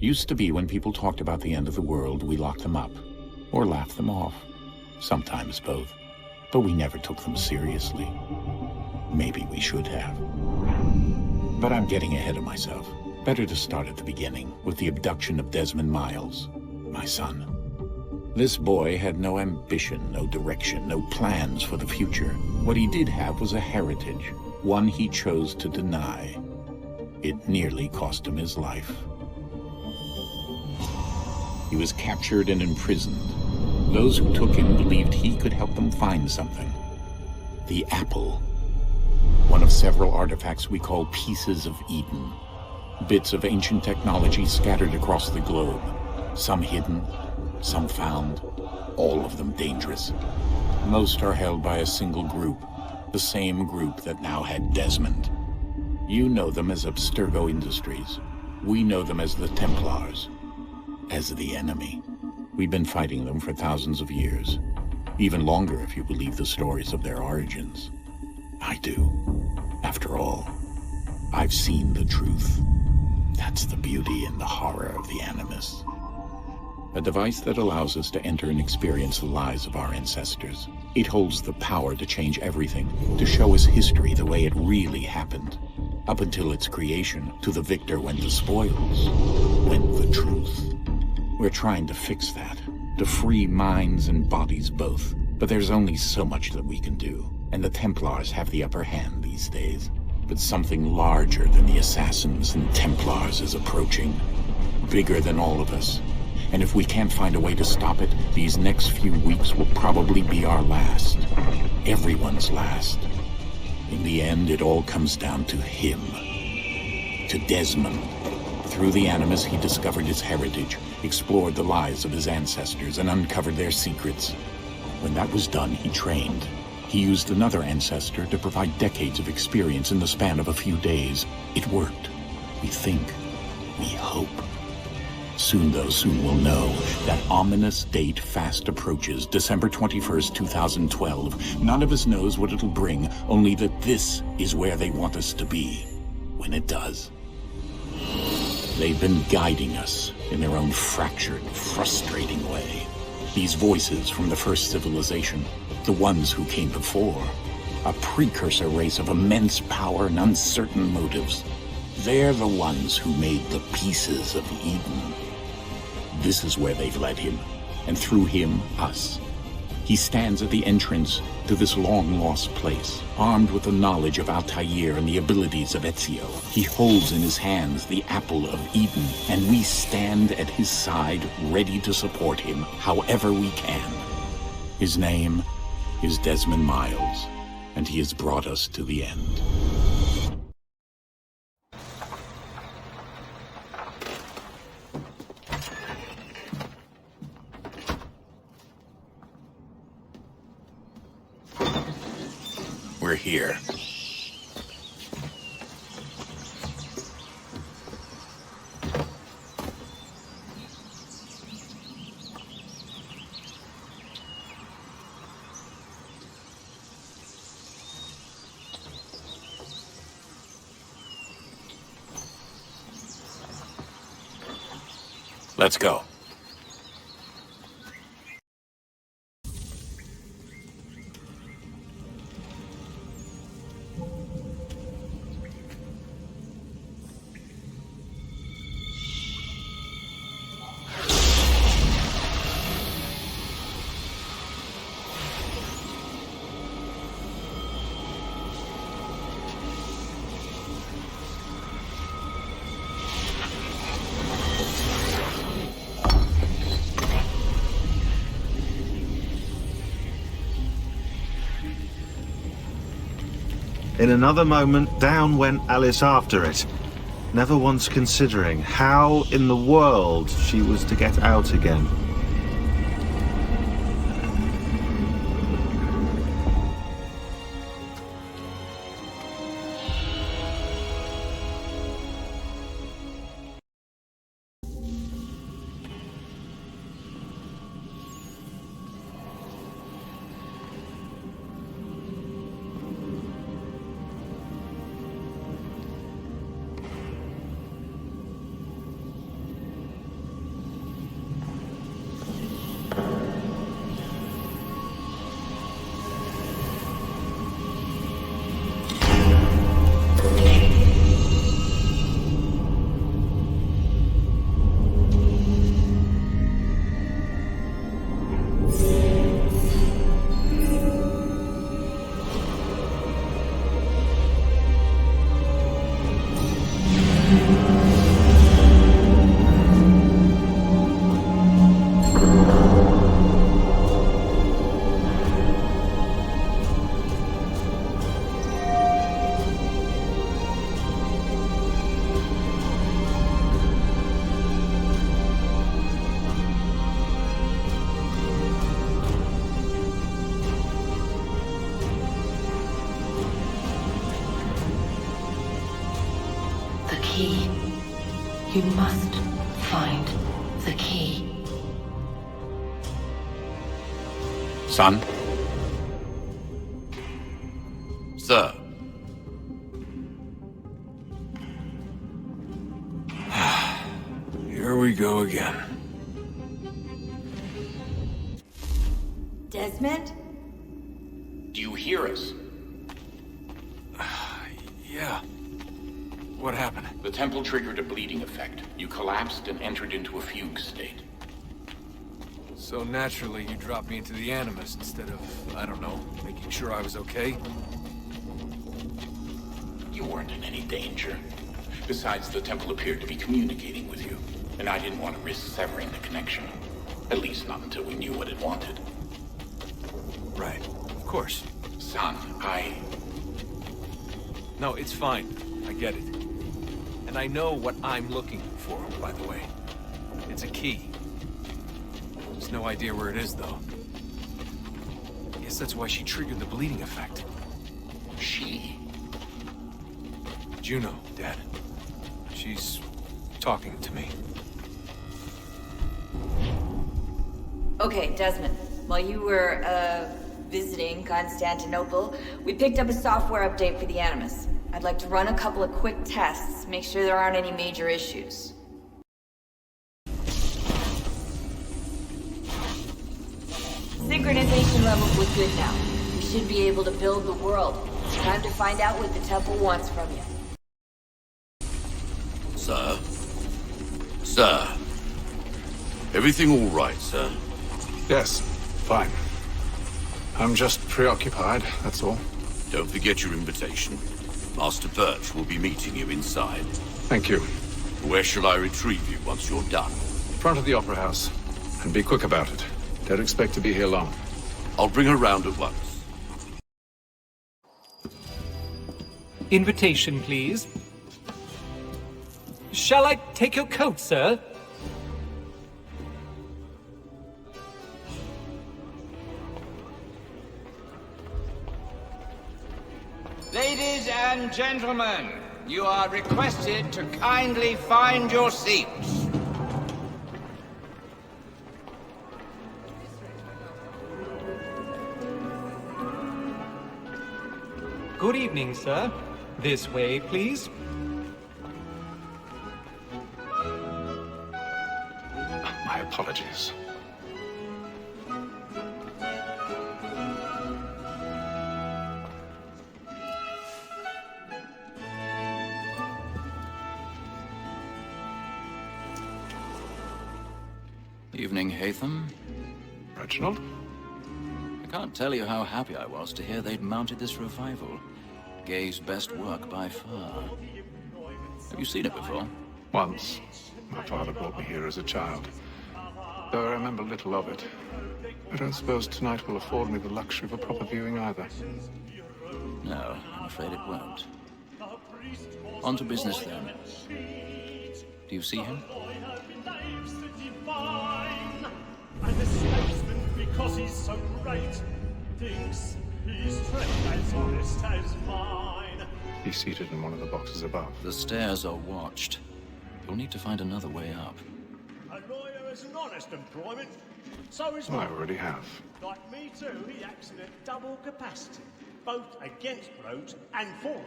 Used to be when people talked about the end of the world, we locked them up. Or laughed them off. Sometimes both. But we never took them seriously. Maybe we should have. But I'm getting ahead of myself. Better to start at the beginning, with the abduction of Desmond Miles, my son. This boy had no ambition, no direction, no plans for the future. What he did have was a heritage, one he chose to deny. It nearly cost him his life. He was captured and imprisoned. Those who took him believed he could help them find something. The apple. One of several artifacts we call pieces of Eden. Bits of ancient technology scattered across the globe. Some hidden, some found, all of them dangerous. Most are held by a single group, the same group that now had Desmond. You know them as Abstergo Industries. We know them as the Templars. As the enemy. We've been fighting them for thousands of years. Even longer if you believe the stories of their origins. I do. After all, I've seen the truth. That's the beauty and the horror of the Animus. A device that allows us to enter and experience the lives of our ancestors. It holds the power to change everything, to show us history the way it really happened. Up until its creation, to the victor went the spoils, went the truth. We're trying to fix that, to free minds and bodies both. But there's only so much that we can do, and the Templars have the upper hand these days. But something larger than the Assassins and Templars is approaching. Bigger than all of us. And if we can't find a way to stop it, these next few weeks will probably be our last. Everyone's last. In the end, it all comes down to him. To Desmond. Through the Animus, he discovered his heritage, explored the lives of his ancestors, and uncovered their secrets. When that was done, he trained. He used another ancestor to provide decades of experience in the span of a few days. It worked. We think. We hope. Soon, though, soon we'll know. That ominous date fast approaches, December 21st, 2012. None of us knows what it'll bring, only that this is where they want us to be. When it does. They've been guiding us in their own fractured, frustrating way. These voices from the first civilization, the ones who came before, a precursor race of immense power and uncertain motives. They're the ones who made the pieces of Eden. This is where they've led him, and through him, us. He stands at the entrance to this long-lost place, armed with the knowledge of Altair and the abilities of Ezio. He holds in his hands the apple of Eden, and we stand at his side, ready to support him however we can. His name is Desmond Miles, and he has brought us to the end. We're here. Let's go. In another moment, down went Alice after it, never once considering how in the world she was to get out again. You must find the key. Son? Sir. Here we go again. Desmond? Do you hear us? Yeah. What happened? The temple triggered a bleeding effect. You collapsed and entered into a fugue state. So naturally, you dropped me into the Animus instead of, I don't know, making sure I was okay? You weren't in any danger. Besides, the temple appeared to be communicating with you, and I didn't want to risk severing the connection. At least not until we knew what it wanted. Right. Of course. Son, No, it's fine. I get it. And I know what I'm looking for, by the way. It's a key. Just no idea where it is, though. Guess that's why she triggered the bleeding effect. She? Juno, Dad. She's talking to me. Okay, Desmond. While you were, visiting Constantinople, we picked up a software update for the Animus. I'd like to run a couple of quick tests, make sure there aren't any major issues. Synchronization levels look good now. We should be able to build the world. It's time to find out what the temple wants from you. Sir? Sir? Everything all right, sir? Yes, fine. I'm just preoccupied, that's all. Don't forget your invitation. Master Birch will be meeting you inside. Thank you. Where shall I retrieve you once you're done? Front of the Opera House. And be quick about it. Don't expect to be here long. I'll bring her round at once. Invitation, please. Shall I take your coat, sir? Ladies and gentlemen, you are requested to kindly find your seats. Good evening, sir. This way, please. My apologies. Evening, Hatham. Reginald? I can't tell you how happy I was to hear they'd mounted this revival. Gay's best work by far. Have you seen it before? Once. My father brought me here as a child. Though I remember little of it. I don't suppose tonight will afford me the luxury of a proper viewing either. No, I'm afraid it won't. On to business, then. Do you see him? And the statesman, because he's so great, thinks his trade as honest as mine. He's seated in one of the boxes above. The stairs are watched. You'll need to find another way up. A lawyer is an honest employment, so is I mine. already have. Like me too, he acts in a double capacity, both against roads and for them.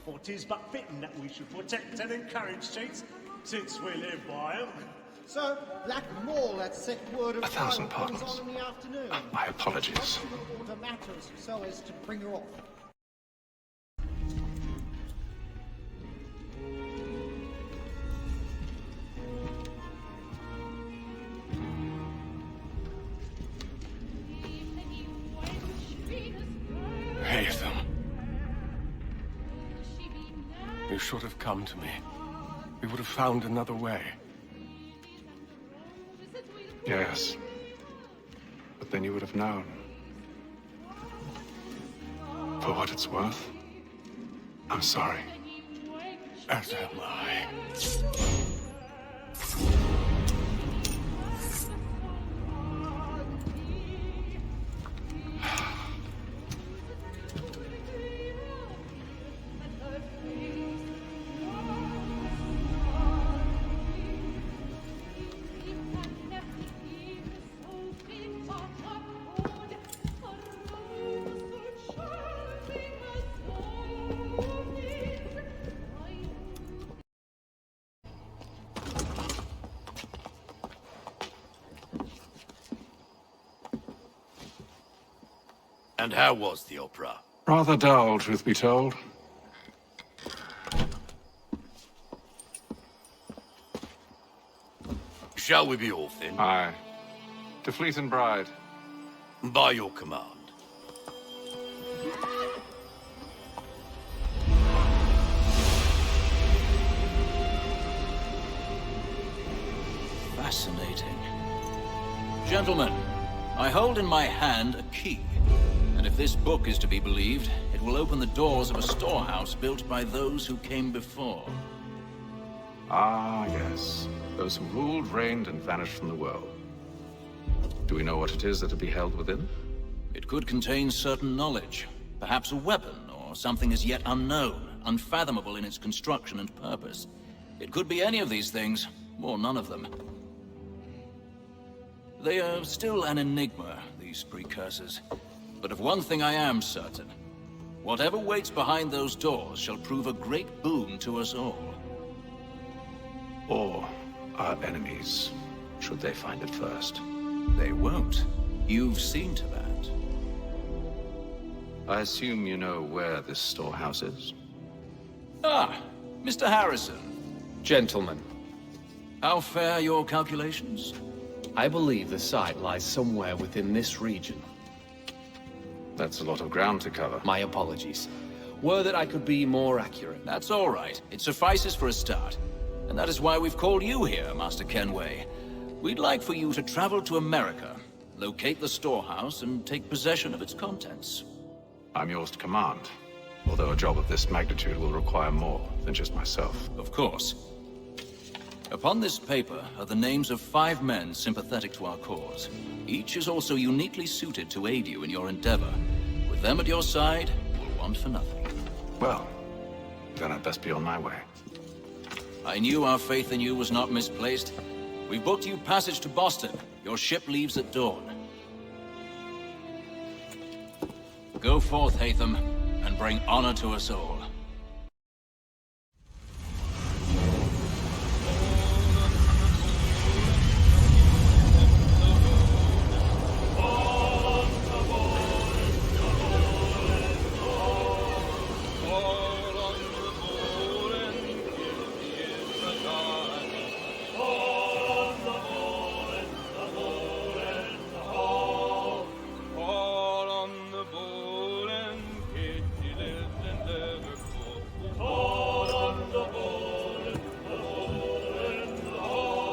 For 'tis but fitting that we should protect and encourage cheats, since we live by them. So, Black Mall had set word of 1,000 trial comes pardons. on in the afternoon. My apologies. Order matters so as to bring her off. Hatham. You should have come to me. We would have found another way. Yes. But then you would have known. For what it's worth, I'm sorry. As am I. And how was the opera? Rather dull, truth be told. Shall we be off then? Aye. To Fleet and Bride. By your command. Fascinating. Gentlemen, I hold in my hand a key. And if this book is to be believed, it will open the doors of a storehouse built by those who came before. Ah, yes. Those who ruled, reigned, and vanished from the world. Do we know what it is that will be held within? It could contain certain knowledge. Perhaps a weapon, or something as yet unknown, unfathomable in its construction and purpose. It could be any of these things, or none of them. They are still an enigma, these precursors. But of one thing I am certain. Whatever waits behind those doors shall prove a great boon to us all. Or our enemies, should they find it first. They won't. You've seen to that. I assume you know where this storehouse is? Ah, Mr. Harrison. Gentlemen, How fare your calculations? I believe the site lies somewhere within this region. That's a lot of ground to cover. My apologies. Were that I could be more accurate. That's all right. It suffices for a start. And that is why we've called you here, Master Kenway. We'd like for you to travel to America, locate the storehouse, and take possession of its contents. I'm yours to command. Although a job of this magnitude will require more than just myself. Of course. Upon this paper are the names of 5 men sympathetic to our cause. Each is also uniquely suited to aid you in your endeavor. With them at your side, you'll want for nothing. Well, then I'd best be on my way. I knew our faith in you was not misplaced. We booked you passage to Boston. Your ship leaves at dawn. Go forth, Hatham, and bring honor to us all.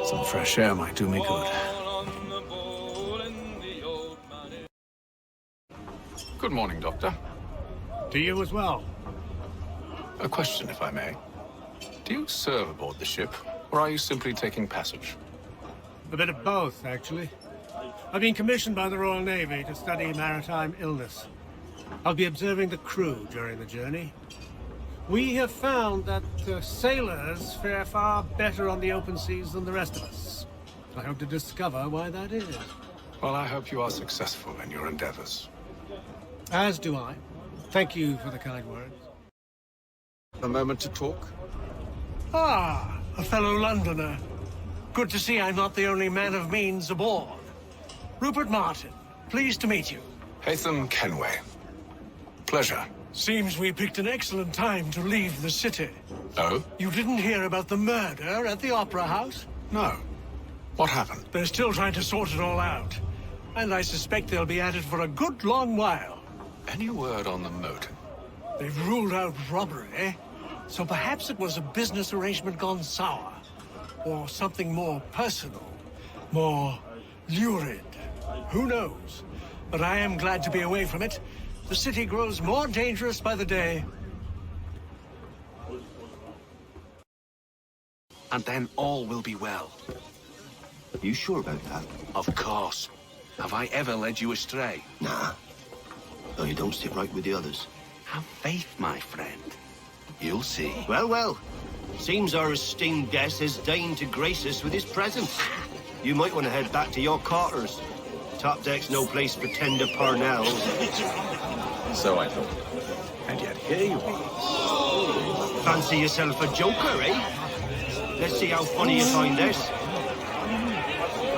Some fresh air might do me good. Good morning, Doctor. To you as well. A question, if I may. Do you serve aboard the ship, or are you simply taking passage? A bit of both, actually. I've been commissioned by the Royal Navy to study maritime illness. I'll be observing the crew during the journey. We have found that sailors fare far better on the open seas than the rest of us. I hope to discover why that is. Well, I hope you are successful in your endeavors. As do I. Thank you for the kind words. A moment to talk? Ah, a fellow Londoner. Good to see I'm not the only man of means aboard. Rupert Martin, pleased to meet you. Hatham Kenway. Pleasure. Seems we picked an excellent time to leave the city. Oh? You didn't hear about the murder at the Opera House? No. What happened? They're still trying to sort it all out. And I suspect they'll be at it for a good long while. Any word on the motive? They've ruled out robbery, so perhaps it was a business arrangement gone sour. Or something more personal, more lurid. Who knows? But I am glad to be away from it. The city grows more dangerous by the day. And then all will be well. You sure about that? Of course. Have I ever led you astray? Nah. No, you don't sit right with the others. Have faith, my friend. You'll see. Well, well. Seems our esteemed guest has deigned to grace us with his presence. You might want to head back to your quarters. Top deck's no place for tender Parnells. So I thought. And yet here you are. Fancy yourself a joker, eh? Let's see how funny you find this.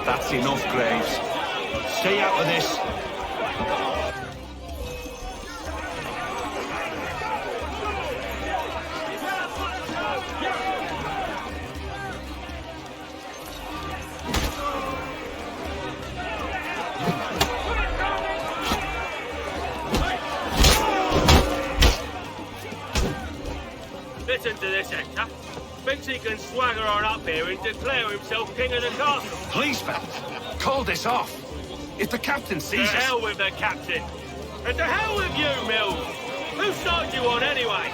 That's enough, Graves. Stay out of this. Sector. Thinks he can swagger on up here and declare himself king of the castle. Please, fellas, call this off. If the captain sees us... To hell with the captain. And to hell with you, Mills. Whose side you on, anyway?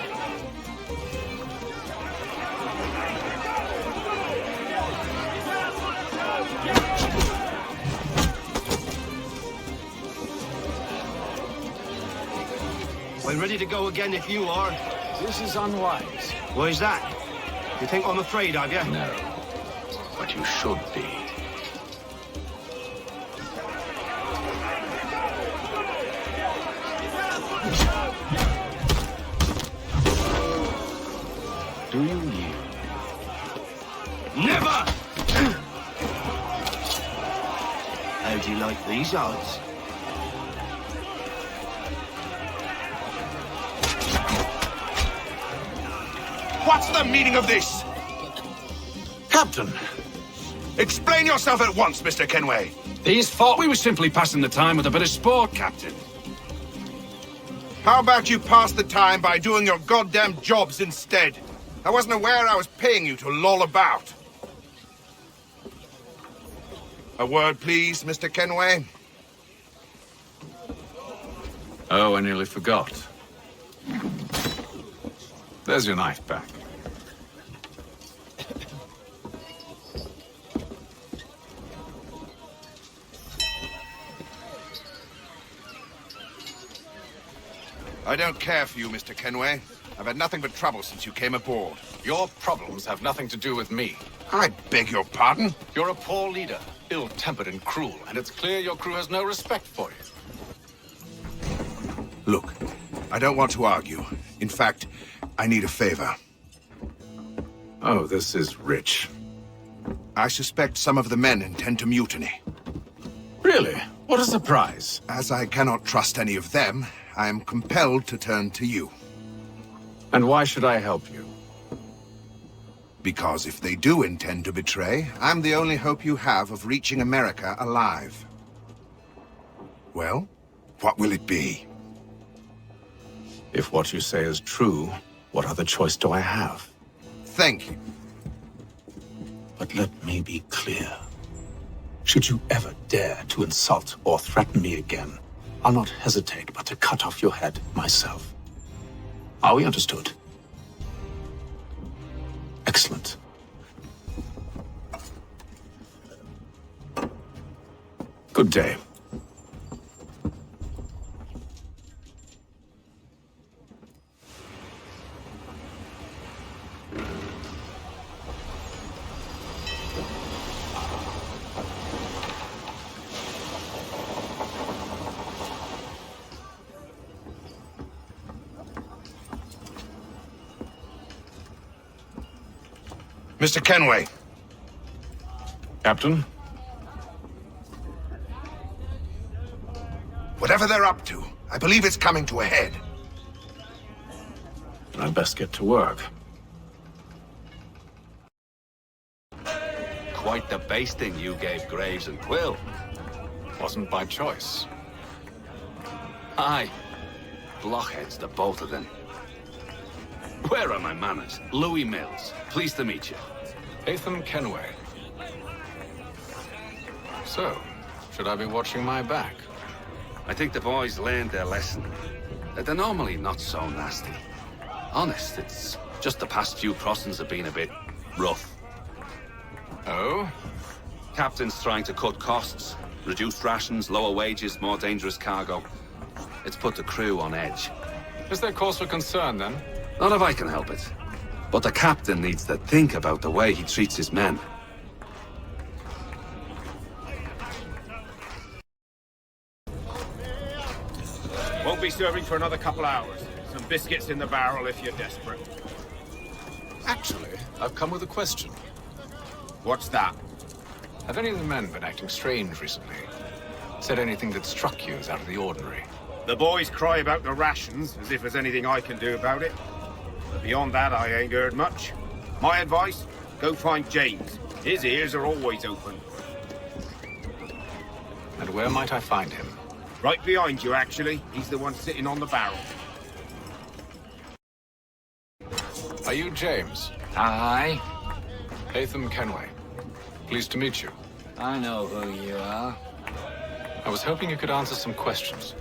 We're ready to go again if you are. This is unwise. Why is that? You think I'm afraid of you? No. But you should be. Do you yield? Never! How do you like these odds? What's the meaning of this? Captain! Explain yourself at once, Mr. Kenway. These thought we were simply passing the time with a bit of sport, Captain. How about you pass the time by doing your goddamn jobs instead? I wasn't aware I was paying you to loll about. A word, please, Mr. Kenway. Oh, I nearly forgot. There's your knife back. I don't care for you, Mr. Kenway. I've had nothing but trouble since you came aboard. Your problems have nothing to do with me. I beg your pardon? You're a poor leader, ill-tempered and cruel, and it's clear your crew has no respect for you. Look, I don't want to argue. In fact, I need a favor. Oh, this is rich. I suspect some of the men intend to mutiny. Really? What a surprise. As I cannot trust any of them, I am compelled to turn to you. And why should I help you? Because if they do intend to betray, I'm the only hope you have of reaching America alive. Well, what will it be? If what you say is true, what other choice do I have? Thank you. But let me be clear. Should you ever dare to insult or threaten me again, I'll not hesitate but to cut off your head myself. Are we understood? Excellent. Good day. Mr. Kenway. Captain? Whatever they're up to, I believe it's coming to a head. I'd best get to work. Quite the basting you gave Graves and Quill. Wasn't by choice. Aye. Blockheads, the both of them. Where are my manners? Louis Mills. Pleased to meet you. Ethan Kenway. So, should I be watching my back? I think the boys learned their lesson. They're normally not so nasty. Honest, it's just the past few crossings have been a bit rough. Oh? Captain's trying to cut costs. Reduced rations, lower wages, more dangerous cargo. It's put the crew on edge. Is there cause for concern, then? Not if I can help it. But the captain needs to think about the way he treats his men. Won't be serving for another couple hours. Some biscuits in the barrel if you're desperate. Actually, I've come with a question. What's that? Have any of the men been acting strange recently? Said anything that struck you as out of the ordinary? The boys cry about the rations, as if there's anything I can do about it. But beyond that, I ain't heard much. My advice, go find James. His ears are always open. And where might I find him? Right behind you, actually. He's the one sitting on the barrel. I Are you James? Aye. Haytham Kenway. Pleased to meet you. I know who you are. I was hoping you could answer some questions.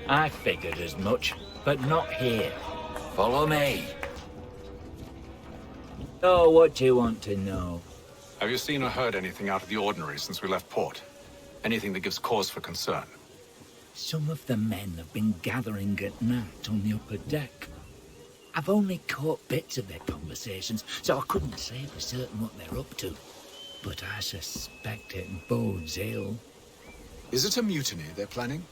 I figured as much, but not here. Follow me. Oh, what do you want to know? Have you seen or heard anything out of the ordinary since we left port? Anything that gives cause for concern? Some of the men have been gathering at night on the upper deck. I've only caught bits of their conversations, so I couldn't say for certain what they're up to. But I suspect it bodes ill. Is it a mutiny they're planning?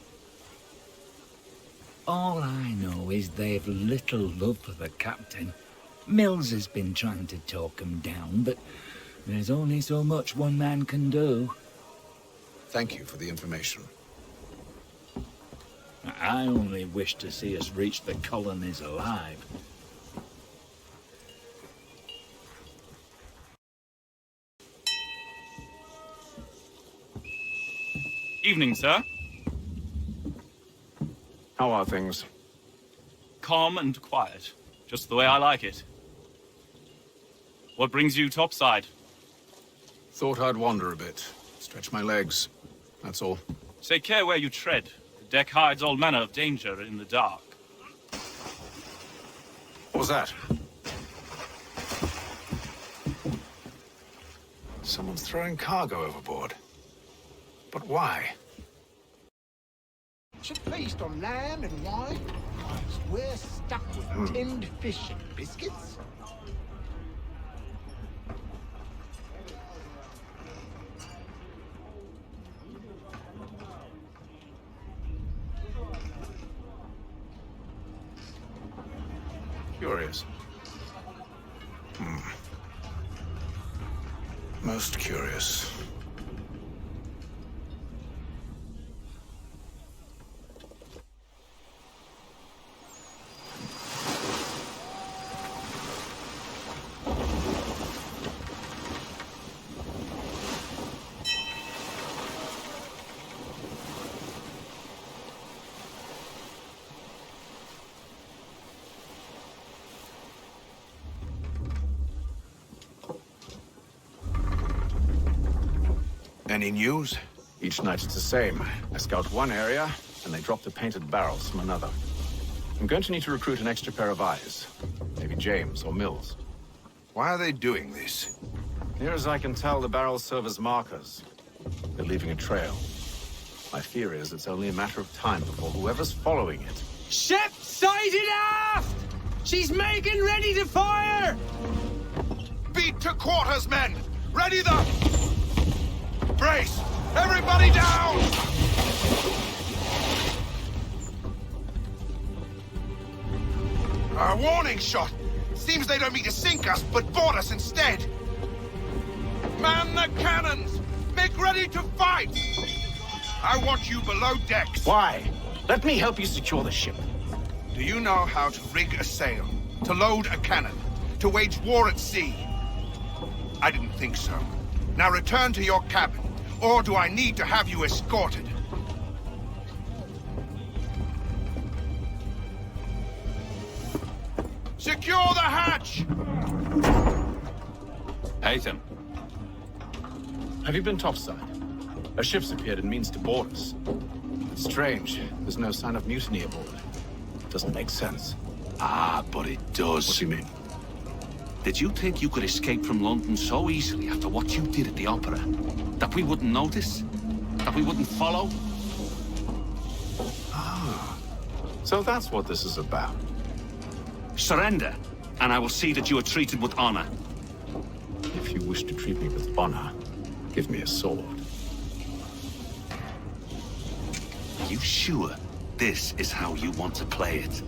All I know is they've little love for the captain. Mills has been trying to talk him down, but there's only so much one man can do. Thank you for the information. I only wish to see us reach the colonies alive. Evening, sir. How are things? Calm and quiet. Just the way I like it. What brings you topside? Thought I'd wander a bit. Stretch my legs. That's all. Take care where you tread. The deck hides all manner of danger in the dark. What was that? Someone's throwing cargo overboard. But why? Should feast on lamb and wine. We're stuck with tinned fish and biscuits. Curious. Most curious. Any news? Each night it's the same. I scout one area, and they drop the painted barrels from another. I'm going to need to recruit an extra pair of eyes. Maybe James or Mills. Why are they doing this? Near as I can tell, the barrels serve as markers. They're leaving a trail. My fear is it's only a matter of time before whoever's following it... Ship sighted aft! She's making ready to fire! Beat to quarters, men! Ready the... Brace! Everybody down! A warning shot! Seems they don't mean to sink us, but board us instead! Man the cannons! Make ready to fight! I want you below decks. Why? Let me help you secure the ship. Do you know how to rig a sail? To load a cannon? To wage war at sea? I didn't think so. Now return to your cabin, or do I need to have you escorted? Secure the hatch! Haytham. Have you been topside? A ship's appeared and means to board us. It's strange. There's no sign of mutiny aboard. Doesn't make sense. Ah, but it does. What do you mean? Did you think you could escape from London so easily after what you did at the Opera? That we wouldn't notice? That we wouldn't follow? So that's what this is about. Surrender, and I will see that you are treated with honor. If you wish to treat me with honor, give me a sword. Are you sure this is how you want to play it?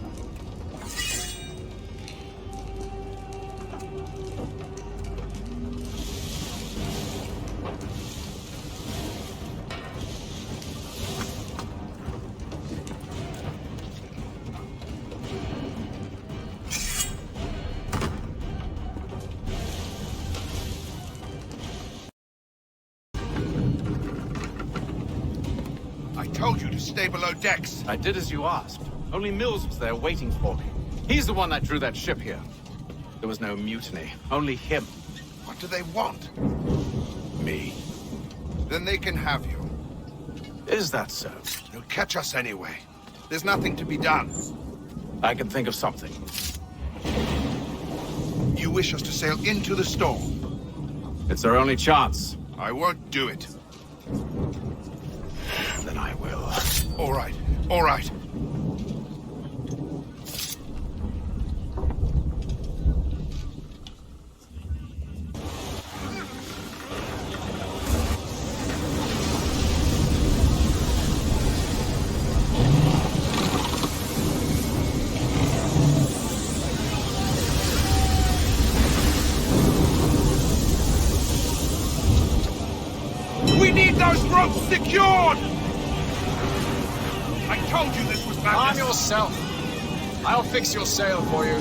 I told you to stay below decks. I did as you asked. Only Mills was there waiting for me. He's the one that drew that ship here. There was no mutiny, only him. What do they want? Me. Then they can have you. Is that so? They'll catch us anyway. There's nothing to be done. I can think of something. You wish us to sail into the storm? It's our only chance. I won't do it. Then I will. All right, all right. We need those ropes secured! I told you this was madness. Arm yourself. I'll fix your sail for you.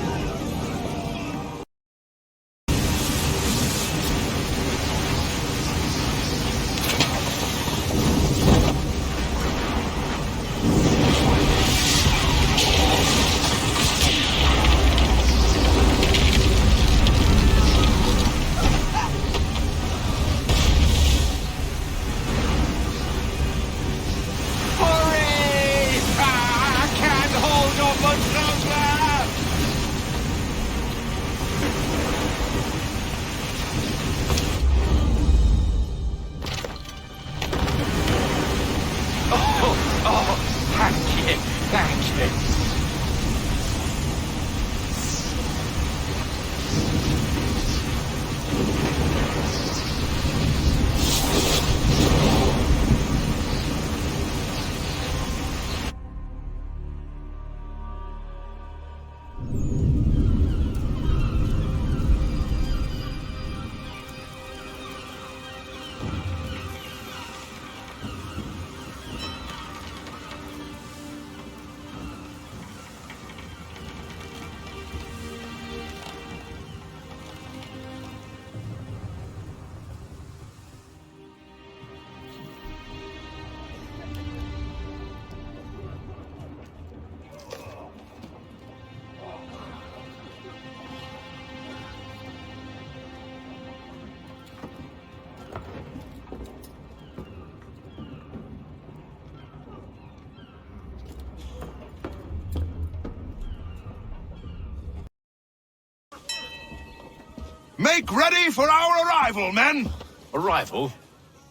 Make ready for our arrival, men! Arrival?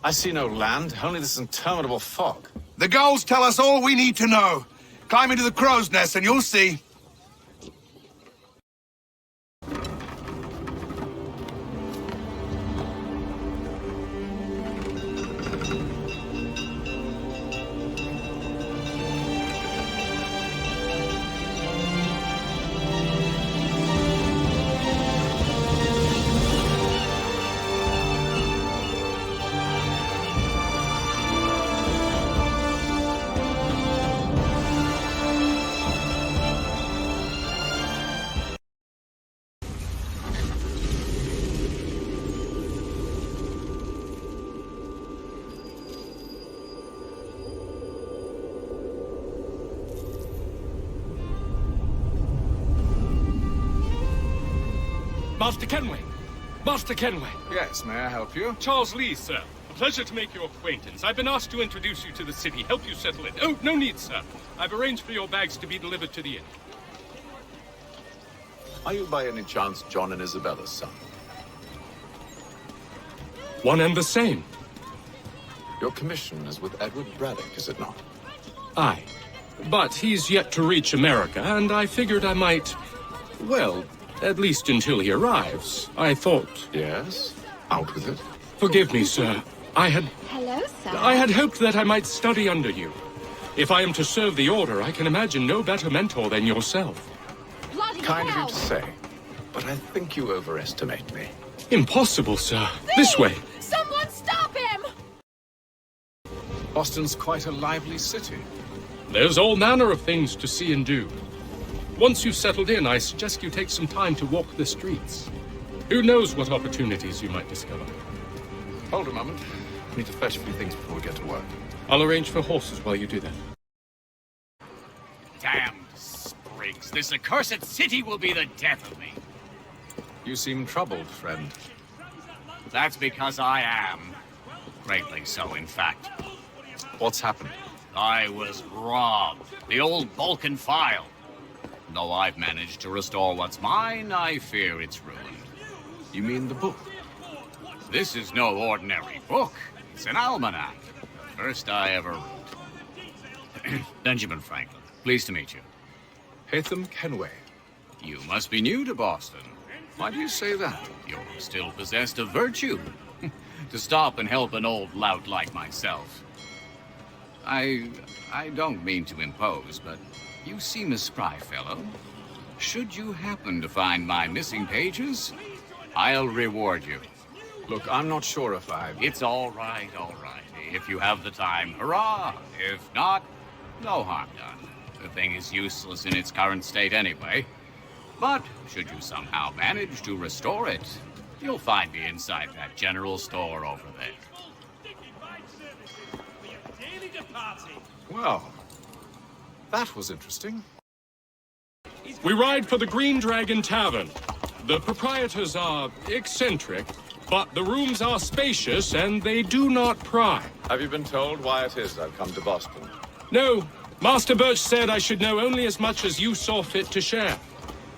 I see no land, only this interminable fog. The gulls tell us all we need to know. Climb into the crow's nest and you'll see. Master Kenway! Master Kenway! Yes, may I help you? Charles Lee, sir. A pleasure to make your acquaintance. I've been asked to introduce you to the city, help you settle it. Oh, no need, sir. I've arranged for your bags to be delivered to the inn. Are you by any chance John and Isabella's son? One and the same. Your commission is with Edward Braddock, is it not? Aye. But he's yet to reach America, and I figured I might... well, at least until he arrives. I thought... Yes? Out with it. Forgive me, sir. Hello, sir. I had hoped that I might study under you. If I am to serve the Order, I can imagine no better mentor than yourself. Bloody Kind of hell! you to say, but I think you overestimate me. Impossible, sir. This way. Someone stop him! Boston's quite a lively city. There's all manner of things to see and do. Once you've settled in, I suggest you take some time to walk the streets. Who knows what opportunities you might discover. Hold a moment. I need to fetch a few things before we get to work. I'll arrange for horses while you do that. Damned sprigs. else, this accursed city will be the death of me. You seem troubled, friend. That's because I am. Greatly so, in fact. What's happened? I was robbed. The old Balkan file. Though I've managed to restore what's mine, I fear it's ruined. You mean the book? This is no ordinary book. It's an almanac. First I ever wrote. Benjamin Franklin, pleased to meet you. Haytham Kenway. You must be new to Boston. Why do you say that? You're still possessed of virtue. To stop and help an old lout like myself. I don't mean to impose, but you seem a spry fellow. Should you happen to find my missing pages, I'll reward you. Look, I'm not sure if I... It's all right, all right. If you have the time, hurrah! If not, no harm done. The thing is useless in its current state anyway. But should you somehow manage to restore it, you'll find me inside that general store over there. Well, that was interesting. We ride for the Green Dragon Tavern. The proprietors are eccentric, but the rooms are spacious and they do not pry. Have you been told why it is I've come to Boston? No, Master Birch said I should know only as much as you saw fit to share.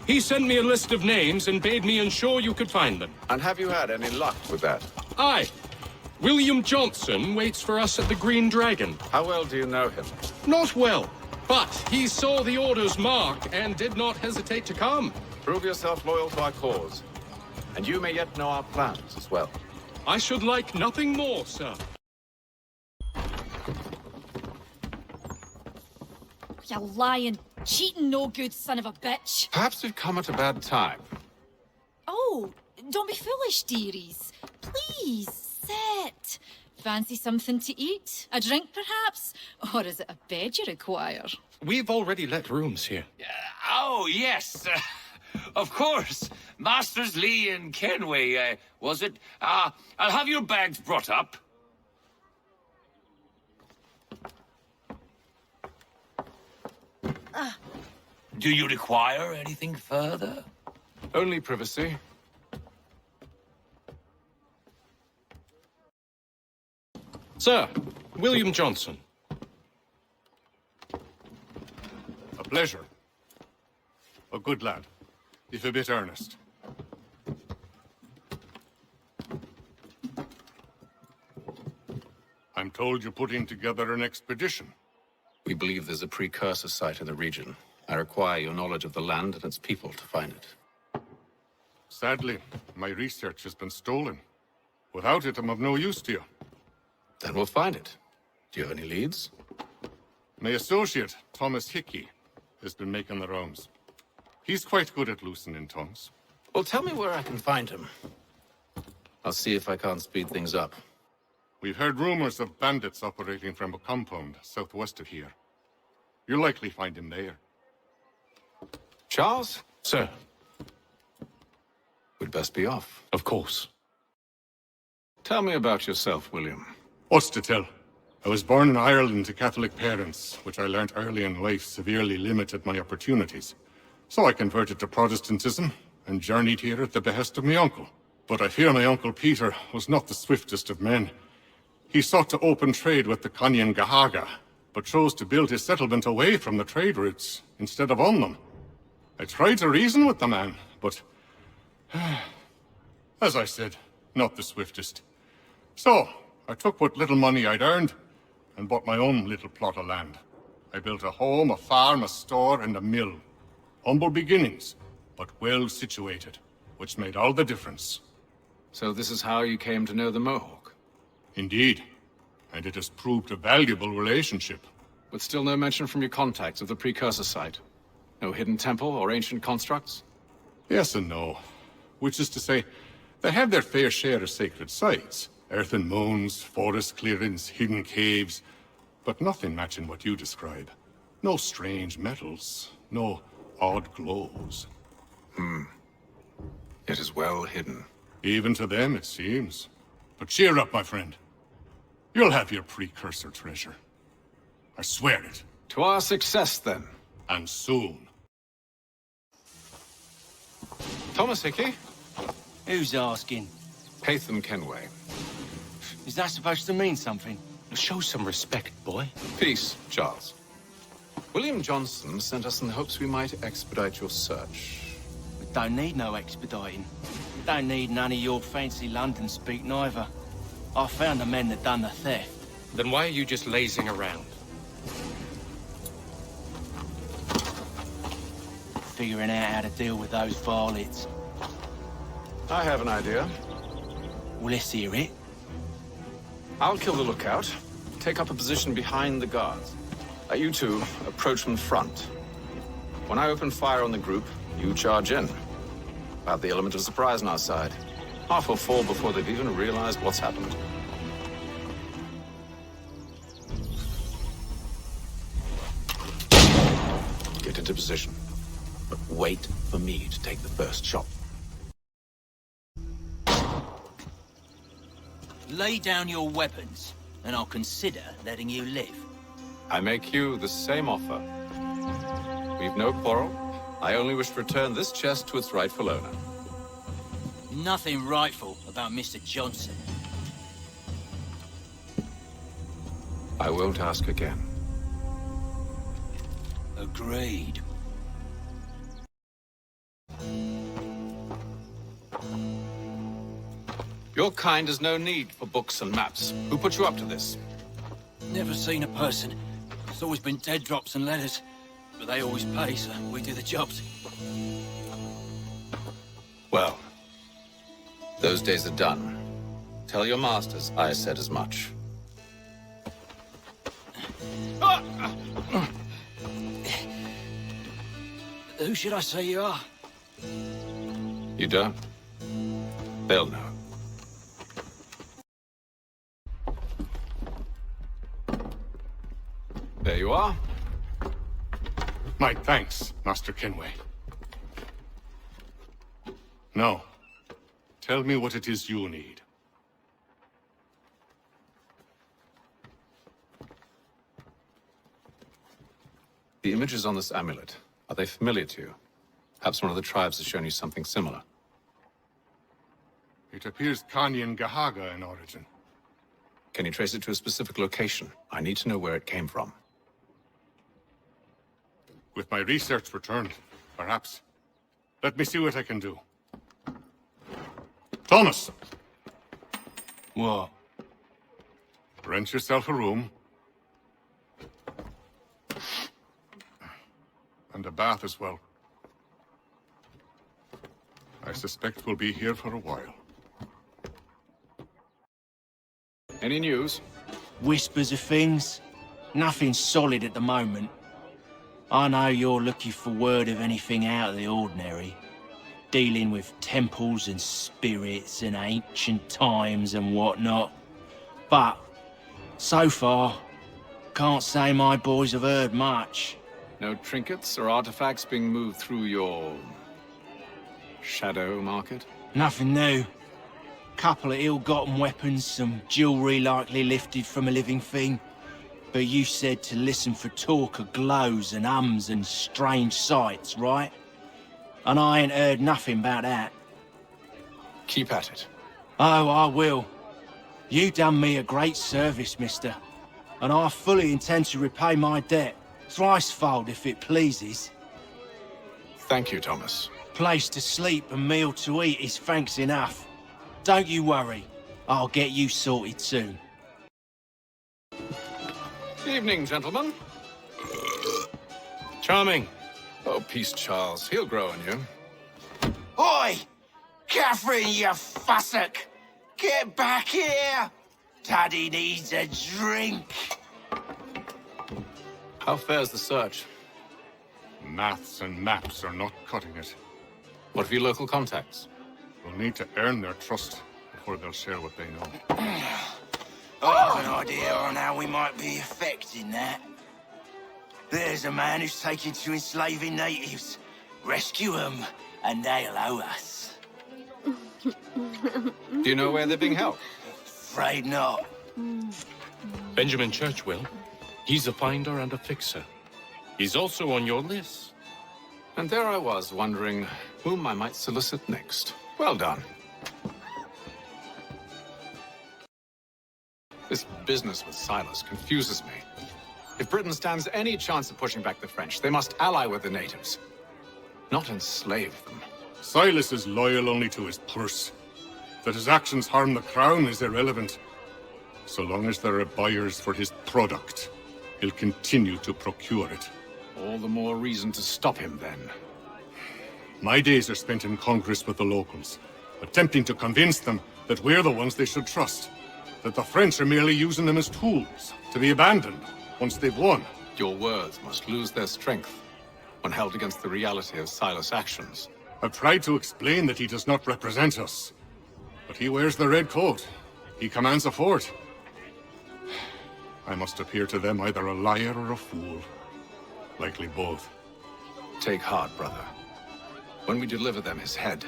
He sent me a list of names and bade me ensure you could find them. And have you had any luck with that? Aye. William Johnson waits for us at the Green Dragon. How well do you know him? Not well, but he saw the order's mark and did not hesitate to come. Prove yourself loyal to our cause. And you may yet know our plans as well. I should like nothing more, sir. You lying, cheating, no good son of a bitch. Perhaps we've come at a bad time. Oh, don't be foolish, dearies. Please, sit. Fancy something to eat? A drink, perhaps? Or is it a bed you require? We've already let rooms here. Oh, yes. Of course. Masters Lee and Kenway, was it? I'll have your bags brought up. Do you require anything further? Only privacy. Sir, William Johnson. A pleasure. A good lad, if a bit earnest. I'm told you're putting together an expedition. We believe there's a precursor site in the region. I require your knowledge of the land and its people to find it. Sadly, my research has been stolen. Without it, I'm of no use to you. Then we'll find it. Do you have any leads? My associate, Thomas Hickey, has been making the rounds. He's quite good at loosening tongues. Well, tell me where I can find him. I'll see if I can't speed things up. We've heard rumors of bandits operating from a compound southwest of here. You'll likely find him there. Charles? Sir. We'd best be off. Of course. Tell me about yourself, William. What's to tell? I was born in Ireland to Catholic parents, which I learnt early in life severely limited my opportunities. So I converted to Protestantism and journeyed here at the behest of my uncle. But I fear my uncle Peter was not the swiftest of men. He sought to open trade with the Conyan Gahaga, but chose to build his settlement away from the trade routes instead of on them. I tried to reason with the man, but... as I said, not the swiftest. So, I took what little money I'd earned and bought my own little plot of land. I built a home, a farm, a store, and a mill. Humble beginnings, but well situated, which made all the difference. So this is how you came to know the Mohawk? Indeed, and it has proved a valuable relationship. But still no mention from your contacts of the precursor site? No hidden temple or ancient constructs? Yes and no. Which is to say, they have their fair share of sacred sites. Earthen mounds, forest clearings, hidden caves, but nothing matching what you describe. No strange metals, no odd glows. It is well hidden. Even to them, it seems. But cheer up, my friend. You'll have your precursor treasure. I swear it. To our success, then. And soon. Thomas Hickey? Who's asking? Haytham Kenway. Is that supposed to mean something? Show some respect, boy. Peace, Charles. William Johnson sent us in the hopes we might expedite your search. We don't need no expediting. Don't need none of your fancy London speak neither. I found the men that done the theft. Then why are you just lazing around? Figuring out how to deal with those varlets. I have an idea. Well, let's hear it. I'll kill the lookout. Take up a position behind the guards. You two approach from the front. When I open fire on the group, you charge in. About the element of surprise on our side. Half will fall before they've even realized what's happened. Get into position. But wait for me to take the first shot. Lay down your weapons, and I'll consider letting you live. I make you the same offer. We've no quarrel. I only wish to return this chest to its rightful owner. Nothing rightful about Mr. Johnson. I won't ask again. Agreed. Your kind has no need for books and maps. Who put you up to this? Never seen a person. It's always been dead drops and letters. But they always pay, so we do the jobs. Well, those days are done. Tell your masters I said as much. Who should I say you are? You don't? They'll know. There you are. My thanks, Master Kenway. Now, tell me what it is you need. The images on this amulet, are they familiar to you? Perhaps one of the tribes has shown you something similar. It appears Kanyan Gahaga in origin. Can you trace it to a specific location? I need to know where it came from. With my research returned, perhaps. Let me see what I can do. Thomas! What? Rent yourself a room. And a bath as well. I suspect we'll be here for a while. Any news? Whispers of things. Nothing solid at the moment. I know you're looking for word of anything out of the ordinary. Dealing with temples and spirits and ancient times and whatnot. But, so far, can't say my boys have heard much. No trinkets or artifacts being moved through your... shadow market? Nothing new. Couple of ill-gotten weapons, some jewelry likely lifted from a living thing. But you said to listen for talk of glows and ums and strange sights, right? And I ain't heard nothing about that. Keep at it. Oh, I will. You done me a great service, mister. And I fully intend to repay my debt. Thricefold, if it pleases. Thank you, Thomas. Place to sleep and meal to eat is thanks enough. Don't you worry. I'll get you sorted soon. Evening, gentlemen. Charming. Oh, peace, Charles. He'll grow on you. Oi! Catherine, you fussock! Get back here! Daddy needs a drink! How fares the search? Maths and maps are not cutting it. What of your local contacts? We'll need to earn their trust before they'll share what they know. I have an idea on how we might be affecting that. There's a man who's taken to enslaving natives. Rescue them, and they'll owe us. Do you know where they're being held? Afraid not. Benjamin Churchwill. He's a finder and a fixer. He's also on your list. And there I was, wondering whom I might solicit next. Well done. This business with Silas confuses me. If Britain stands any chance of pushing back the French, they must ally with the natives, not enslave them. Silas is loyal only to his purse. That his actions harm the crown is irrelevant. So long as there are buyers for his product, he'll continue to procure it. All the more reason to stop him, then. My days are spent in Congress with the locals, attempting to convince them that we're the ones they should trust. That the French are merely using them as tools, to be abandoned once they've won. Your words must lose their strength when held against the reality of Silas' actions. I've tried to explain that he does not represent us. But he wears the red coat. He commands a fort. I must appear to them either a liar or a fool. Likely both. Take heart, brother. When we deliver them his head,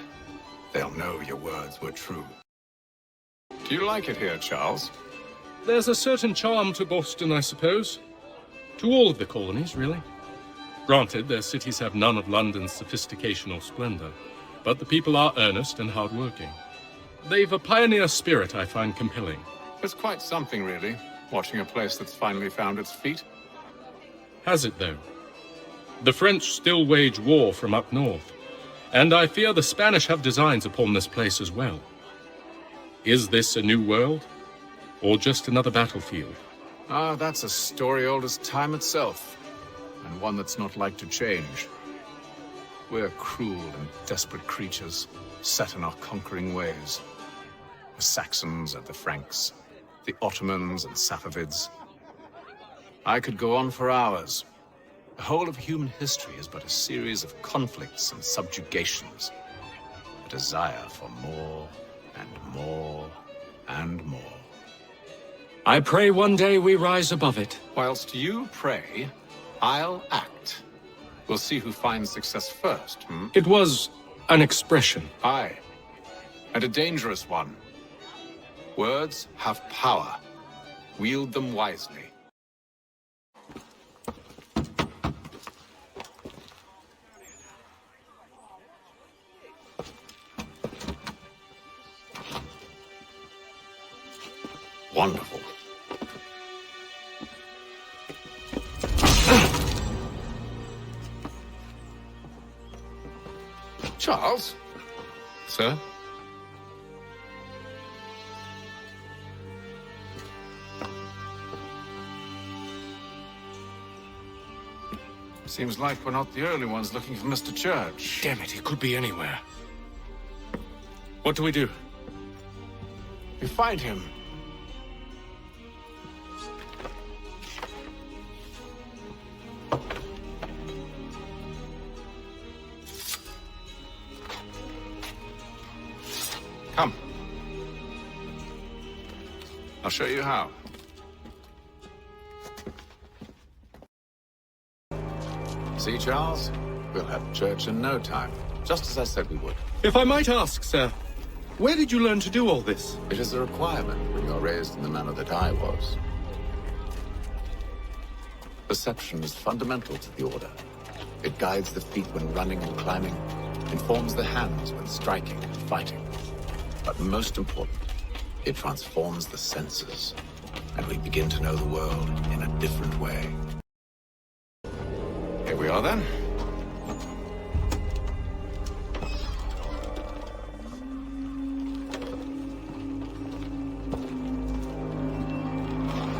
they'll know your words were true. Do you like it here, Charles? There's a certain charm to Boston, I suppose. To all of the colonies, really. Granted, their cities have none of London's sophistication or splendor, but the people are earnest and hard-working. They've a pioneer spirit I find compelling. It's quite something, really, watching a place that's finally found its feet. Has it, though? The French still wage war from up north, and I fear the Spanish have designs upon this place as well. Is this a new world, or just another battlefield? Ah, that's a story old as time itself, and one that's not like to change. We're cruel and desperate creatures, set in our conquering ways. The Saxons and the Franks, the Ottomans and Safavids. I could go on for hours. The whole of human history is but a series of conflicts and subjugations. A desire for more and more and more. I pray one day we rise above it. Whilst you pray, I'll act. We'll see who finds success first, hmm? It was an expression. Aye, and a dangerous one. Words have power. Wield them wisely. Wonderful. Charles? Sir? Seems like we're not the early ones looking for Mr. Church. Damn it, he could be anywhere. What do we do? We find him. Come. I'll show you how. See, Charles? We'll have church in no time, just as I said we would. If I might ask, sir, where did you learn to do all this? It is a requirement when you're raised in the manner that I was. Perception is fundamental to the Order. It guides the feet when running and climbing, informs the hands when striking and fighting. But most important, it transforms the senses, and we begin to know the world in a different way. Here we are, then.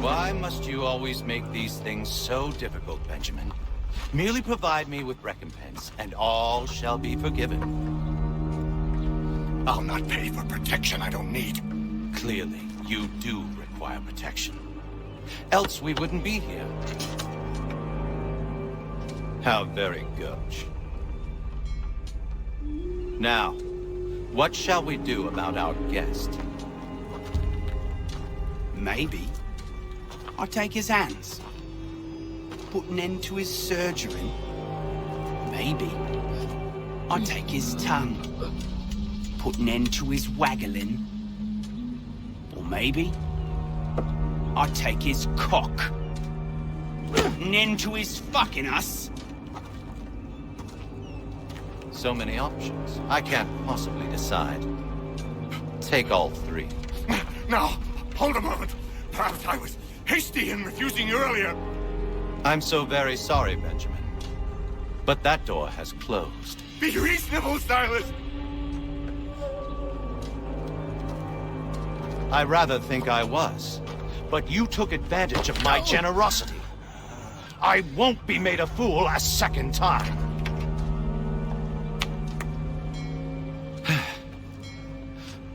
Why must you always make these things so difficult, Benjamin? Merely provide me with recompense, and all shall be forgiven. I'll not pay for protection I don't need. Clearly, you do require protection. Else we wouldn't be here. How very gauche. Now, what shall we do about our guest? Maybe I'll take his hands, put an end to his surgery. Maybe I'll take his tongue, put an end to his waggling. Or maybe I'll take his cock, put an end to his fucking us. So many options. I can't possibly decide. Take all three. Now, hold a moment. Perhaps I was hasty in refusing you earlier. I'm so very sorry, Benjamin. But that door has closed. Be reasonable, Silas. I rather think I was. But you took advantage of my generosity. I won't be made a fool a second time.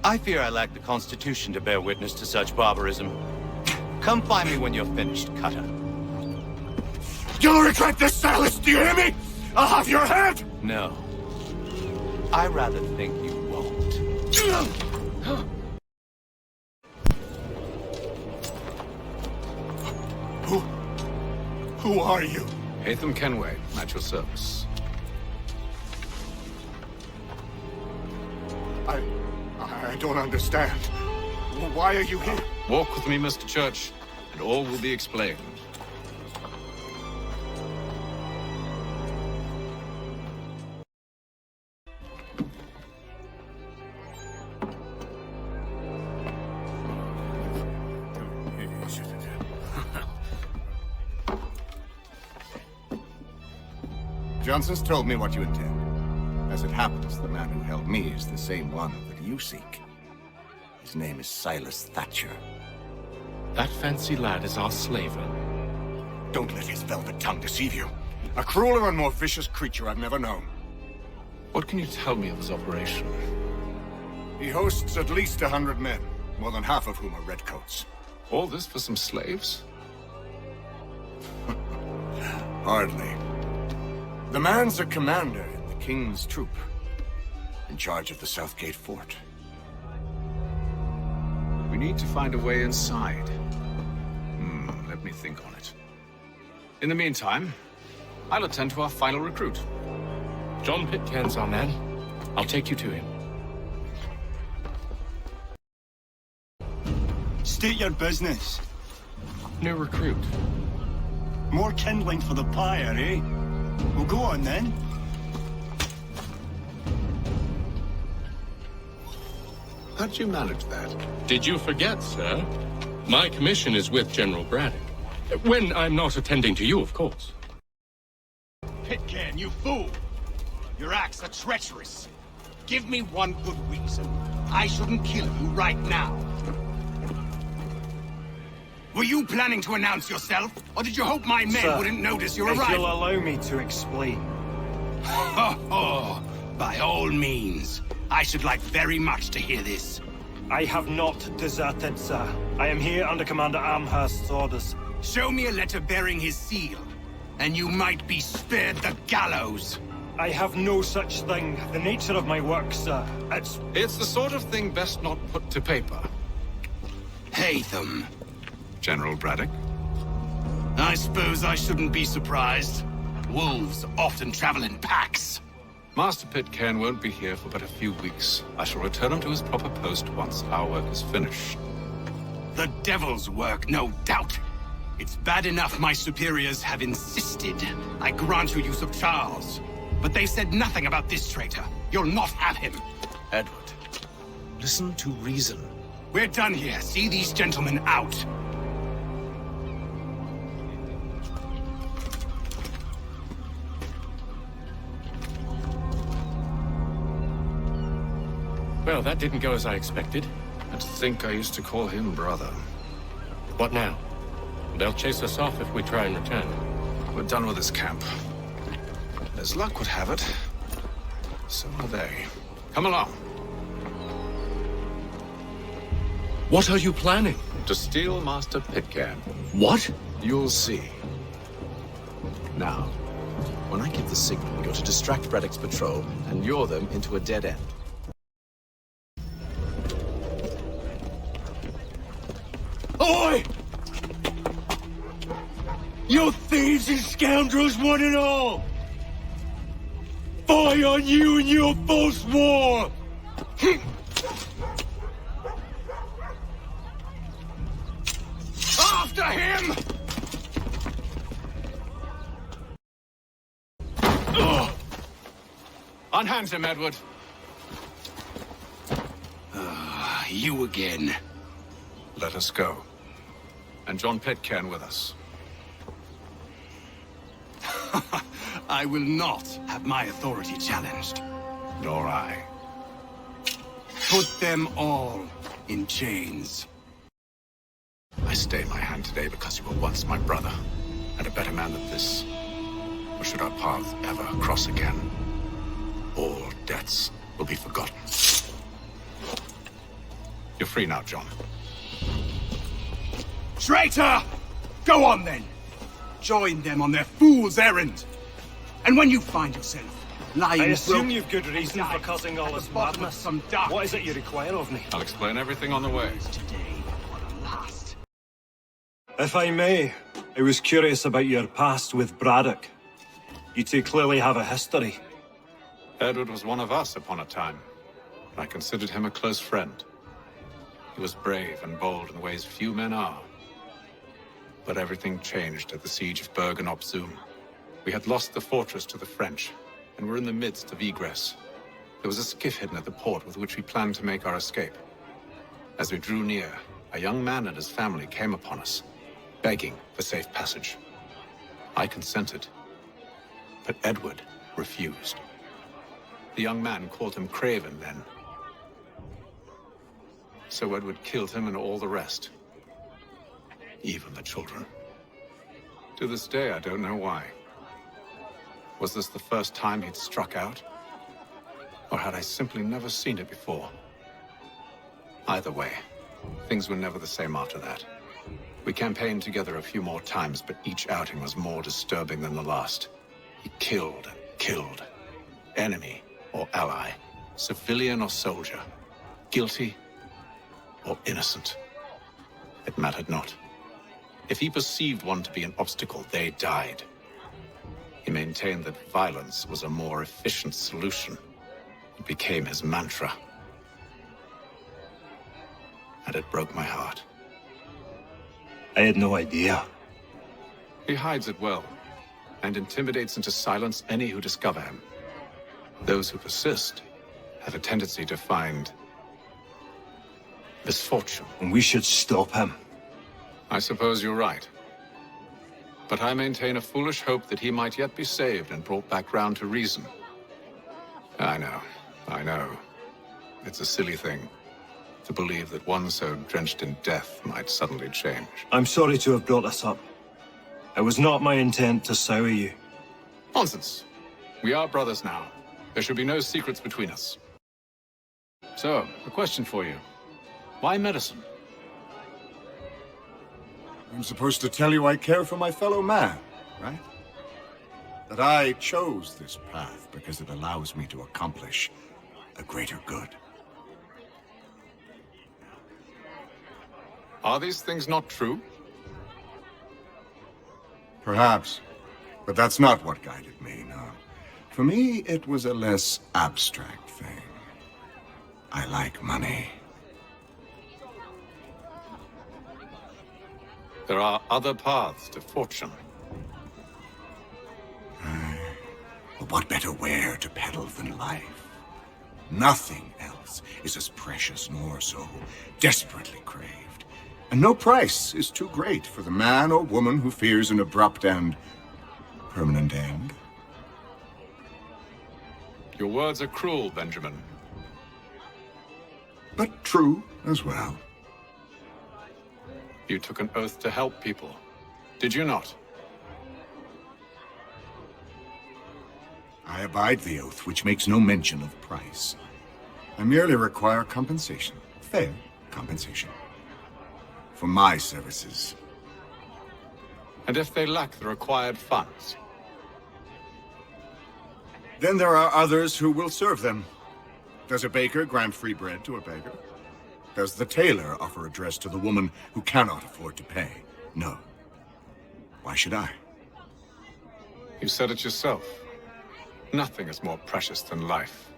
I fear I lack the constitution to bear witness to such barbarism. Come find me when you're finished, Cutter. You'll regret this, Silas, do you hear me? I'll have your head! No. I rather think you won't. Who are you? Hatham Kenway, at your service. I don't understand. Why are you here? Walk with me, Mr. Church, and all will be explained. Johnson's told me what you intend. As it happens, the man who held me is the same one that you seek. His name is Silas Thatcher. That fancy lad is our slaver. Don't let his velvet tongue deceive you. A crueler and more vicious creature I've never known. What can you tell me of his operation? He hosts at least 100 men, more than half of whom are redcoats. All this for some slaves? Hardly. The man's a commander in the King's troop, in charge of the Southgate Fort. We need to find a way inside. Let me think on it. In the meantime, I'll attend to our final recruit. John Pitcairn's our man. I'll take you to him. State your business. New recruit. More kindling for the pyre, eh? Well, go on then. How'd you manage that? Did you forget, sir? My commission is with General Braddock. When I'm not attending to you, of course. Pitcairn, you fool! Your acts are treacherous. Give me one good reason. I shouldn't kill you right now. Were you planning to announce yourself, or did you hope my men wouldn't notice your arrival? If you'll allow me to explain. Oh, by all means. I should like very much to hear this. I have not deserted, sir. I am here under Commander Amherst's orders. Show me a letter bearing his seal, and you might be spared the gallows. I have no such thing. The nature of my work, sir, It's the sort of thing best not put to paper. Hatham. General Braddock? I suppose I shouldn't be surprised. Wolves often travel in packs. Master Pitcairn won't be here for but a few weeks. I shall return him to his proper post once our work is finished. The devil's work, no doubt. It's bad enough my superiors have insisted I grant you use of Charles. But they said nothing about this traitor. You'll not have him. Edward, listen to reason. We're done here. See these gentlemen out. Well, that didn't go as I expected. And to think I used to call him brother. What now? They'll chase us off if we try and return. We're done with this camp. As luck would have it, so are they. Come along. What are you planning? To steal Master Pitcairn. What? You'll see. Now, when I give the signal, you're to distract Braddock's patrol and lure them into a dead end. Oi! You thieves and scoundrels, one and all! Fie on you and your false war! After him! Unhand him, Edward. You again. Let us go. And John Pitcairn with us. I will not have my authority challenged. Nor I. Put them all in chains. I stay my hand today because you were once my brother, and a better man than this. Or should our paths ever cross again, all debts will be forgotten. You're free now, John. Traitor! Go on then! Join them on their fool's errand! And when you find yourself lying I assume broke- you've good reason for causing all this madness. What is it you require of me? I'll explain everything on the way. If I may, I was curious about your past with Braddock. You two clearly have a history. Edward was one of us upon a time, and I considered him a close friend. He was brave and bold in ways few men are. But everything changed at the siege of Bergen-op Zoom. We had lost the fortress to the French, and were in the midst of egress. There was a skiff hidden at the port with which we planned to make our escape. As we drew near, a young man and his family came upon us, begging for safe passage. I consented, but Edward refused. The young man called him Craven then. So Edward killed him and all the rest. Even the children. To this day, I don't know why. Was this the first time he'd struck out? Or had I simply never seen it before? Either way, things were never the same after that. We campaigned together a few more times, but each outing was more disturbing than the last. He killed and killed. Enemy or ally, civilian or soldier, guilty or innocent. It mattered not. If he perceived one to be an obstacle, they died. He maintained that violence was a more efficient solution. It became his mantra. And it broke my heart. I had no idea. He hides it well, and intimidates into silence any who discover him. Those who persist have a tendency to find misfortune. And we should stop him. I suppose you're right. But I maintain a foolish hope that he might yet be saved and brought back round to reason. I know. It's a silly thing to believe that one so drenched in death might suddenly change. I'm sorry to have brought this up. It was not my intent to sour you. Nonsense. We are brothers now. There should be no secrets between us. So, a question for you. Why medicine? I'm supposed to tell you I care for my fellow man, right? That I chose this path because it allows me to accomplish a greater good. Are these things not true? Perhaps. But that's not what guided me, no. For me, it was a less abstract thing. I like money. There are other paths to fortune. But what better ware to peddle than life? Nothing else is as precious nor so desperately craved. And no price is too great for the man or woman who fears an abrupt and permanent end. Your words are cruel, Benjamin. But true as well. You took an oath to help people, did you not? I abide the oath, which makes no mention of price. I merely require compensation, fair compensation, for my services. And if they lack the required funds? Then there are others who will serve them. Does a baker grant free bread to a beggar? Does the tailor offer a dress to the woman who cannot afford to pay? No. Why should I? You said it yourself. Nothing is more precious than life.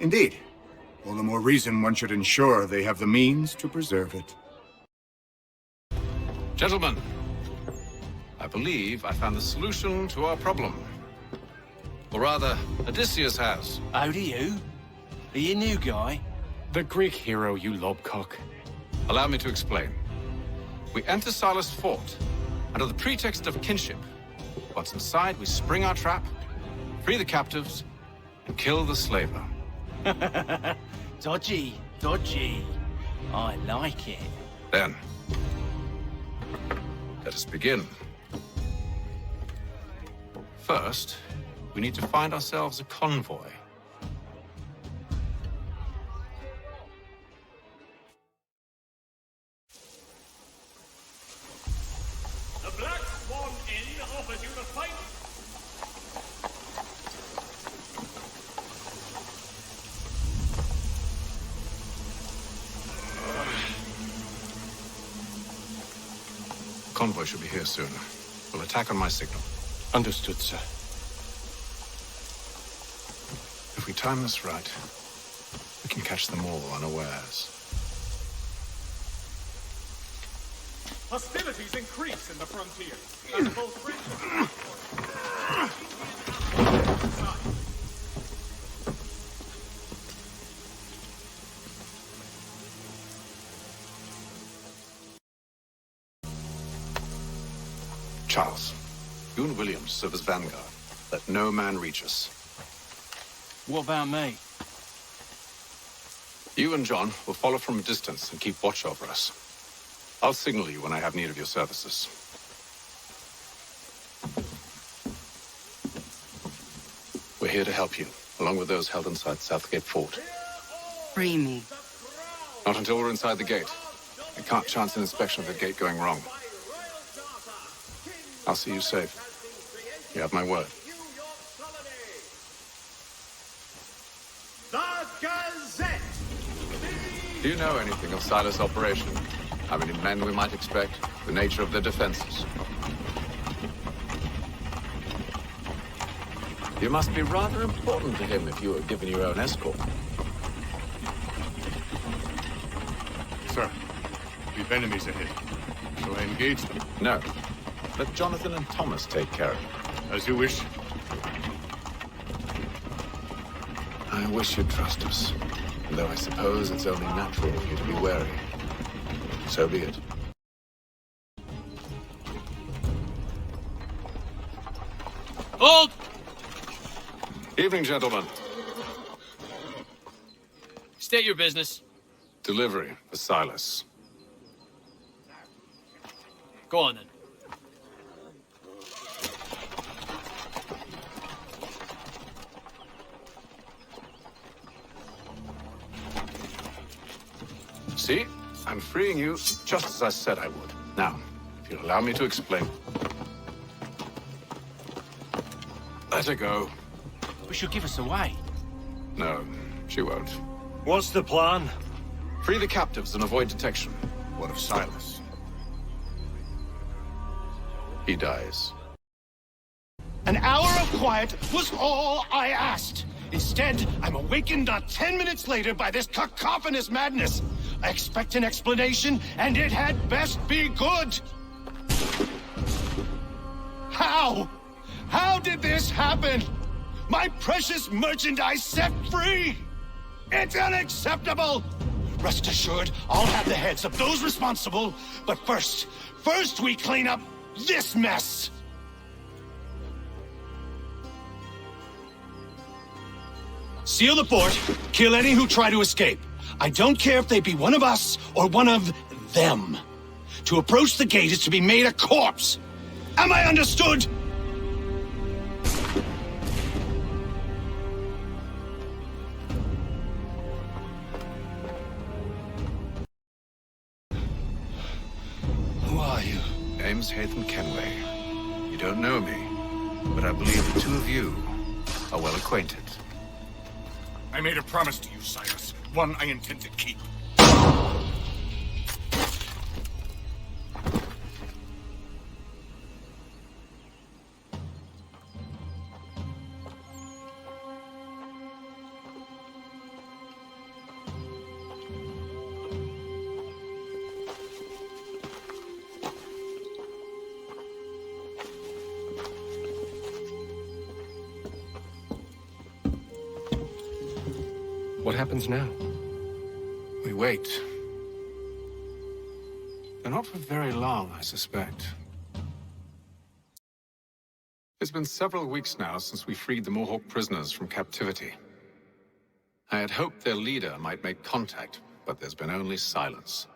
Indeed. All the more reason one should ensure they have the means to preserve it. Gentlemen, I believe I found the solution to our problem. Or rather, Odysseus has. Oh, do you? Are you a new guy? The Greek hero, you lobcock. Allow me to explain. We enter Silas' fort, under the pretext of kinship. Once inside, we spring our trap, free the captives, and kill the slaver. Dodgy, dodgy. I like it. Then, let us begin. First, we need to find ourselves a convoy. The Black Swan Inn offers you the fight. Convoy should be here soon. We'll attack on my signal. Understood, sir. If we time this right, we can catch them all unawares. Hostilities increase in the frontier. As both French Charles, you and William serve as vanguard. Let no man reach us. What about me? You and John will follow from a distance and keep watch over us. I'll signal you when I have need of your services. We're here to help you, along with those held inside Southgate Fort. Free me. Not until we're inside the gate. I can't chance an inspection of the gate going wrong. I'll see you safe. You have my word. The Gazette! Do you know anything of Silas' operation? How many men we might expect? The nature of their defenses? You must be rather important to him if you were given your own escort. Sir, we've enemies ahead. Shall I engage them? No. Let Jonathan and Thomas take care of it. As you wish. I wish you'd trust us. Though I suppose it's only natural for you to be wary. So be it. Hold! Evening, gentlemen. State your business. Delivery for Silas. Go on, then. See? I'm freeing you just as I said I would. Now, if you'll allow me to explain. Let her go. But she'll give us away. No, she won't. What's the plan? Free the captives and avoid detection. What of Silas? He dies. An hour of quiet was all I asked. Instead, I'm awakened not 10 minutes later by this cacophonous madness. I expect an explanation, and it had best be good. How? How did this happen? My precious merchandise set free! It's unacceptable! Rest assured, I'll have the heads of those responsible, but first we clean up this mess! Seal the fort, kill any who try to escape. I don't care if they be one of us or one of them. To approach the gate is to be made a corpse. Am I understood? Who are you? Name's Haytham Kenway. You don't know me, but I believe the two of you are well acquainted. I made a promise to you, Silas. One I intend to keep. What happens now? We wait. But not for very long, I suspect. It's been several weeks now since we freed the Mohawk prisoners from captivity. I had hoped their leader might make contact, but there's been only silence.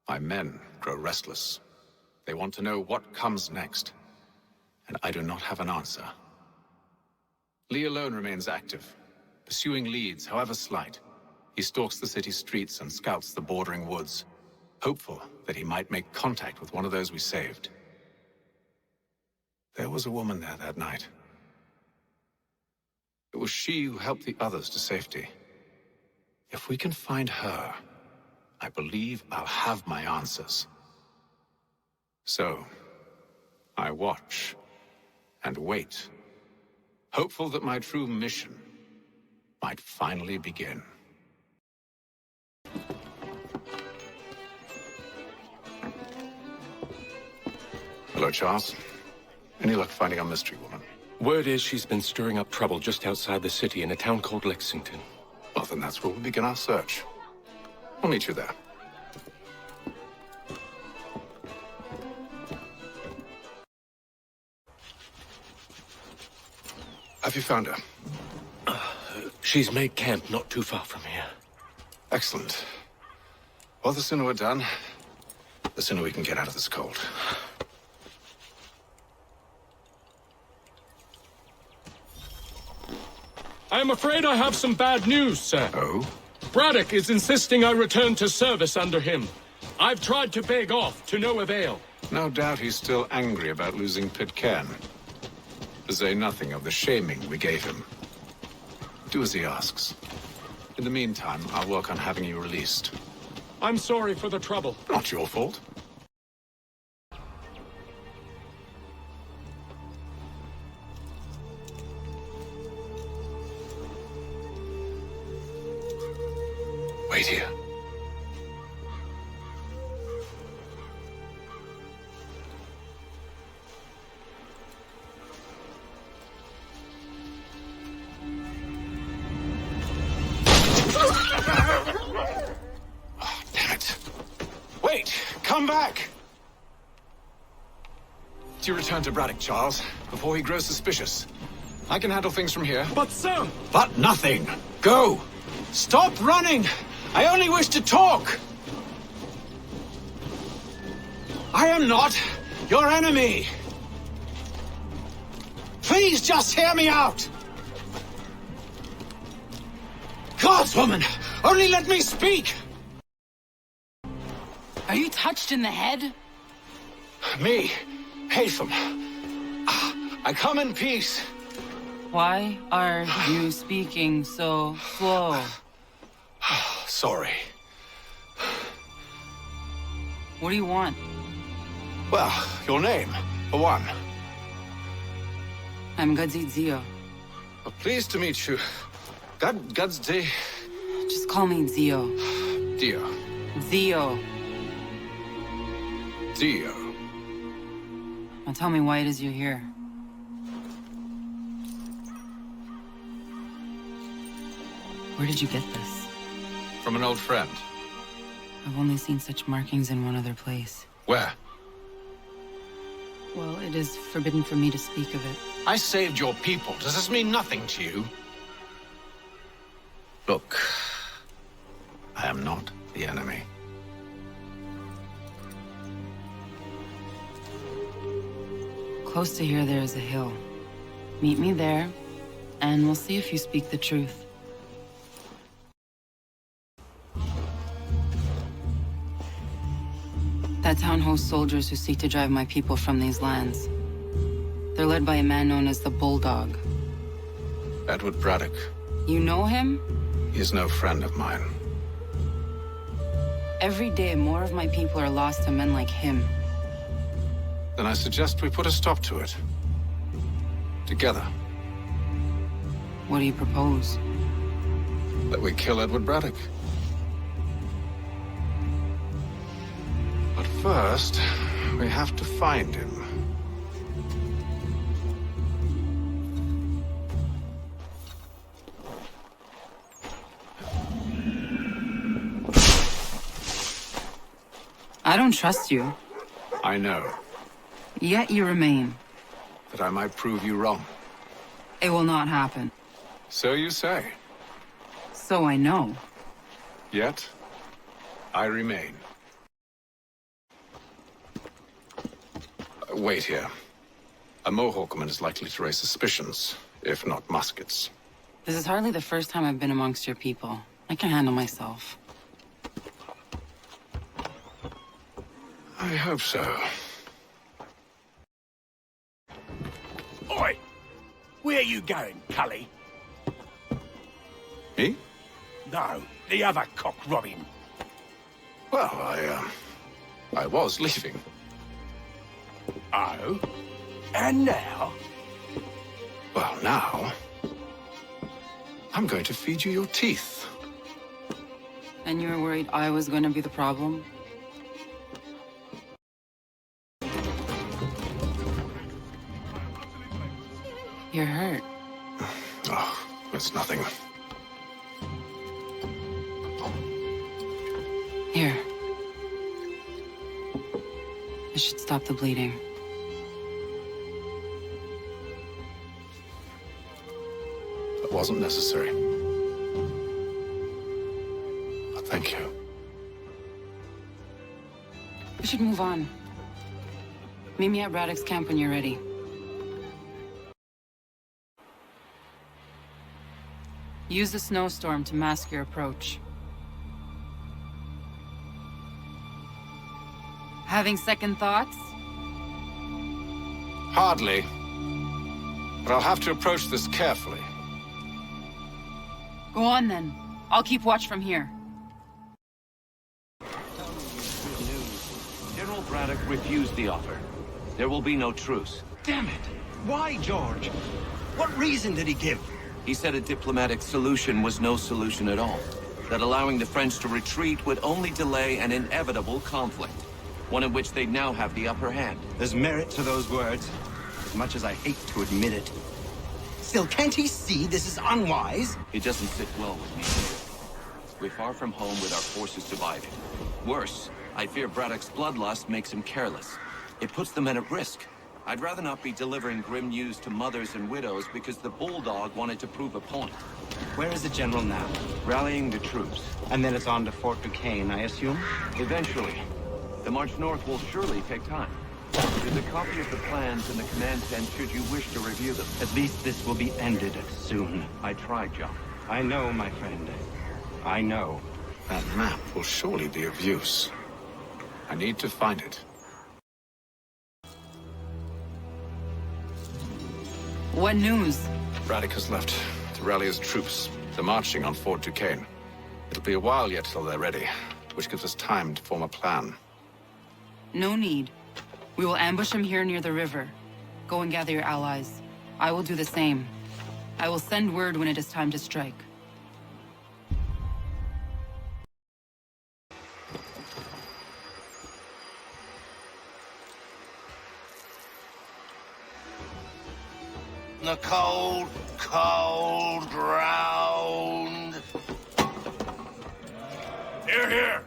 My men grow restless. They want to know what comes next, and I do not have an answer. Lee alone remains active, pursuing leads, however slight. He stalks the city streets and scouts the bordering woods, hopeful that he might make contact with one of those we saved. There was a woman there that night. It was she who helped the others to safety. If we can find her, I believe I'll have my answers. So, I watch and wait, hopeful that my true mission might finally begin. Hello, Charles. Any luck finding our mystery woman? Word is she's been stirring up trouble just outside the city in a town called Lexington. Well, then that's where we'll begin our search. I'll meet you there. Have you found her? She's made camp not too far from here. Excellent. Well, the sooner we're done, the sooner we can get out of this cold. I am afraid I have some bad news, sir. Oh? Braddock is insisting I return to service under him. I've tried to beg off, to no avail. No doubt he's still angry about losing Pitcairn. To say nothing of the shaming we gave him. Do as he asks. In the meantime, I'll work on having you released. I'm sorry for the trouble. Not your fault. Wait here. Oh, damn it. Wait! Come back! Do you return to Braddock, Charles, before he grows suspicious? I can handle things from here. But, sir! But nothing! Go! Stop running! I only wish to talk! I am not your enemy! Please just hear me out! Godswoman! Only let me speak! Are you touched in the head? Me, Haytham. I come in peace. Why are you speaking so slow? Sorry. What do you want? Well, your name, for one. I'm Gadzit Zio. Pleased to meet you. Gadsday. Just call me Zio. Dio. Zio. Dio. Now tell me why it is you're here. Where did you get this? From an old friend. I've only seen such markings in one other place. Where? Well, it is forbidden for me to speak of it. I saved your people. Does this mean nothing to you? Look, I am not the enemy. Close to here, there is a hill. Meet me there, and we'll see if you speak the truth. That town hosts soldiers who seek to drive my people from these lands. They're led by a man known as the Bulldog. Edward Braddock. You know him? He is no friend of mine. Every day, more of my people are lost to men like him. Then I suggest we put a stop to it. Together. What do you propose? That we kill Edward Braddock. But first, we have to find him. I don't trust you. I know. Yet you remain. That I might prove you wrong. It will not happen. So you say. So I know. Yet, I remain. Wait here. A Mohawkman is likely to raise suspicions, if not muskets. This is hardly the first time I've been amongst your people. I can handle myself. I hope so. Oi! Where you going, Cully? Me? No, the other cock Robin. Well, I was leaving. Oh? And now? Well, now... I'm going to feed you your teeth. And you were worried I was going to be the problem? You're hurt. Oh, it's nothing. Here. This should stop the bleeding. That wasn't necessary. But thank you. We should move on. Meet me at Braddock's camp when you're ready. Use the snowstorm to mask your approach. Having second thoughts? Hardly. But I'll have to approach this carefully. Go on then. I'll keep watch from here. General Braddock refused the offer. There will be no truce. Damn it! Why, George? What reason did he give? He said a diplomatic solution was no solution at all. That allowing the French to retreat would only delay an inevitable conflict. One in which they'd now have the upper hand. There's merit to those words, as much as I hate to admit it. Still, can't he see this is unwise? It doesn't sit well with me. We're far from home with our forces divided. Worse, I fear Braddock's bloodlust makes him careless. It puts the men at risk. I'd rather not be delivering grim news to mothers and widows because the Bulldog wanted to prove a point. Where is the general now? Rallying the troops. And then it's on to Fort Duquesne, I assume? Eventually. The march north will surely take time. There's a copy of the plans in the command tent should you wish to review them. At least this will be ended soon. I tried, John. I know, my friend. I know. That map will surely be of use. I need to find it. What news? Braddock has left to rally his troops. They're marching on Fort Duquesne. It'll be a while yet till they're ready, which gives us time to form a plan. No need. We will ambush him here near the river. Go and gather your allies. I will do the same. I will send word when it is time to strike. The cold, cold ground. Here, here.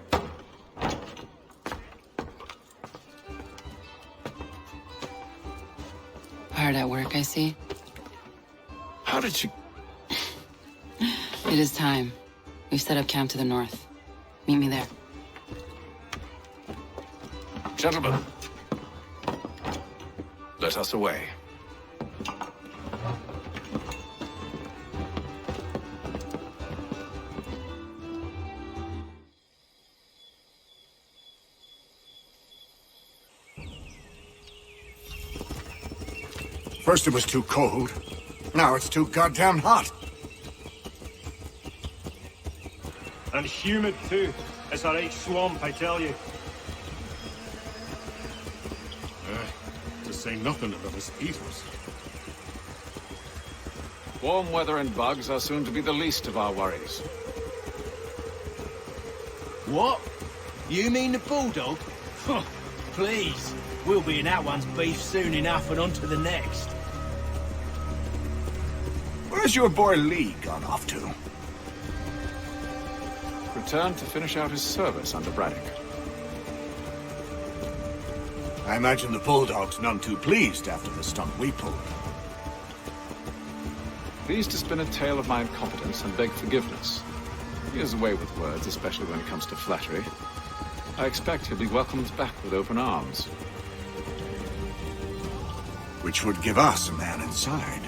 Hard at work, I see. How did you... It is time. We've set up camp to the north. Meet me there. Gentlemen, let us away. First it was too cold. Now it's too goddamn hot. And humid too. It's a right swamp, I tell you. To say nothing of the mosquitoes. Warm weather and bugs are soon to be the least of our worries. What? You mean the Bulldog? Please. We'll be in that one's beef soon enough and on to the next. Where's your boy Lee gone off to? Returned to finish out his service under Braddock. I imagine the Bulldog's none too pleased after the stunt we pulled. Pleased to spin a tale of my incompetence and beg forgiveness. He has a way with words, especially when it comes to flattery. I expect he'll be welcomed back with open arms. Which would give us a man inside.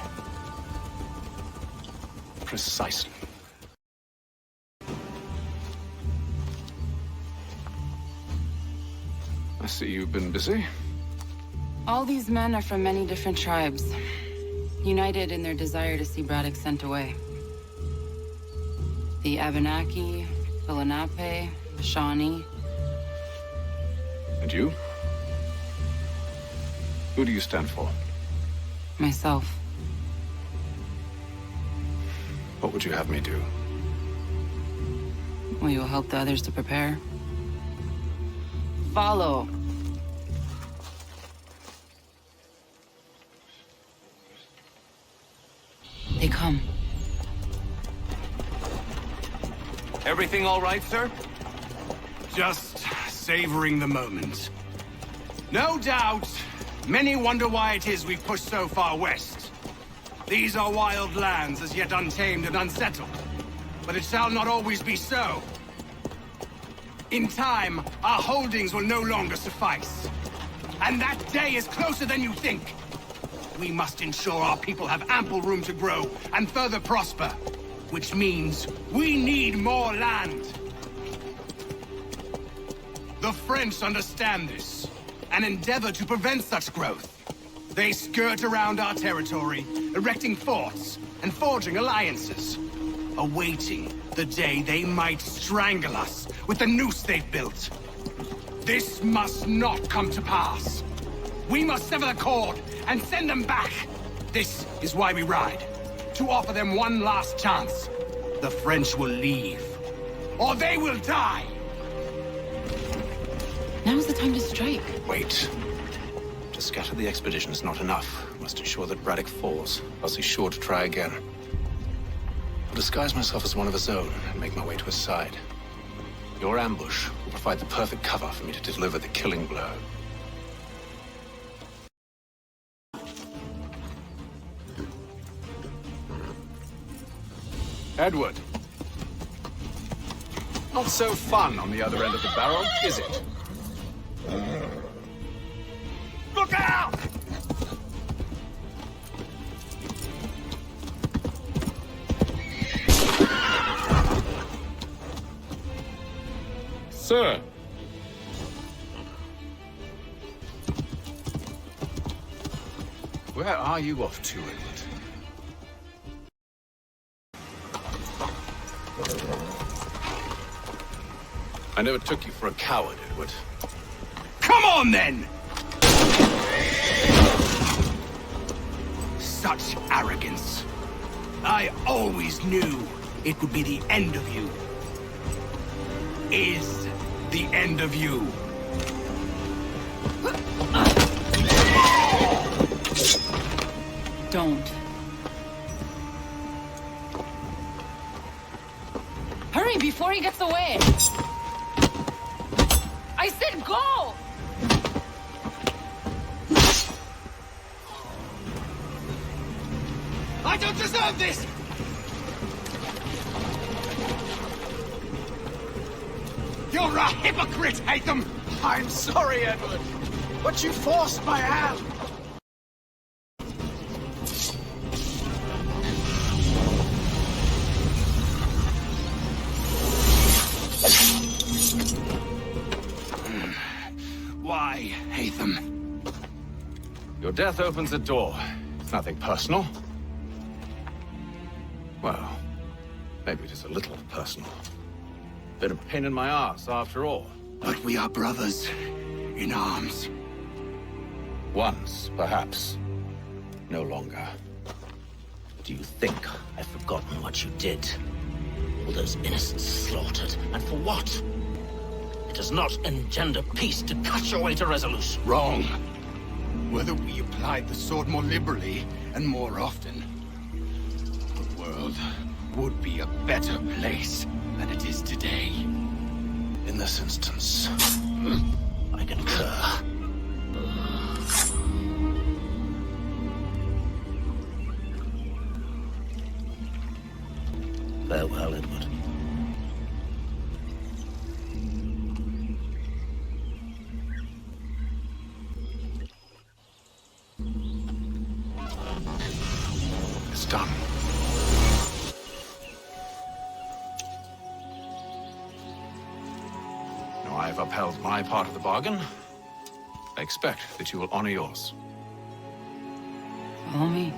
Precisely. I see you've been busy. All these men are from many different tribes, united in their desire to see Braddock sent away. The Abenaki, the Lenape, the Shawnee. And you? Who do you stand for? Myself. What would you have me do? Will you help the others to prepare? Follow. They come. Everything all right, sir? Just savoring the moment. No doubt, many wonder why it is we've pushed so far west. These are wild lands, as yet untamed and unsettled. But it shall not always be so. In time, our holdings will no longer suffice. And that day is closer than you think. We must ensure our people have ample room to grow and further prosper. Which means we need more land. The French understand this, and endeavor to prevent such growth. They skirt around our territory, erecting forts and forging alliances, awaiting the day they might strangle us with the noose they've built. This must not come to pass. We must sever the cord and send them back. This is why we ride. To offer them one last chance. The French will leave, or they will die! Now's the time to strike. Wait. To scatter the expedition is not enough. We must ensure that Braddock falls, else he's sure to try again. I'll disguise myself as one of his own and make my way to his side. Your ambush will provide the perfect cover for me to deliver the killing blow. Edward. Not so fun on the other end of the barrel, is it? Look out! Sir. Where are you off to, Edward? I never took you for a coward, Edward. Come on, then! Such arrogance. I always knew it would be the end of you. Is the end of you. Don't. Hurry before he gets away! I said go! I don't deserve this! You're a hypocrite, Haytham! I'm sorry, Edward, but you forced my hand. Why, Haytham? Your death opens a door. It's nothing personal. Well, maybe it is a little personal. Bit of pain in my ass, after all. But we are brothers in arms. Once, perhaps. No longer. Do you think I've forgotten what you did? All those innocents slaughtered, and for what? It does not engender peace to cut your way to resolution. Wrong. Whether we applied the sword more liberally and more often, the world would be a better place than it is today. In this instance, I concur. done. Now I've upheld my part of the bargain. I expect that you will honor yours. Follow me.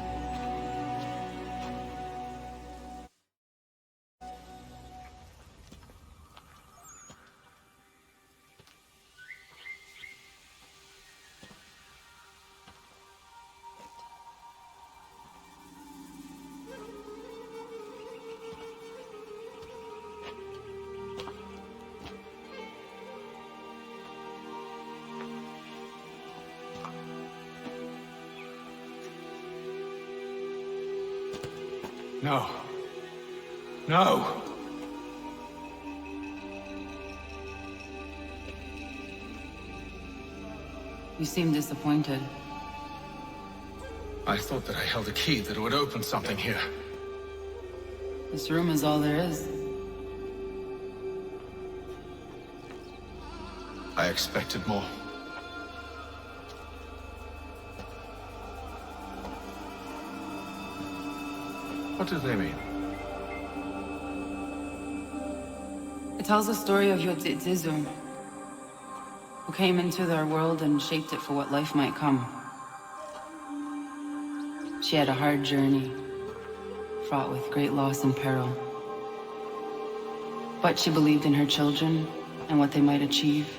No. No! You seem disappointed. I thought that I held a key that would open something here. This room is all there is. I expected more. What do they mean? It tells the story of Yotzitzizu, who came into their world and shaped it for what life might come. She had a hard journey, fraught with great loss and peril. But she believed in her children and what they might achieve.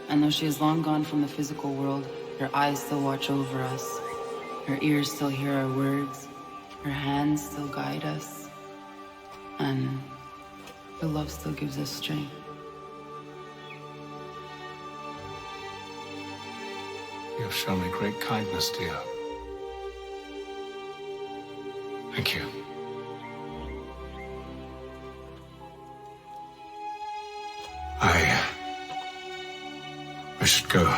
And though she is long gone from the physical world, her eyes still watch over us. Her ears still hear our words. Her hands still guide us. And her love still gives us strength. You have shown me great kindness, dear. Thank you. I should go.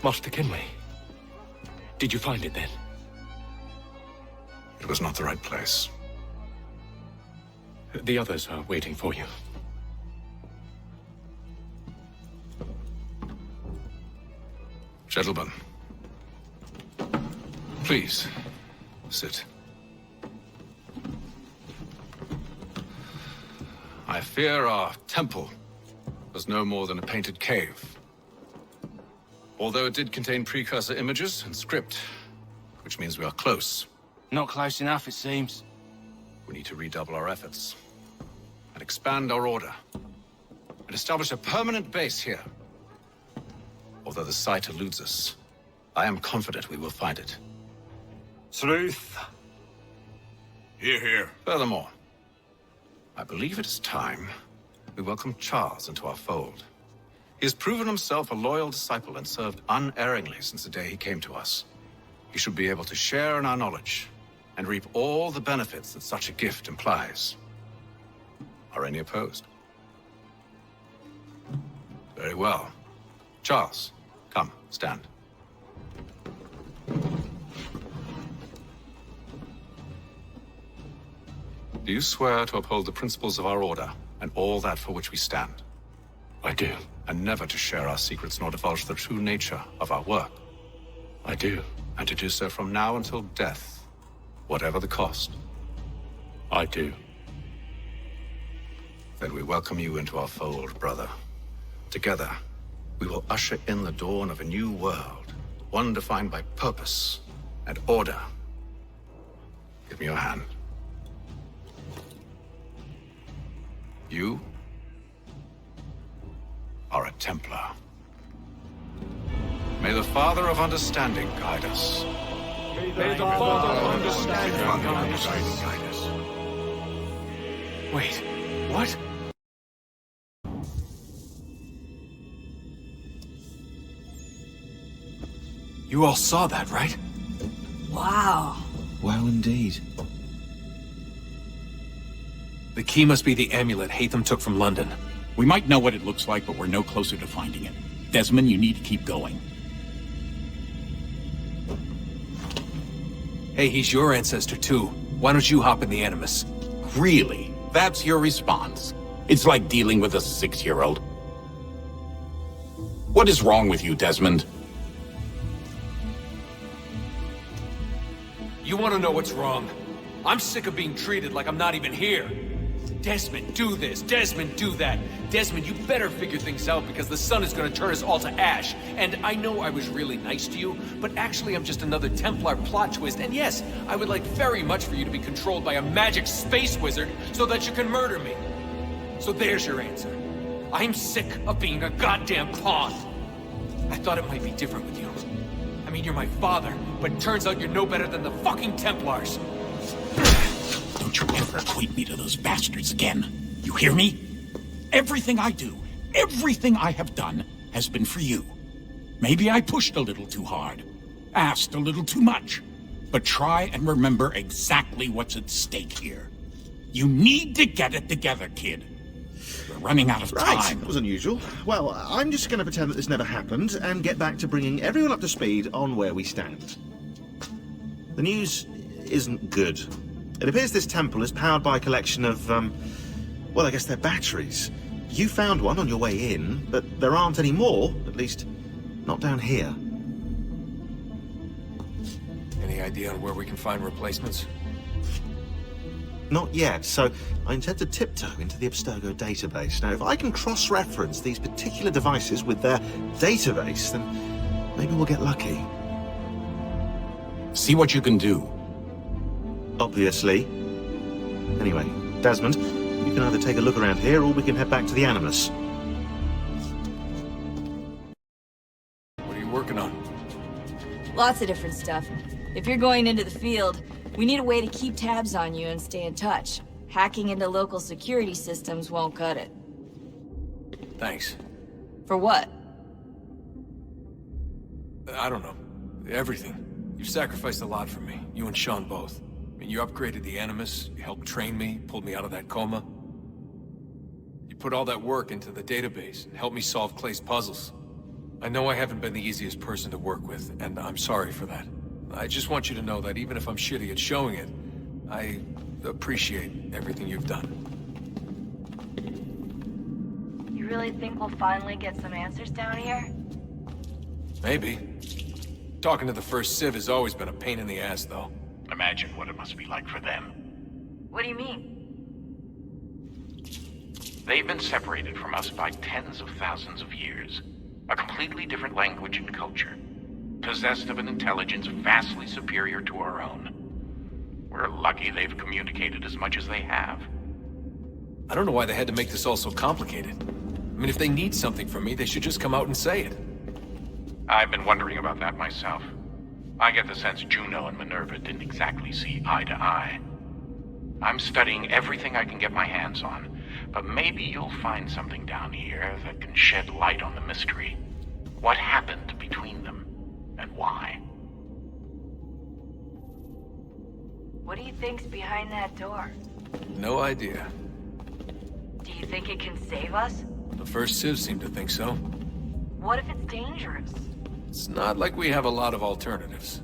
Master Kenway, did you find it then? It was not the right place. The others are waiting for you. Gentlemen, please, sit. I fear our temple was no more than a painted cave. Although it did contain precursor images and script, which means we are close. Not close enough, it seems. We need to redouble our efforts and expand our order and establish a permanent base here. Although the site eludes us, I am confident we will find it. Truth. Hear, hear. Furthermore, I believe it is time we welcome Charles into our fold. He has proven himself a loyal disciple and served unerringly since the day he came to us. He should be able to share in our knowledge and reap all the benefits that such a gift implies. Are any opposed? Very well. Charles, come, stand. Do you swear to uphold the principles of our order and all that for which we stand? I do. And never to share our secrets nor divulge the true nature of our work? I do. And to do so from now until death, whatever the cost? I do. Then we welcome you into our fold, brother. Together, we will usher in the dawn of a new world, one defined by purpose and order. Give me your hand. You are a Templar. May the Father of Understanding guide us. May the Father of Understanding guide us. Wait, what? You all saw that, right? Wow. Wow, indeed. The key must be the amulet Hatham took from London. We might know what it looks like, but we're no closer to finding it. Desmond, you need to keep going. Hey, he's your ancestor too. Why don't you hop in the Animus? Really? That's your response? It's like dealing with a 6-year-old. What is wrong with you, Desmond? You want to know what's wrong? I'm sick of being treated like I'm not even here. Desmond, do this. Desmond, do that. Desmond, you better figure things out because the sun is going to turn us all to ash. And I know I was really nice to you, but actually I'm just another Templar plot twist. And yes, I would like very much for you to be controlled by a magic space wizard so that you can murder me. So there's your answer. I'm sick of being a goddamn pawn. I thought it might be different with you. I mean, you're my father, but it turns out you're no better than the fucking Templars. Don't you ever equate me to those bastards again. You hear me? Everything I do, everything I have done, has been for you. Maybe I pushed a little too hard, asked a little too much, but try and remember exactly what's at stake here. You need to get it together, kid. We're running out of time. Right, that was unusual. Well, I'm just going to pretend that this never happened and get back to bringing everyone up to speed on where we stand. The news isn't good. It appears this temple is powered by a collection of, well, I guess they're batteries. You found one on your way in, but there aren't any more, at least not down here. Any idea on where we can find replacements? Not yet, so I intend to tiptoe into the Abstergo database. Now, if I can cross-reference these particular devices with their database, then maybe we'll get lucky. See what you can do. Obviously. Anyway, Desmond, you can either take a look around here, or we can head back to the Animus. What are you working on? Lots of different stuff. If you're going into the field, we need a way to keep tabs on you and stay in touch. Hacking into local security systems won't cut it. Thanks. For what? I don't know. Everything. You've sacrificed a lot for me. You and Sean both. I mean, you upgraded the Animus, you helped train me, pulled me out of that coma. You put all that work into the database and helped me solve Clay's puzzles. I know I haven't been the easiest person to work with, and I'm sorry for that. I just want you to know that even if I'm shitty at showing it, I appreciate everything you've done. You really think we'll finally get some answers down here? Maybe. Talking to the First Civ has always been a pain in the ass, though. Imagine what it must be like for them. What do you mean? They've been separated from us by tens of thousands of years. A completely different language and culture. Possessed of an intelligence vastly superior to our own. We're lucky they've communicated as much as they have. I don't know why they had to make this all so complicated. I mean, if they need something from me, they should just come out and say it. I've been wondering about that myself. I get the sense Juno and Minerva didn't exactly see eye to eye. I'm studying everything I can get my hands on, but maybe you'll find something down here that can shed light on the mystery. What happened between them, and why? What do you think's behind that door? No idea. Do you think it can save us? The First Civ seemed to think so. What if it's dangerous? It's not like we have a lot of alternatives.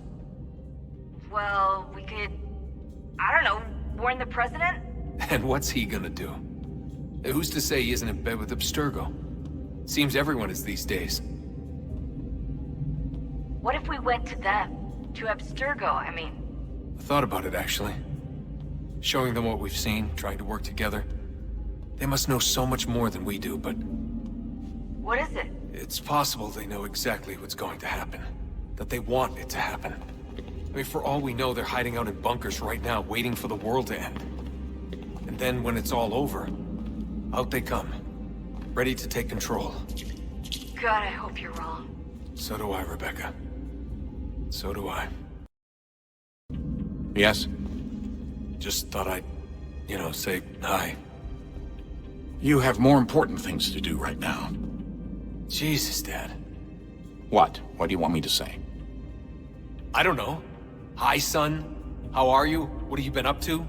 Well, we could... I don't know, warn the president? And what's he gonna do? Who's to say he isn't in bed with Abstergo? Seems everyone is these days. What if we went to them? To Abstergo, I mean. I thought about it, actually. Showing them what we've seen, trying to work together. They must know so much more than we do, but... What is it? It's possible they know exactly what's going to happen. That they want it to happen. I mean, for all we know, they're hiding out in bunkers right now, waiting for the world to end. And then when it's all over, out they come. Ready to take control. God, I hope you're wrong. So do I, Rebecca. So do I. Yes? Just thought I'd, say hi. You have more important things to do right now. Jesus, Dad. What? What do you want me to say? I don't know. Hi, son. How are you? What have you been up to?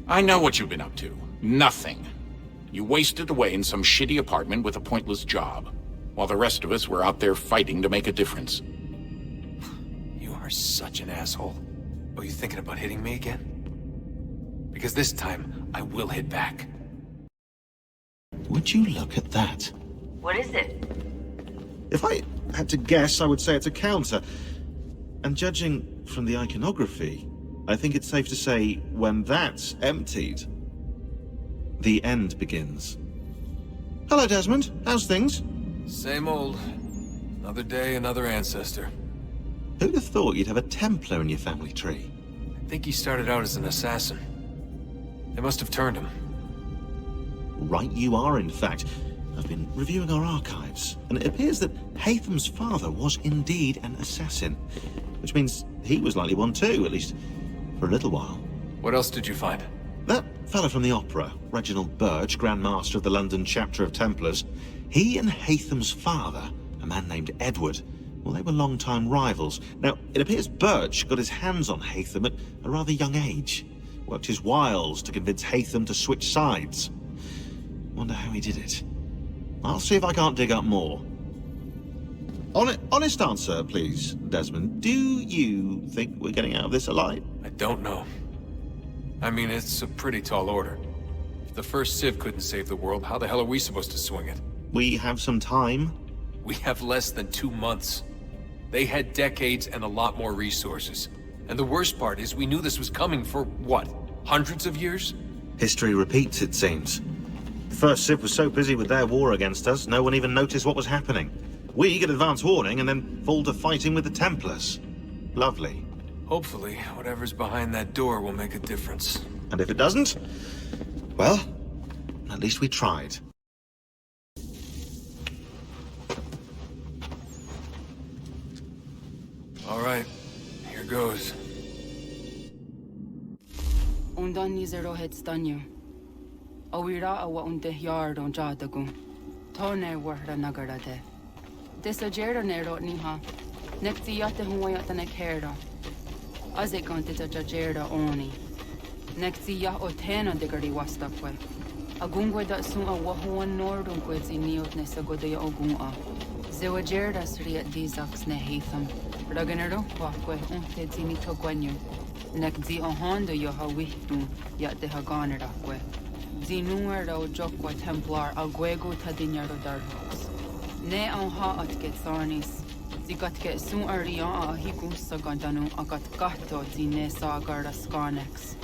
I know what you've been up to. Nothing. You wasted away in some shitty apartment with a pointless job, while the rest of us were out there fighting to make a difference. You are such an asshole. Oh, you thinking about hitting me again? Because this time, I will hit back. Would you look at that? What is it? If I had to guess, I would say it's a counter. And judging from the iconography, I think it's safe to say when that's emptied, the end begins. Hello, Desmond. How's things? Same old. Another day, another ancestor. Who'd have thought you'd have a Templar in your family tree? I think he started out as an assassin. They must have turned him. Right you are, in fact. I've been reviewing our archives, and it appears that Haytham's father was indeed an assassin, which means he was likely one too, at least for a little while. What else did you find? That fellow from the opera, Reginald Birch, Grand Master of the London chapter of Templars, he and Haytham's father, a man named Edward, well, they were long-time rivals. Now, it appears Birch got his hands on Haytham at a rather young age, worked his wiles to convince Haytham to switch sides. Wonder how he did it. I'll see if I can't dig up more. Honest answer, please, Desmond. Do you think we're getting out of this alive? I don't know. I mean, it's a pretty tall order. If the first Civ couldn't save the world, how the hell are we supposed to swing it? We have some time. We have less than 2 months. They had decades and a lot more resources. And the worst part is we knew this was coming for, what, hundreds of years? History repeats, it seems. The first Civ was so busy with their war against us, no one even noticed what was happening. We get advance warning and then fall to fighting with the Templars. Lovely. Hopefully, whatever's behind that door will make a difference. And if it doesn't, well, at least we tried. All right, here goes. Undan nizero het stanyo. Awira awa unde yard on jadagu. Tone warda nagarade. Desajero nero niha. Nekti yate huwayata nekera. Azekante tajajerda oni. Nekti ya otena degari wastakwe. Agungwe da sun awahuan nordun kwezi niot nesagodaya ogunga. Zewajerda sriat dizax ne Haytham. Raganero kwakwe unte zini togwanyo. Nekdi ahondo yo hawihtu yat de haganerakwe. Zinuero jokwa Templar agwego tadinyaro darhox. Ne anha atket sarnis. Zigatke sun arian a higun sagandanu agat gatto zine sagarda skarnex.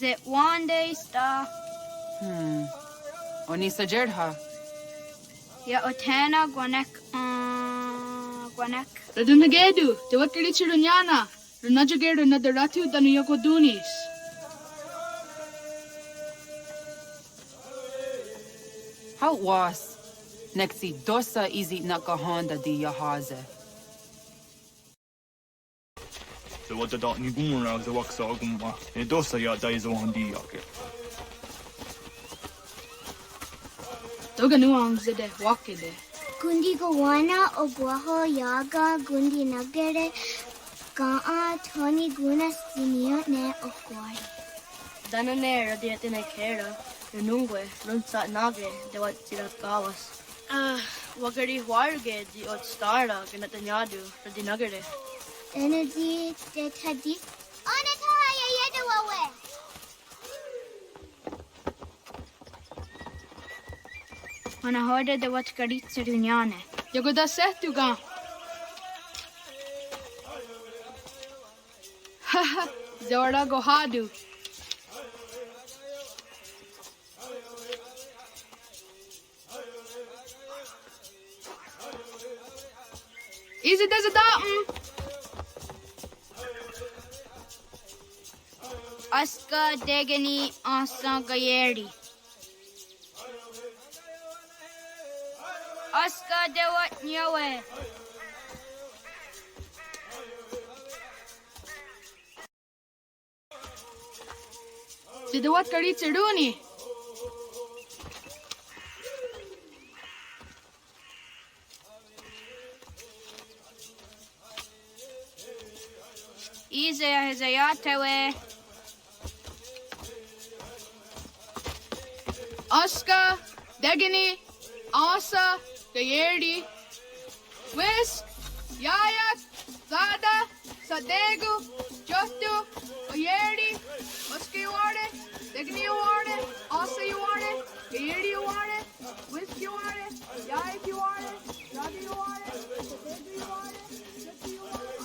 Zit one day star. Onisa Jerdha. Ya otana gwanek gwanek. Radunagedu, te wakili chirunyana. Runajagedu nadaratu danu yakodunis. How was? Nexi dosa izi nakahanda di yahaze. The what the dot niguna the waksa gumba. E dosa ya daizo handi yake. Toga nuang zede wakide. Gundi gawana obuaho yaga gundi nagere gaa toni guna stinio ne okwari. Danane radiate ne kera. Renungwe runsa nage de wat tirat gawas. Wagari warge di ot stara ganatanyadu radinagare. Energy de tadi. Onataya yedawawe. Mana horde de wat karitsa dunyane. Yagoda setuga. Haha, Zora gohadu. Easy does it out. Aska degani asa gayeri. Aska de wat nyawe. Sidawat kari Chiduni. Izaya Hizayatewe. Aska, Degini, Asa, Gayerdi, Whisk, Yayak, Zada, Sadegu, Jostu, Oyerdi, Muski you want it, Degini you want it, Asa you want it, Gayerdi you want it, Whisk you want it, Yayak you want it, Zada you want it, Sadegu you want it, Jostu you want it.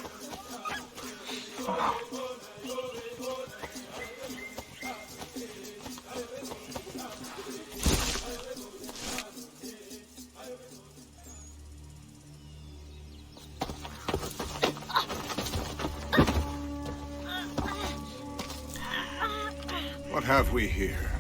What have we here?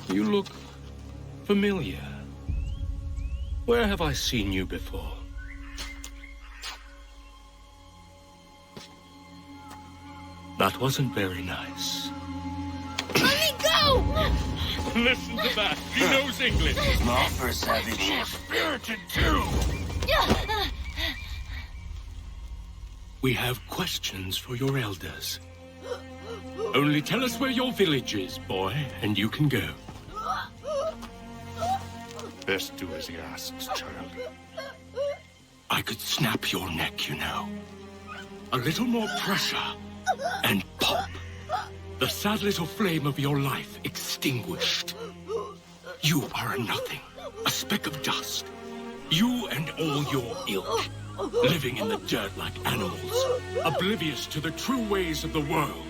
You look familiar. Where have I seen you before? That wasn't very nice. Let me go! Listen to that. He knows English. Smart for a savage. Spirited too. We have questions for your elders. Only tell us where your village is, boy, and you can go. Best do as he asks, child. I could snap your neck, you know. A little more pressure, and pop. The sad little flame of your life extinguished. You are a nothing, a speck of dust. You and all your ilk, living in the dirt like animals, oblivious to the true ways of the world.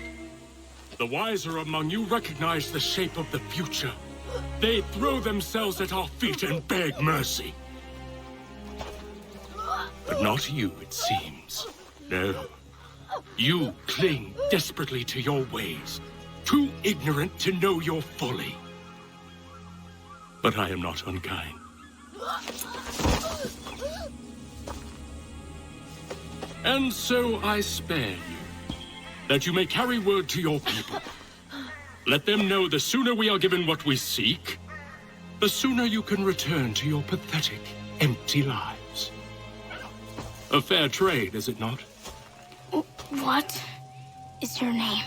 The wiser among you recognize the shape of the future. They throw themselves at our feet and beg mercy. But not you, it seems. No. You cling desperately to your ways, too ignorant to know your folly. But I am not unkind. And so I spare you, that you may carry word to your people. Let them know the sooner we are given what we seek, the sooner you can return to your pathetic, empty lives. A fair trade, is it not? What is your name?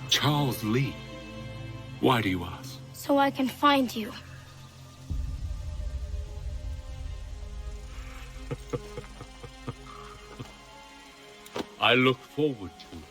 Charles Lee. Why do you ask? So I can find you. I look forward to it.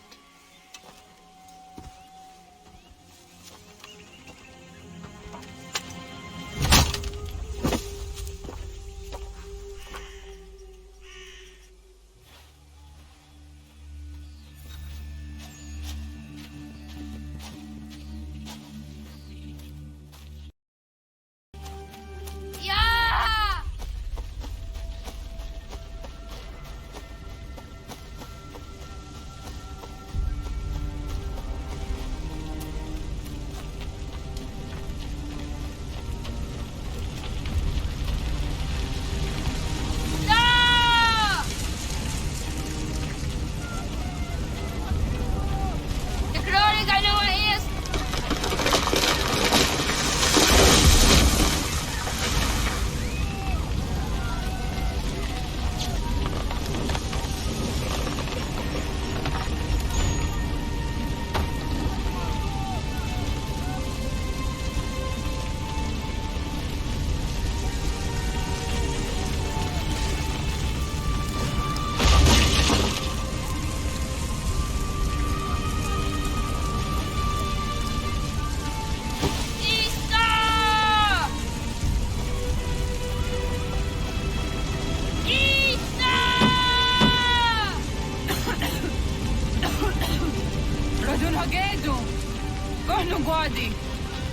Guardi!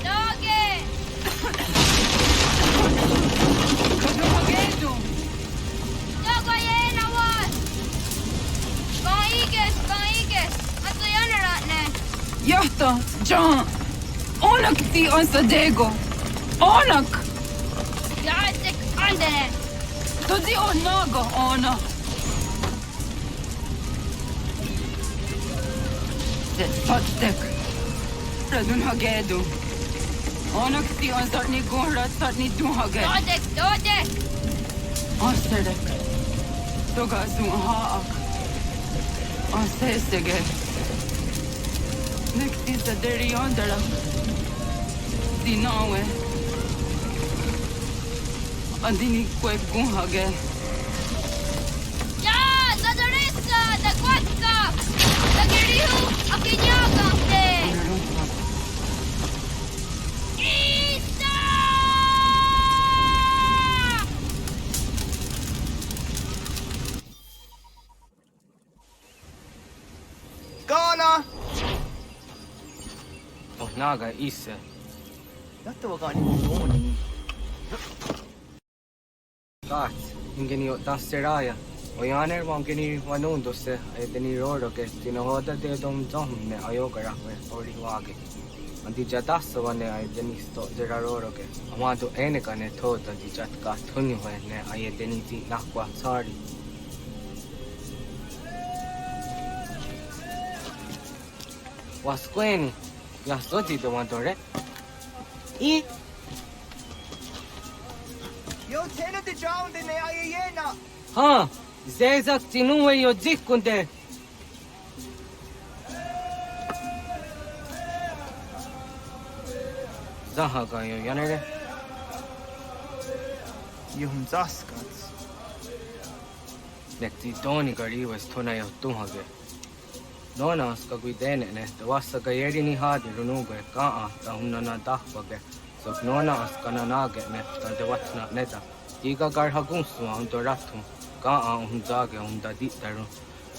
Doggy! Yahta, John. Onak ti on Sadego. Onak. Jaadik ande. Tudi onago ona. Zet fatstek. Radun hagedu. Onak ti on sartni gonrat sartni duhage. Dodek. Asterdek. Toga zun haak. Astestege. Nekti zaderi ondara. Dinawe. Andini kwek gunhage. Ja, zadarissa, da kwatka. Da girihu, akinyaga te. Isa! Ghana! Oh, naga isse. Yatta wagani moni. Gat, ingeni dasteraya. Oyaner wangeni wanundosse, edeni roroke, tinohoda de dom domne ayogara ori wage. Andi jadassa wane edeni sto geraroroke. Amado enekane tota di jatka tunywe ne ayedeni ti nakwa sari. Wasqueni, ya soti do wandore. I Yo tena de drowned in the ayena. Ha, zezak tinuwe yo jikunde. Zahaga yo yanere. Yuhum zaskats. Nekti doni gari was tona yo tuhage. Nona ska guidene ne, the wasa gayeri ni hadi runuge, kaa, ta hunana dahwage. So nona askana nage ne, ta de watna neta. Diga gar hagunsu unto ratum, kaa unzage unda ditaru.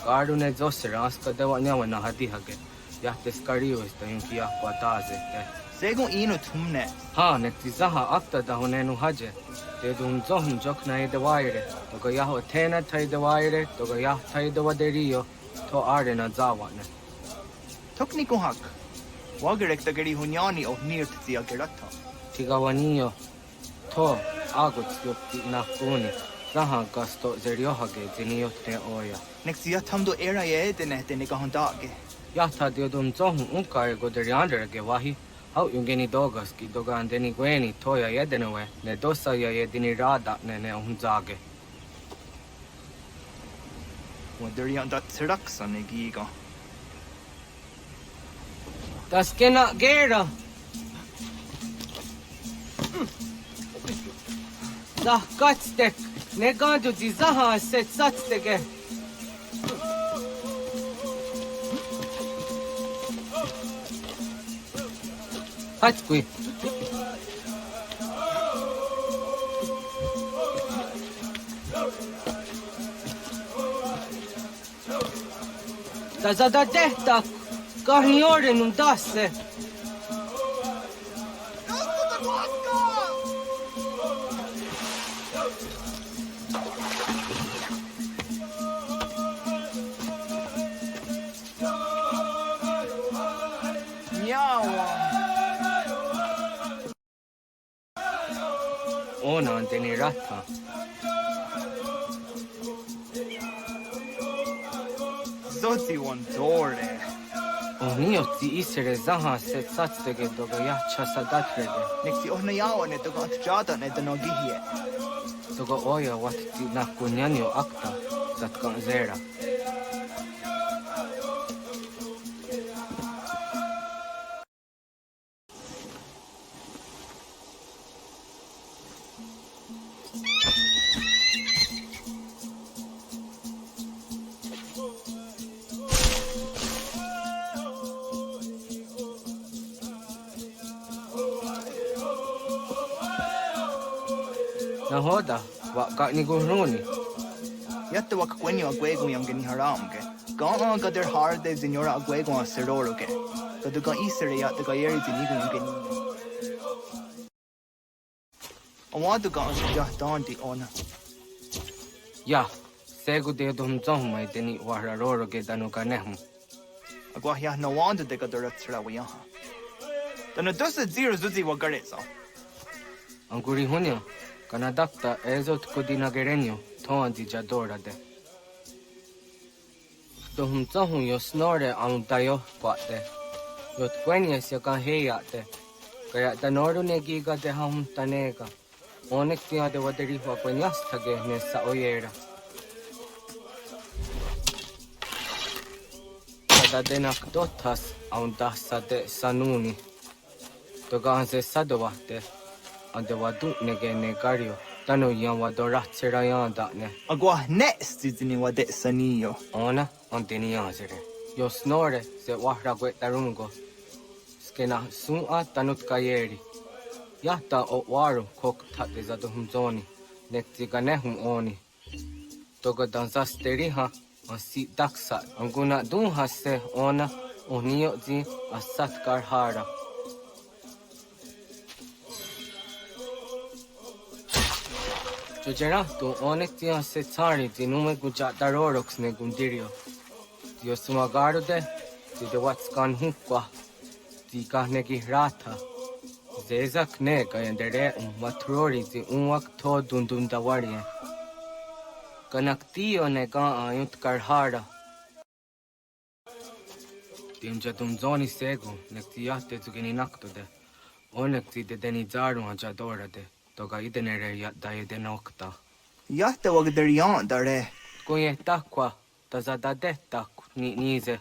Garu ne zosera aska de wanyawa na hadihage. Yahtes kariyo is the yunkia quataze. Segun inu tumne. Ha, nekti zaha akta da hunenu haje. Te dun zohum jokna e de waire. Toga yaho tena tai de waire, toga yah tai de waderio. To arena zawane. Tokni kuhak. Wagerek da gari hunyani o nirt tia gerata. Tigawanio. To agut yopti na kuni. Zaha gasto zeriohage ziniote oya. Nexia tamdo era ye dene dene gahondage. Yata diodum zohum unkare goderiandere wahi. How yungeni dogaski doga andeni gweni toya yedenewe. Ne dosa ya yedini rada ne unzage. Waderian dat tiraxa ne giga. Das kena gera. Zah katstek. Ne gandu di zaha set satstege. Hatskui. Da za da dehta garniore non dasse. Ona anteni ratta. Zoti one dore. Onio ti isere zaha set satstege doga yacha sadatrede. Nexi ohna yawane doga atjada ne danogihe. Doga oya wat ti nakunyanyo akta zatka zera. Nahoda, wak ni guruni. Yatta wak kwenyo agwego yang geni haramge. Gaa gader harde zinora agwego a seroroge. Gaduga isere yatta gayeri zinigo yang geni. Awadu ga asjah dandi ona. Ya, segu de dum zohmai deni wahraroroge danuga nehum. Agwahia no wanda de gadura trawiyaha. The Nadusa Zir Zuzi Wagarezo. Anguri Hunyo, Kanadakta Ezot Kodina Gerenyo, Toan di Jadora de. Dohum Zahun yo snore on Dayo Quate. Yot Gwenias Yakan Heyate. Kaya Danoru Negiga de Ham Tanega. Onektia de Waderiho Gweniastage Nessa Oyera. Da denak dotas on dasa de sanuni. Doganze sadovate. Ande wadu nege negario. Dano yan wadoratserayan ne. Agwa next izini wade saniyo. Ona antini yazere. Yo snore se wahra darungo. Skena sua tanut kayeri. Yata o waru kok tate zadohum zoni. Nektiga nehum oni. Toga danzasteri ha. Asi daksa anguna dun hasse ona onio zi asat garhara. Jojera tu onek ti hasse tsari zi nume guja darorox ne gundirio. Dio sumagaru de zi de watskan hukwa zi kahnegi rata. Zezak ne gayandere matrori zi unwak to dundun dawarie. Kanaktiyo ne gaan ayunt karhara. Timja tumzoni sego, nektiyate zugini nakto de. Onekti de denizaru ajadora de. Toga idenere daye de nokta. Yahta wagdariyan dare. Kuye takwa, tazadade tak nize.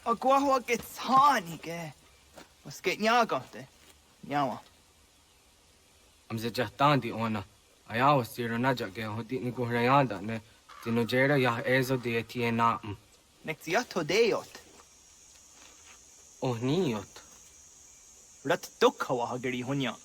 Agwahwa gets honey, ge. Was get nyagate? Nyawa. Amze jahtandi ona. Ayawa siro najage hodi ni guhrayanda ne. Tinojera ya ezo de etiena. Nektiato deot. Oh niot. Rat dukhawa hageri hunya.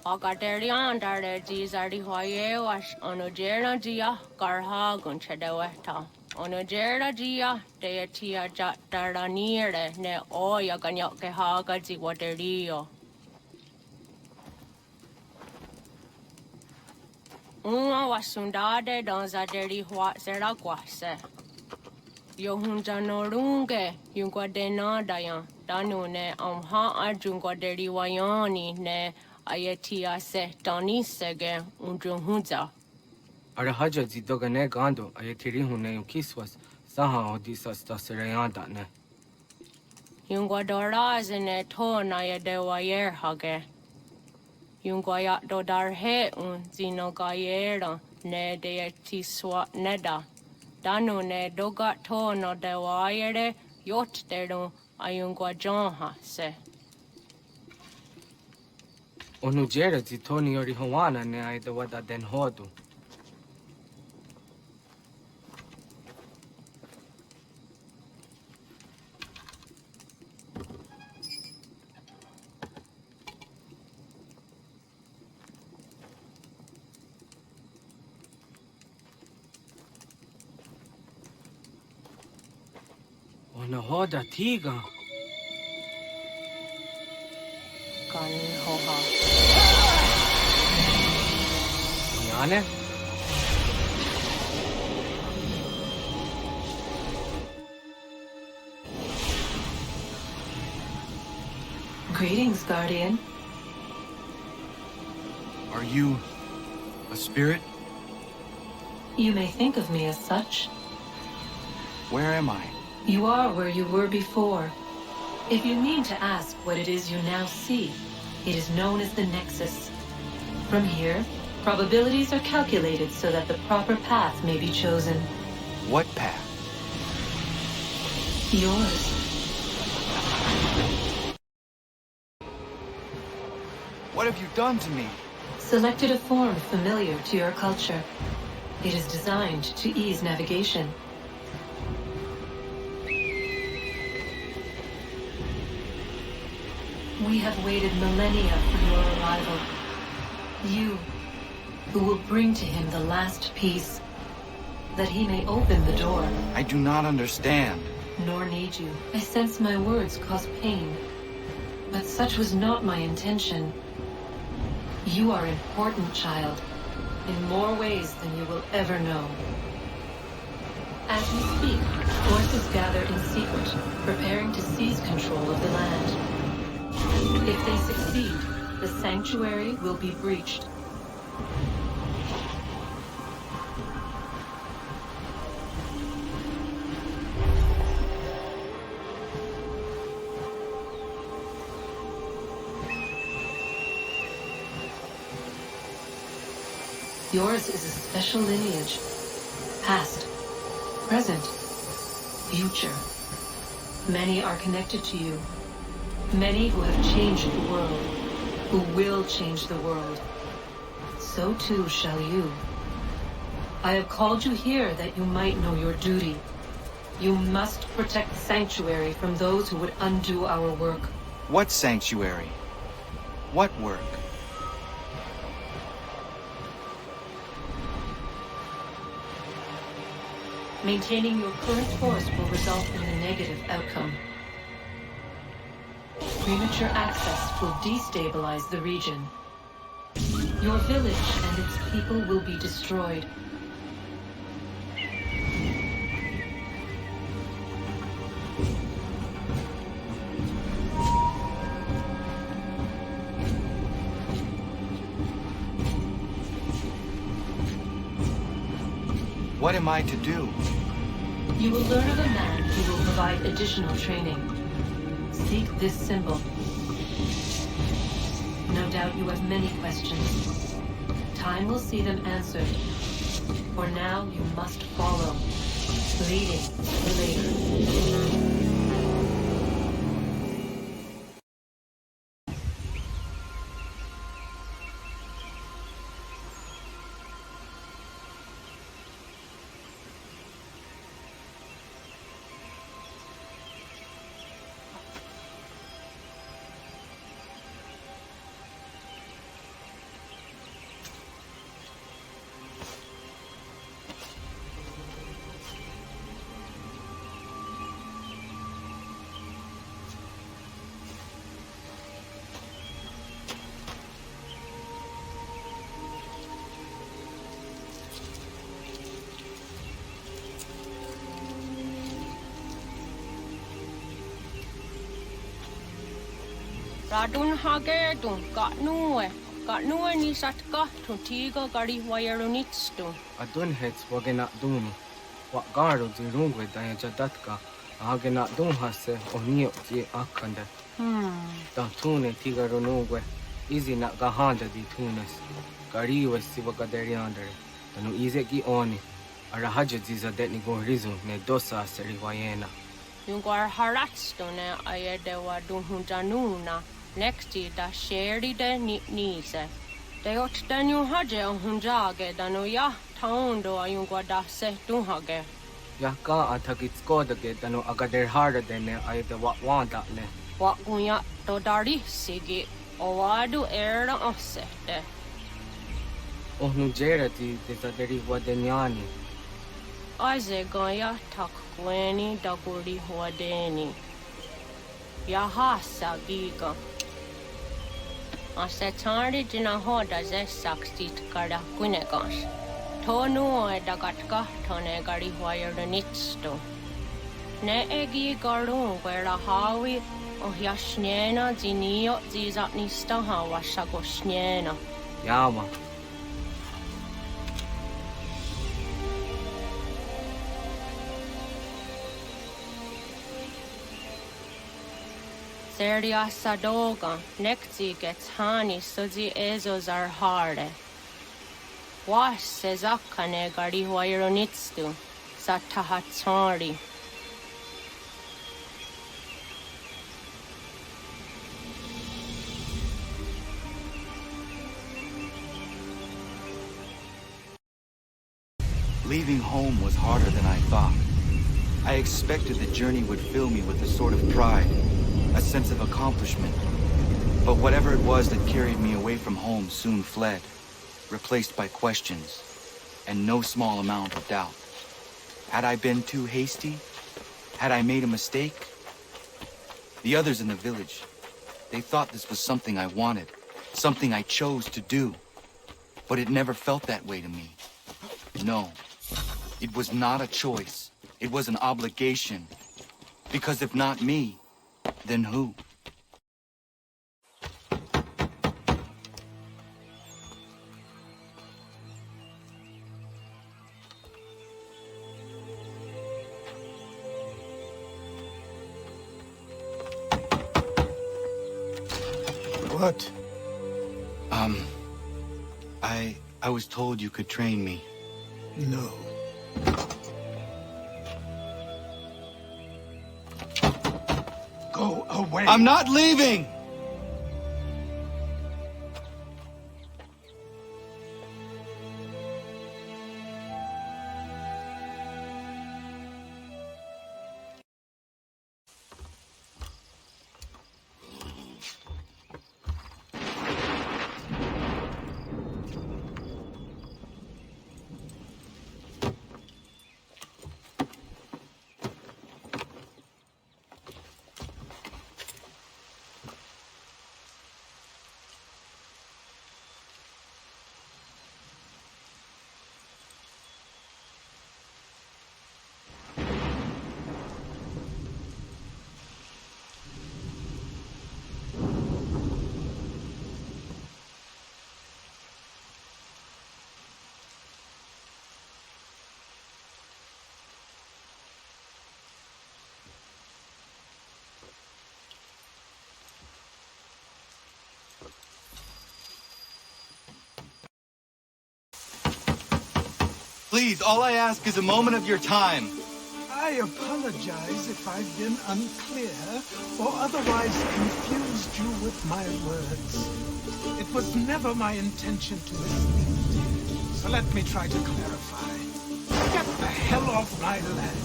Agaderian dare jizari hoye wash onojera jia garha gunchedeweta. Onojera jia deetia jataranire ne oya ganyoke haga ziwaderio. Uma wasundade donzaderi hua seraguase. Yohunjanorunge yungwadenadayan danune amha ajungwaderi wayani ne Ayatia se Dani sege unjunhuza. Arahaja zidoga ne gando ayatiri hune yukiswas saha odisas taserayanda ne. Yungwadora zene to na yadewayer hage. Yungwayat dodar he un zinogayera ne deetiswa neda. Danu ne doga to no dewayere yot deru ayungwajonha se. Onujera zitoni yori hawana ne aida wada den hodu. Ona hoda tiga. Kan hoha. Yane? Greetings, Guardian. Are you a spirit? You may think of me as such. Where am I? You are where you were before. If you mean to ask what it is you now see, it is known as the Nexus. From here, probabilities are calculated so that the proper path may be chosen. What path? Yours. What have you done to me? Selected a form familiar to your culture. It is designed to ease navigation. We have waited millennia for your arrival. You, who will bring to him the last piece, that he may open the door. I do not understand. Nor need you. I sense my words cause pain. But such was not my intention. You are important, child, in more ways than you will ever know. As we speak, forces gather in secret, preparing to seize control of the land. If they succeed, the sanctuary will be breached. Yours is a special lineage. Past, present, future. Many are connected to you. Many who have changed the world, who will change the world. So too shall you. I have called you here that you might know your duty. You must protect the sanctuary from those who would undo our work. What sanctuary? What work? Maintaining your current course will result in a negative outcome. Premature access will destabilize the region. Your village and its people will be destroyed. What am I to do? You will learn of a man who will provide additional training. Seek this symbol. No doubt you have many questions. Time will see them answered. For now, you must follow, leading the later. Radun hagerdun, got nue ni sat gahtun tiga gari wayarunitstun. Adun hets wagena dunu. Wa garu di rungwe daya jadatka. Agena dun hase onio di akande. Da tune tiga runugwe. Izi na gahanda di tunes. Gari wesi wagaderiandere. Tanu ize ki oni. Arahaja zizadet ni gorizu ne dosa seri wayena. Yungar haratstune ayedewa dunhunjanuna. Nexti da sheri de nise. De ot danu haje hunjage danu ya taundo ayungwa da se dunhage. Ya ka atakit skodage danu agader harda dene ayede wanda le. Wa gunya to dari sigi owadu era osete. Ohnu jerati desaderi wadenyani. Aze gaya takweni daguri huadeni. Yahasa giga. Asetari dina hoda ze sakstit kada kunegas. Tonu e dagatka tone gari huayernitsto. Ne egi garun gwera hawi o yashnena zinio zizatnista hawa shagoshnena. Yama. Seria sadoga, nekti gets hani suzi ezos are harde. Was sezakane gari huayronitstu, satahatsari. Leaving home was harder than I thought. I expected the journey would fill me with a sort of pride, a sense of accomplishment. But whatever it was that carried me away from home soon fled, replaced by questions, and no small amount of doubt. Had I been too hasty? Had I made a mistake? The others in the village, they thought this was something I wanted, something I chose to do. But it never felt that way to me. No, it was not a choice. It was an obligation. Because if not me, then who? What? I was told you could train me. No. Go away. I'm not leaving! Please, all I ask is a moment of your time. I apologize if I've been unclear or otherwise confused you with my words. It was never my intention to mislead. So let me try to clarify. Get the hell off my land.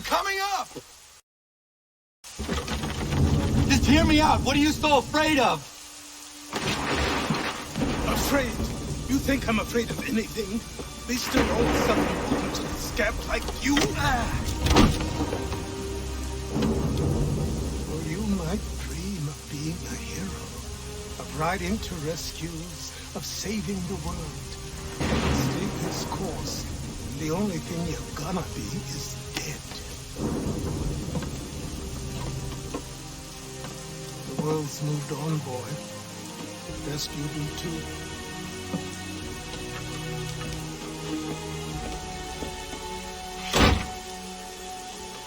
Coming up! Just hear me out. What are you so afraid of? Afraid? You think I'm afraid of anything? They still all suddenly walk into the scab like you? Or you might dream of being a hero, of riding to rescues, of saving the world. Stay this course, and the only thing you're gonna be is dead. The world's moved on, boy. Best you do too.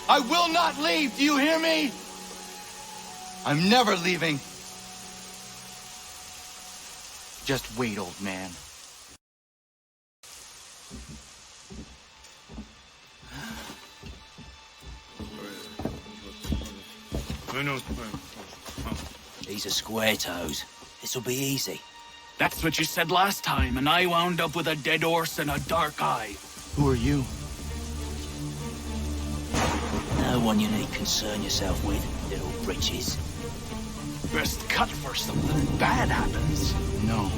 I will not leave, do you hear me? I'm never leaving. Just wait, old man. These are square toes. This'll be easy. That's what you said last time, and I wound up with a dead horse and a dark eye. Who are you? No one you need concern yourself with, little britches. Best cut for something bad happens. No.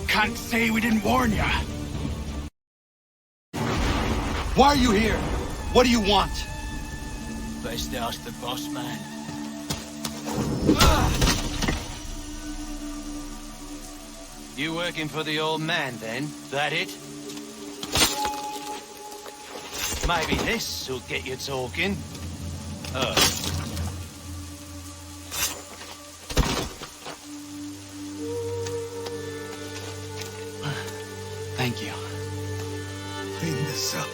Can't say we didn't warn ya. Why are you here? What do you want? Best ask the boss man. You working for the old man, then? That it? Maybe this'll get you talking. Thank you. Clean this up.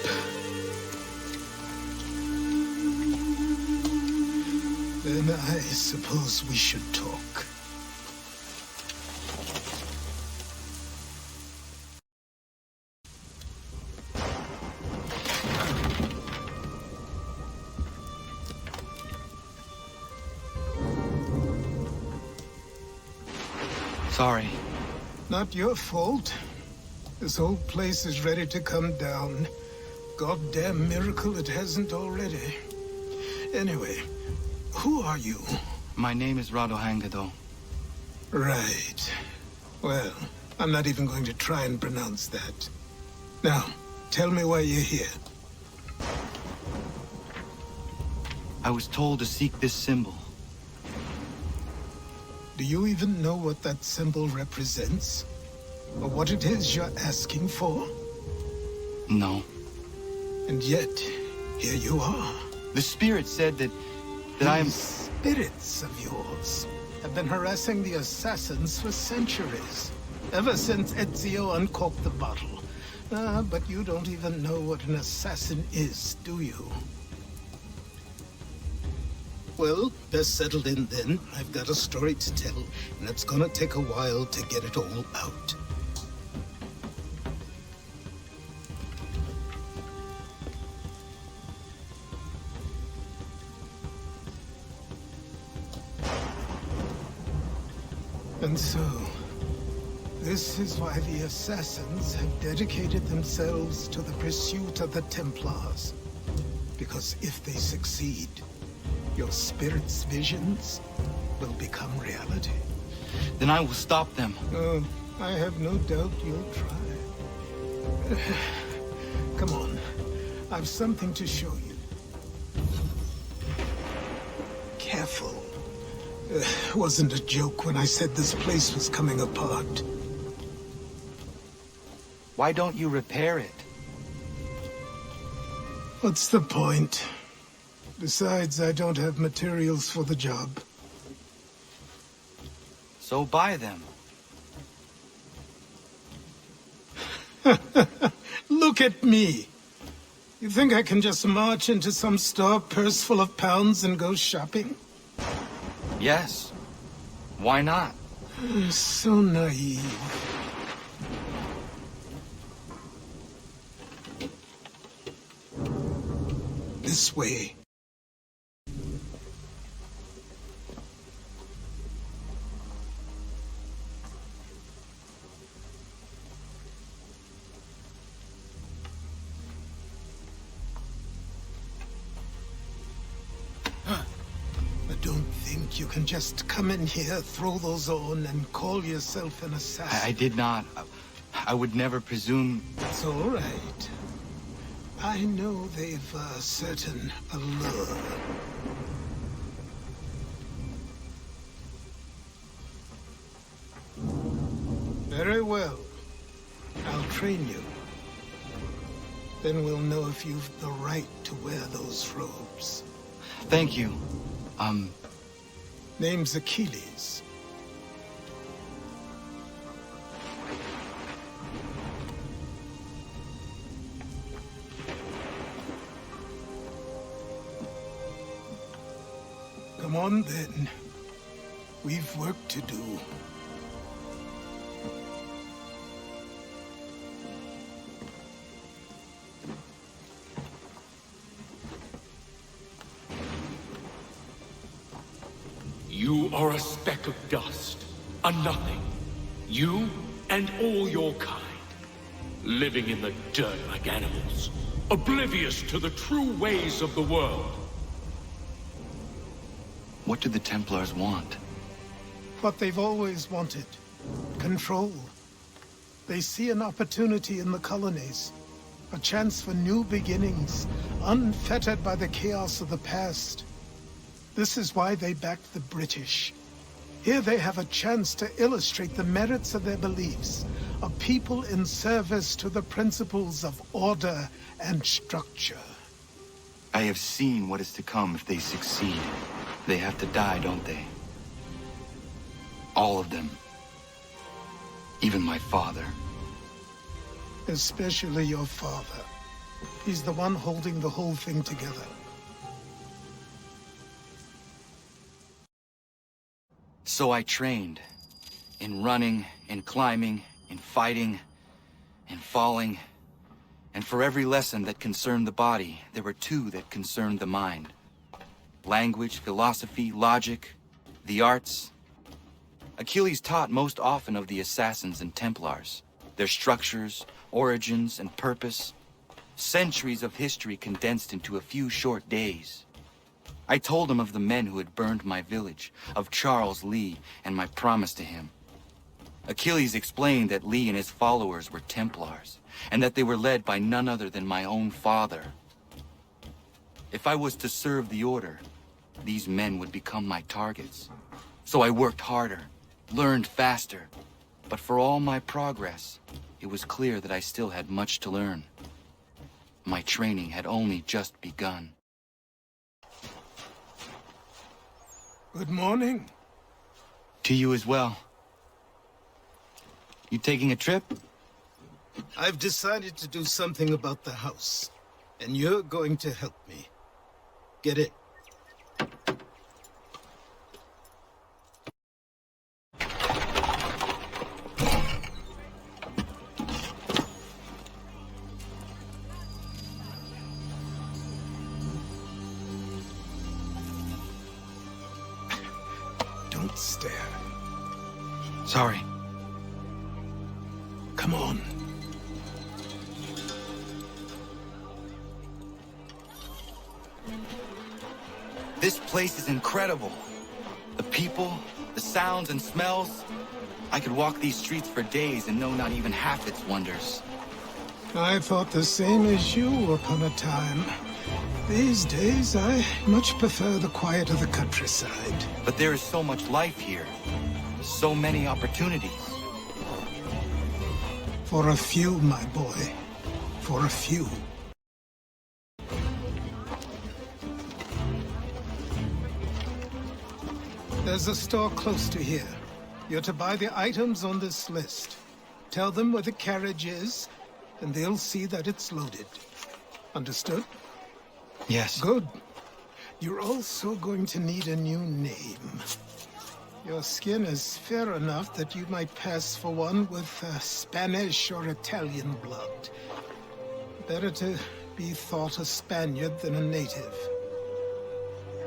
Then I suppose we should talk. sorry. Not your fault. This whole place is ready to come down. Goddamn miracle it hasn't already. Anyway, who are you? My name is Radohangado. Right. Well, I'm not even going to try and pronounce that. Now, tell me why you're here. I was told to seek this symbol. Do you even know what that symbol represents? Or what it is you're asking for? No. And yet, here you are. The spirit said that I am... These spirits of yours have been harassing the assassins for centuries. Ever since Ezio uncorked the bottle. But you don't even know what an assassin is, do you? Well, best settled in then. I've got a story to tell, and it's gonna take a while to get it all out. And so, this is why the Assassins have dedicated themselves to the pursuit of the Templars. Because if they succeed, your spirit's visions will become reality. Then I will stop them. Oh, I have no doubt you'll try. Come on, I've something to show you. Careful. Wasn't a joke when I said this place was coming apart. Why don't you repair it? What's the point? Besides, I don't have materials for the job. So buy them. Look at me! You think I can just march into some store, purse full of pounds, and go shopping? Yes. Why not? So naive. This way. Don't think you can just come in here, throw those on, and call yourself an assassin. I did not. I would never presume... It's all right. I know they've a certain allure. Very well. I'll train you. Then we'll know if you've the right to wear those robes. Thank you. Name's Achilles. Come on, then. We've work to do. You are a speck of dust, a nothing. You and all your kind. Living in the dirt like animals. Oblivious to the true ways of the world. What do the Templars want? What they've always wanted. Control. They see an opportunity in the colonies. A chance for new beginnings, unfettered by the chaos of the past. This is why they backed the British. Here they have a chance to illustrate the merits of their beliefs. A people in service to the principles of order and structure. I have seen what is to come if they succeed. They have to die, don't they? All of them. Even my father. Especially your father. He's the one holding the whole thing together. So I trained. In running, in climbing, in fighting, in falling. And for every lesson that concerned the body, there were two that concerned the mind. Language, philosophy, logic, the arts. Achilles taught most often of the Assassins and Templars, their structures, origins, and purpose. Centuries of history condensed into a few short days. I told him of the men who had burned my village, of Charles Lee, and my promise to him. Achilles explained that Lee and his followers were Templars, and that they were led by none other than my own father. If I was to serve the Order, these men would become my targets. So I worked harder, learned faster, but for all my progress, it was clear that I still had much to learn. My training had only just begun. Good morning. To you as well. You taking a trip? I've decided to do something about the house, and you're going to help me. Get it? Don't stare. Sorry. Come on. This place is incredible. The people, the sounds and smells. I could walk these streets for days and know not even half its wonders. I thought the same as you upon a time. These days, I much prefer the quiet of the countryside. But there is so much life here. So many opportunities. For a few, my boy. For a few. There's a store close to here. You're to buy the items on this list. Tell them where the carriage is, and they'll see that it's loaded. Understood? Yes. Good. You're also going to need a new name. Your skin is fair enough that you might pass for one with Spanish or Italian blood. Better to be thought a Spaniard than a native.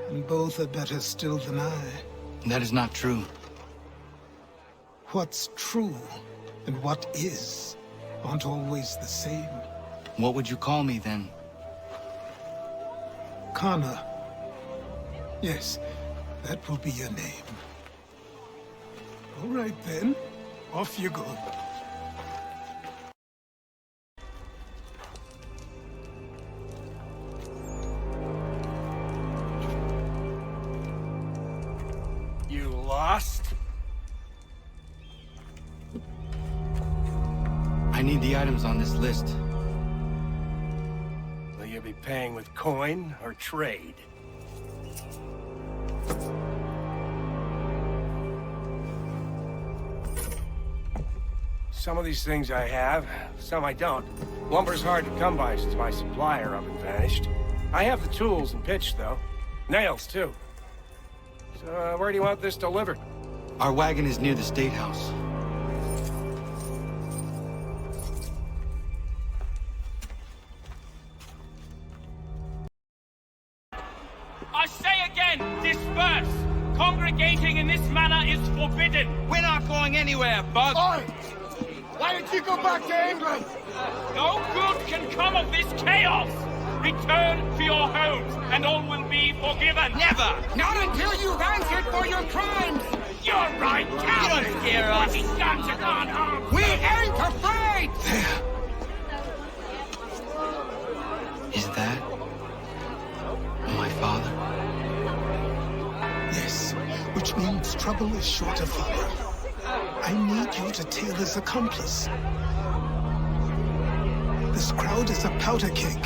And both are better still than I. That is not true. What's true and what is aren't always the same. What would you call me then? Kana. Yes, that will be your name. All right then, off you go. You lost? I need the items on this list. Will you be paying with coin or trade? Some of these things I have, some I don't. Lumber's hard to come by since my supplier up and vanished. I have the tools and pitch, though. Nails, too. So, where do you want this delivered? Our wagon is near the State House. I say again, disperse! Congregating in this manner is forbidden! We're not going anywhere, Bug! Oi! Why don't you go back to England? No good can come of this chaos! Return to your homes, and all will be forgiven! Never! Not until you've answered for your crimes! You're right, coward! You don't scare us. What he's done to God harm! We ain't afraid! Is that my father? Yes, which means trouble is sure to follow. I need you to tail his accomplice. This crowd is a powder keg.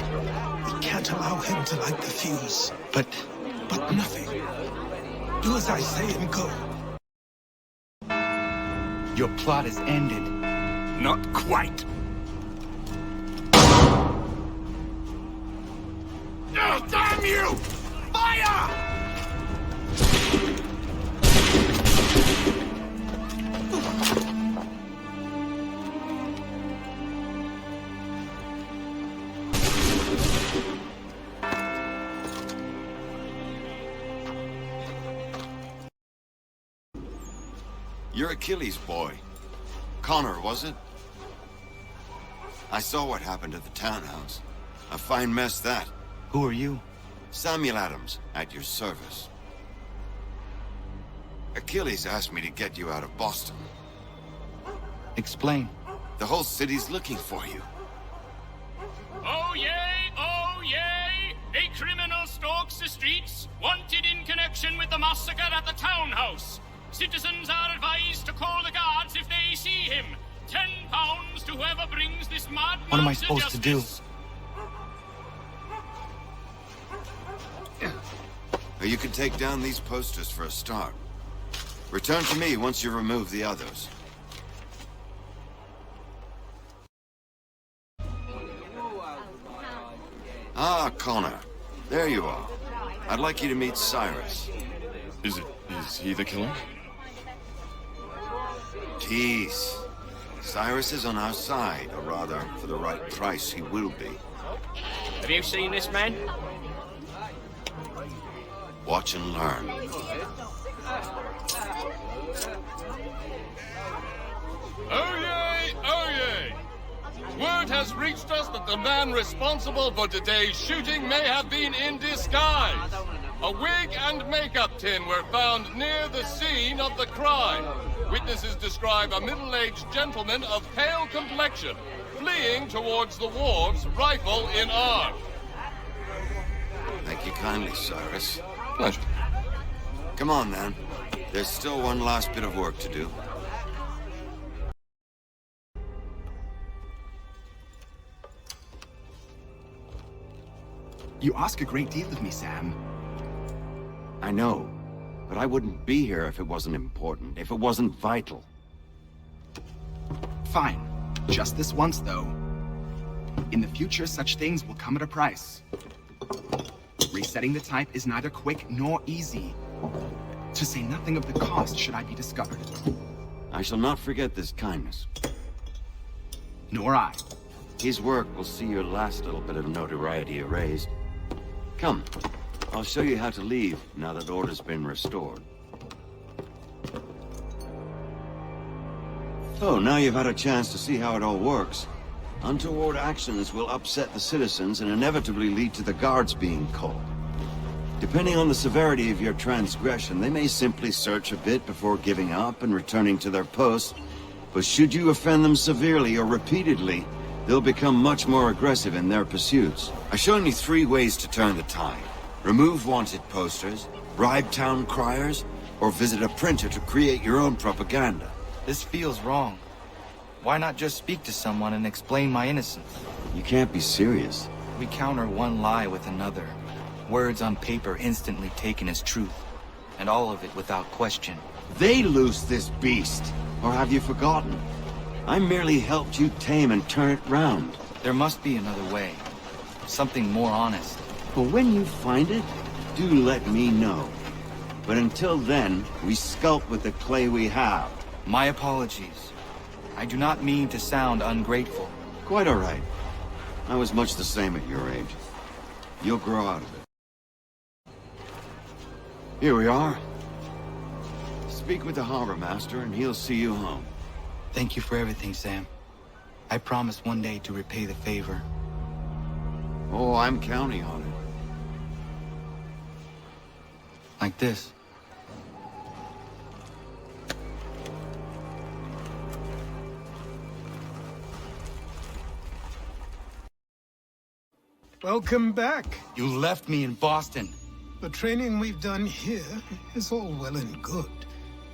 We can't allow him to light the fuse. But nothing. Do as I say and go. Your plot is ended. Not quite. Oh, damn you! Fire! You're Achilles' boy. Connor, was it? I saw what happened at the townhouse. A fine mess, that. Who are you? Samuel Adams, at your service. Achilles asked me to get you out of Boston. Explain. The whole city's looking for you. Oh yay, oh yay! A criminal stalks the streets, wanted in connection with the massacre at the townhouse. Citizens are advised to call the guards if they see him. £10 to whoever brings this madman. What am I supposed to do? You can take down these posters for a start. Return to me once you remove the others. Ah, Connor. There you are. I'd like you to meet Cyrus. Is he the killer? Tease. Cyrus is on our side, or rather, for the right price, he will be. Have you seen this man? Watch and learn. Oh yay! Oh yay! Word has reached us that the man responsible for today's shooting may have been in disguise. A wig and makeup tin were found near the scene of the crime. Witnesses describe a middle-aged gentleman of pale complexion fleeing towards the wharves, rifle in arm. Thank you kindly, Cyrus. Pleasure. Come on, then. There's still one last bit of work to do. You ask a great deal of me, Sam. I know, but I wouldn't be here if it wasn't important, if it wasn't vital. Fine. Just this once, though. In the future, such things will come at a price. Resetting the type is neither quick nor easy. To say nothing of the cost should I be discovered. I shall not forget this kindness. Nor I. His work will see your last little bit of notoriety erased. Come, I'll show you how to leave now that order's been restored. So, now you've had a chance to see how it all works. Untoward actions will upset the citizens and inevitably lead to the guards being called. Depending on the severity of your transgression, they may simply search a bit before giving up and returning to their posts. But should you offend them severely or repeatedly, they'll become much more aggressive in their pursuits. I've shown you 3 ways to turn the tide. Remove wanted posters, bribe town criers, or visit a printer to create your own propaganda. This feels wrong. Why not just speak to someone and explain my innocence? You can't be serious. We counter one lie with another. Words on paper instantly taken as truth. And all of it without question. They loose this beast. Or have you forgotten? I merely helped you tame and turn it round. There must be another way. Something more honest. But when you find it, do let me know. But until then, we sculpt with the clay we have. My apologies. I do not mean to sound ungrateful. Quite all right. I was much the same at your age. You'll grow out of it. Here we are. Speak with the harbor master and he'll see you home. Thank you for everything, Sam. I promise one day to repay the favor. Oh, I'm counting on it. Like this. Welcome back. You left me in Boston. The training we've done here is all well and good,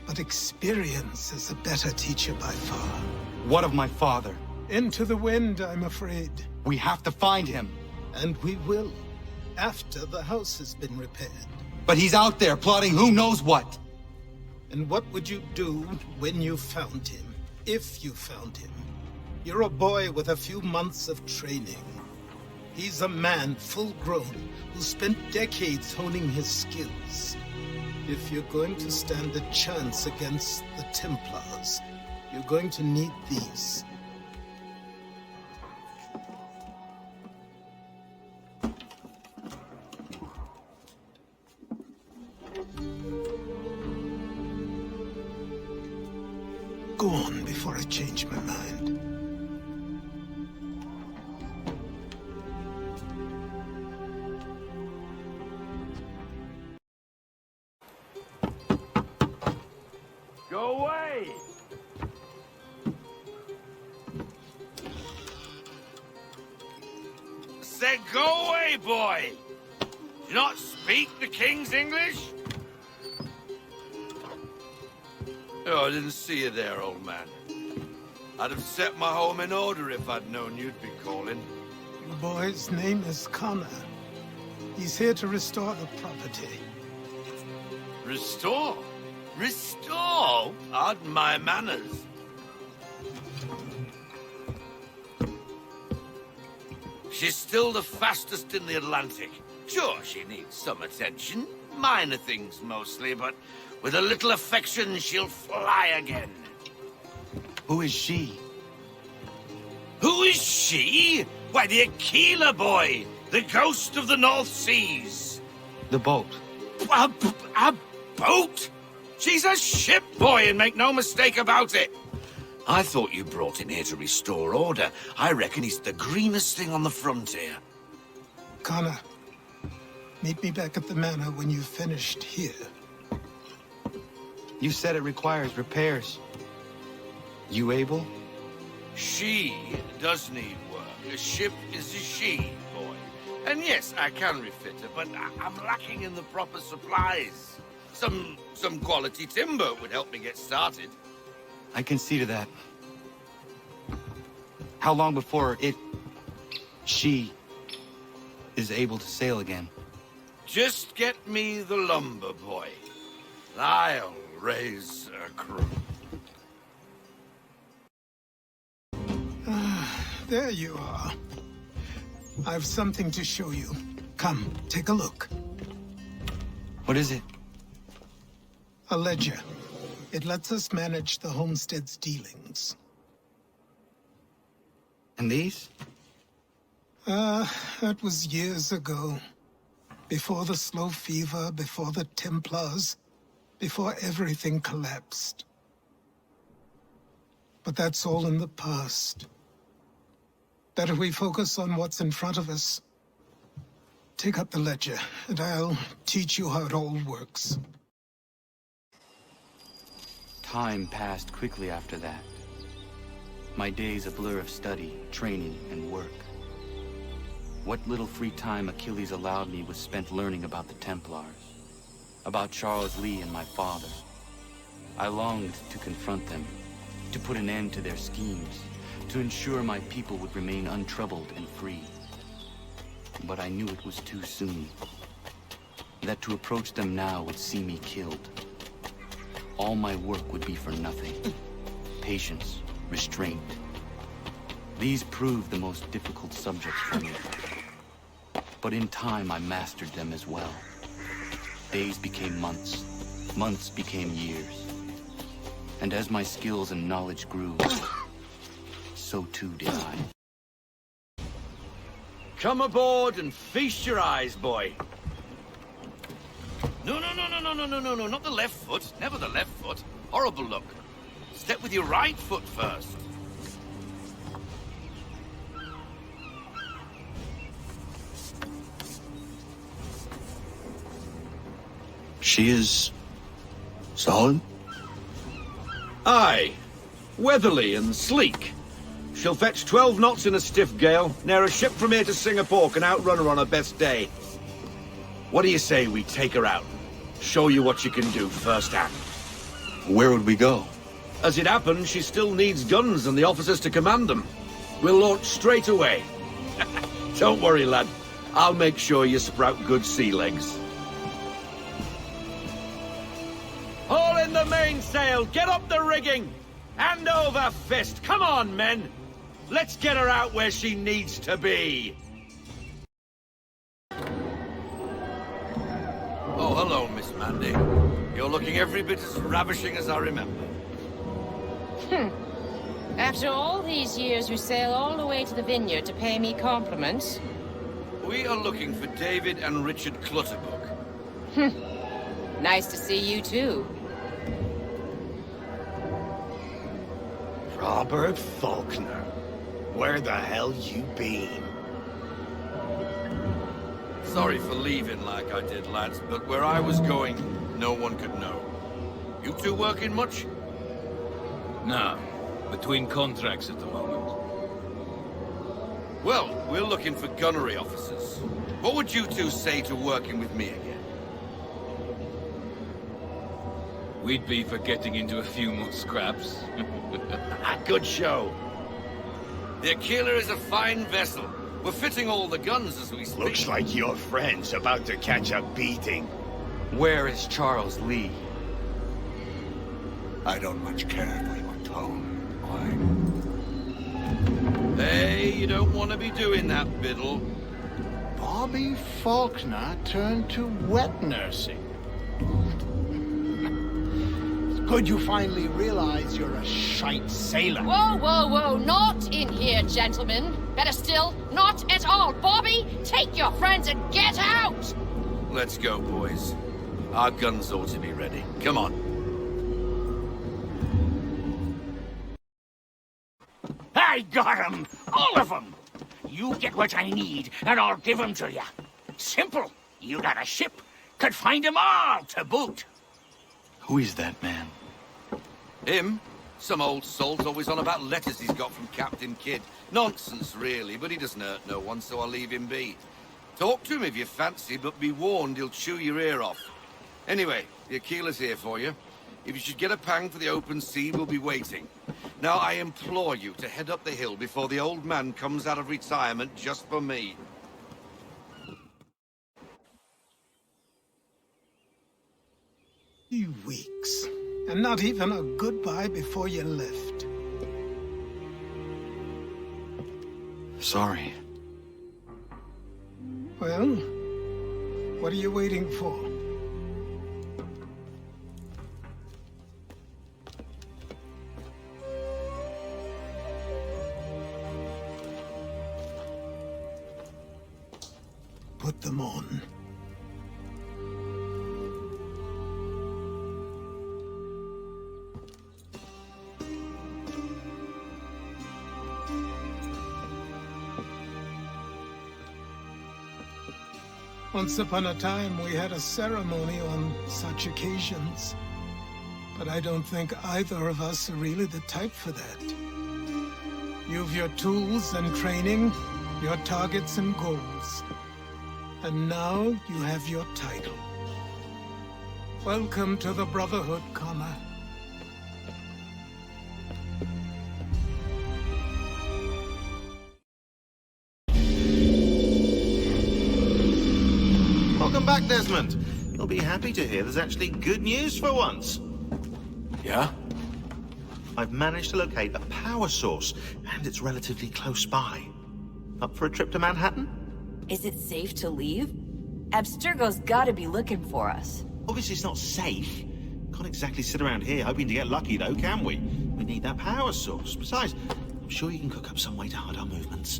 but experience is a better teacher by far. What of my father? Into the wind, I'm afraid. We have to find him. And we will, after the house has been repaired. But he's out there plotting who knows what. And what would you do when you found him? If you found him? You're a boy with a few months of training. He's a man full grown who spent decades honing his skills. If you're going to stand a chance against the Templars, you're going to need these. on before I change my mind. Go away! Said go away, boy! Do you not speak the King's English? Oh, I didn't see you there, old man. I'd have set my home in order if I'd known you'd be calling. The boy's name is Connor. He's here to restore the property. Restore? Restore? Pardon my manners. She's still the fastest in the Atlantic. Sure, she needs some attention. Minor things mostly, but with a little affection, she'll fly again. Who is she? Who is she? Why, the Aquila boy, the ghost of the North Seas. The boat. A boat? She's a ship, boy, and make no mistake about it. I thought you brought him here to restore order. I reckon he's the greenest thing on the frontier. Connor, meet me back at the manor when you've finished here. You said it requires repairs. You able? She does need work. A ship is a she, boy. And yes, I can refit her, but I'm lacking in the proper supplies. Some quality timber would help me get started. I can see to that. How long before she is able to sail again? Just get me the lumber, boy. I'll raise a crew. There you are. I've something to show you. Come, take a look. What is it? A ledger. It lets us manage the homestead's dealings. And these? That was years ago. Before the slow fever, before the Templars, before everything collapsed. But that's all in the past. Better we focus on what's in front of us. Take up the ledger, and I'll teach you how it all works. Time passed quickly after that. My days a blur of study, training, and work. What little free time Achilles allowed me was spent learning about the Templars, about Charles Lee and my father. I longed to confront them, to put an end to their schemes, to ensure my people would remain untroubled and free. But I knew it was too soon, that to approach them now would see me killed. All my work would be for nothing. Patience, restraint. These proved the most difficult subjects for me. But in time, I mastered them as well. Days became months. Months became years. And as my skills and knowledge grew, so too did I. Come aboard and feast your eyes, boy. No, not the left foot. Never the left foot. Horrible look. Step with your right foot first. She is solid? Aye. Weatherly and sleek. She'll fetch 12 knots in a stiff gale. Ne'er a ship from here to Singapore can outrun her on her best day. What do you say we take her out? Show you what she can do firsthand. Where would we go? As it happens, she still needs guns and the officers to command them. We'll launch straight away. Don't worry, lad. I'll make sure you sprout good sea legs. Haul in the mainsail! Get up the rigging! Hand over fist! Come on, men! Let's get her out where she needs to be! Oh, hello, Miss Mandy. You're looking every bit as ravishing as I remember. After all these years, you sail all the way to the vineyard to pay me compliments? We are looking for David and Richard Clutterbuck. Nice to see you, too. Robert Faulkner. Where the hell you been? Sorry for leaving like I did, lads, but where I was going, no one could know. You two working much? No. Between contracts at the moment. Well, we're looking for gunnery officers. What would you two say to working with me again? We'd be for getting into a few more scraps. Good show. The Aquila is a fine vessel. We're fitting all the guns as we speak. Looks like your friend's about to catch a beating. Where is Charles Lee? I don't much care for your tone. Hey, you don't want to be doing that, Biddle. Bobby Faulkner turned to wet nursing. It's good you finally realize you're a shite sailor. Whoa, whoa, whoa, not in here, gentlemen. Better still, not at all. Bobby, take your friends and get out! Let's go, boys. Our guns ought to be ready. Come on. I got 'em! All of 'em! You get what I need, and I'll give 'em to you. Simple. You got a ship. Could find 'em all to boot. Who is that man? Him? Some old salt always on about letters he's got from Captain Kidd. Nonsense, really, but he doesn't hurt no one, so I'll leave him be. Talk to him if you fancy, but be warned he'll chew your ear off. Anyway, the Aquila's here for you. If you should get a pang for the open sea, we'll be waiting. Now, I implore you to head up the hill before the old man comes out of retirement just for me. 3 weeks. And not even a goodbye before you left. Sorry. Well, what are you waiting for? Put them on. Once upon a time, we had a ceremony on such occasions. But I don't think either of us are really the type for that. You've your tools and training, your targets and goals. And now you have your title. Welcome to the Brotherhood, Connor. Welcome back, Desmond. You'll be happy to hear there's actually good news for once. Yeah? I've managed to locate a power source, and it's relatively close by. Up for a trip to Manhattan? Is it safe to leave? Abstergo's gotta be looking for us. Obviously it's not safe. Can't exactly sit around here hoping to get lucky, though, can we? We need that power source. Besides, I'm sure you can cook up some way to hide our movements.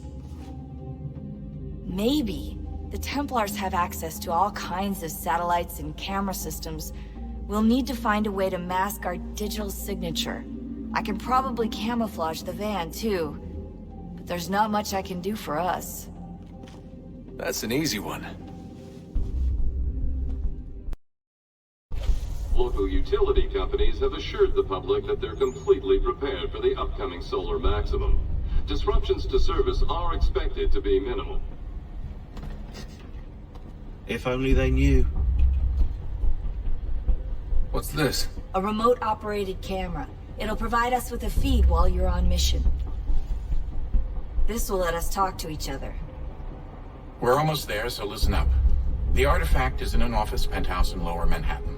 Maybe. The Templars have access to all kinds of satellites and camera systems. We'll need to find a way to mask our digital signature. I can probably camouflage the van, too. But there's not much I can do for us. That's an easy one. Local utility companies have assured the public that they're completely prepared for the upcoming solar maximum. Disruptions to service are expected to be minimal. If only they knew. What's this? A remote-operated camera. It'll provide us with a feed while you're on mission. This will let us talk to each other. We're almost there, so listen up. The artifact is in an office penthouse in Lower Manhattan.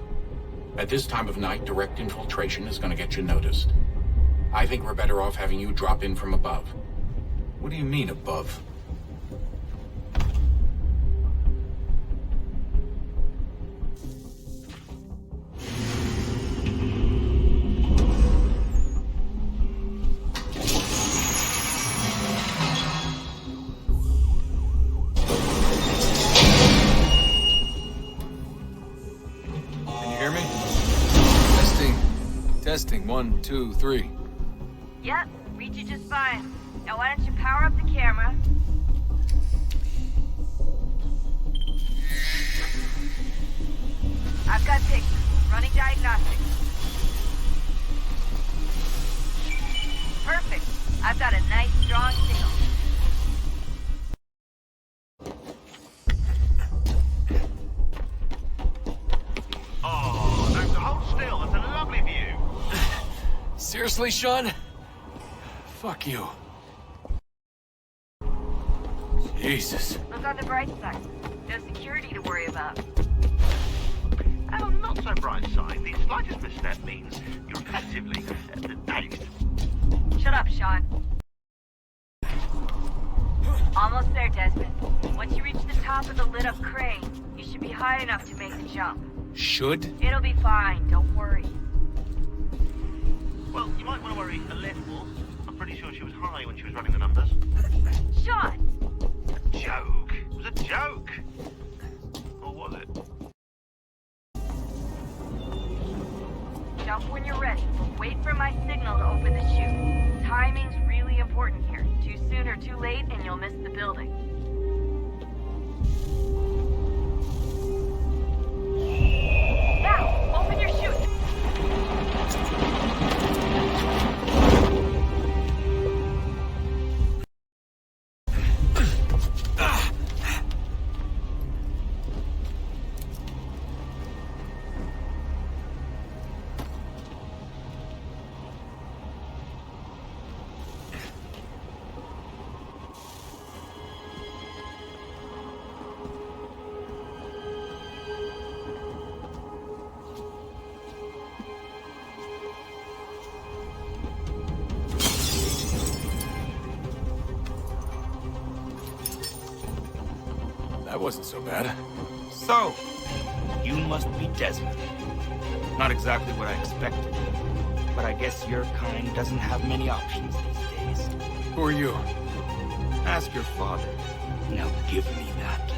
At this time of night, direct infiltration is going to get you noticed. I think we're better off having you drop in from above. What do you mean, above? Testing. 1, 2, 3. Yep, read you just fine. Now why don't you power up the camera? I've got pictures. Running diagnostics. Perfect. I've got a nice, strong signal. Oh, no, hold still. That's a lovely view. Seriously, Sean? Fuck you. Jesus. Look on the bright side. No security to worry about. Oh, not so bright side. The slightest misstep means you're effectively dazed. Shut up, Sean. Almost there, Desmond. Once you reach the top of the lit-up crane, you should be high enough to make the jump. Should? It'll be fine, don't worry. Well, you might want to worry a little. I'm pretty sure she was high when she was running the numbers. Sean! A joke. It was a joke. Or was it? Jump when you're ready, but wait for my signal to open the chute. Timing's really important here. Too soon or too late, and you'll miss the building. Now, open your chute! That wasn't so bad. So, you must be Desmond. Not exactly what I expected, but I guess your kind doesn't have many options these days. Who are you? Ask your father. Now give me that.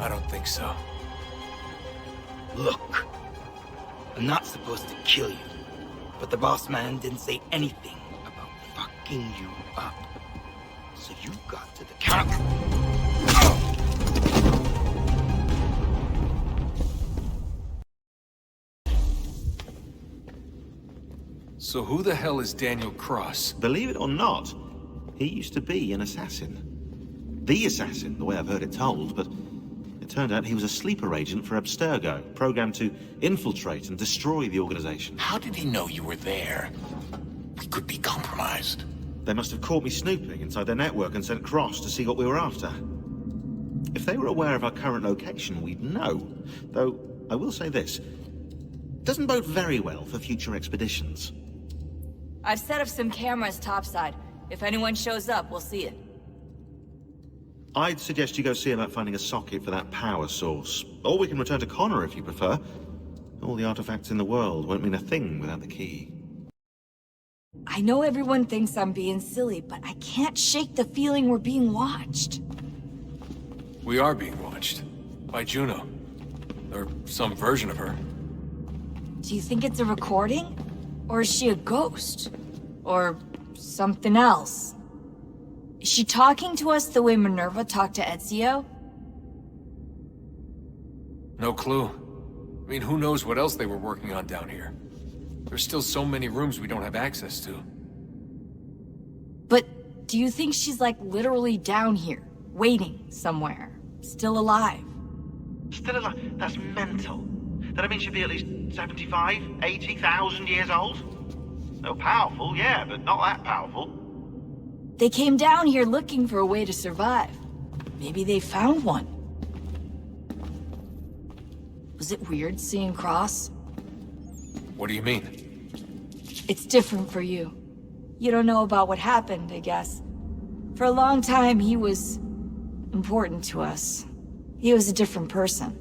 I don't think so. Look, I'm not supposed to kill you, but the boss man didn't say anything about fucking you up. So you got to the counter. So who the hell is Daniel Cross? Believe it or not, he used to be an assassin. The assassin, the way I've heard it told, but it turned out he was a sleeper agent for Abstergo, programmed to infiltrate and destroy the organization. How did he know you were there? We could be compromised. They must have caught me snooping inside their network and sent Cross to see what we were after. If they were aware of our current location, we'd know. Though, I will say this. Doesn't bode very well for future expeditions. I've set up some cameras topside. If anyone shows up, we'll see it. I'd suggest you go see about finding a socket for that power source. Or we can return to Connor if you prefer. All the artifacts in the world won't mean a thing without the key. I know everyone thinks I'm being silly, but I can't shake the feeling we're being watched. We are being watched. By Juno. Or some version of her. Do you think it's a recording? Or is she a ghost? Or something else? Is she talking to us the way Minerva talked to Ezio? No clue. I mean, who knows what else they were working on down here? There's still so many rooms we don't have access to. But do you think she's like literally down here, waiting somewhere, still alive? Still alive? That's mental. That means she'd be at least 75, 80,000 years old? No, powerful, yeah, but not that powerful. They came down here looking for a way to survive. Maybe they found one. Was it weird seeing Cross? What do you mean? It's different for you. You don't know about what happened, I guess. For a long time, he was important to us. He was a different person.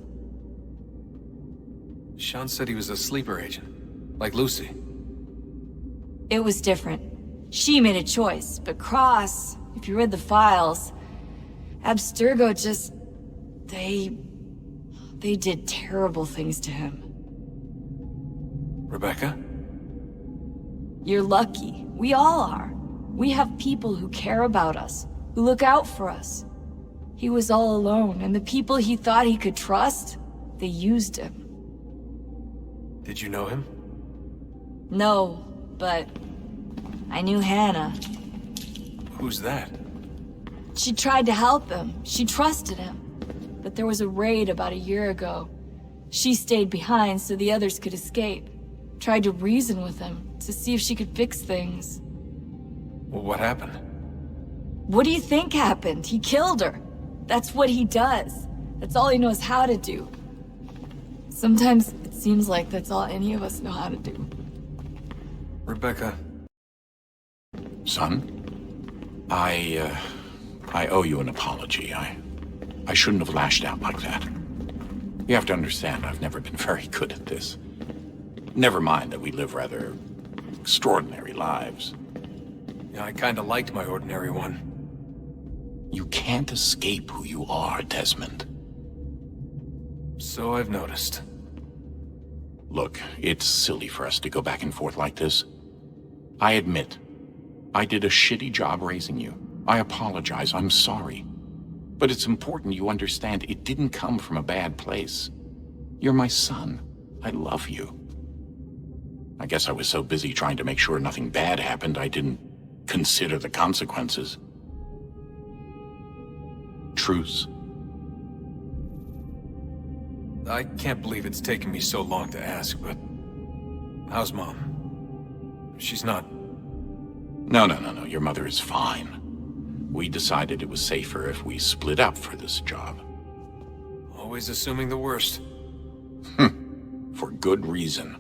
Sean said he was a sleeper agent. Like Lucy. It was different. She made a choice, but Cross, if you read the files, Abstergo just... They did terrible things to him. Rebecca? You're lucky. We all are. We have people who care about us, who look out for us. He was all alone, and the people he thought he could trust, they used him. Did you know him? No, but I knew Hannah. Who's that? She tried to help him. She trusted him. But there was a raid about a year ago. She stayed behind so the others could escape. Tried to reason with him, to see if she could fix things. Well, what happened? What do you think happened? He killed her. That's what he does. That's all he knows how to do. Sometimes it seems like that's all any of us know how to do. Rebecca. Son, I owe you an apology. I shouldn't have lashed out like that. You have to understand, I've never been very good at this. Never mind that we live rather extraordinary lives. Yeah, I kinda liked my ordinary one. You can't escape who you are, Desmond. So I've noticed. Look, it's silly for us to go back and forth like this. I admit, I did a shitty job raising you. I apologize, I'm sorry. But it's important you understand it didn't come from a bad place. You're my son. I love you. I guess I was so busy trying to make sure nothing bad happened, I didn't consider the consequences. Truce. I can't believe it's taken me so long to ask, but... how's Mom? She's not... No. Your mother is fine. We decided it was safer if we split up for this job. Always assuming the worst. For good reason.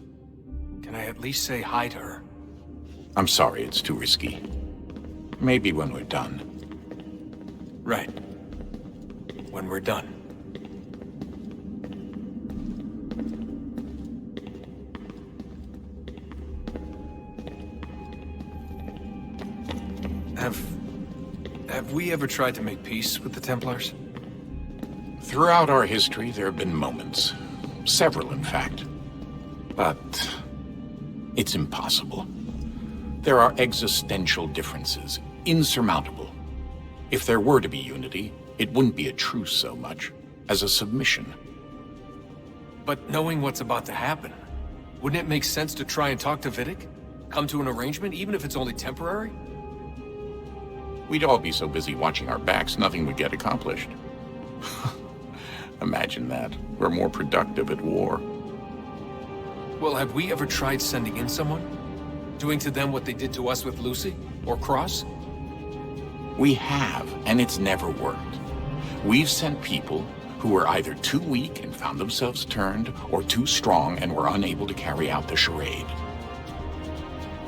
Can I at least say hi to her? I'm sorry, it's too risky. Maybe when we're done. Right. When we're done. Have we ever tried to make peace with the Templars? Throughout our history, there have been moments. Several, in fact. But it's impossible. There are existential differences, insurmountable. If there were to be unity, it wouldn't be a truce so much as a submission. But knowing what's about to happen, wouldn't it make sense to try and talk to Vidic? Come to an arrangement, even if it's only temporary? We'd all be so busy watching our backs, nothing would get accomplished. Imagine that. We're more productive at war. Well, have we ever tried sending in someone? Doing to them what they did to us with Lucy? Or Cross? We have, and it's never worked. We've sent people who were either too weak and found themselves turned, or too strong and were unable to carry out the charade.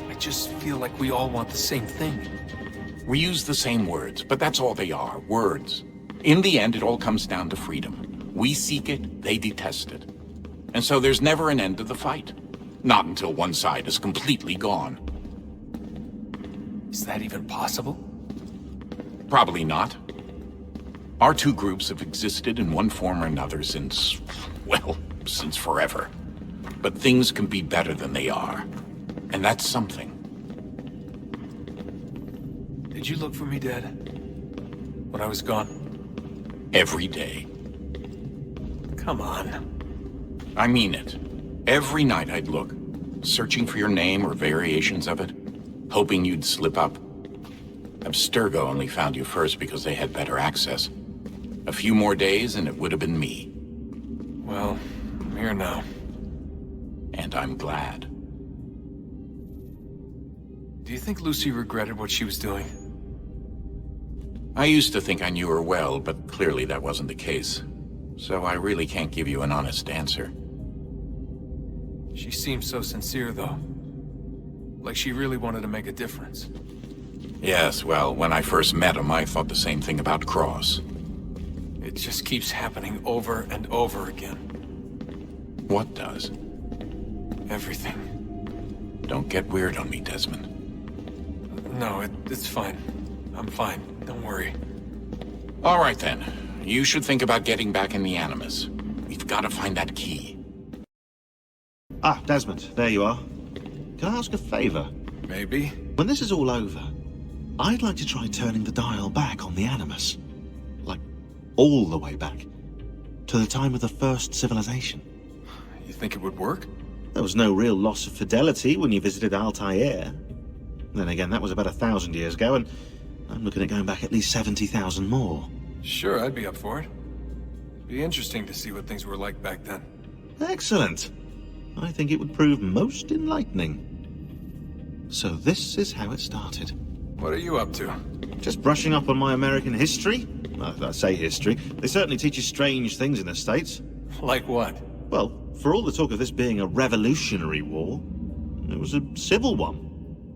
I just feel like we all want the same thing. We use the same words, but that's all they are, words. In the end, it all comes down to freedom. We seek it, they detest it. And so there's never an end to the fight. Not until one side is completely gone. Is that even possible? Probably not. Our two groups have existed in one form or another since, well, since forever. But things can be better than they are. And that's something. Did you look for me, Dad? When I was gone? Every day. Come on. I mean it. Every night I'd look, searching for your name or variations of it, hoping you'd slip up. Abstergo only found you first because they had better access. A few more days and it would have been me. Well, I'm here now. And I'm glad. Do you think Lucy regretted what she was doing? I used to think I knew her well, but clearly that wasn't the case. So I really can't give you an honest answer. She seemed so sincere, though. Like she really wanted to make a difference. Yes, well, when I first met him, I thought the same thing about Cross. It just keeps happening over and over again. What does? Everything. Don't get weird on me, Desmond. No, it's fine. I'm fine. Don't worry. All right, then. You should think about getting back in the Animus. We've got to find that key. Ah, Desmond, there you are. Can I ask a favor? Maybe. When this is all over, I'd like to try turning the dial back on the Animus. Like, all the way back. To the time of the first civilization. You think it would work? There was no real loss of fidelity when you visited Altair. Then again, that was about 1,000 years ago, and I'm looking at going back at least 70,000 more. Sure, I'd be up for it. Be interesting to see what things were like back then. Excellent. I think it would prove most enlightening. So this is how it started. What are you up to? Just brushing up on my American history. Well, I say history. They certainly teach you strange things in the States. Like what? Well, for all the talk of this being a revolutionary war, it was a civil one.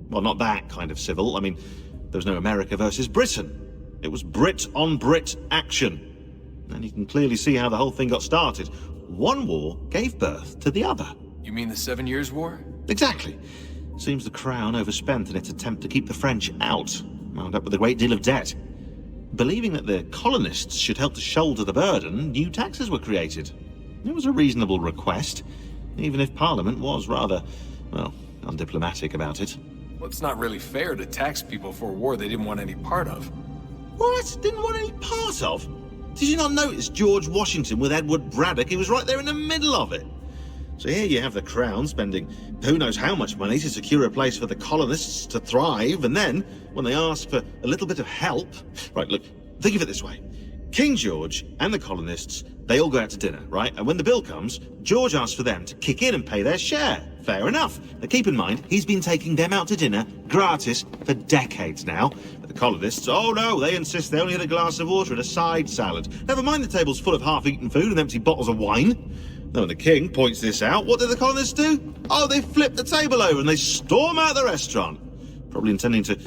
Well, not that kind of civil. I mean, there was no America versus Britain. It was Brit on Brit action. And you can clearly see how the whole thing got started. One war gave birth to the other. You mean the 7 Years' War? Exactly. Seems the Crown overspent in its attempt to keep the French out, wound up with a great deal of debt. Believing that the colonists should help to shoulder the burden, new taxes were created. It was a reasonable request, even if Parliament was rather, well, undiplomatic about it. Well, it's not really fair to tax people for a war they didn't want any part of. What? Didn't want any part of? Did you not notice George Washington with Edward Braddock? He was right there in the middle of it. So here you have the Crown spending who knows how much money to secure a place for the colonists to thrive, and then, when they ask for a little bit of help... Right, look, think of it this way. King George and the colonists, they all go out to dinner, right? And when the bill comes, George asks for them to kick in and pay their share. Fair enough. Now keep in mind, he's been taking them out to dinner, gratis, for decades now. But the colonists, oh no, they insist they only had a glass of water and a side salad. Never mind the table's full of half-eaten food and empty bottles of wine. Now when the king points this out, what do the colonists do? Oh, they flip the table over and they storm out the restaurant. Probably intending to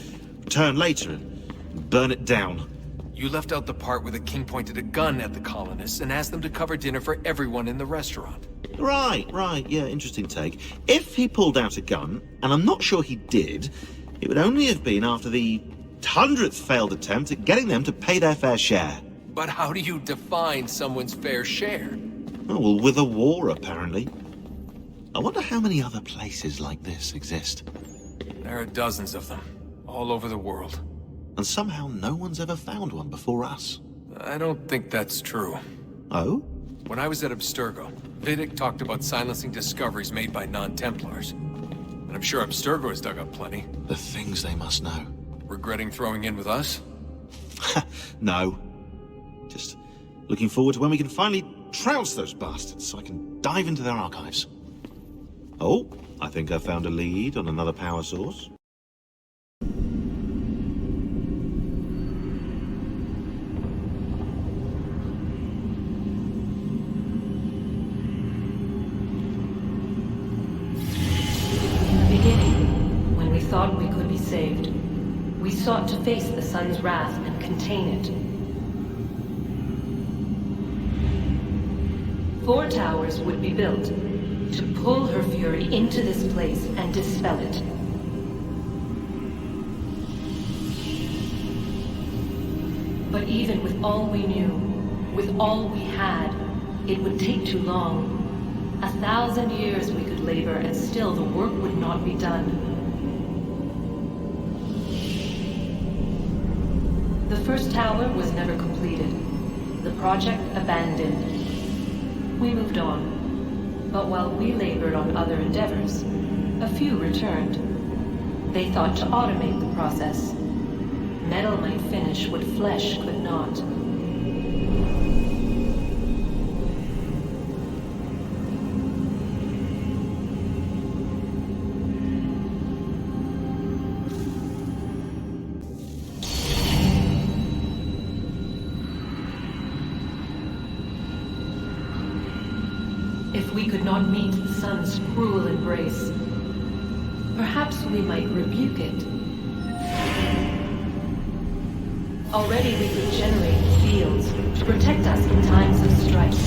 return later and burn it down. You left out the part where the king pointed a gun at the colonists and asked them to cover dinner for everyone in the restaurant. Right, yeah, interesting take. If he pulled out a gun, and I'm not sure he did, it would only have been after the 100th failed attempt at getting them to pay their fair share. But how do you define someone's fair share? Oh, well, with a war, apparently. I wonder how many other places like this exist. There are dozens of them, all over the world. And somehow no one's ever found one before us. I don't think that's true. Oh? When I was at Abstergo, Vidic talked about silencing discoveries made by non-Templars. And I'm sure Abstergo has dug up plenty. The things they must know. Regretting throwing in with us? No. Just looking forward to when we can finally trounce those bastards so I can dive into their archives. Oh, I think I found a lead on another power source. Thought we could be saved. We sought to face the sun's wrath and contain it. 4 towers would be built to pull her fury into this place and dispel it. But even with all we knew, with all we had, it would take too long. 1,000 years we could labor and still the work would not be done. The first tower was never completed. The project abandoned. We moved on. But while we labored on other endeavors, a few returned. They thought to automate the process. Metal might finish what flesh could not. If we could not meet the sun's cruel embrace, perhaps we might rebuke it. Already we could generate fields to protect us in times of strife.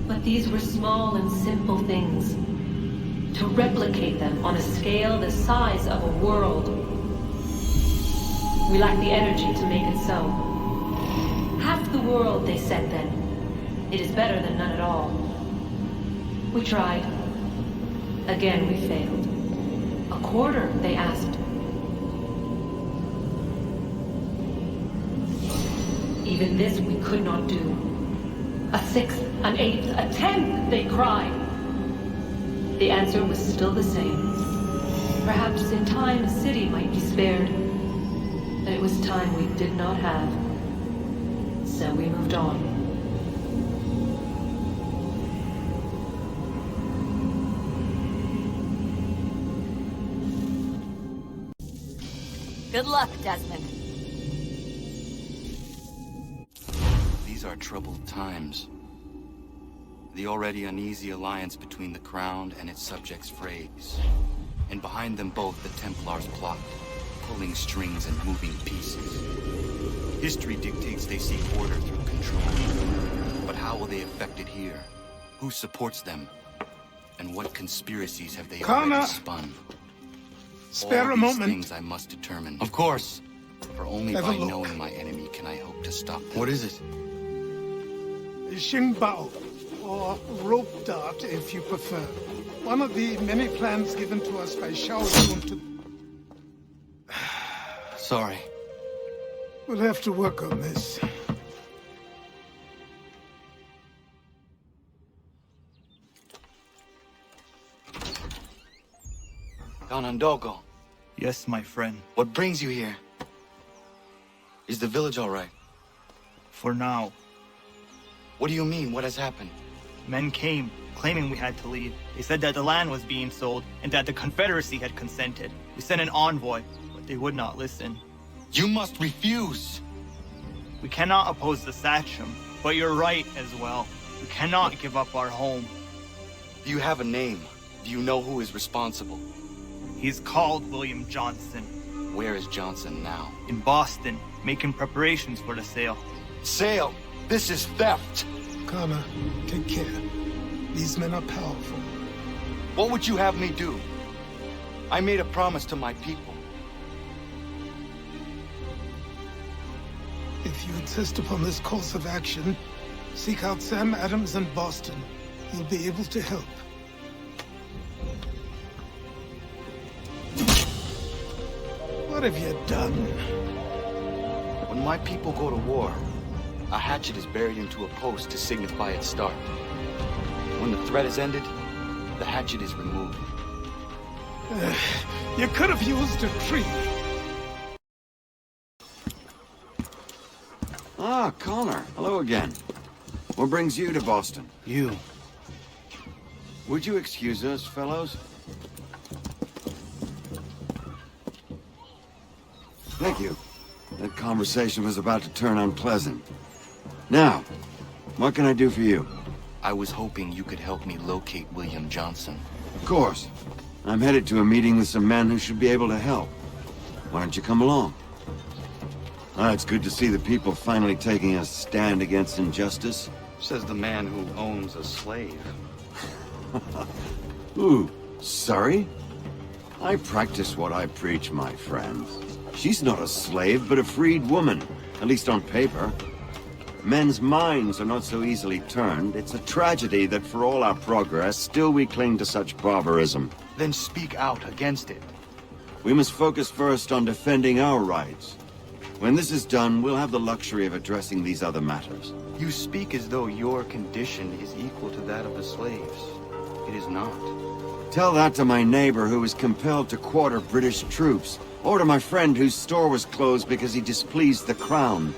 But these were small and simple things. To replicate them on a scale the size of a world, we lack the energy to make it so. Half the world, they said then. It is better than none at all. We tried. Again we failed. A quarter, they asked. Even this we could not do. A sixth, an eighth, a 10th, they cried. The answer was still the same. Perhaps in time a city might be spared. But it was time we did not have. So we moved on. Good luck, Desmond. These are troubled times. The already uneasy alliance between the Crown and its subjects frays. And behind them both the Templars plot, pulling strings and moving pieces. History dictates they seek order through control. But how will they affect it here? Who supports them? And what conspiracies have they already spun? Spare All a these moment. things I must determine. Of course. For only Have a by look. knowing my enemy can I hope to stop them. What is it? Xingbao, or rope dart if you prefer. One of the many plans given to us by Shao Yun to... Sorry. We'll have to work on this. Ganondogo. Yes, my friend. What brings you here? Is the village all right? For now. What do you mean? What has happened? Men came, claiming we had to leave. They said that the land was being sold, and that the Confederacy had consented. We sent an envoy, but they would not listen. You must refuse! We cannot oppose the Sachem, but you're right as well. We cannot give up our home. Do you have a name? Do you know who is responsible? He's called William Johnson. Where is Johnson now? In Boston, making preparations for the sale. Sale! This is theft! Connor, take care. These men are powerful. What would you have me do? I made a promise to my people. If you insist upon this course of action, seek out Sam Adams in Boston. He'll be able to help. What have you done? When my people go to war, a hatchet is buried into a post to signify its start. When the threat is ended, the hatchet is removed. You could have used a tree. Ah, Connor. Hello again. What brings you to Boston? You. Would you excuse us, fellows? Thank you. That conversation was about to turn unpleasant. Now, what can I do for you? I was hoping you could help me locate William Johnson. Of course. I'm headed to a meeting with some men who should be able to help. Why don't you come along? It's good to see the people finally taking a stand against injustice. Says the man who owns a slave. Ooh, sorry? I practice what I preach, my friend. She's not a slave, but a freed woman, at least on paper. Men's minds are not so easily turned. It's a tragedy that for all our progress, still we cling to such barbarism. Then speak out against it. We must focus first on defending our rights. When this is done, we'll have the luxury of addressing these other matters. You speak as though your condition is equal to that of the slaves. It is not. Tell that to my neighbor who was compelled to quarter British troops, or to my friend whose store was closed because he displeased the Crown.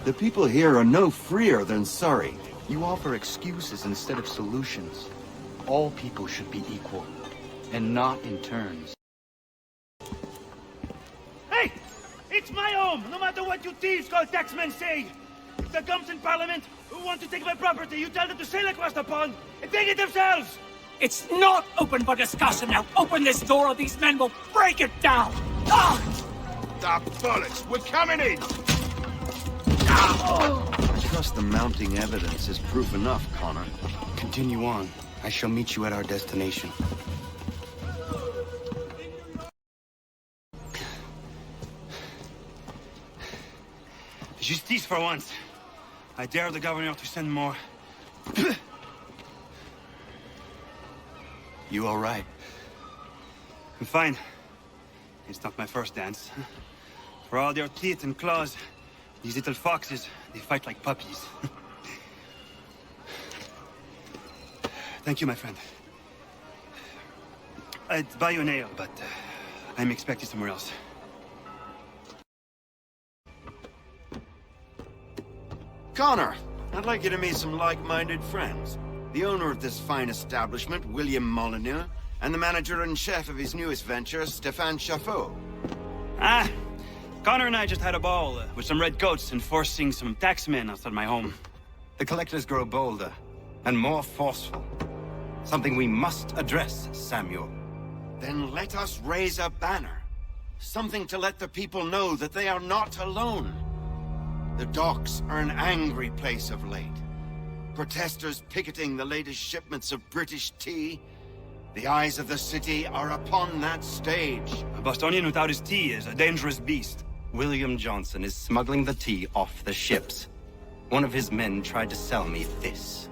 The people here are no freer than Surrey. You offer excuses instead of solutions. All people should be equal, and not in turns. Hey! It's my home, no matter what you thieves called taxmen say! If the gums in Parliament who want to take my property, you tell them to sail across the pond and take it themselves! It's not open for discussion now. Open this door or these men will break it down. Ah! The bullets! We're coming in! I trust the mounting evidence is proof enough, Connor. Continue on. I shall meet you at our destination. Justice for once. I dare the governor to send more. You all right? I'm fine. It's not my first dance. For all their teeth and claws, These little foxes, they fight like puppies. Thank you, my friend. I'd buy you an ale, but I'm expected somewhere else. Connor, I'd like you to meet some like-minded friends. The owner of this fine establishment, William Molyneux, and the manager and chef of his newest venture, Stéphane Chaffeau. Ah, Connor and I just had a ball with some red coats enforcing some taxmen outside my home. The collectors grow bolder and more forceful. Something we must address, Samuel. Then let us raise a banner. Something to let the people know that they are not alone. The docks are an angry place of late. Protesters picketing the latest shipments of British tea. The eyes of the city are upon that stage. A Bostonian without his tea is a dangerous beast. William Johnson is smuggling the tea off the ships. One of his men tried to sell me this.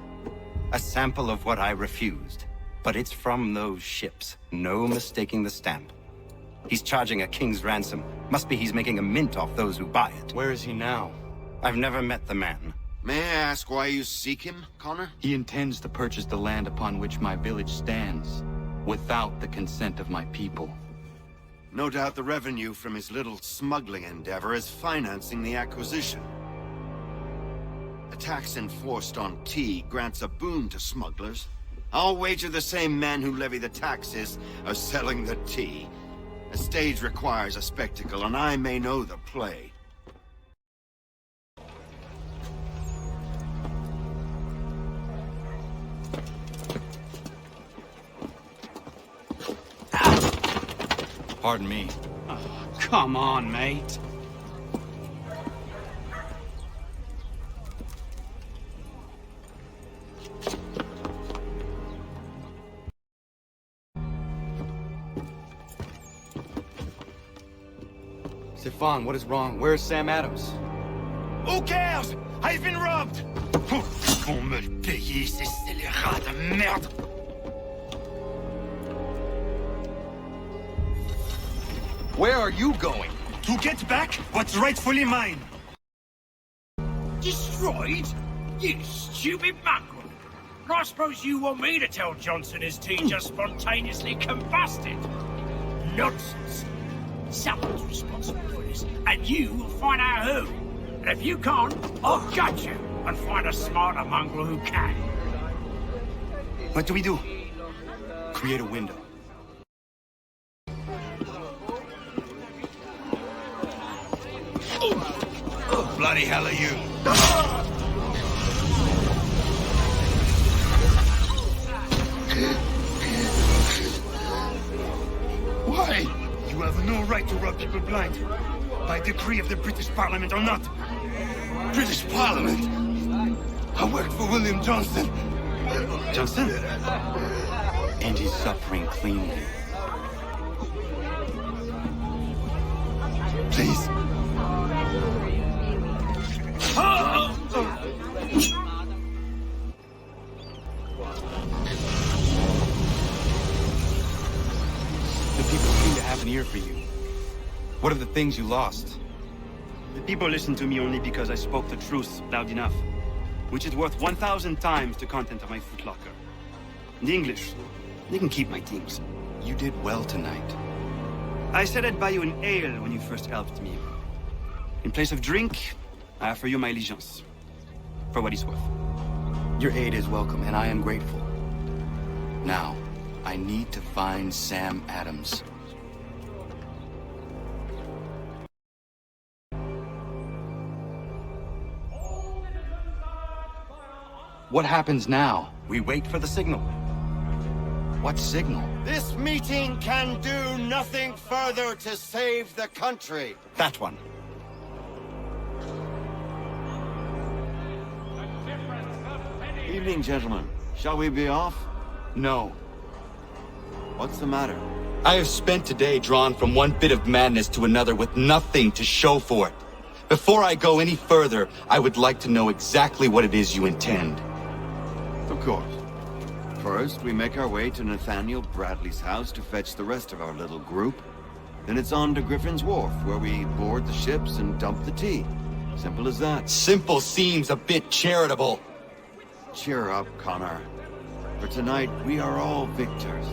A sample of what I refused. But it's from those ships. No mistaking the stamp. He's charging a king's ransom. Must be he's making a mint off those who buy it. Where is he now? I've never met the man. May I ask why you seek him, Connor? He intends to purchase the land upon which my village stands, without the consent of my people. No doubt the revenue from his little smuggling endeavor is financing the acquisition. A tax enforced on tea grants a boon to smugglers. I'll wager the same men who levy the taxes are selling the tea. A stage requires a spectacle, and I may know the play. Pardon me. Oh, come on, mate. Stéphane, what is wrong? Where is Sam Adams? Who cares? I've been robbed! Vont me le payer, ces scélérats de merde! Where are you going? To get back what's rightfully mine! Destroyed? You stupid mongrel! I suppose you want me to tell Johnson his tea just spontaneously combusted? Nonsense! Someone's responsible for this, and you will find out who. And if you can't, I'll judge you and find a smarter mongrel who can. What do we do? Create a window. Bloody hell are you? Why? You have no right to rob people blind. By decree of the British Parliament or not. British Parliament? I worked for William Johnson. Johnson? And he's suffering cleanly. Please. The people seem to have an ear for you. What are the things you lost? The people listen to me only because I spoke the truth loud enough, which is worth 1,000 times the content of my footlocker. The English, they can keep my teams. You did well tonight. I said I'd buy you an ale when you first helped me. In place of drink, I offer you my allegiance. For what it's worth. Your aid is welcome, and I am grateful. Now, I need to find Sam Adams. What happens now? We wait for the signal. What signal? This meeting can do nothing further to save the country. That one. Evening, gentlemen. Shall we be off? No. What's the matter? I have spent today drawn from one bit of madness to another with nothing to show for it. Before I go any further, I would like to know exactly what it is you intend. Of course. First, we make our way to Nathaniel Bradley's house to fetch the rest of our little group. Then it's on to Griffin's Wharf, where we board the ships and dump the tea. Simple as that. Simple seems a bit charitable. Cheer up, Connor. For tonight, we are all victors.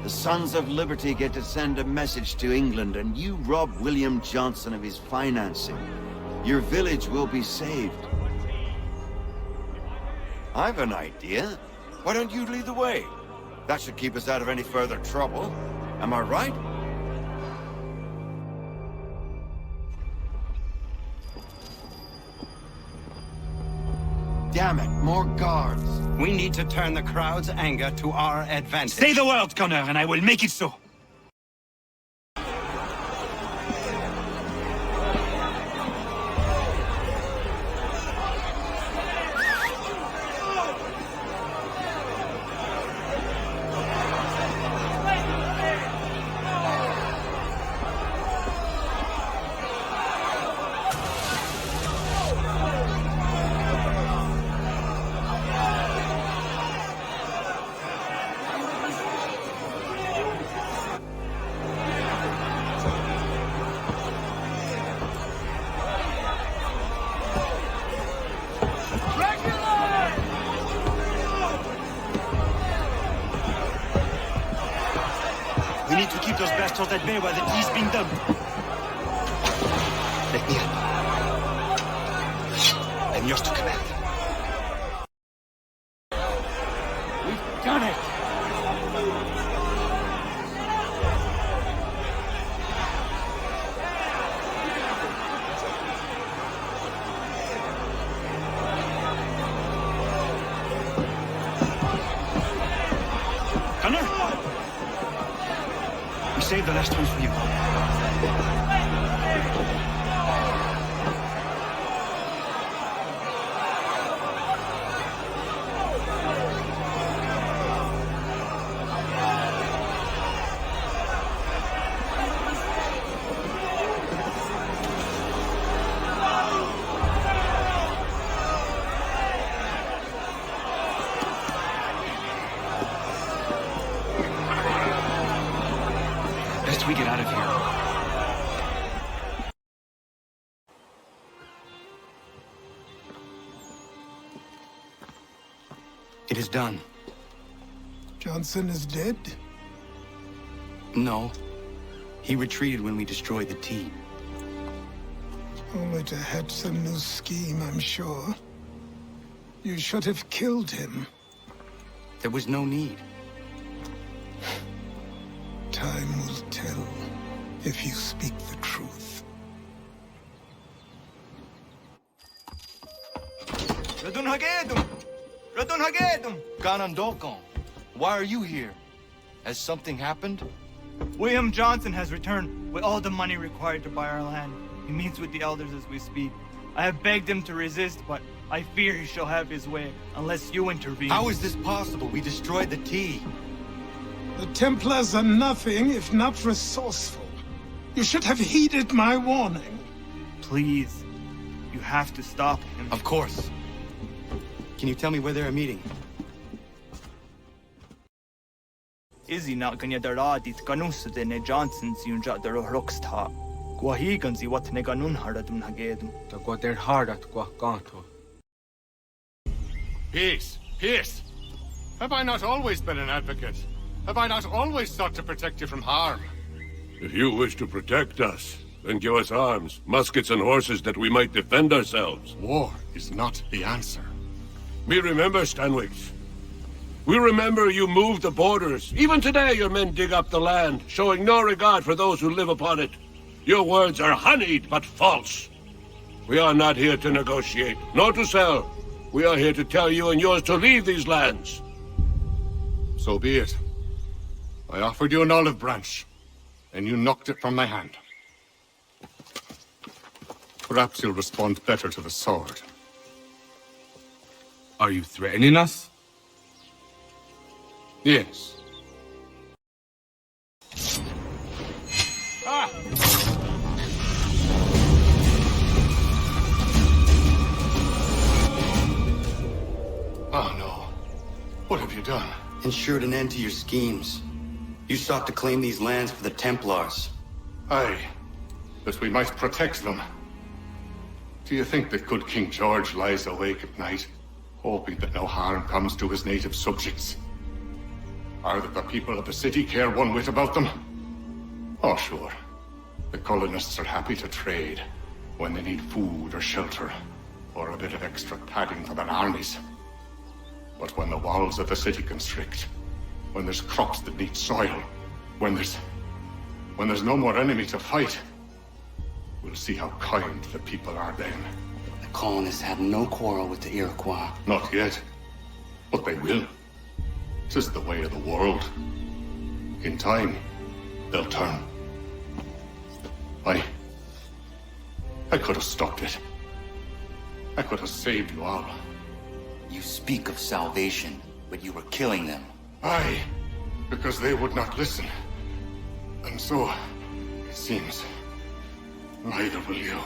The Sons of Liberty get to send a message to England, and you rob William Johnson of his financing. Your village will be saved. I've an idea. Why don't you lead the way? That should keep us out of any further trouble. Am I right? Damn it, more guards. We need to turn the crowd's anger to our advantage. Say the word, Connor, and I will make it so. We need to keep those bastards at bay while the deed's being done. Let me up. I'm yours to command. We've done it! Connor? We saved the last one for you. Best we get out of here. It is done. Johnson is dead? No. He retreated when we destroyed the T. Only to hatch some new scheme, I'm sure. You should have killed him. There was no need. Time will tell if you speak the truth. Radun Hagedum! Radun Hagedum! Ganondokon, why are you here? Has something happened? William Johnson has returned with all the money required to buy our land. He meets with the elders as we speak. I have begged him to resist, but I fear he shall have his way unless you intervene. How is this possible? We destroyed the T. The Templars are nothing if not resourceful. You should have heeded my warning. Please, you have to stop him. Of course. Can you tell me where they're meeting? Izzy not gonna daradit ganus de ne Johnson's yunja der rocksta. Guahiganzi what ne ganun haradun hagedum. Ta guader hardat guakanto. Peace! Peace! Have I not always been an advocate? Have I not always sought to protect you from harm? If you wish to protect us, then give us arms, muskets and horses that we might defend ourselves. War is not the answer. We remember, Stanwix. We remember you moved the borders. Even today your men dig up the land, showing no regard for those who live upon it. Your words are honeyed, but false. We are not here to negotiate, nor to sell. We are here to tell you and yours to leave these lands. So be it. I offered you an olive branch, and you knocked it from my hand. Perhaps you'll respond better to the sword. Are you threatening us? Yes. Ah! Oh no. What have you done? Ensured an end to your schemes. You sought to claim these lands for the Templars. Aye, that we might protect them. Do you think that good King George lies awake at night, hoping that no harm comes to his native subjects? Or that the people of the city care one whit about them? Oh, sure. The colonists are happy to trade when they need food or shelter, or a bit of extra padding for their armies. But when the walls of the city constrict, when there's crops that need soil, when there's no more enemy to fight, we'll see how kind the people are then. The colonists have no quarrel with the Iroquois. Not yet, but they will. 'Tis the way of the world. In time, they'll turn. I could have stopped it. I could have saved you all. You speak of salvation, but you were killing them. Aye, because they would not listen. And so, it seems, neither will you.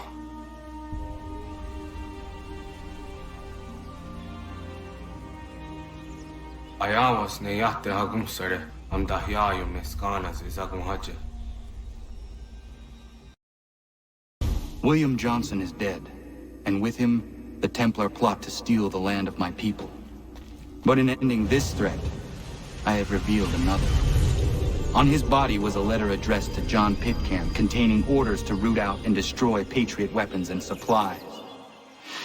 Ayawas ne yate hagum sare am dahyayo meskanas izagum haje. William Johnson is dead, and with him, the Templar plot to steal the land of my people. But in ending this threat, I have revealed another. On his body was a letter addressed to John Pitcairn containing orders to root out and destroy Patriot weapons and supplies.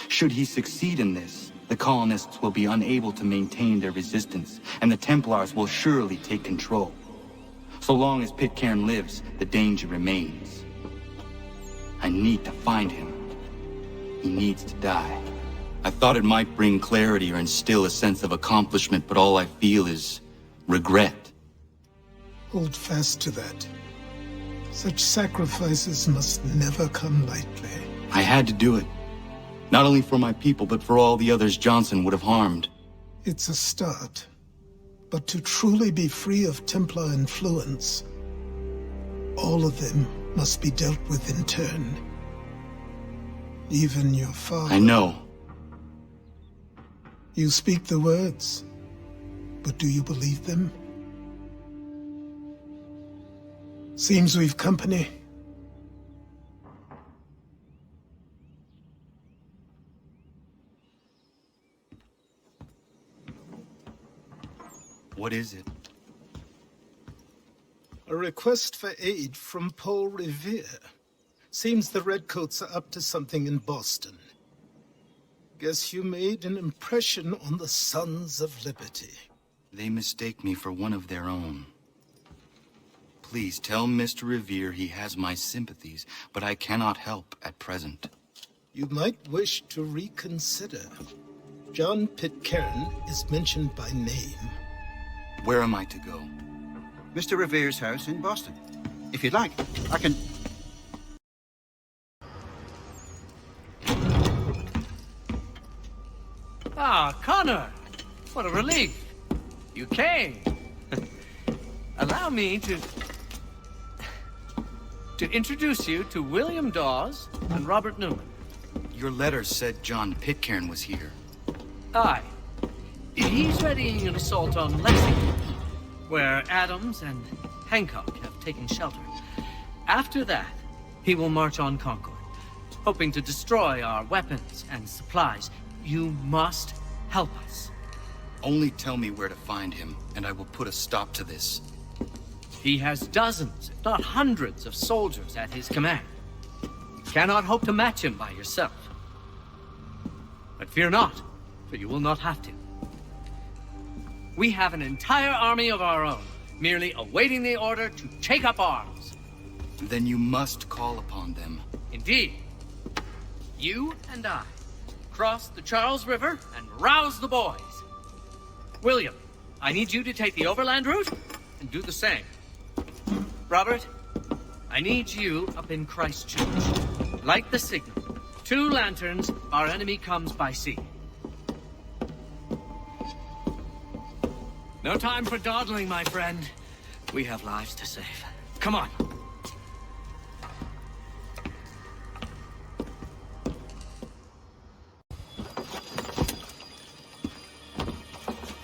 Should he succeed in this, the colonists will be unable to maintain their resistance, and the Templars will surely take control. So long as Pitcairn lives, the danger remains. I need to find him. He needs to die. I thought it might bring clarity or instill a sense of accomplishment, but all I feel is regret. Hold fast to that. Such sacrifices must never come lightly. I had to do it. Not only for my people, but for all the others Johnson would have harmed. It's a start. But to truly be free of Templar influence, all of them must be dealt with in turn. Even your father. I know. You speak the words, but do you believe them? Seems we've company. What is it? A request for aid from Paul Revere. Seems the Redcoats are up to something in Boston. Guess you made an impression on the Sons of Liberty. They mistake me for one of their own. Please tell Mr. Revere he has my sympathies, but I cannot help at present. You might wish to reconsider. John Pitcairn is mentioned by name. Where am I to go? Mr. Revere's house in Boston. If you'd like, I can... Ah, Connor! What a relief! You came! Allow me to introduce you to William Dawes and Robert Newman. Your letter said John Pitcairn was here. Aye. He's readying an assault on Lexington, where Adams and Hancock have taken shelter. After that, he will march on Concord, hoping to destroy our weapons and supplies. You must help us. Only tell me where to find him, and I will put a stop to this. He has dozens, if not hundreds, of soldiers at his command. You cannot hope to match him by yourself. But fear not, for you will not have to. We have an entire army of our own, merely awaiting the order to take up arms. Then you must call upon them. Indeed. You and I cross the Charles River and rouse the boys. William, I need you to take the overland route and do the same. Robert, I need you up in Christchurch. Light the signal. 2 lanterns, our enemy comes by sea. No time for dawdling, my friend. We have lives to save. Come on.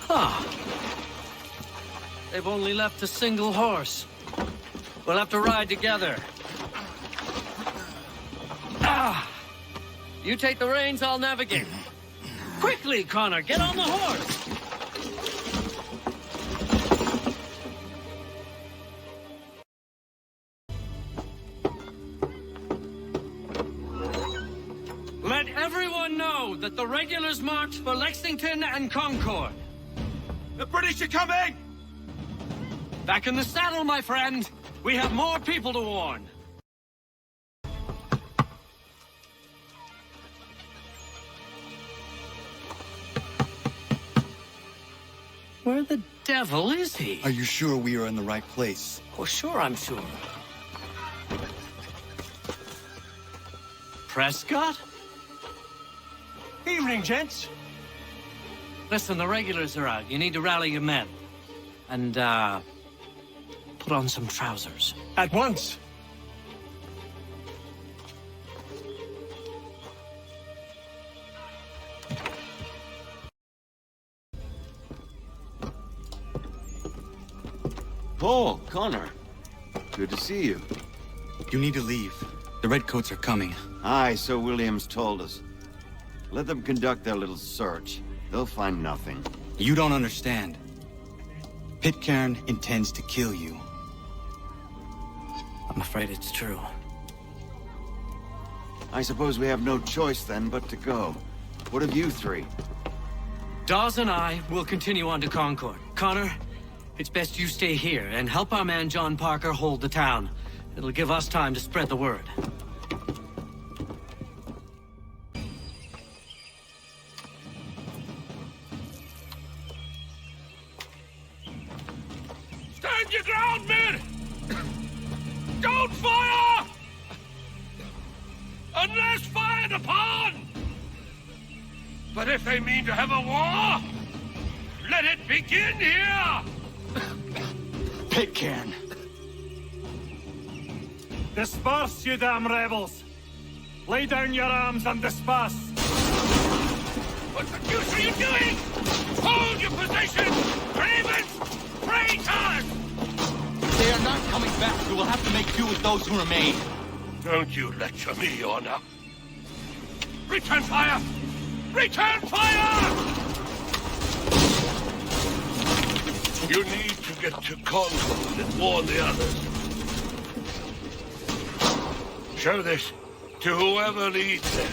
Huh. They've only left a single horse. We'll have to ride together. Ah! You take the reins, I'll navigate. Quickly, Connor, get on the horse! Let everyone know that the regulars marched for Lexington and Concord. The British are coming! Back in the saddle, my friend. We have more people to warn. Where the devil is he? Are you sure we are in the right place? Oh, sure, I'm sure. Prescott? Evening, gents. Listen, the regulars are out. You need to rally your men. And, put on some trousers. At once. Paul, Connor. Good to see you. You need to leave. The Redcoats are coming. Aye, so Williams told us. Let them conduct their little search. They'll find nothing. You don't understand. Pitcairn intends to kill you. I'm afraid it's true. I suppose we have no choice then but to go. What of you three? Dawes and I will continue on to Concord. Connor, it's best you stay here and help our man John Parker hold the town. It'll give us time to spread the word. Stand your ground, men! Don't fire! Unless fired upon! But if they mean to have a war, let it begin here! Pitcairn! Disperse, you damn rebels! Lay down your arms and disperse! What the deuce are you doing? Hold your position! Ravens! Traitors! They are not coming back. We will have to make do with those who remain. Don't you lecture me, Your Honor. Return fire! Return fire! You need to get to Concord and warn the others. Show this to whoever leads there.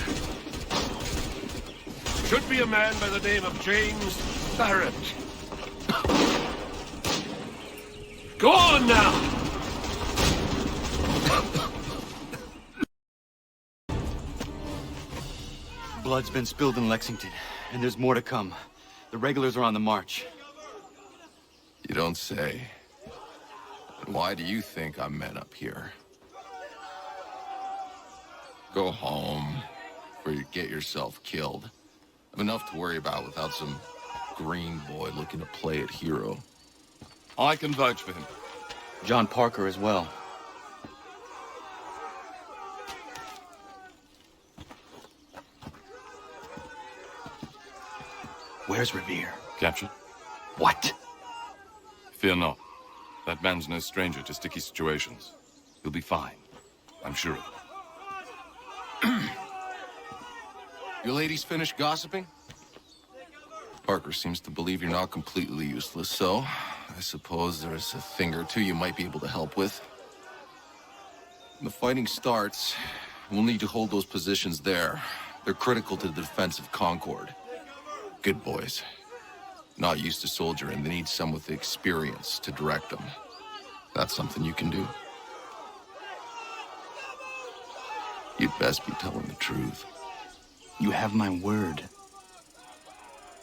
Should be a man by the name of James Barrett. Go on now! Blood's been spilled in Lexington, and there's more to come. The regulars are on the march. You don't say. And why do you think I'm men up here? Go home, or you get yourself killed. I've enough to worry about without some green boy looking to play at hero. I can vouch for him. John Parker as well. Where's Revere? Captured? What? Fear not. That man's no stranger to sticky situations. He'll be fine. I'm sure of it. You ladies finished gossiping? Parker seems to believe you're not completely useless, so I suppose there's a thing or two you might be able to help with. When the fighting starts, we'll need to hold those positions there. They're critical to the defense of Concord. Good boys. Not used to soldiering, they need some with the experience to direct them. That's something you can do. You'd best be telling the truth. You have my word.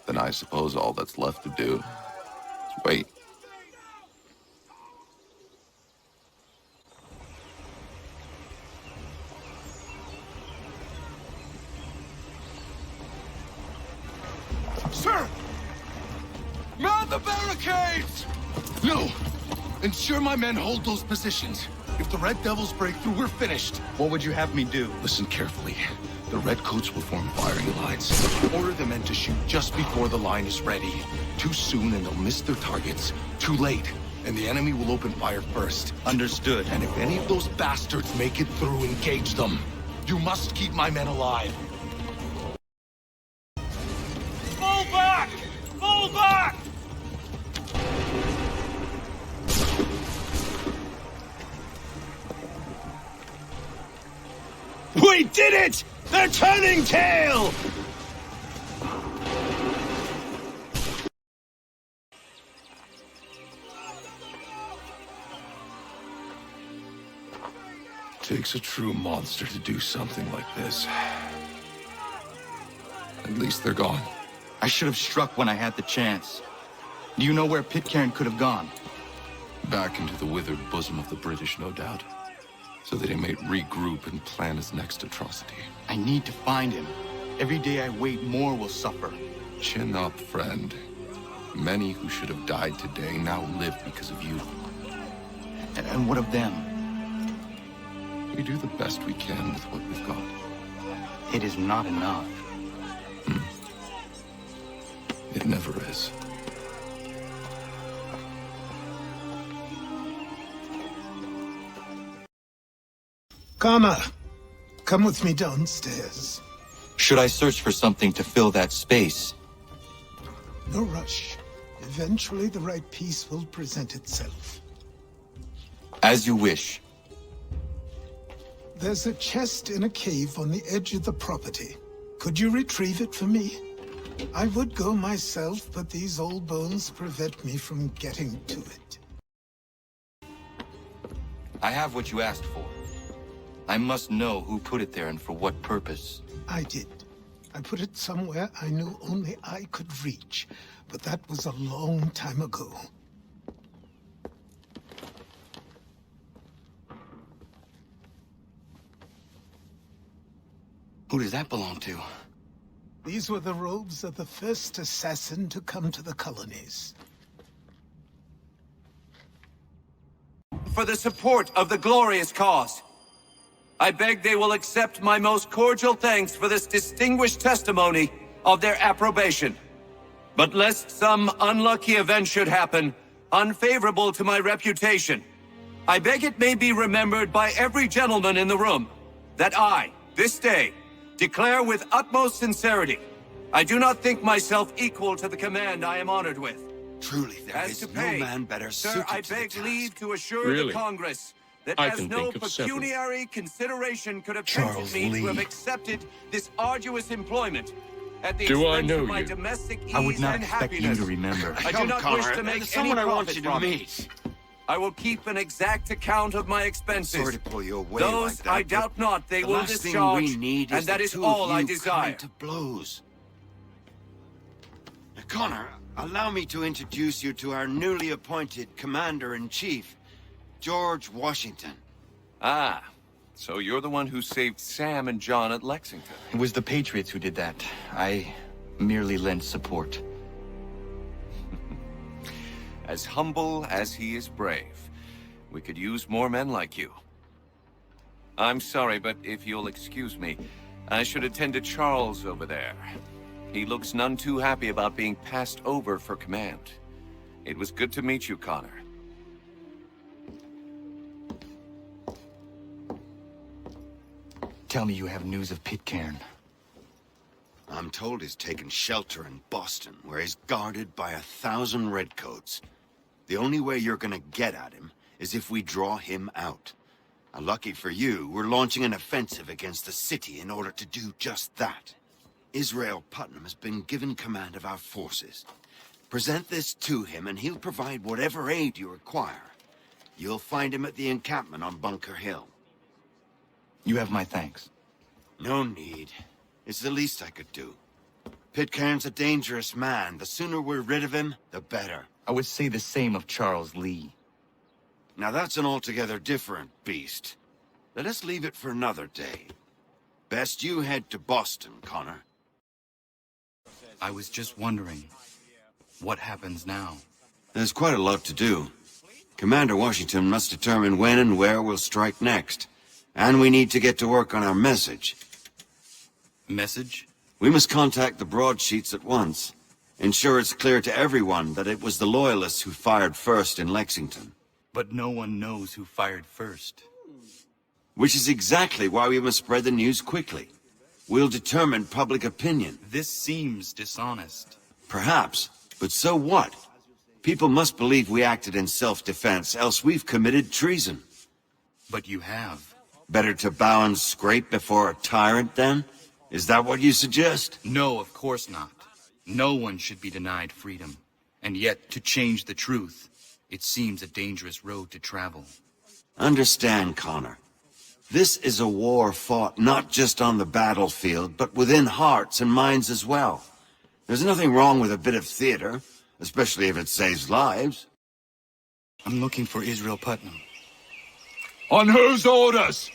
Then I suppose all that's left to do is wait. Sir! Man the barricades! No! Ensure my men hold those positions. If the Red Devils break through, we're finished. What would you have me do? Listen carefully. The Redcoats will form firing lines. Order the men to shoot just before the line is ready. Too soon and they'll miss their targets. Too late, and the enemy will open fire first. Understood. And if any of those bastards make it through, engage them. You must keep my men alive. did it! They're turning tail! Takes a true monster to do something like this. At least they're gone. I should have struck when I had the chance. Do you know where Pitcairn could have gone? Back into the withered bosom of the British, no doubt. So that he may regroup and plan his next atrocity. I need to find him. Every day I wait, more will suffer. Chin up, friend. Many who should have died today now live because of you. And what of them? We do the best we can with what we've got. It is not enough. It never is. Connor, come with me downstairs. Should I search for something to fill that space? No rush. Eventually the right piece will present itself. As you wish. There's a chest in a cave on the edge of the property. Could you retrieve it for me? I would go myself, but these old bones prevent me from getting to it. I have what you asked for. I must know who put it there and for what purpose. I did. I put it somewhere I knew only I could reach, but that was a long time ago. Who does that belong to? These were the robes of the first assassin to come to the colonies. For the support of the glorious cause. I beg they will accept my most cordial thanks for this distinguished testimony of their approbation. But lest some unlucky event should happen, unfavorable to my reputation, I beg it may be remembered by every gentleman in the room that I, this day, declare with utmost sincerity, I do not think myself equal to the command I am honored with. Truly, there is no man better suited I to the beg task. leave to assure Really? the Congress that I as can no think of several. pecuniary consideration could have Charles tempted me to have Lee. accepted this arduous employment at the Do I expense know of my you? domestic ease I would not and expect happiness. you to remember. I do not wish to make any someone I want profit you to from it. meet. I will keep an exact account of my expenses. Sorry to pull you away Those like that, I but doubt not they the will last thing discharge, we need is and that the is two all of I you desire. coming to blows. Now, Connor, allow me to introduce you to our newly appointed Commander-in-Chief, George Washington. Ah, so you're the one who saved Sam and John at Lexington. It was the Patriots who did that. I merely lent support. As humble as he is brave. We could use more men like you. I'm sorry, but if you'll excuse me, I should attend to Charles over there. He looks none too happy about being passed over for command. It was good to meet you, Connor. Tell me you have news of Pitcairn. I'm told he's taken shelter in Boston, where he's guarded by 1,000 redcoats. The only way you're gonna get at him is if we draw him out. Lucky for you, we're launching an offensive against the city in order to do just that. Israel Putnam has been given command of our forces. Present this to him and he'll provide whatever aid you require. You'll find him at the encampment on Bunker Hill. You have my thanks. No need. It's the least I could do. Pitcairn's a dangerous man. The sooner we're rid of him, the better. I would say the same of Charles Lee. Now that's an altogether different beast. Let us leave it for another day. Best you head to Boston, Connor. I was just wondering, what happens now? There's quite a lot to do. Commander Washington must determine when and where we'll strike next. And we need to get to work on our message. Message? We must contact the broadsheets at once. Ensure it's clear to everyone that it was the Loyalists who fired first in Lexington. But no one knows who fired first. Which is exactly why we must spread the news quickly. We'll determine public opinion. This seems dishonest. Perhaps, but so what? People must believe we acted in self-defense, else we've committed treason. But you have. Better to bow and scrape before a tyrant, then? Is that what you suggest? No, of course not. No one should be denied freedom. And yet, to change the truth, it seems a dangerous road to travel. Understand, Connor. This is a war fought not just on the battlefield, but within hearts and minds as well. There's nothing wrong with a bit of theater, especially if it saves lives. I'm looking for Israel Putnam. On whose orders?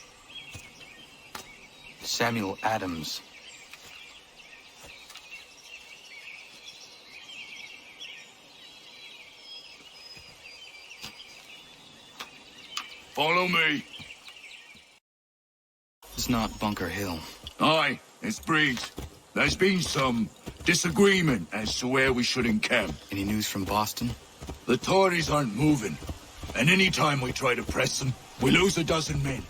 Samuel Adams. Follow me. It's not Bunker Hill. Aye, it's Breeze. There's been some disagreement as to where we should encamp. Any news from Boston? The Tories aren't moving, and any time we try to press them, we lose a dozen men.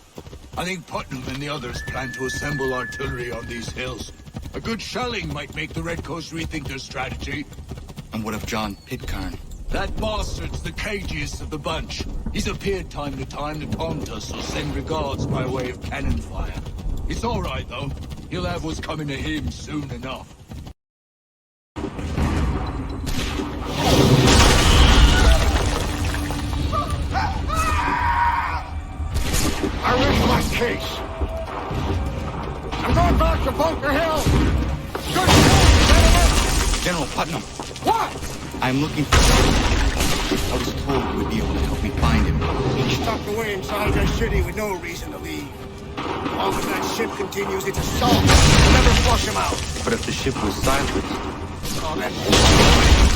I think Putnam and the others plan to assemble artillery on these hills. A good shelling might make the Redcoats rethink their strategy. And what of John Pitcairn? That bastard's the cagiest of the bunch. He's appeared time to time to taunt us or send regards by way of cannon fire. It's all right, though. He'll have what's coming to him soon enough. I rest my case. I'm going back to Bunker Hill. Good day, General Putnam. What? I'm looking for John. I was told you would be able to help me find him. He stuck away inside their city with no reason to leave. As long as that ship continues its assault, we'll never flush him out. But if the ship was silenced... Oh, that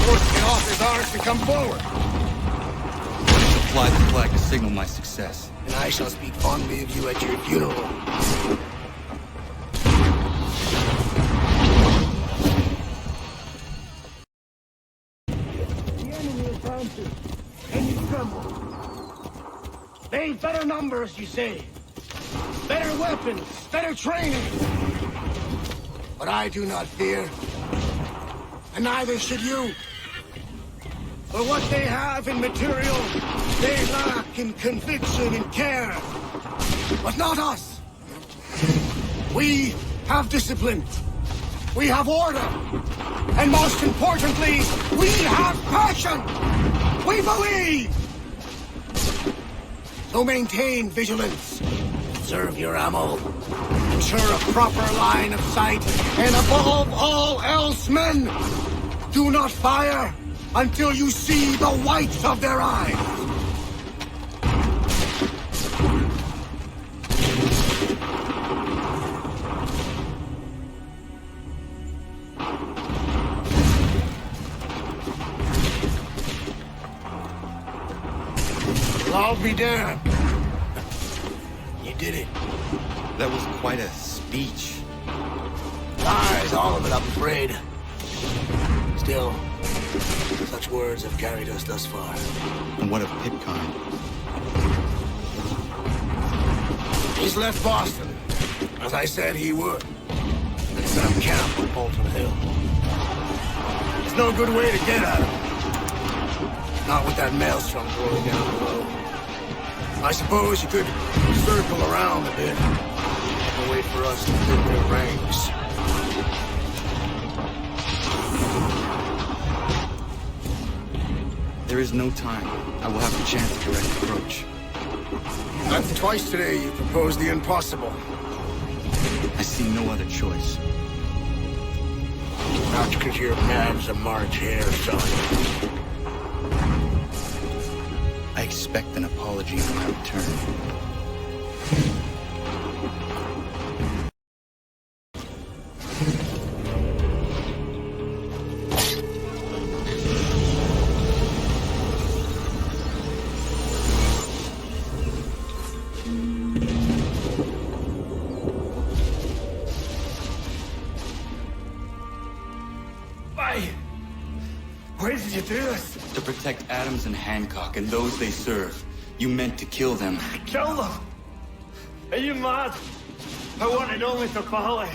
forcing it off his arms to come forward. Fly the flag to signal my success. And I shall speak fondly of you at your funeral. The enemy advances, and you tremble. They've better numbers, you say. Better weapons, better training. But I do not fear. And neither should you. For what they have in material, they lack in conviction and care. But not us. We have discipline. We have order. And most importantly, we have passion. We believe. So maintain vigilance. Conserve your ammo. Ensure a proper line of sight. And above all else, men, do not fire until you see the whites of their eyes. Well, I'll be damned. You did it. That was quite a speech. Lies, all of it, I'm afraid. Still, such words have carried us thus far. And what of Pitcairn? He's left Boston, as I said he would. And set up camp on Bolton Hill. There's no good way to get at him. Not with that maelstrom rolling down below. I suppose you could circle around a bit and wait for us to fit their ranks. There is no time. I will have to chance a direct approach. That's twice today you proposed the impossible. I see no other choice. Not because your man's a March hare, son. I expect an apology on my return. Why did you do this? To protect Adams and Hancock and those they serve. You meant to kill them. Kill them? Are you mad? I wanted only to follow.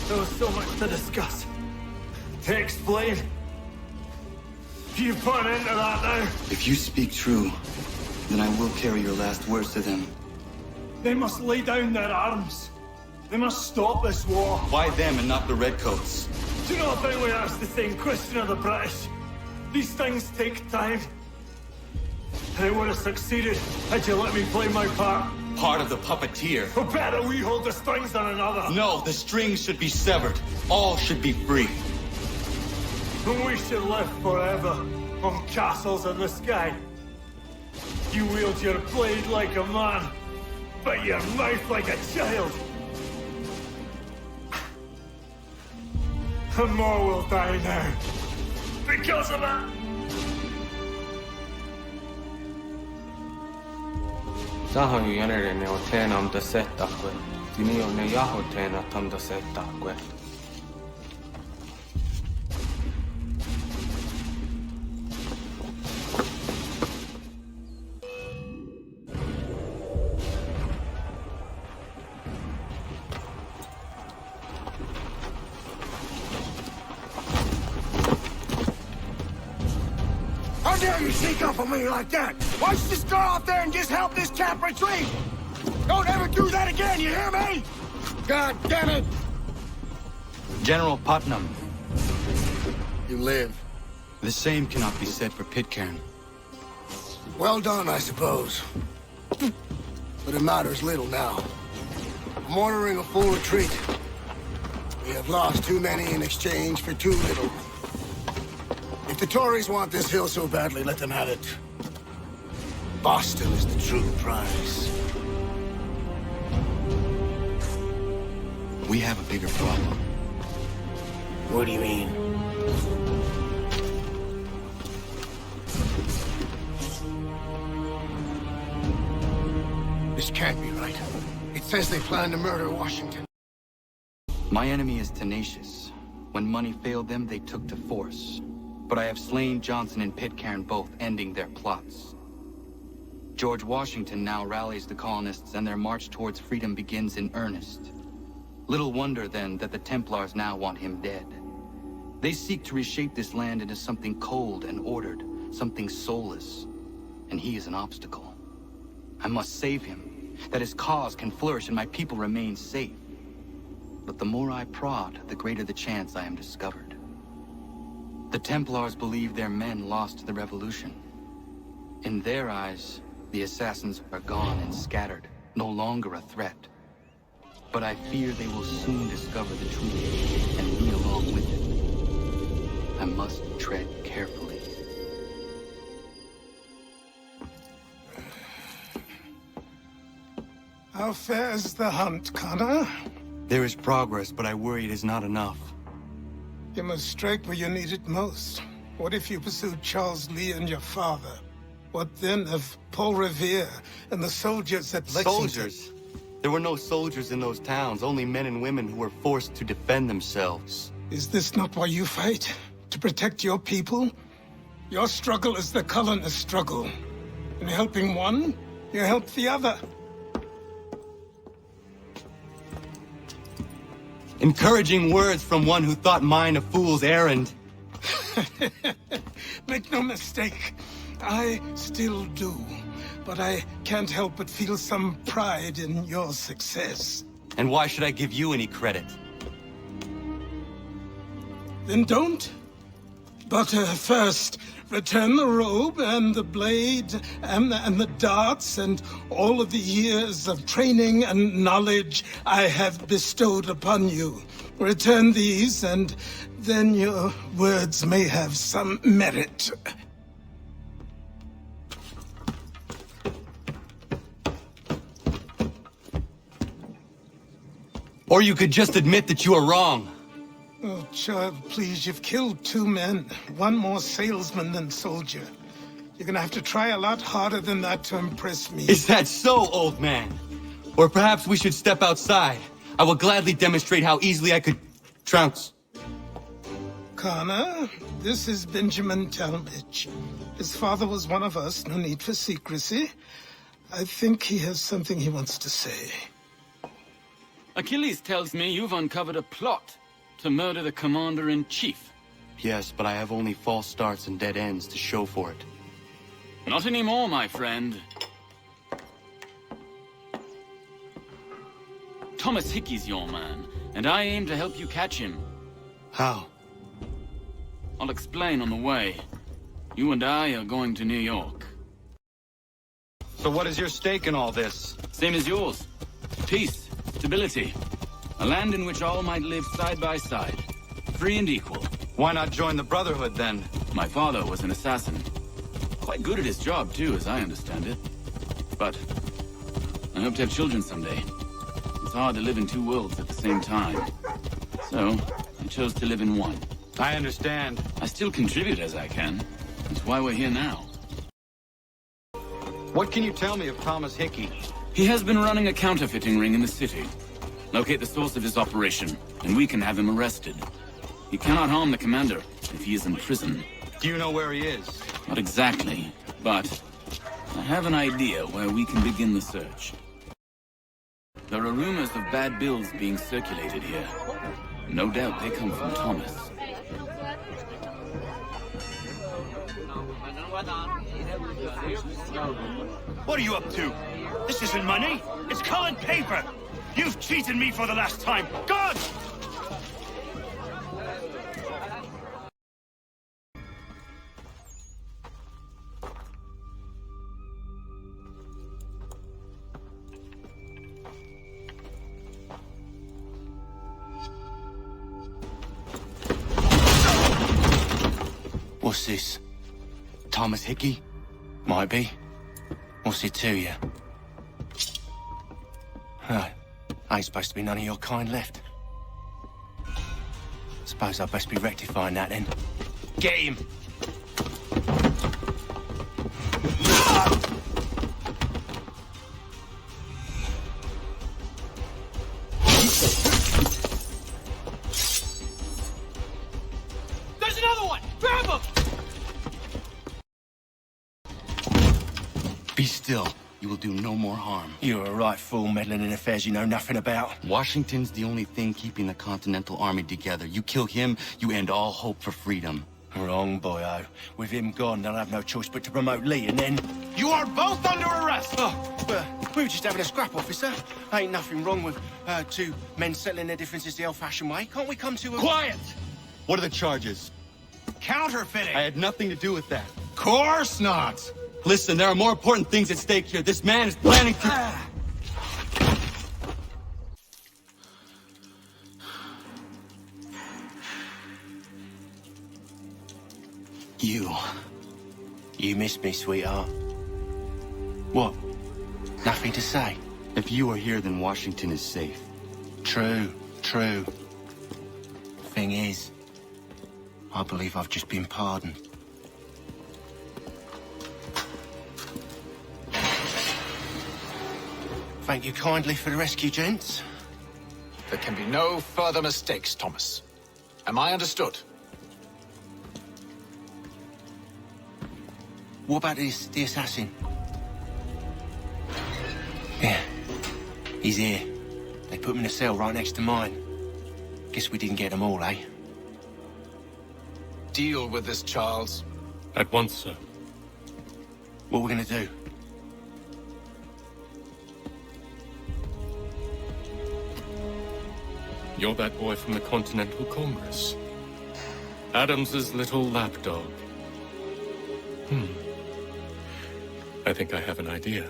There was so much to discuss. To explain. You put into that now. If you speak true, then I will carry your last words to them. They must lay down their arms. They must stop this war. Why them and not the Redcoats? Do you not think we asked the same question of the British? These things take time. And I would have succeeded had you let me play my part. Part of the puppeteer. Or better, we hold the strings on another. No, the strings should be severed. All should be free. And we should live forever on castles in the sky. You wield your blade like a man, but your mouth like a child. And more will die now. Because of that. Sahan ju generene o tena am da setta que. Tini o ne yaho tena tam da setta que. How dare you sneak up on me like that? Why don't you just go out there and just help this camp retreat? Don't ever do that again, you hear me? God damn it! General Putnam. You live. The same cannot be said for Pitcairn. Well done, I suppose. But it matters little now. I'm ordering a full retreat. We have lost too many in exchange for too little. If the Tories want this hill so badly, let them have it. Boston is the true prize. We have a bigger problem. What do you mean? This can't be right. It says they plan to murder Washington. My enemy is tenacious. When money failed them, they took to force. But I have slain Johnson and Pitcairn both, ending their plots. George Washington now rallies the colonists and their march towards freedom begins in earnest. Little wonder, then, that the Templars now want him dead. They seek to reshape this land into something cold and ordered, something soulless. And he is an obstacle. I must save him, that his cause can flourish and my people remain safe. But the more I prod, the greater the chance I am discovered. The Templars believe their men lost the revolution. In their eyes, the assassins are gone and scattered, no longer a threat. But I fear they will soon discover the truth, and me along with it. I must tread carefully. How fares the hunt, Connor? There is progress, but I worry it is not enough. You must strike where you need it most. What if you pursued Charles Lee and your father? What then of Paul Revere and the soldiers at Lexington? Soldiers? There were no soldiers in those towns, only men and women who were forced to defend themselves. Is this not why you fight? To protect your people? Your struggle is the colonist struggle. In helping one, you help the other. Encouraging words from one who thought mine a fool's errand. Make no mistake, I still do. But I can't help but feel some pride in your success. And why should I give you any credit? Then don't. But first, return the robe and the blade and the darts and all of the years of training and knowledge I have bestowed upon you. Return these, and then your words may have some merit. Or you could just admit that you are wrong. Oh, child, please, you've killed 2 men. One more salesman than soldier. You're gonna have to try a lot harder than that to impress me. Is that so, old man? Or perhaps we should step outside. I will gladly demonstrate how easily I could trounce. Connor, this is Benjamin Talmadge. His father was one of us, no need for secrecy. I think he has something he wants to say. Achilles tells me you've uncovered a plot to murder the Commander-in-Chief. Yes, but I have only false starts and dead ends to show for it. Not anymore, my friend. Thomas Hickey's your man, and I aim to help you catch him. How? I'll explain on the way. You and I are going to New York. So what is your stake in all this? Same as yours. Peace, stability. A land in which all might live side by side. Free and equal. Why not join the Brotherhood, then? My father was an assassin. Quite good at his job, too, as I understand it. But I hope to have children someday. It's hard to live in two worlds at the same time. So, I chose to live in one. I understand. I still contribute as I can. That's why we're here now. What can you tell me of Thomas Hickey? He has been running a counterfeiting ring in the city. Locate the source of his operation, and we can have him arrested. He cannot harm the commander if he is in prison. Do you know where he is? Not exactly, but I have an idea where we can begin the search. There are rumors of bad bills being circulated here. No doubt they come from Thomas. What are you up to? This isn't money. It's colored paper. You've cheated me for the last time. God! What's this? Thomas Hickey? Might be. What's it to you? Ain't supposed to be none of your kind left. Suppose I'd best be rectifying that then. Get him! There's another one! Grab him! Be still. You will do no more harm. You're a right fool meddling in affairs you know nothing about. Washington's the only thing keeping the Continental Army together. You kill him, you end all hope for freedom. Wrong, boyo. With him gone, they'll have no choice but to promote Lee, and then... You are both under arrest! We were just having a scrap, officer. Ain't nothing wrong with two men settling their differences the old-fashioned way. Can't we come to a... Quiet! What are the charges? Counterfeiting! I had nothing to do with that. Course not! Listen, there are more important things at stake here. This man is planning to... You missed me, sweetheart. What? Nothing to say? If you are here, then Washington is safe. True. Thing is, I believe I've just been pardoned. Thank you kindly for the rescue, gents. There can be no further mistakes, Thomas. Am I understood? What about the assassin? Yeah, he's here. They put him in a cell right next to mine. Guess we didn't get them all, eh? Deal with this, Charles. At once, sir. What are we gonna do? You're that boy from the Continental Congress. Adams's little lapdog. I think I have an idea.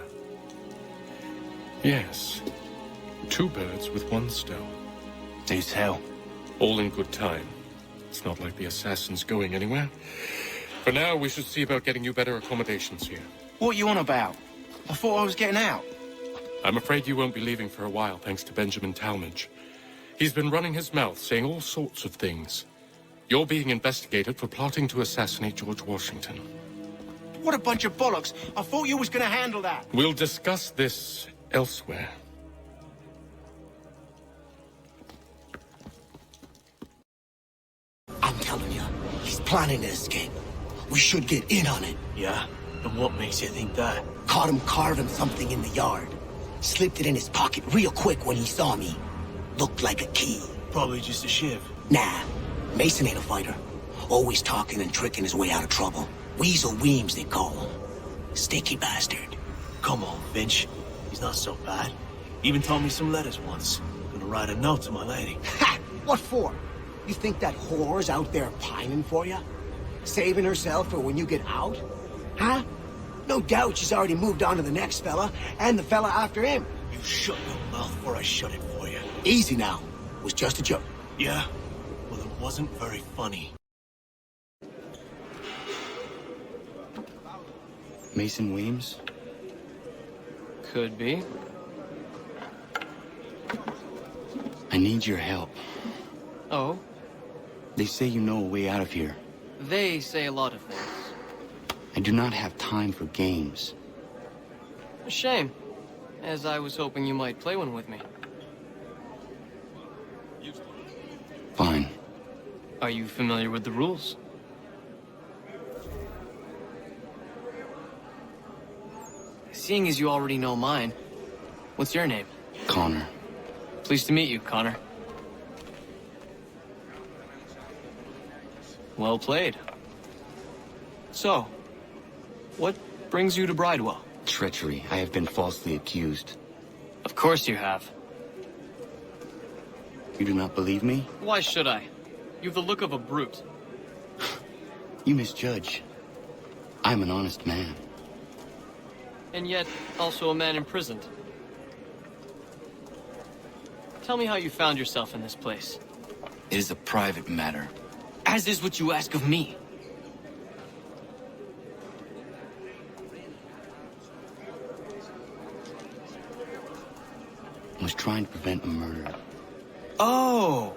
Yes. Two birds with one stone. Do tell. All in good time. It's not like the assassin's going anywhere. For now, we should see about getting you better accommodations here. What are you on about? I thought I was getting out. I'm afraid you won't be leaving for a while, thanks to Benjamin Talmadge. He's been running his mouth, saying all sorts of things. You're being investigated for plotting to assassinate George Washington. What a bunch of bollocks. I thought you was gonna handle that. We'll discuss this elsewhere. I'm telling you, he's planning an escape. We should get in on it. Yeah? And what makes you think that? Caught him carving something in the yard. Slipped it in his pocket real quick when he saw me. Looked like a key. Probably just a shiv. Nah, Mason ain't a fighter. Always talking and tricking his way out of trouble. Weasel Weems, they call him. Sticky bastard. Come on, Finch. He's not so bad. Even told me some letters once. gonna write a note to my lady. Ha! What for? You think that whore's out there pining for you? Saving herself for when you get out? Huh? No doubt she's already moved on to the next fella, and the fella after him. You shut your mouth or I shut it for you. Easy now. It was just a joke. Yeah? Well, it wasn't very funny. Mason Weems? Could be. I need your help. Oh? They say you know a way out of here. They say a lot of things. I do not have time for games. A shame, as I was hoping you might play one with me. Fine. Are you familiar with the rules? Seeing as you already know mine, what's your name? Connor. Pleased to meet you, Connor. Well played. So, what brings you to Bridewell? Treachery. I have been falsely accused. Of course you have. You do not believe me? Why should I? You've the look of a brute. You misjudge. I'm an honest man. And yet, also a man imprisoned. Tell me how you found yourself in this place. It is a private matter. As is what you ask of me. I was trying to prevent a murder. Oh!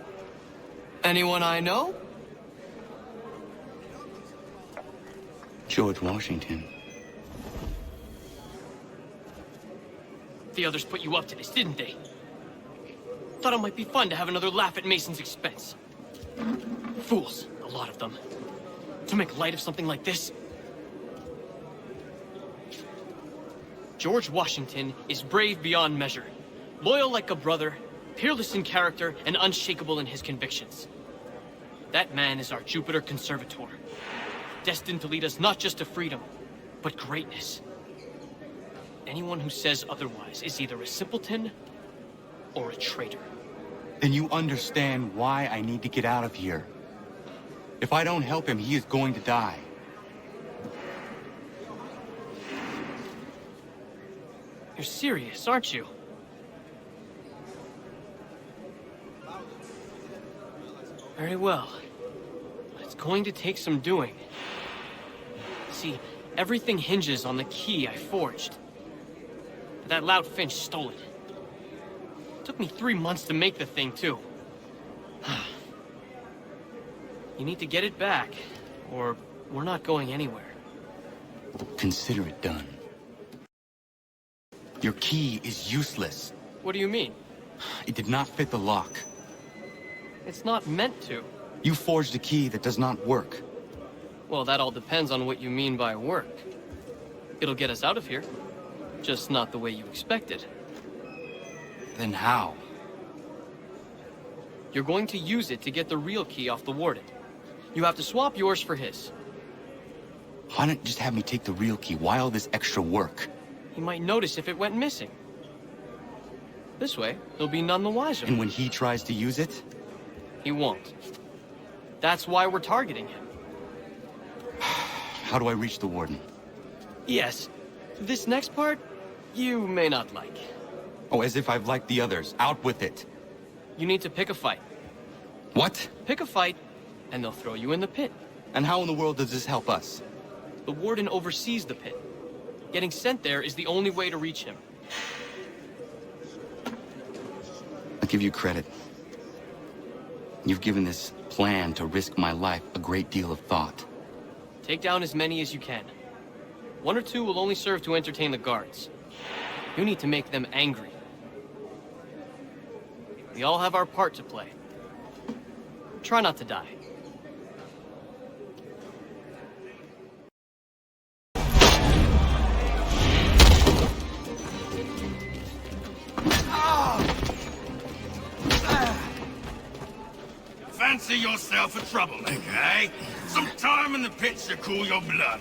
Anyone I know? George Washington. The others put you up to this, didn't they? Thought it might be fun to have another laugh at Mason's expense. Fools, a lot of them. To make light of something like this. George Washington is brave beyond measure, loyal like a brother, peerless in character, and unshakable in his convictions. That man is our Jupiter Conservator, destined to lead us not just to freedom, but greatness. Anyone who says otherwise is either a simpleton or a traitor. Then you understand why I need to get out of here. If I don't help him, he is going to die. You're serious, aren't you? Very well. But it's going to take some doing. See, everything hinges on the key I forged. But that loud Finch stole it. Took me 3 months to make the thing, too. You need to get it back, or we're not going anywhere. Consider it done. Your key is useless. What do you mean? It did not fit the lock. It's not meant to. You forged a key that does not work. Well, that all depends on what you mean by work. It'll get us out of here. Just not the way you expected. Then how? You're going to use it to get the real key off the warden. You have to swap yours for his. Why not just have me take the real key? Why all this extra work? He might notice if it went missing. This way, he'll be none the wiser. And when he tries to use it? He won't. That's why we're targeting him. How do I reach the warden? Yes. This next part, you may not like. Oh, as if I've liked the others. Out with it. You need to pick a fight. What? Pick a fight, and they'll throw you in the pit. And how in the world does this help us? The warden oversees the pit. Getting sent there is the only way to reach him. I'll give you credit. You've given this plan to risk my life a great deal of thought. Take down as many as you can. 1 or 2 will only serve to entertain the guards. You need to make them angry. We all have our part to play. Try not to die. Fancy yourself a troublemaker, eh? Some time in the pits to cool your blood.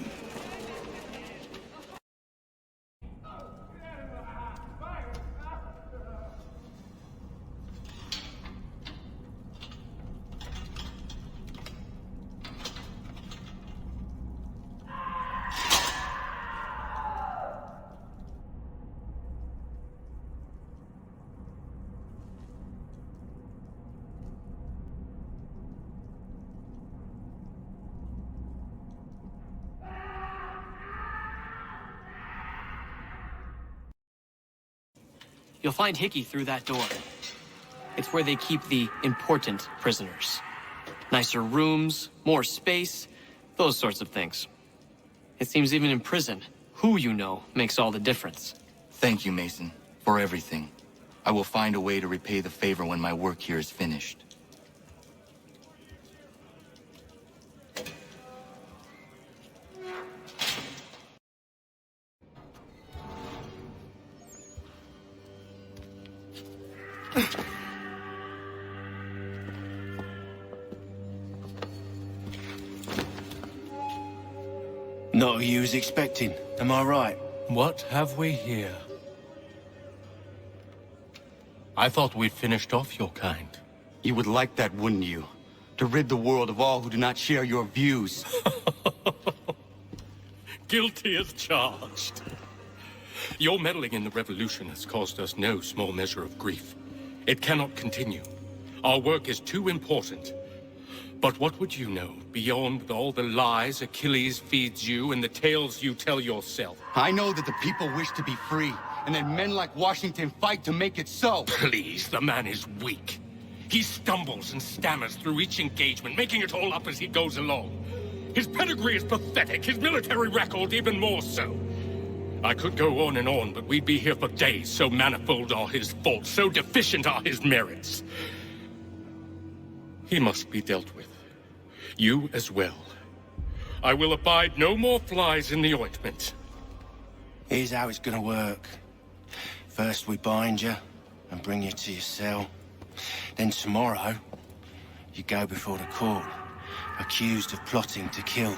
You'll find Hickey through that door. It's where they keep the important prisoners. Nicer rooms, more space, those sorts of things. It seems even in prison, who you know makes all the difference. Thank you, Mason, for everything. I will find a way to repay the favor when my work here is finished. Not who you was expecting, am I right? What have we here? I thought we'd finished off your kind. You would like that, wouldn't you? To rid the world of all who do not share your views. Guilty as charged. Your meddling in the revolution has caused us no small measure of grief. It cannot continue. Our work is too important. But what would you know, beyond all the lies Achilles feeds you and the tales you tell yourself? I know that the people wish to be free, and that men like Washington fight to make it so. Please, the man is weak. He stumbles and stammers through each engagement, making it all up as he goes along. His pedigree is pathetic, his military record even more so. I could go on and on, but we'd be here for days, so manifold are his faults, so deficient are his merits. He must be dealt with. You as well. I will abide no more flies in the ointment. Here's how it's gonna work. First we bind you and bring you to your cell. Then tomorrow, you go before the court, accused of plotting to kill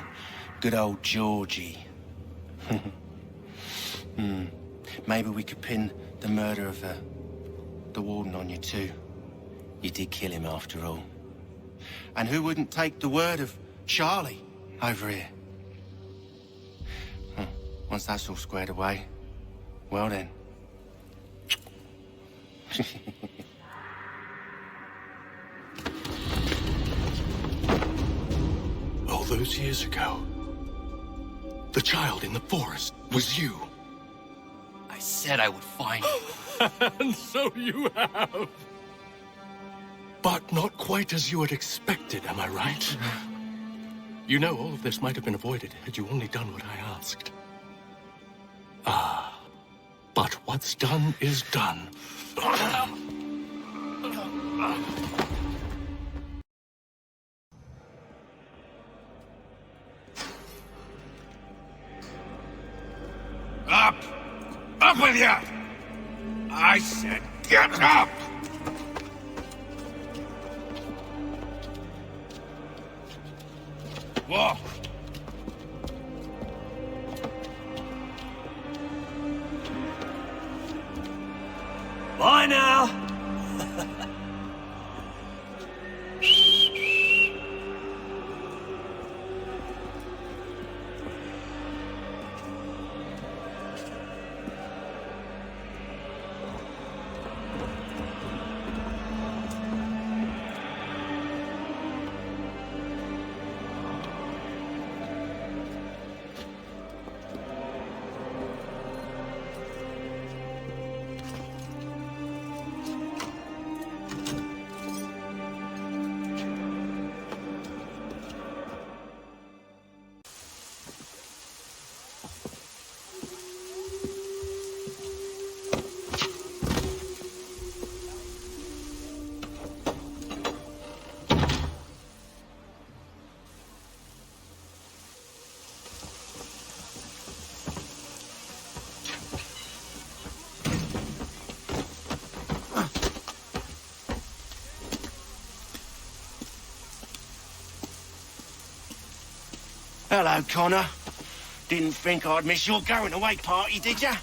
good old Georgie. Maybe we could pin the murder of the warden on you too. You did kill him after all. And who wouldn't take the word of Charlie over here? Once that's all squared away, well then. All those years ago, the child in the forest was you. I said I would find you. And so you have. But not quite as you had expected, am I right? You know, all of this might have been avoided had you only done what I asked. Ah, but what's done is done. Up! Up with you! I said get up! Walk! Bye now! Hello, Connor. Didn't think I'd miss your going-away party, did ya?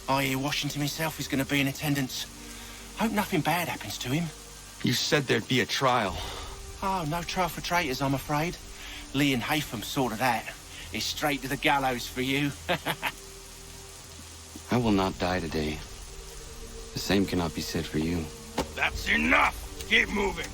I hear Washington himself is going to be in attendance. Hope nothing bad happens to him. You said there'd be a trial. Oh, no trial for traitors, I'm afraid. Lee and Haytham sorted that. It's straight to the gallows for you. I will not die today. The same cannot be said for you. That's enough! Keep moving!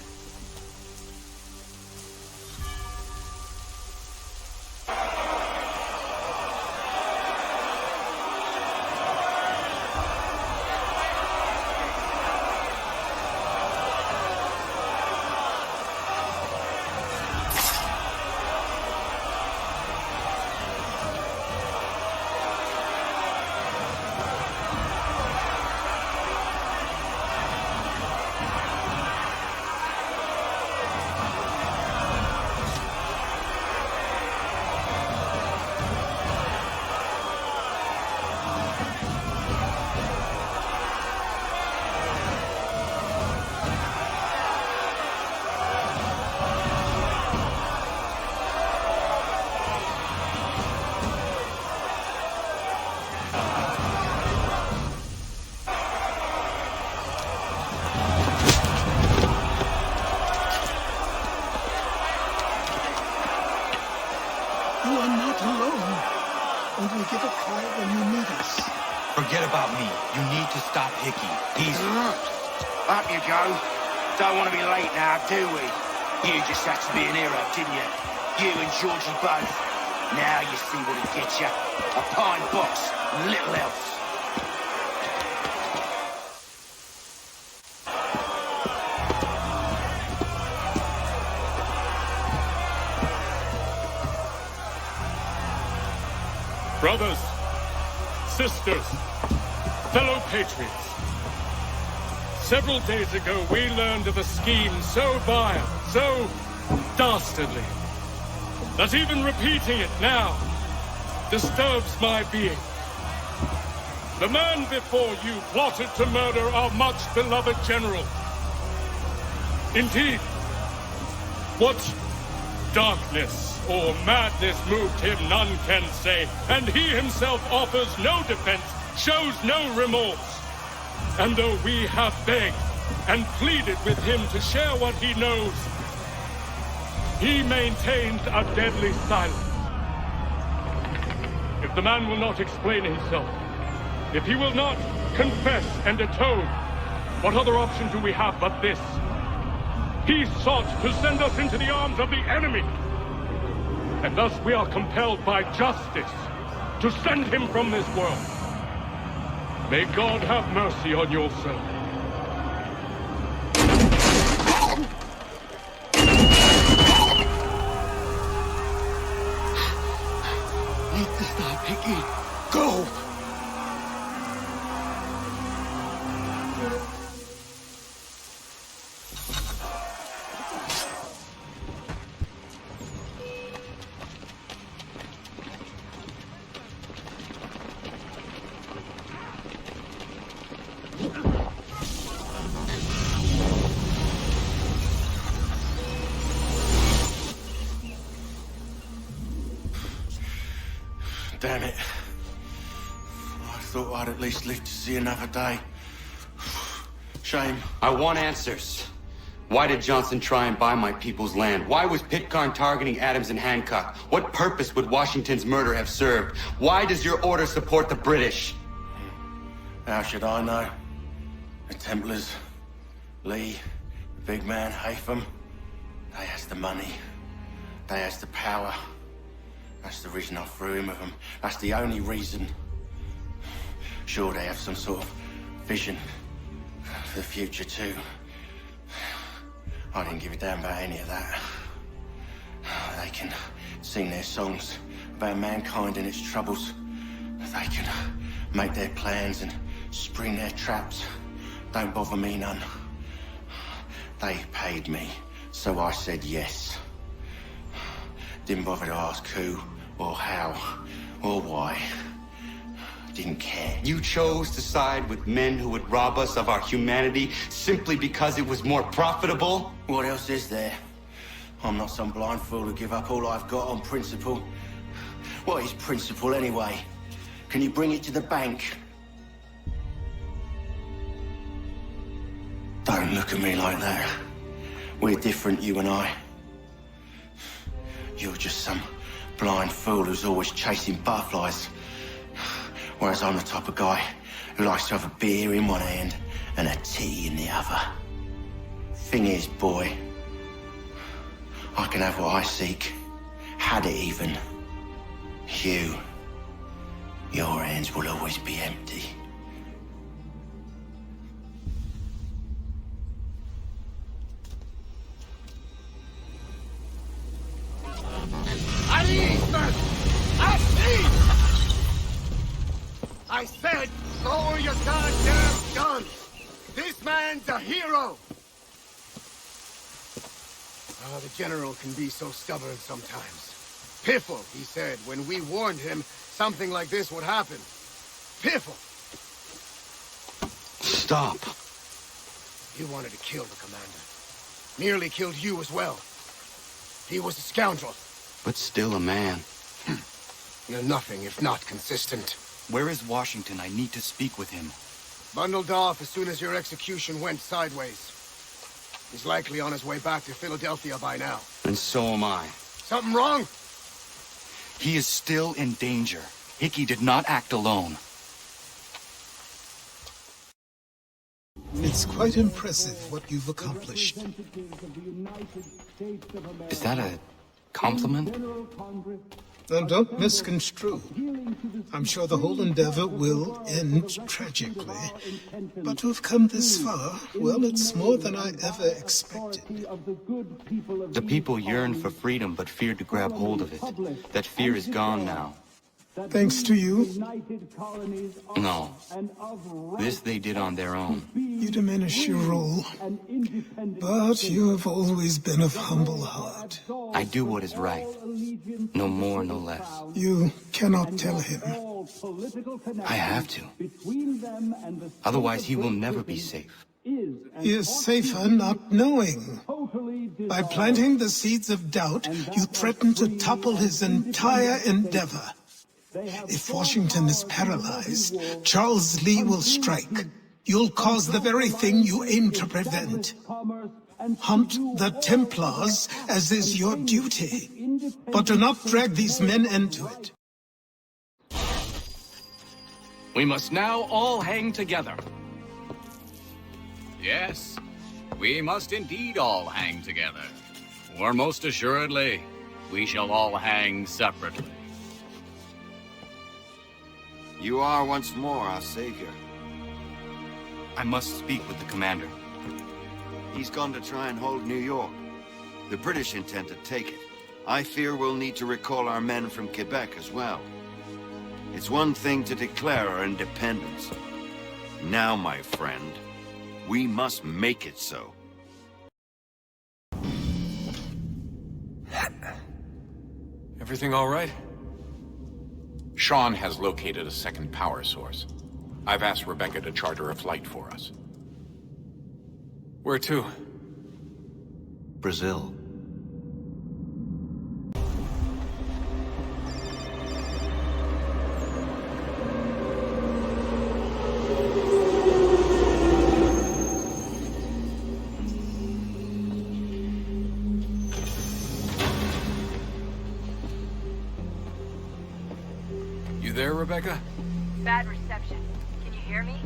when you need us. Forget about me. You need to stop Hickey. He's... Up you go. Don't want to be late now, do we? You just had to be an hero, didn't you? You and Georgie both. Now you see what it gets you. A pine box, little else. Brothers, sisters, fellow patriots. Several days ago, we learned of a scheme so vile, so dastardly, that even repeating it now disturbs my being. The man before you plotted to murder our much-beloved general. Indeed, what darkness or madness moved him, none can say, and he himself offers no defense, shows no remorse. And though we have begged and pleaded with him to share what he knows, he maintains a deadly silence. If the man will not explain himself, if he will not confess and atone, what other option do we have but this? He sought to send us into the arms of the enemy. And thus we are compelled by justice to send him from this world. May God have mercy on your soul. Need to stop, Hickey. Go! Damn it. I thought I'd at least live to see another day. Shame. I want answers. Why did Johnson try and buy my people's land? Why was Pitcairn targeting Adams and Hancock? What purpose would Washington's murder have served? Why does your order support the British? How should I know? The Templars, Lee, the big man, Haytham, they has the money. They has the power. That's the reason I threw in with them. That's the only reason. Sure, they have some sort of vision for the future, too. I didn't give a damn about any of that. They can sing their songs about mankind and its troubles. They can make their plans and spring their traps. Don't bother me none. They paid me, so I said yes. Didn't bother to ask who, or how, or why. Didn't care. You chose to side with men who would rob us of our humanity simply because it was more profitable? What else is there? I'm not some blind fool to give up all I've got on principle. What is principle anyway? Can you bring it to the bank? Don't look at me like that. We're different, you and I. You're just some blind fool who's always chasing butterflies. Whereas I'm the type of guy who likes to have a beer in one hand and a tea in the other. Thing is, boy, I can have what I seek. Had it even. Your hands will always be empty. I said, lower your goddamn guns! This man's a hero! Oh, the General can be so stubborn sometimes. Piffle, he said, when we warned him something like this would happen. Piffle! Stop. He wanted to kill the commander. Nearly killed you as well. He was a scoundrel. But still a man. You're nothing if not consistent. Where is Washington? I need to speak with him. Bundled off as soon as your execution went sideways. He's likely on his way back to Philadelphia by now. And so am I. Something wrong? He is still in danger. Hickey did not act alone. It's quite impressive what you've accomplished. Is that a compliment? Now, don't misconstrue. I'm sure the whole endeavor will end tragically. But to have come this far, well, it's more than I ever expected. The people yearned for freedom but feared to grab hold of it. That fear is gone now. Thanks to you? No. This they did on their own. You diminish your role. But you have always been of humble heart. I do what is right. No more, no less. You cannot tell him. I have to. Otherwise, he will never be safe. He is safer not knowing. By planting the seeds of doubt, you threaten to topple his entire endeavor. If Washington is paralyzed, Charles Lee will strike. You'll cause the very thing you aim to prevent. Hunt the Templars, as is your duty. But do not drag these men into it. We must now all hang together. Yes, we must indeed all hang together. Or most assuredly, we shall all hang separately. You are once more our savior. I must speak with the commander. He's gone to try and hold New York. The British intend to take it. I fear we'll need to recall our men from Quebec as well. It's one thing to declare our independence. Now, my friend, we must make it so. Everything all right? Sean has located a second power source. I've asked Rebecca to charter a flight for us. Where to? Brazil. You there, Rebecca? Bad reception. Can you hear me?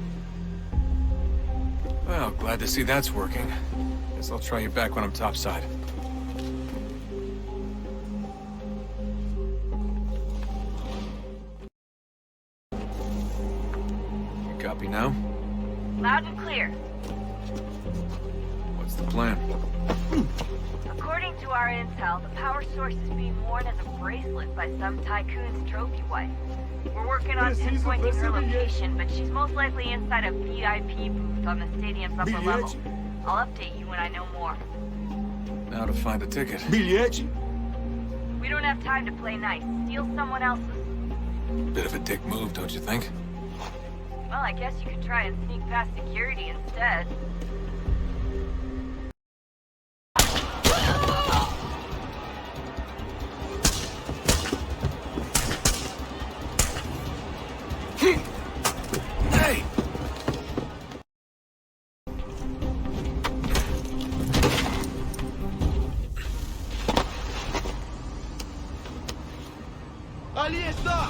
Well, glad to see that's working. Guess I'll try you back when I'm topside. You copy now? Loud and clear. What's the plan? According to our intel, the power source is being worn as a bracelet by some tycoon's trophy wife. We're working on pinpointing her location, but she's most likely inside a VIP booth on the stadium's upper level. I'll update you when I know more. Now to find a ticket. We don't have time to play nice. Steal someone else's. Bit of a dick move, don't you think? Well, I guess you could try and sneak past security instead. Hey! Allez, está!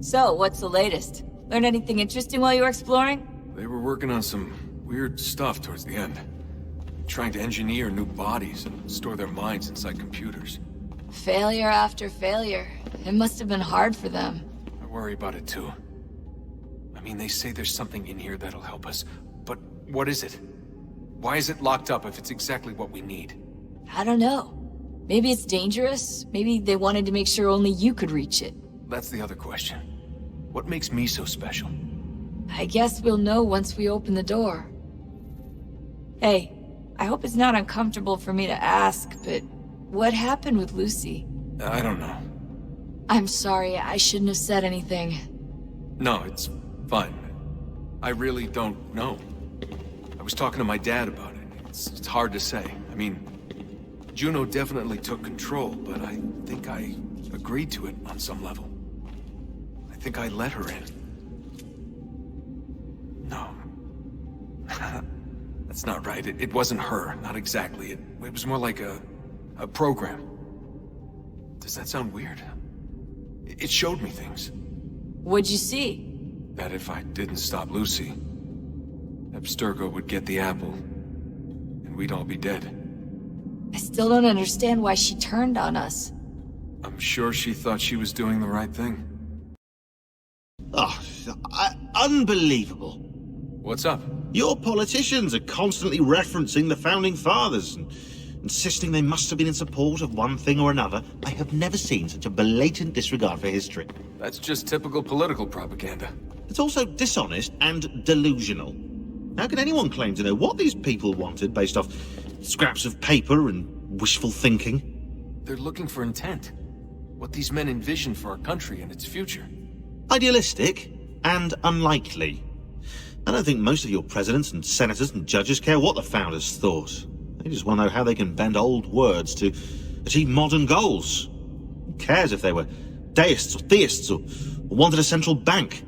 So, what's the latest? Learn anything interesting while you were exploring? They were working on some weird stuff towards the end. Trying to engineer new bodies and store their minds inside computers. Failure after failure. It must have been hard for them. I worry about it too. I mean, they say there's something in here that'll help us, but what is it? Why is it locked up if it's exactly what we need? I don't know. Maybe it's dangerous. Maybe they wanted to make sure only you could reach it. That's the other question. What makes me so special? I guess we'll know once we open the door. Hey, I hope it's not uncomfortable for me to ask, but what happened with Lucy? I don't know. I'm sorry, I shouldn't have said anything. No, it's fine. I really don't know. was talking to my dad about it. It's hard to say. I mean, Juno definitely took control, but I think I agreed to it on some level. I think I let her in. No. That's not right. It wasn't her. Not exactly. It was more like a program. Does that sound weird? It showed me things. What'd you see? That if I didn't stop Lucy, Abstergo would get the apple, and we'd all be dead. I still don't understand why she turned on us. I'm sure she thought she was doing the right thing. Oh, unbelievable. What's up? Your politicians are constantly referencing the Founding Fathers and insisting they must have been in support of one thing or another. I have never seen such a blatant disregard for history. That's just typical political propaganda. It's also dishonest and delusional. How can anyone claim to know what these people wanted based off scraps of paper and wishful thinking? They're looking for intent. What these men envision for our country and its future. Idealistic and unlikely. I don't think most of your presidents and senators and judges care what the founders thought. They just want to know how they can bend old words to achieve modern goals. Who cares if they were deists or theists or wanted a central bank?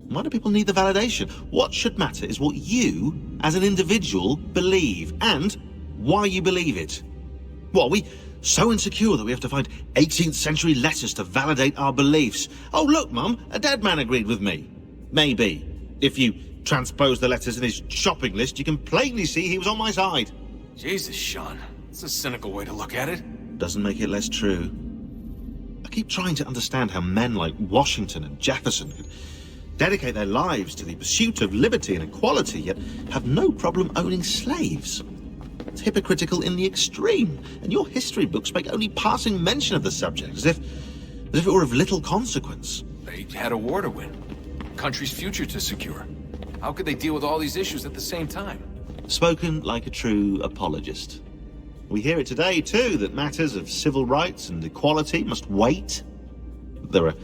Why do people need the validation? What should matter is what you, as an individual, believe, and why you believe it. What, are we so insecure that we have to find 18th century letters to validate our beliefs? Oh, look, Mum, a dead man agreed with me. Maybe. If you transpose the letters in his shopping list, you can plainly see he was on my side. Jesus, Sean. It's a cynical way to look at it. Doesn't make it less true. I keep trying to understand how men like Washington and Jefferson could dedicate their lives to the pursuit of liberty and equality, yet have no problem owning slaves. It's hypocritical in the extreme, and your history books make only passing mention of the subject, as if it were of little consequence. They had a war to win, a country's future to secure. How could they deal with all these issues at the same time? Spoken like a true apologist. We hear it today, too, that matters of civil rights and equality must wait. There are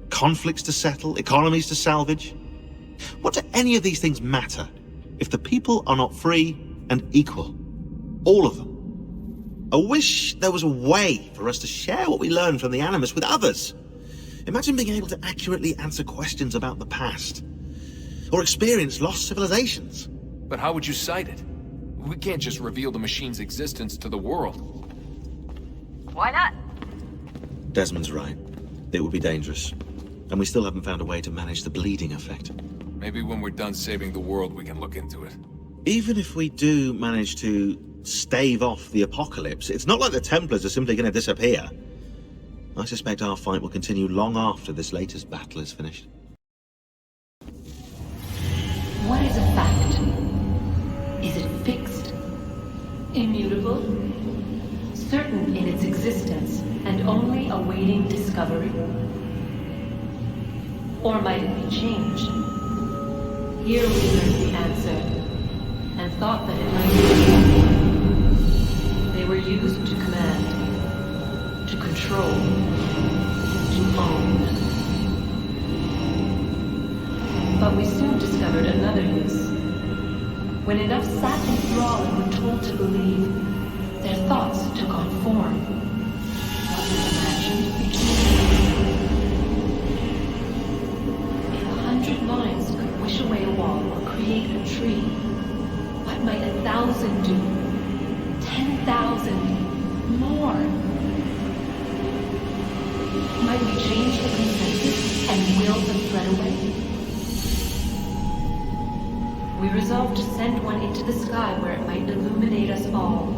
conflicts to settle, economies to salvage. What do any of these things matter if the people are not free and equal? All of them. I wish there was a way for us to share what we learn from the Animus with others. Imagine being able to accurately answer questions about the past, or experience lost civilizations. But how would you cite it? We can't just reveal the machine's existence to the world. Why not? Desmond's right. It would be dangerous. And we still haven't found a way to manage the bleeding effect. Maybe when we're done saving the world, we can look into it. Even if we do manage to stave off the apocalypse, it's not like the Templars are simply going to disappear. I suspect our fight will continue long after this latest battle is finished. What is a fact? Is it fixed? Immutable? Certain in its existence and only awaiting discovery? Or might it be changed? Here we learned the answer, and thought that it might be. They were used to command, to control, to own. But we soon discovered another use. When enough sat in thrall and were told to believe, their thoughts took on form. What was imagined became. If 100 minds could wish away a wall or create a tree, what might 1,000 do? 10,000? More? Might we change the consensus and will them fled away? We resolved to send one into the sky where it might illuminate us all.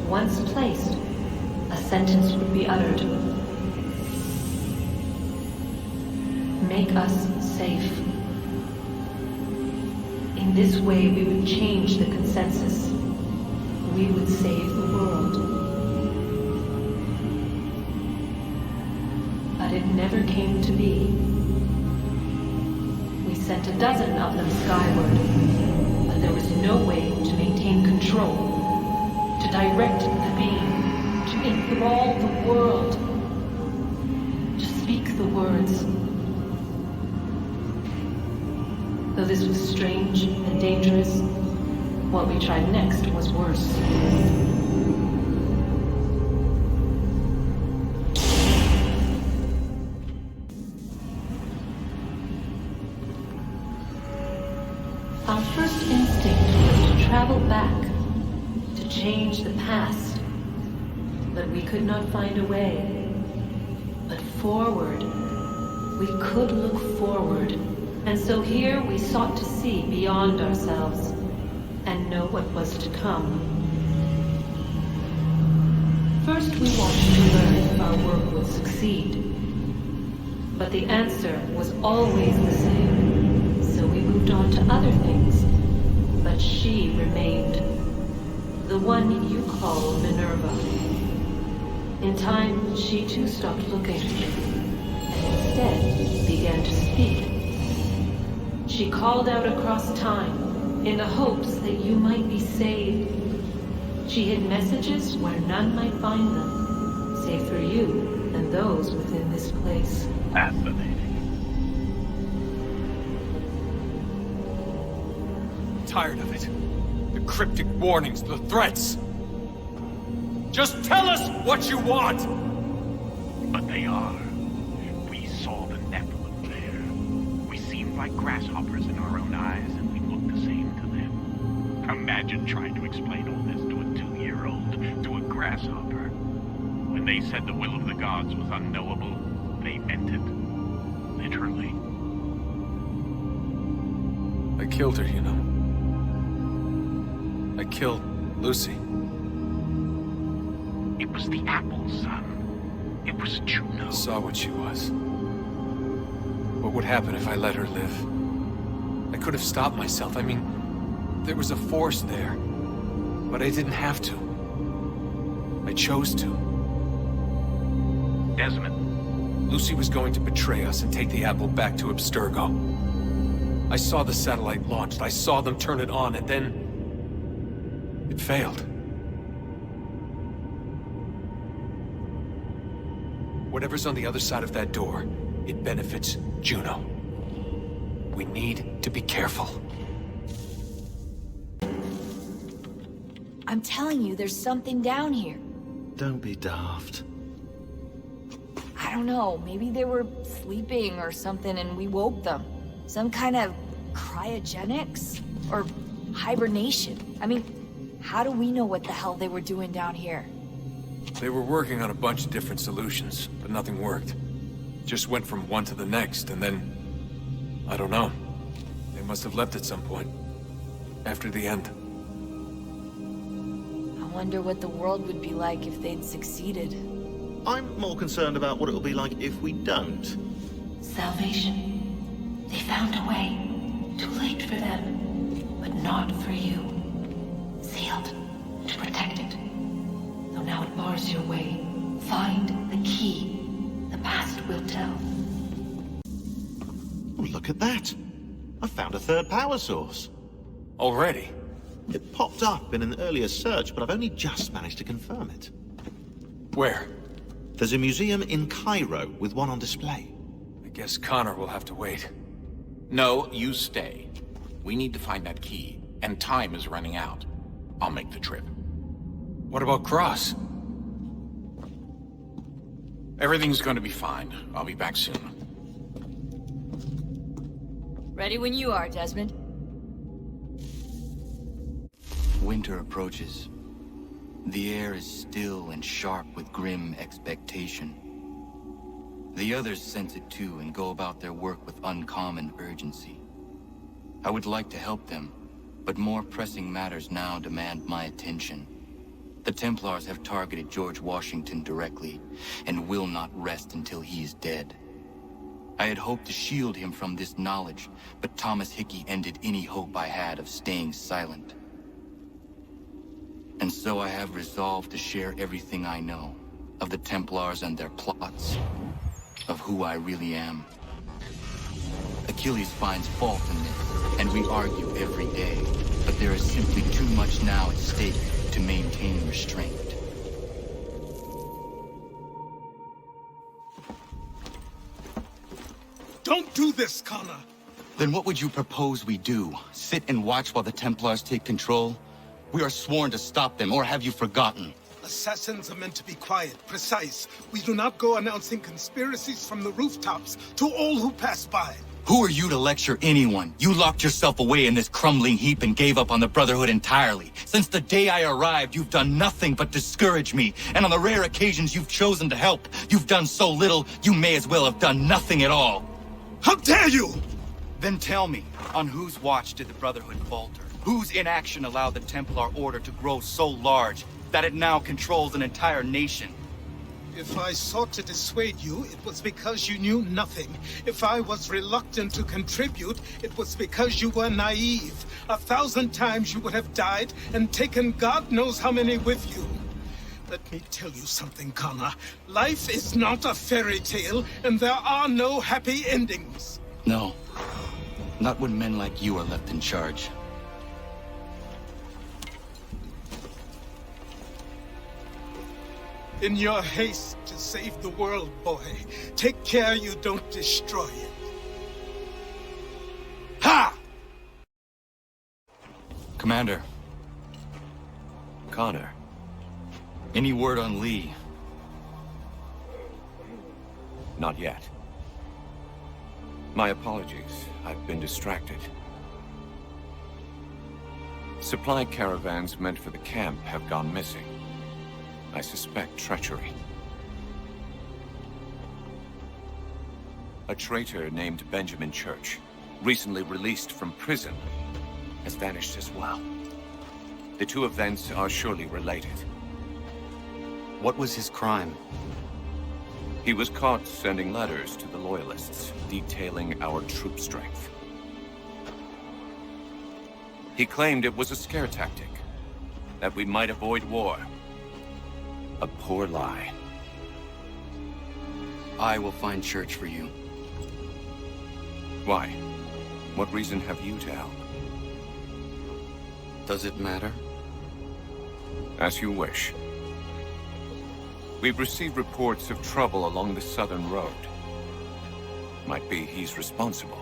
Once placed, a sentence would be uttered. Make us safe. In this way, we would change the consensus. We would save the world. But it never came to be. We sent a dozen of them skyward, but there was no way to maintain control, to direct the beam, to enthrall the world, to speak the words. Though this was strange and dangerous, What we tried next was worse. Our first instinct was to travel back, to change the past. But we could not find a way. But forward, we could look forward. And so here we sought to see beyond ourselves, and know what was to come. First we wanted to learn if our work would succeed. But the answer was always the same. So we moved on to other things. But she remained. The one you call Minerva. In time, she too stopped looking. And instead began to speak. She called out across time, in the hopes that you might be saved. She hid messages where none might find them, save for you and those within this place. Fascinating. Tired of it. The cryptic warnings, the threats. Just tell us what you want! But they are. We saw the Nephilim there. We seemed like grasshoppers in our own eyes, and we looked the same to them. Imagine trying to explain all this to a 2-year-old, to a grasshopper. When they said the will of the gods was unknowable, they meant it. Literally. I killed her, you know. I killed Lucy. It was the apple, son. It was Juno. I saw what she was. What would happen if I let her live? I could have stopped myself. I mean, there was a force there. But I didn't have to. I chose to. Desmond. Lucy was going to betray us and take the apple back to Abstergo. I saw the satellite launched. I saw them turn it on, and then... it failed. Whatever's on the other side of that door, it benefits Juno. We need to be careful. I'm telling you, there's something down here. Don't be daft. I don't know, maybe they were sleeping or something and we woke them. Some kind of cryogenics? Or hibernation? I mean, how do we know what the hell they were doing down here? They were working on a bunch of different solutions, but nothing worked. Just went from one to the next, and then... I don't know. They must have left at some point. After the end. I wonder what the world would be like if they'd succeeded. I'm more concerned about what it'll be like if we don't. Salvation. They found a way. Too late for them, but not for you. Sealed to protect it. Though now it bars your way. Find the key. The past will tell. Oh, look at that. I found a third power source. Already? It popped up in an earlier search, but I've only just managed to confirm it. Where? There's a museum in Cairo with one on display. I guess Connor will have to wait. No, you stay. We need to find that key, and time is running out. I'll make the trip. What about Cross? Everything's going to be fine. I'll be back soon. Ready when you are, Desmond. Winter approaches. The air is still and sharp with grim expectation. The others sense it too and go about their work with uncommon urgency. I would like to help them, but more pressing matters now demand my attention. The Templars have targeted George Washington directly, and will not rest until he is dead. I had hoped to shield him from this knowledge, but Thomas Hickey ended any hope I had of staying silent. And so I have resolved to share everything I know, of the Templars and their plots, of who I really am. Achilles finds fault in this, and we argue every day, but there is simply too much now at stake to maintain restraint. Don't do this, Connor. Then what would you propose we do? Sit and watch while the Templars take control? We are sworn to stop them, or have you forgotten? Assassins are meant to be quiet, precise. We do not go announcing conspiracies from the rooftops to all who pass by. Who are you to lecture anyone? You locked yourself away in this crumbling heap and gave up on the Brotherhood entirely. Since the day I arrived, you've done nothing but discourage me. And on the rare occasions you've chosen to help, you've done so little, you may as well have done nothing at all. How dare you! Then tell me, on whose watch did the Brotherhood falter? Whose inaction allowed the Templar Order to grow so large that it now controls an entire nation? If I sought to dissuade you, it was because you knew nothing. If I was reluctant to contribute, it was because you were naive. 1,000 times you would have died and taken God knows how many with you. Let me tell you something, Connor. Life is not a fairy tale, and there are no happy endings. No. Not when men like you are left in charge. In your haste to save the world, boy, take care you don't destroy it. Ha! Commander. Connor. Any word on Lee? Not yet. My apologies. I've been distracted. Supply caravans meant for the camp have gone missing. I suspect treachery. A traitor named Benjamin Church, recently released from prison, has vanished as well. The two events are surely related. What was his crime? He was caught sending letters to the Loyalists, detailing our troop strength. He claimed it was a scare tactic, that we might avoid war. A poor lie. I will find Church for you. Why? What reason have you to help? Does it matter? As you wish. We've received reports of trouble along the southern road. Might be he's responsible.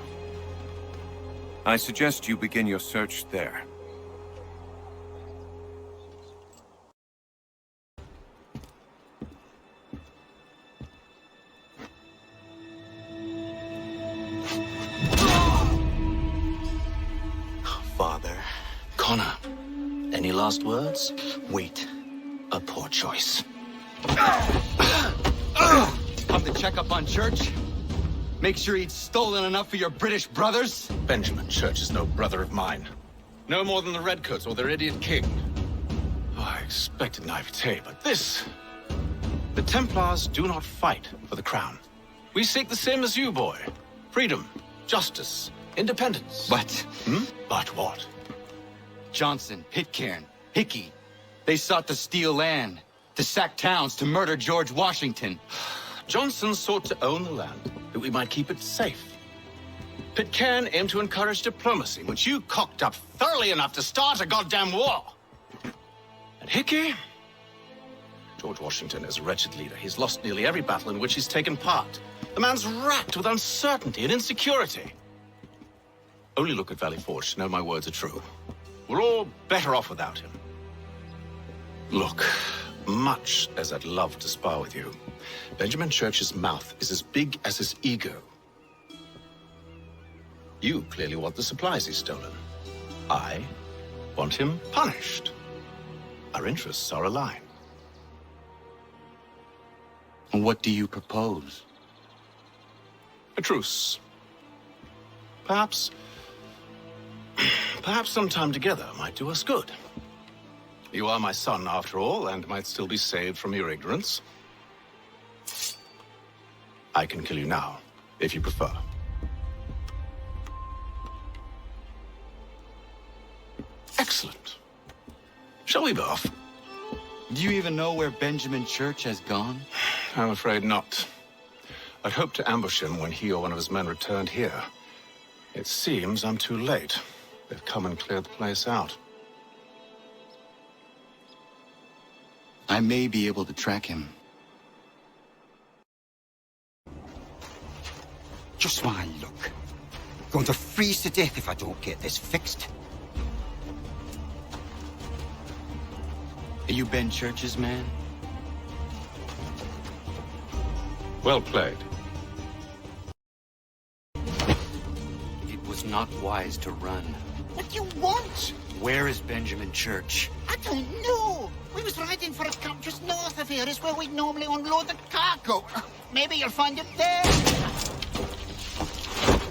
I suggest you begin your search there. Father. Connor. Any last words? Wait. A poor choice. Come to check up on Church? Make sure he'd stolen enough for your British brothers? Benjamin Church is no brother of mine. No more than the Redcoats or their idiot king. Oh, I expected naivete, but this... The Templars do not fight for the crown. We seek the same as you, boy. Freedom, justice, independence. But... But what? Johnson, Pitcairn, Hickey. They sought to steal land, to sack towns, to murder George Washington. Johnson sought to own the land, that we might keep it safe. Pitcairn aimed to encourage diplomacy, which you cocked up thoroughly enough to start a goddamn war. And Hickey? George Washington is a wretched leader. He's lost nearly every battle in which he's taken part. The man's racked with uncertainty and insecurity. Only look at Valley Forge to know my words are true. We're all better off without him. Look, much as I'd love to spar with you, Benjamin Church's mouth is as big as his ego. You clearly want the supplies he's stolen. I want him punished. Our interests are aligned. What do you propose? A truce. Perhaps some time together might do us good. You are my son, after all, and might still be saved from your ignorance. I can kill you now, if you prefer. Excellent. Shall we be off? Do you even know where Benjamin Church has gone? I'm afraid not. I'd hoped to ambush him when he or one of his men returned here. It seems I'm too late. They've come and cleared the place out. I may be able to track him. Just one look. Going to freeze to death if I don't get this fixed. Are you Ben Church's man? Well played. It was not wise to run. What do you want? Where is Benjamin Church? I don't know. We was riding for a camp just north of here is where we'd normally unload the cargo. Maybe you'll find him there.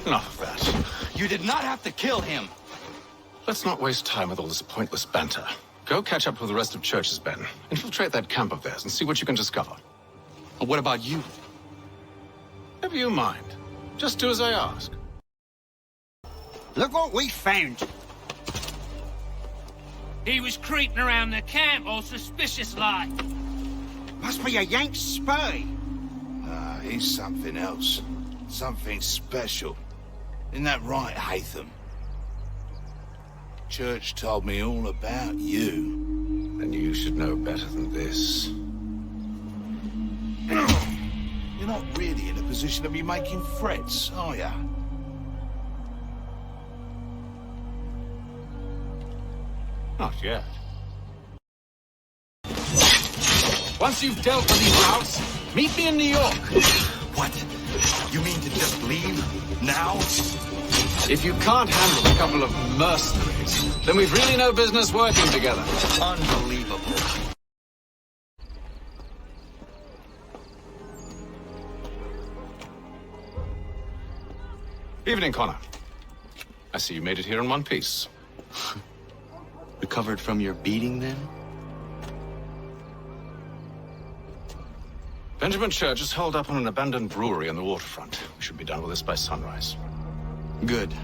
Enough of that. You did not have to kill him. Let's not waste time with all this pointless banter. Go catch up with the rest of Church's men. Infiltrate that camp of theirs and see what you can discover. What about you? Never you mind. Just do as I ask. Look what we found. He was creeping around the camp all suspicious-like. Must be a Yank spy. Ah, he's something else. Something special. Isn't that right, Haytham? Church told me all about you. Then you should know better than this. You're not really in a position to be making threats, are ya? Not yet. Once you've dealt with these routes, meet me in New York. What? You mean to just leave? Now? If you can't handle a couple of mercenaries, then we've really no business working together. Unbelievable. Evening, Connor. I see you made it here in one piece. Recovered from your beating, then? Benjamin Church is holed up on an abandoned brewery on the waterfront. We should be done with this by sunrise. Good.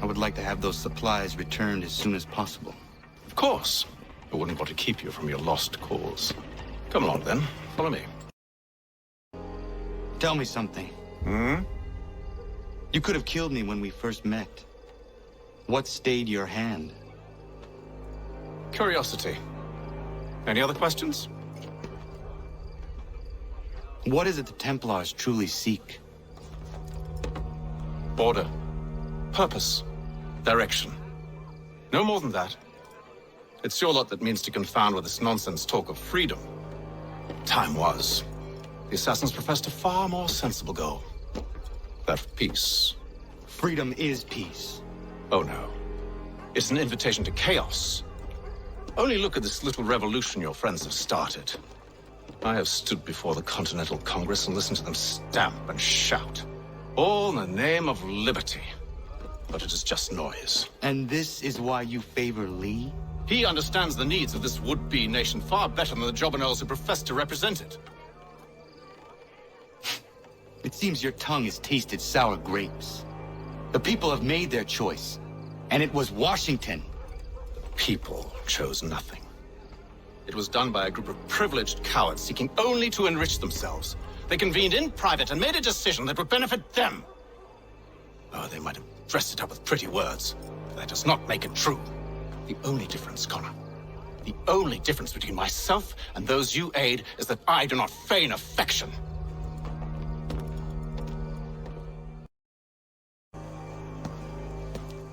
I would like to have those supplies returned as soon as possible. Of course. I wouldn't want to keep you from your lost cause. Come along, then. Follow me. Tell me something. You could have killed me when we first met. What stayed your hand? Curiosity. Any other questions? What is it the Templars truly seek? Order. Purpose. Direction. No more than that. It's your lot that means to confound with this nonsense talk of freedom. Time was. The assassins professed a far more sensible goal. That of peace. Freedom is peace. Oh no. It's an invitation to chaos. Only look at this little revolution your friends have started. I have stood before the Continental Congress and listened to them stamp and shout. All in the name of liberty. But it is just noise. And this is why you favor Lee? He understands the needs of this would-be nation far better than the jobberknolls who profess to represent it. It seems your tongue has tasted sour grapes. The people have made their choice, and it was Washington. The people chose nothing. It was done by a group of privileged cowards seeking only to enrich themselves. They convened in private and made a decision that would benefit them. Oh, they might have dressed it up with pretty words, but that does not make it true. The only difference, Connor, the only difference between myself and those you aid is that I do not feign affection.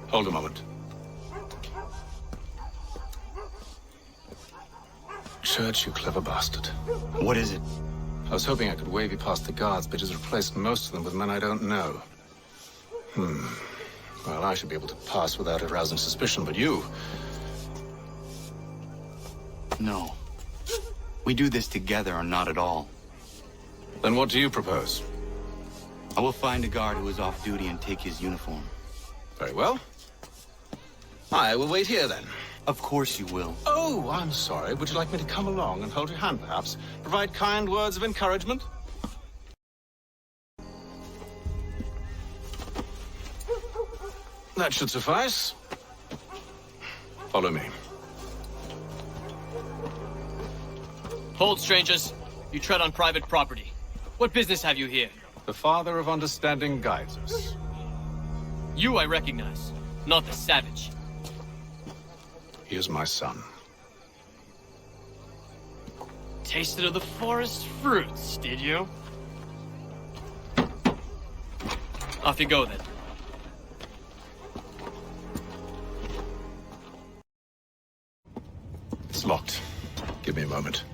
Hold a moment. Church, you clever bastard. What is it? I was hoping I could wave you past the guards, but he's replaced most of them with men I don't know. Well, I should be able to pass without arousing suspicion, but you... No. We do this together or not at all. Then what do you propose? I will find a guard who is off duty and take his uniform. Very well. I will wait here, then. Of course you will. Oh, I'm sorry. Would you like me to come along and hold your hand, perhaps? Provide kind words of encouragement? That should suffice. Follow me. Hold, strangers. You tread on private property. What business have you here? The Father of Understanding guides us. You I recognize, not the savage. He is my son. Tasted of the forest fruits, did you? Off you go, then. It's locked. Give me a moment.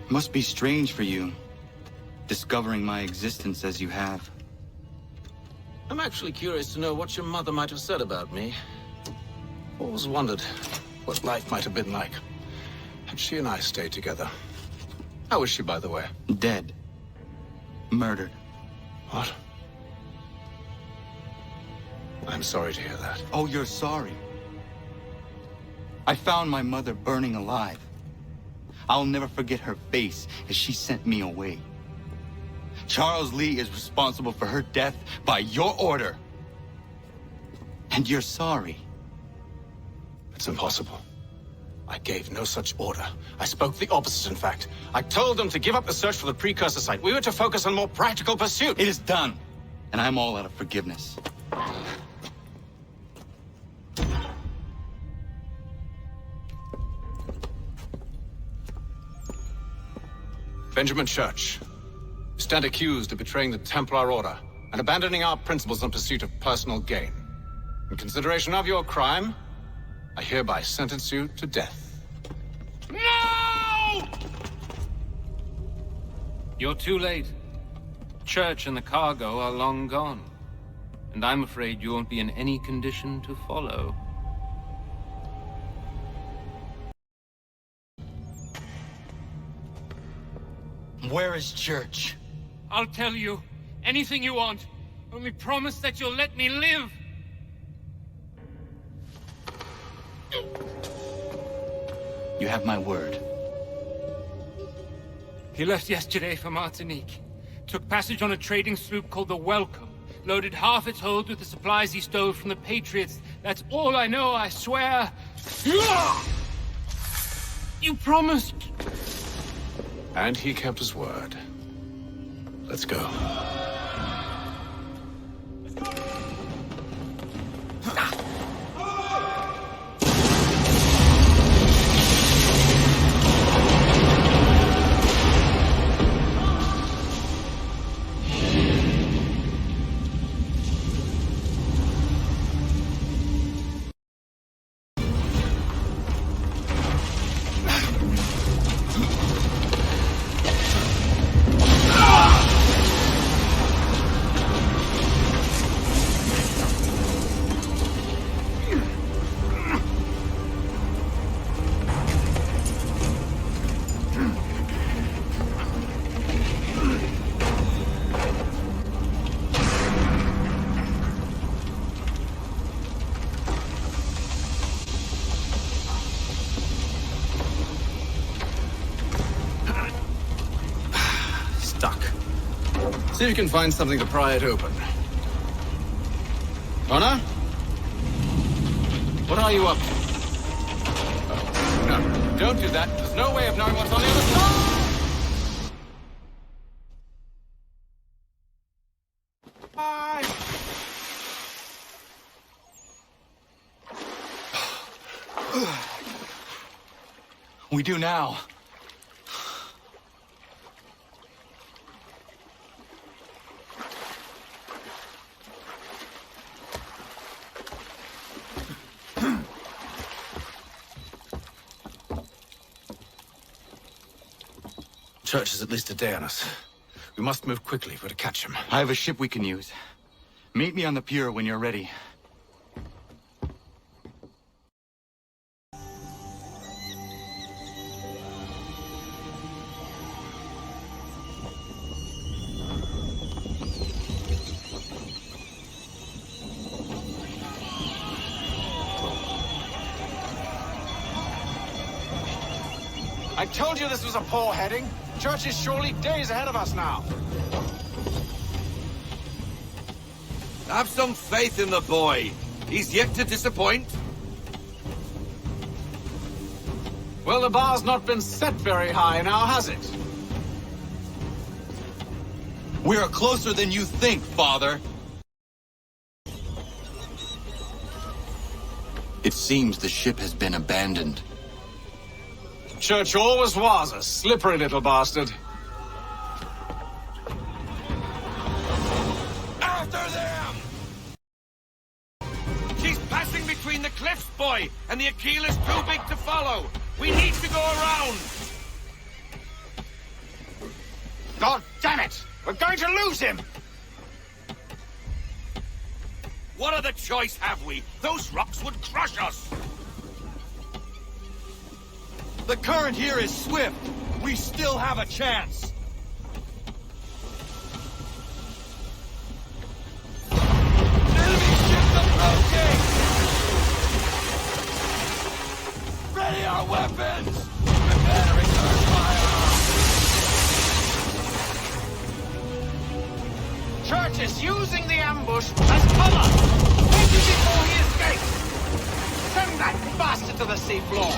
Must be strange for you, discovering my existence as you have. I'm actually curious to know what your mother might have said about me. Always wondered what life might have been like had she and I stayed together. How is she, by the way? Dead. Murdered. What? I'm sorry to hear that. Oh, you're sorry. I found my mother burning alive. I'll never forget her face as she sent me away. Charles Lee is responsible for her death by your order. And you're sorry. It's impossible. I gave no such order. I spoke the opposite, in fact. I told them to give up the search for the precursor site. We were to focus on more practical pursuit. It is done, and I'm all out of forgiveness. Benjamin Church, you stand accused of betraying the Templar Order and abandoning our principles in pursuit of personal gain. In consideration of your crime, I hereby sentence you to death. No! You're too late. Church and the cargo are long gone. And I'm afraid you won't be in any condition to follow. Where is Church? I'll tell you. Anything you want. Only promise that you'll let me live. You have my word. He left yesterday for Martinique. Took passage on a trading sloop called the Welcome. Loaded half its hold with the supplies he stole from the Patriots. That's all I know, I swear. You promised. And he kept his word. Let's go. See if you can find something to pry it open. Connor? What are you up to? Oh, no, don't do that. There's no way of knowing what's on the other side! Bye! We do now. Church is at least a day on us. We must move quickly if we're to catch him. I have a ship we can use. Meet me on the pier when you're ready. I told you this was a poor heading. Church is surely days ahead of us now. Have some faith in the boy. He's yet to disappoint. Well, the bar's not been set very high now, has it? We are closer than you think, Father. It seems the ship has been abandoned. Church always was a slippery little bastard. After them! She's passing between the cliffs, boy, and the Aquila's too big to follow. We need to go around. God damn it! We're going to lose him! What other choice have we? Those rocks would crush us. The current here is swift. We still have a chance. Enemy ships approaching! Ready our weapons! Prepare to return fire! Church is using the ambush as cover! Take him before he escapes! Send that bastard to the seafloor!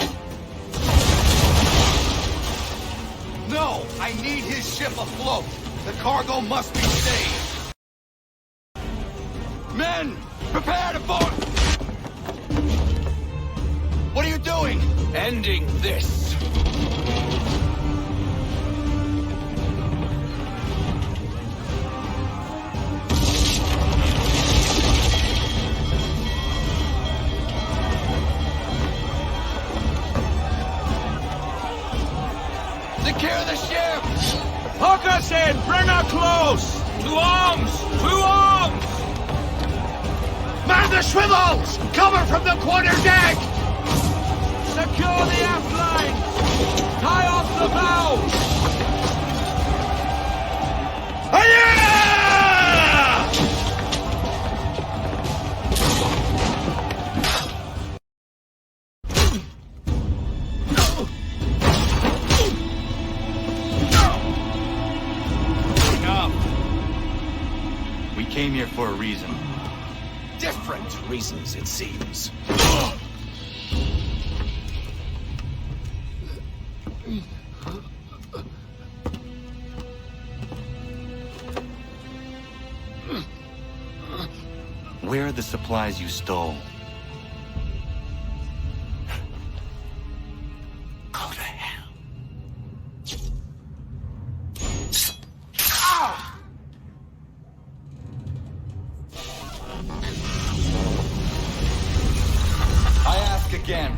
No! I need his ship afloat! The cargo must be saved! Men! Prepare to board! What are you doing? Ending this. Secure the ship! Hook us in! Bring her close! To arms! To arms! Man the swivels! Cover from the quarter deck! Secure the aft line! Tie off the bow! We came here for a reason. Different reasons, it seems. Where are the supplies you stole? Go to hell. I ask again.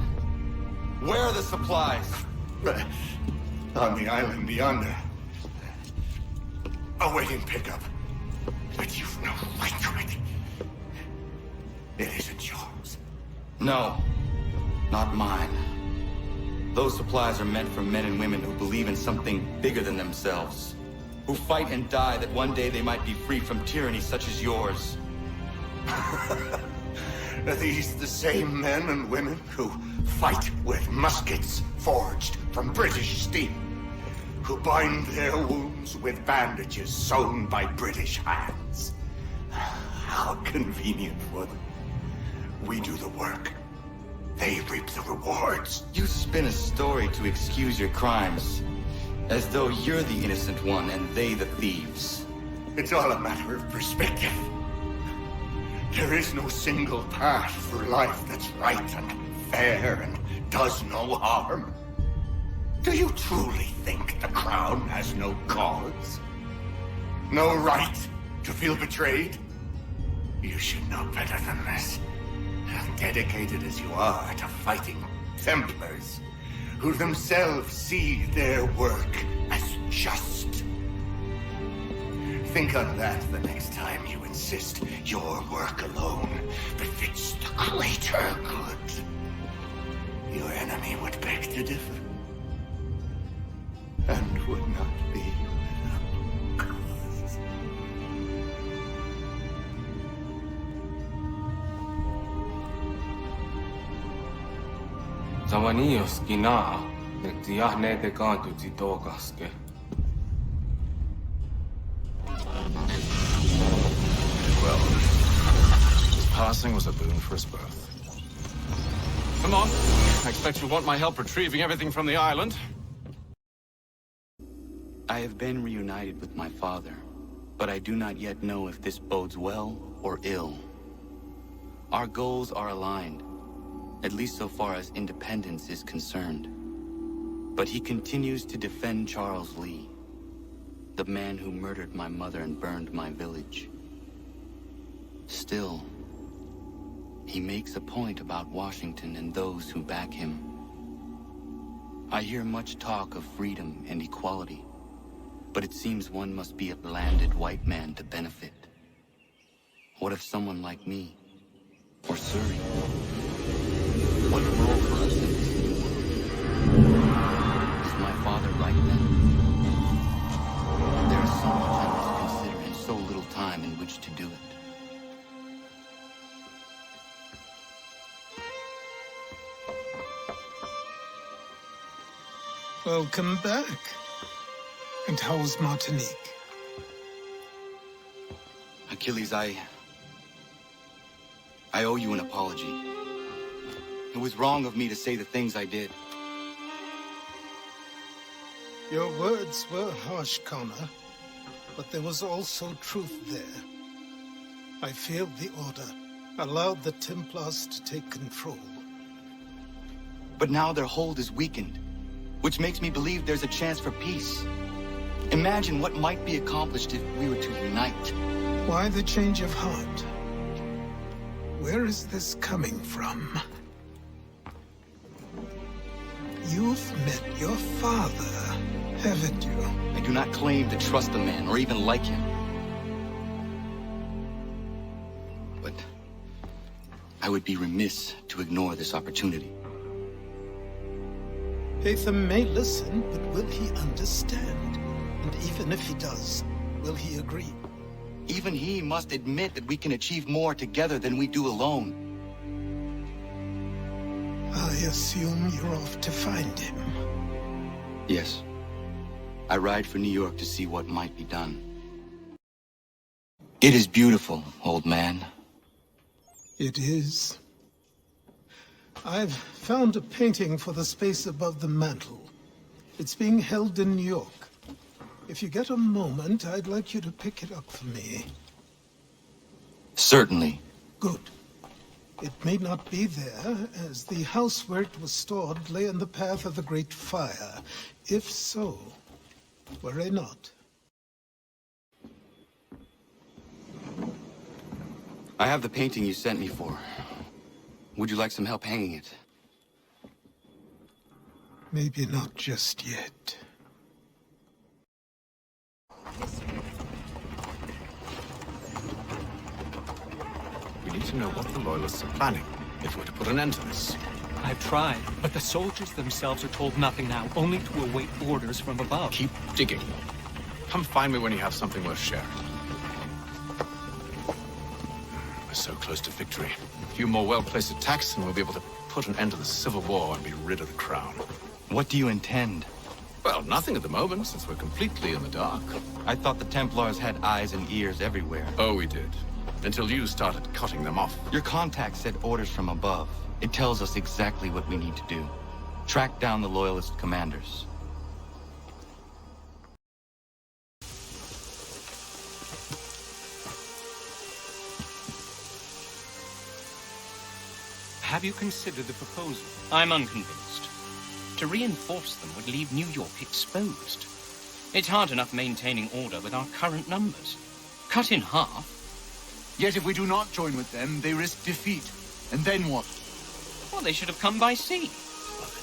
Where are the supplies? On the island yonder. Awaiting pickup. But you've no right to it. It isn't yours. No. Not mine. Those supplies are meant for men and women who believe in something bigger than themselves. Who fight and die that one day they might be free from tyranny such as yours. Are these the same men and women who fight with muskets forged from British steel? Who bind their wounds with bandages sewn by British hands? How convenient for them. We do the work. They reap the rewards. You spin a story to excuse your crimes. As though you're the innocent one and they the thieves. It's all a matter of perspective. There is no single path for life that's right and fair and does no harm. Do you truly think the Crown has no cause? No right to feel betrayed? You should know better than this. Dedicated as you are to fighting Templars, who themselves see their work as just. Think on that the next time you insist your work alone befits the greater good. Your enemy would beg to differ, and would not be without cause. Zavanios kina, tiahne te kantu zitokaske. Well, his passing was a boon for us both. Come on. I expect you'll want my help retrieving everything from the island. I have been reunited with my father, but I do not yet know if this bodes well or ill. Our goals are aligned, at least so far as independence is concerned. But he continues to defend Charles Lee, the man who murdered my mother and burned my village. Still, He makes a point about Washington and those who back him. I hear much talk of freedom and equality, but it seems one must be a landed white man to benefit. What if someone like me, or Surrey? What role for us in this new world? Is my father right then? There is so much I must consider and so little time in which to do it. Welcome back. And how's Martinique? Achilles, I owe you an apology. It was wrong of me to say the things I did. Your words were harsh, Connor, but there was also truth there. I failed the Order, allowed the Templars to take control. But now their hold is weakened, which makes me believe there's a chance for peace. Imagine what might be accomplished if we were to unite. Why the change of heart? Where is this coming from? You've met your father, haven't you? I do not claim to trust the man or even like him. But I would be remiss to ignore this opportunity. Hatham may listen, but will he understand? And even if he does, will he agree? Even he must admit that we can achieve more together than we do alone. I assume you're off to find him. Yes. I ride for New York to see what might be done. It is beautiful, old man. It is. I've found a painting for the space above the mantle. It's being held in New York. If you get a moment, I'd like you to pick it up for me. Certainly. Good. It may not be there, as the house where it was stored lay in the path of the Great Fire. If so, worry not. I have the painting you sent me for. Would you like some help hanging it? Maybe not just yet. We need to know what the Loyalists are planning, if we're to put an end to this. I've tried, but the soldiers themselves are told nothing now, only to await orders from above. Keep digging. Come find me when you have something worth sharing. We're so close to victory. A few more well-placed attacks and we'll be able to put an end to the Civil War and be rid of the Crown. What do you intend? Well, nothing at the moment, since we're completely in the dark. I thought the Templars had eyes and ears everywhere. Oh, we did. Until you started cutting them off. Your contact said orders from above. It tells us exactly what we need to do. Track down the Loyalist commanders. Have you considered the proposal? I'm unconvinced. To reinforce them would leave New York exposed. It's hard enough maintaining order with our current numbers. Cut in half. Yet if we do not join with them, they risk defeat. And then what? Well, they should have come by sea.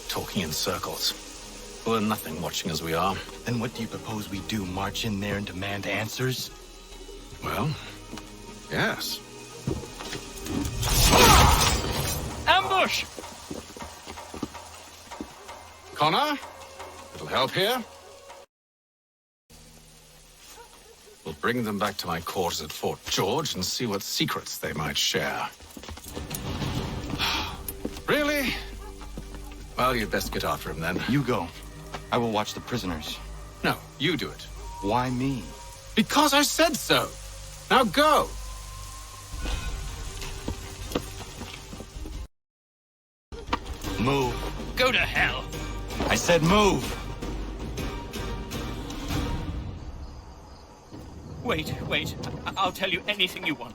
Talking in circles. We're nothing watching as we are. Then what do you propose we do? March in there and demand answers? Well, yes. Ambush! Connor? Little help here? We'll bring them back to my quarters at Fort George and see what secrets they might share. Really? Well, you'd best get after him then. You go. I will watch the prisoners. No, you do it. Why me? Because I said so. Now go. Move. Go to hell. I said move. Wait. I'll tell you anything you want.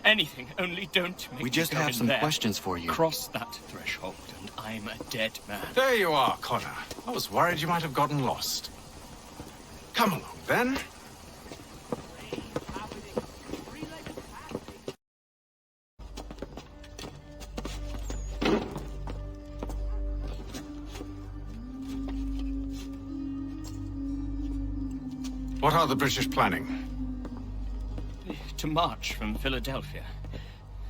Anything, only don't make We just me go have in some there. questions for you. Cross that threshold, and I'm a dead man. There you are, Connor. I was worried you might have gotten lost. Come along, then. What are the British planning? To march from Philadelphia.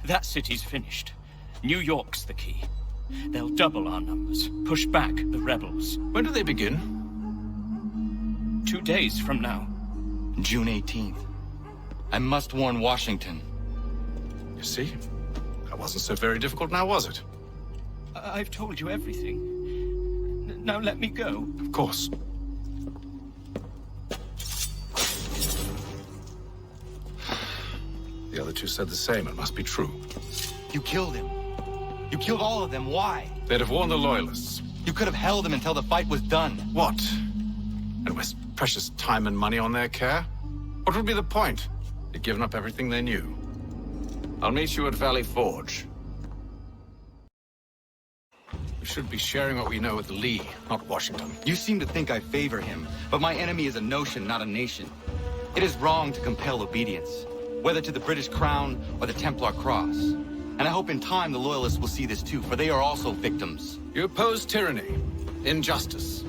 That city's finished. New York's the key. They'll double our numbers, push back the rebels. When do they begin? 2 days from now. June 18th. I must warn Washington. You see? That wasn't so very difficult now, was it? I've told you everything. Now let me go. Of course. The other two said the same. It must be true. You killed him. You killed all of them. Why? They'd have warned the Loyalists. You could have held him until the fight was done. What? And waste precious time and money on their care? What would be the point? They'd given up everything they knew. I'll meet you at Valley Forge. We should be sharing what we know with Lee, not Washington. You seem to think I favor him, but my enemy is a notion, not a nation. It is wrong to compel obedience, whether to the British Crown or the Templar Cross. And I hope in time the Loyalists will see this too, for they are also victims. You oppose tyranny, injustice.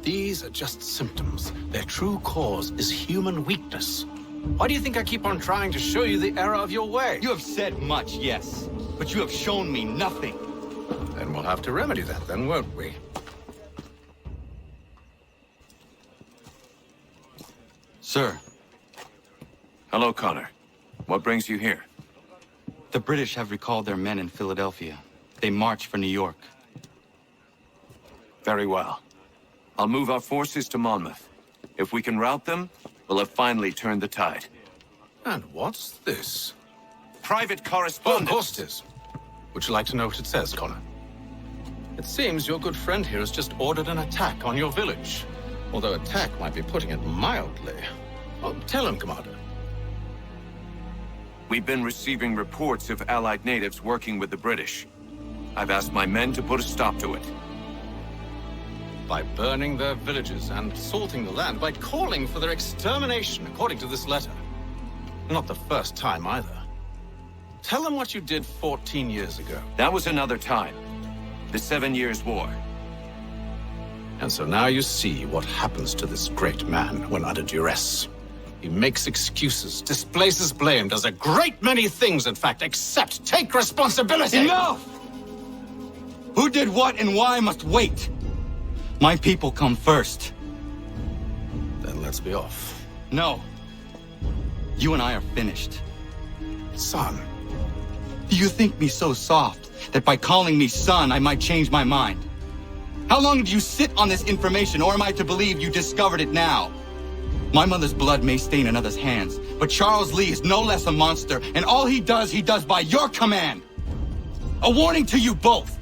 These are just symptoms. Their true cause is human weakness. Why do you think I keep on trying to show you the error of your way? You have said much, yes, but you have shown me nothing. Then we'll have to remedy that then, won't we? Sir. Hello, Connor. What brings you here? The British have recalled their men in Philadelphia. They march for New York. Very well. I'll move our forces to Monmouth. If we can rout them, we'll have finally turned the tide. And what's this? Private Oh, correspondence. of course it is. Would you like to know what it says, Connor? It seems your good friend here has just ordered an attack on your village. Although attack might be putting it mildly. Oh, tell him, Commander. We've been receiving reports of Allied natives working with the British. I've asked my men to put a stop to it. By burning their villages and salting the land, by calling for their extermination, according to this letter. Not the first time, either. Tell them what you did 14 years ago. That was another time. The 7 Years' War. And so now you see what happens to this great man when under duress. He makes excuses, displaces blame, does a great many things, in fact, except take responsibility! Enough! Who did what and why must wait. My people come first. Then let's be off. No. You and I are finished. Son. Do you think me so soft that by calling me son I might change my mind? How long did you sit on this information, or am I to believe you discovered it now? My mother's blood may stain another's hands, but Charles Lee is no less a monster, and all he does by your command. A warning to you both.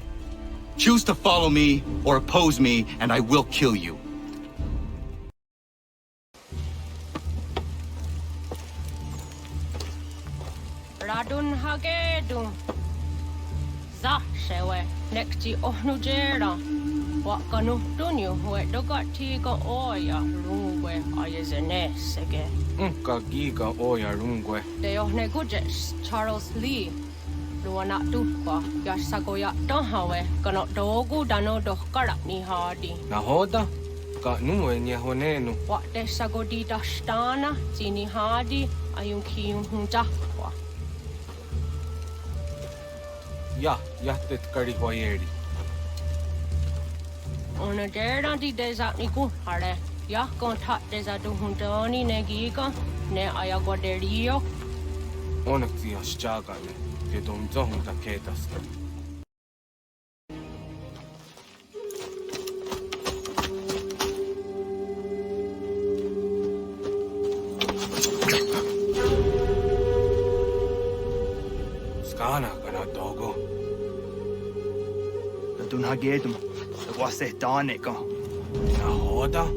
Choose to follow me or oppose me, and I will kill you. Radun hagedum. Za shewe nekti ohnujera. Wakanu dunyu we dogati ga oya rungwe ayezene sege. Ka giga oya rungwe. De ohne gujes Charles Lee. Luana tukwa ya sagoya dohawe kano dogu dano dohkara ni hadi. Nahoda ka nuwe ni honenu. Wa de sagodi dashtana zini hadi ayun kiyun hunjakwa. Ya tet kari hoyeri. Ona dera di desa niku hare. Ya kontak desa du hundani negiga ne ayagoderio. Ona tia shaga ne. Ke dom zohun ta ketasta. Skana kana dogo. Dun hagedum. Wase danika. Nahoda.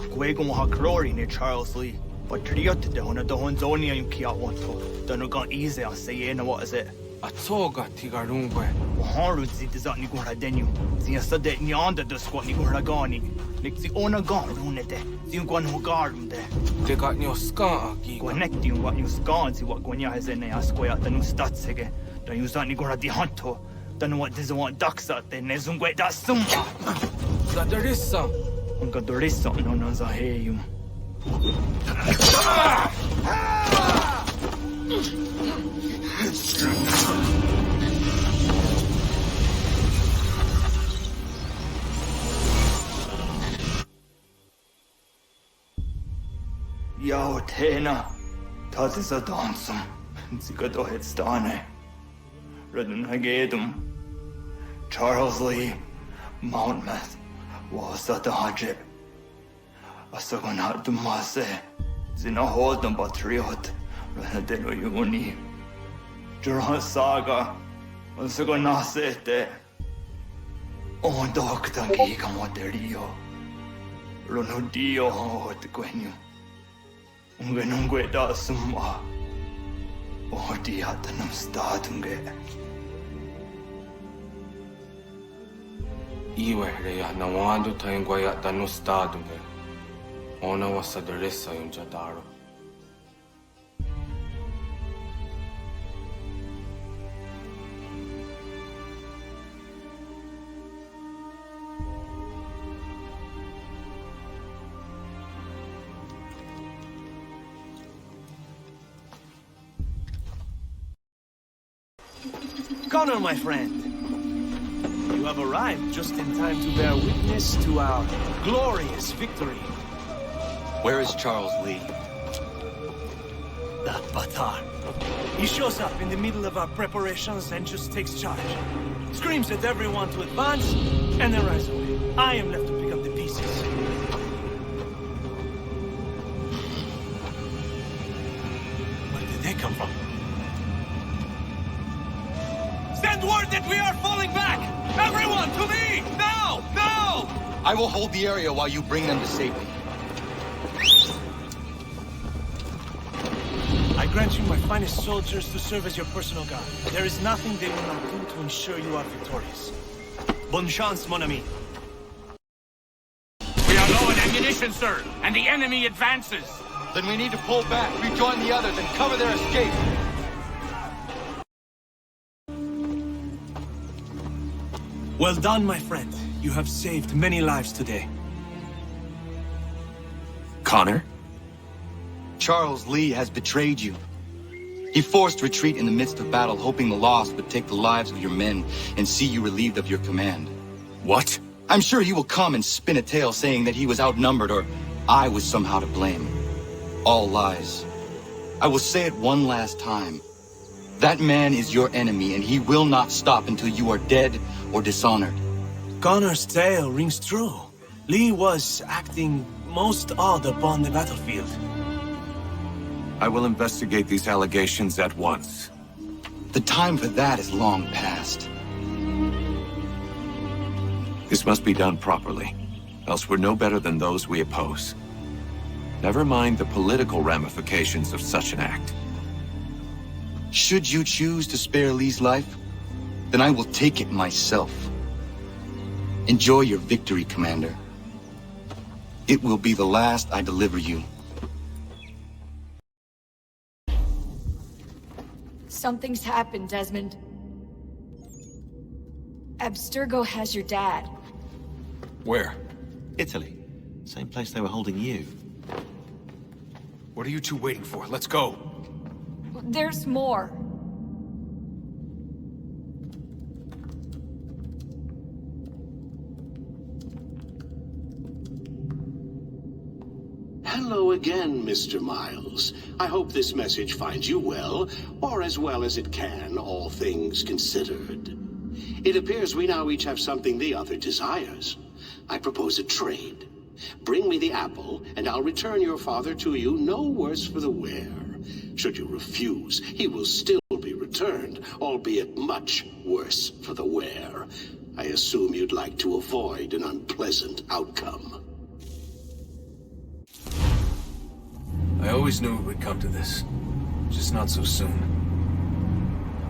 Gwegum ha glory ne Charles Lee. But triot de hona do honzoni ayun kia wanto. Dano gan easy I say na what is it? Atsoga tigarungwe. Haru zi dizat ni gura denu. Zi asade ni anda de squat ni gura gani. Nik zi ona gan runete. Zi gwan ho garum de. Te got ni oska aki. Connecti what you scan zi what gwanya has in ya square the new stats again. Dan you zat ni gura di hanto. Dan what does want ducks out there ne zungwe da sumba. Gadarissa. Gadarissa no no za hey you. Yao Tena, Tatisa Dansum, Zikato Hitstane, Redden Hagedum, Charles Lee, Mountmouth, Wasat Hajib, Asagonat Dumase, Zinahodam Batriot, Renadelo Yuni, Jurhan Saga, Asagonasete, On Doctor Gigamoterio, Ronodio Hotquenu. Ungenungue da summa. Odiatanum statunge. Iwe reya nawando taingwaya tanu stadunge. Ona wasaderesa yung jadaro. Connor, my friend, you have arrived just in time to bear witness to our glorious victory. Where is Charles Lee? That Batar. He shows up in the middle of our preparations and just takes charge. Screams at everyone to advance, and then runs away. I am left to pick up the pieces. Where did they come from? Send word that we are falling back! Everyone, to me! Now! Now! I will hold the area while you bring them to safety. I grant you my finest soldiers to serve as your personal guard. There is nothing they will not do to ensure you are victorious. Bonne chance, mon ami. We are low on ammunition, sir, and the enemy advances. Then we need to pull back, rejoin the others, and cover their escape. Well done, my friend. You have saved many lives today. Connor? Charles Lee has betrayed you. He forced retreat in the midst of battle, hoping the loss would take the lives of your men and see you relieved of your command. What? I'm sure he will come and spin a tale saying that he was outnumbered or I was somehow to blame. All lies. I will say it one last time. That man is your enemy, and he will not stop until you are dead or dishonored. Connor's tale rings true. Lee was acting most odd upon the battlefield. I will investigate these allegations at once. The time for that is long past. This must be done properly, else we're no better than those we oppose. Never mind the political ramifications of such an act. Should you choose to spare Lee's life, then I will take it myself. Enjoy your victory, Commander. It will be the last I deliver you. Something's happened, Desmond. Abstergo has your dad. Where? Italy. Same place they were holding you. What are you two waiting for? Let's go. There's more. Hello again, Mr. Miles. I hope this message finds you well, or as well as it can, all things considered. It appears we now each have something the other desires. I propose a trade. Bring me the apple, and I'll return your father to you no worse for the wear. Should you refuse, he will still be returned, albeit much worse for the wear. I assume you'd like to avoid an unpleasant outcome. I always knew it would come to this. Just not so soon.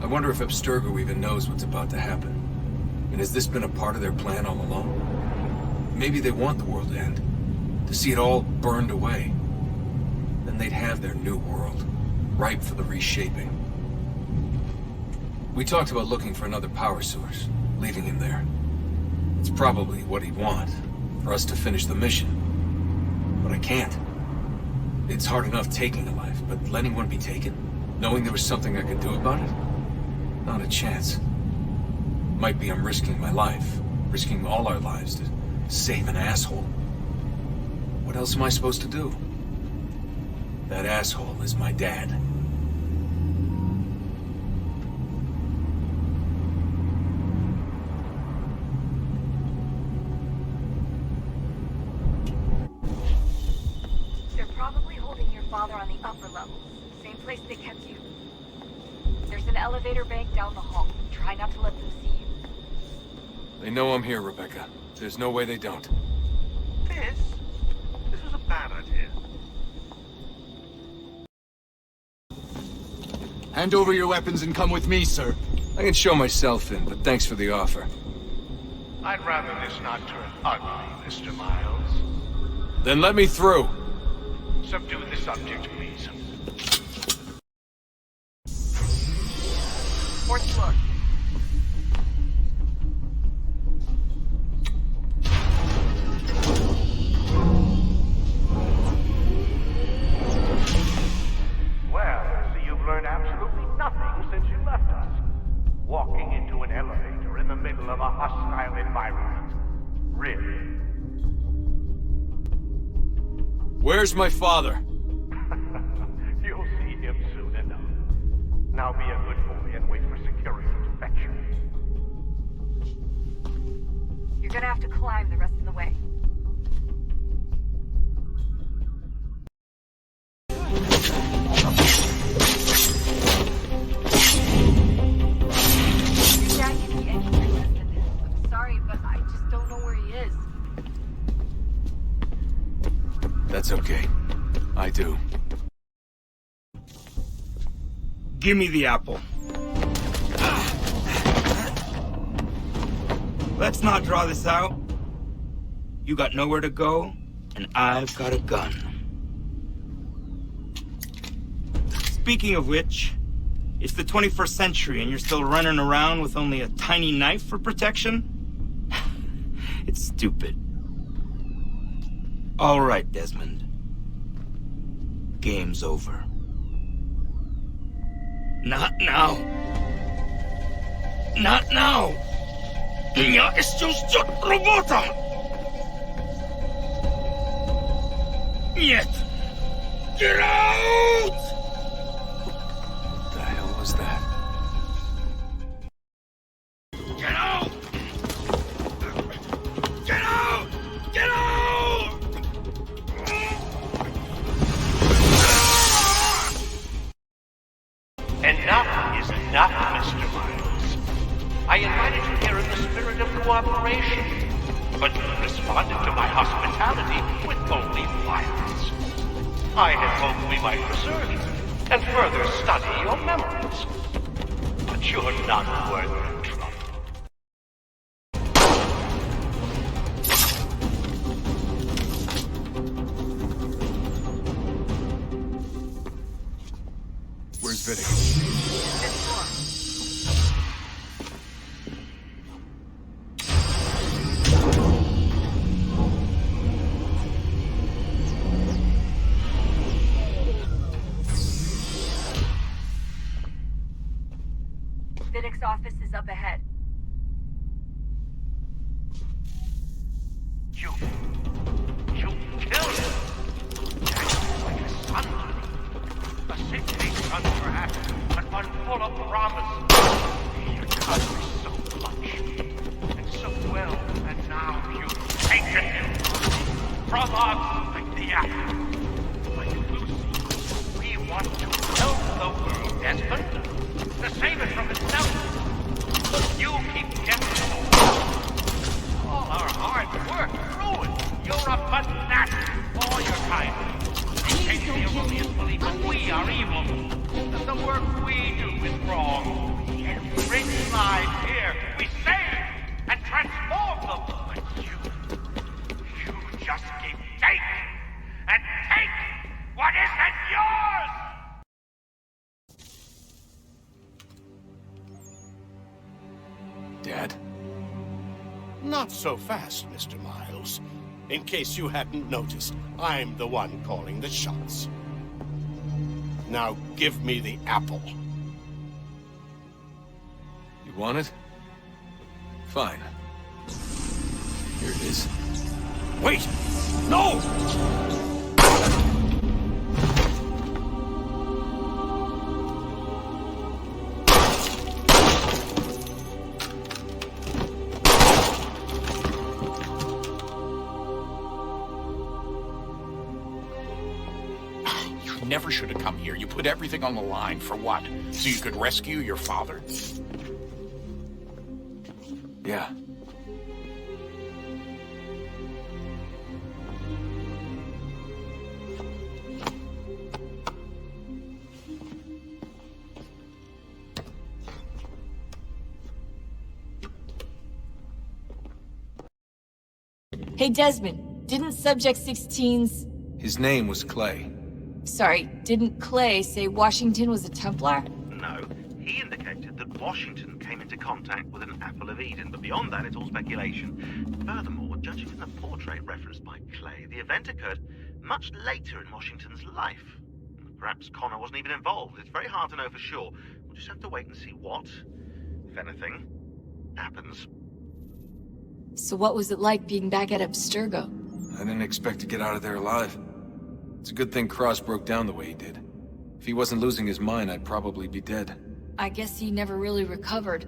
I wonder if Abstergo even knows what's about to happen. And has this been a part of their plan all along? Maybe they want the world to end. To see it all burned away. Then they'd have their new world, ripe for the reshaping. We talked about looking for another power source, leaving him there. It's probably what he'd want, for us to finish the mission. But I can't. It's hard enough taking a life, but letting one be taken? Knowing there was something I could do about it? Not a chance. Might be I'm risking my life, risking all our lives to save an asshole. What else am I supposed to do? That asshole is my dad. They're probably holding your father on the upper levels. Same place they kept you. There's an elevator bank down the hall. Try not to let them see you. They know I'm here, Rebecca. There's no way they don't. This is a bad idea. Hand over your weapons and come with me, sir. I can show myself in, but thanks for the offer. I'd rather this not turn ugly, Mr. Miles. Then let me through. Subdue the subject, please. Fourth floor. Well, so you've learned absolutely nothing since you left us. Walking into an elevator in the middle of a hostile environment. Really? Where's my father? You'll see him soon enough. Now be a good boy and wait for security to fetch you. You're gonna have to climb the rest of the way. Your dad can be any resistant. I'm sorry, but I just don't know where he is. That's okay. I do. Give me the apple. Let's not draw this out. You got nowhere to go, and I've got a gun. Speaking of which, it's the 21st century and you're still running around with only a tiny knife for protection? It's stupid. All right, Desmond. Game's over. Not now. Not now. Я еще ждет работа. Нет. Get out! What the hell was that? Get out! Get out! Get out! Enough is enough, Mr. Miles. I invited you here in the spirit of cooperation, but you responded to my hospitality with only violence. I had hoped we might preserve you and further study your memories. But you're not worth the trouble. Where's Vidic? Vidic's office is up ahead. You killed him! Like a son to me. A sickening son, perhaps, but one full of promise. You taught me so much, and so well, and now you've taken him from us like the apple. Like Lucy, we want to help the world, Desmond, to save it from itself. You keep getting old. All our hard work ruined. You're a fanatic. All your kind. Maintaining the erroneous belief that we are evil. That the work we do is wrong. We enrich lives here. We save and transform them. But you just keep taking and take what isn't yours! Dad? Not so fast, Mr. Miles. In case you hadn't noticed, I'm the one calling the shots. Now give me the apple. You want it? Fine. Here it is. Wait! No! You never should have come here. You put everything on the line. For what? So you could rescue your father? Yeah. Hey, Desmond, didn't Subject 16's... His name was Clay. Sorry, didn't Clay say Washington was a Templar? No. He indicated that Washington came into contact with an Apple of Eden, but beyond that, it's all speculation. Furthermore, judging from the portrait referenced by Clay, the event occurred much later in Washington's life. Perhaps Connor wasn't even involved. It's very hard to know for sure. We'll just have to wait and see what, if anything, happens. So what was it like being back at Abstergo? I didn't expect to get out of there alive. It's a good thing Cross broke down the way he did. If he wasn't losing his mind, I'd probably be dead. I guess he never really recovered.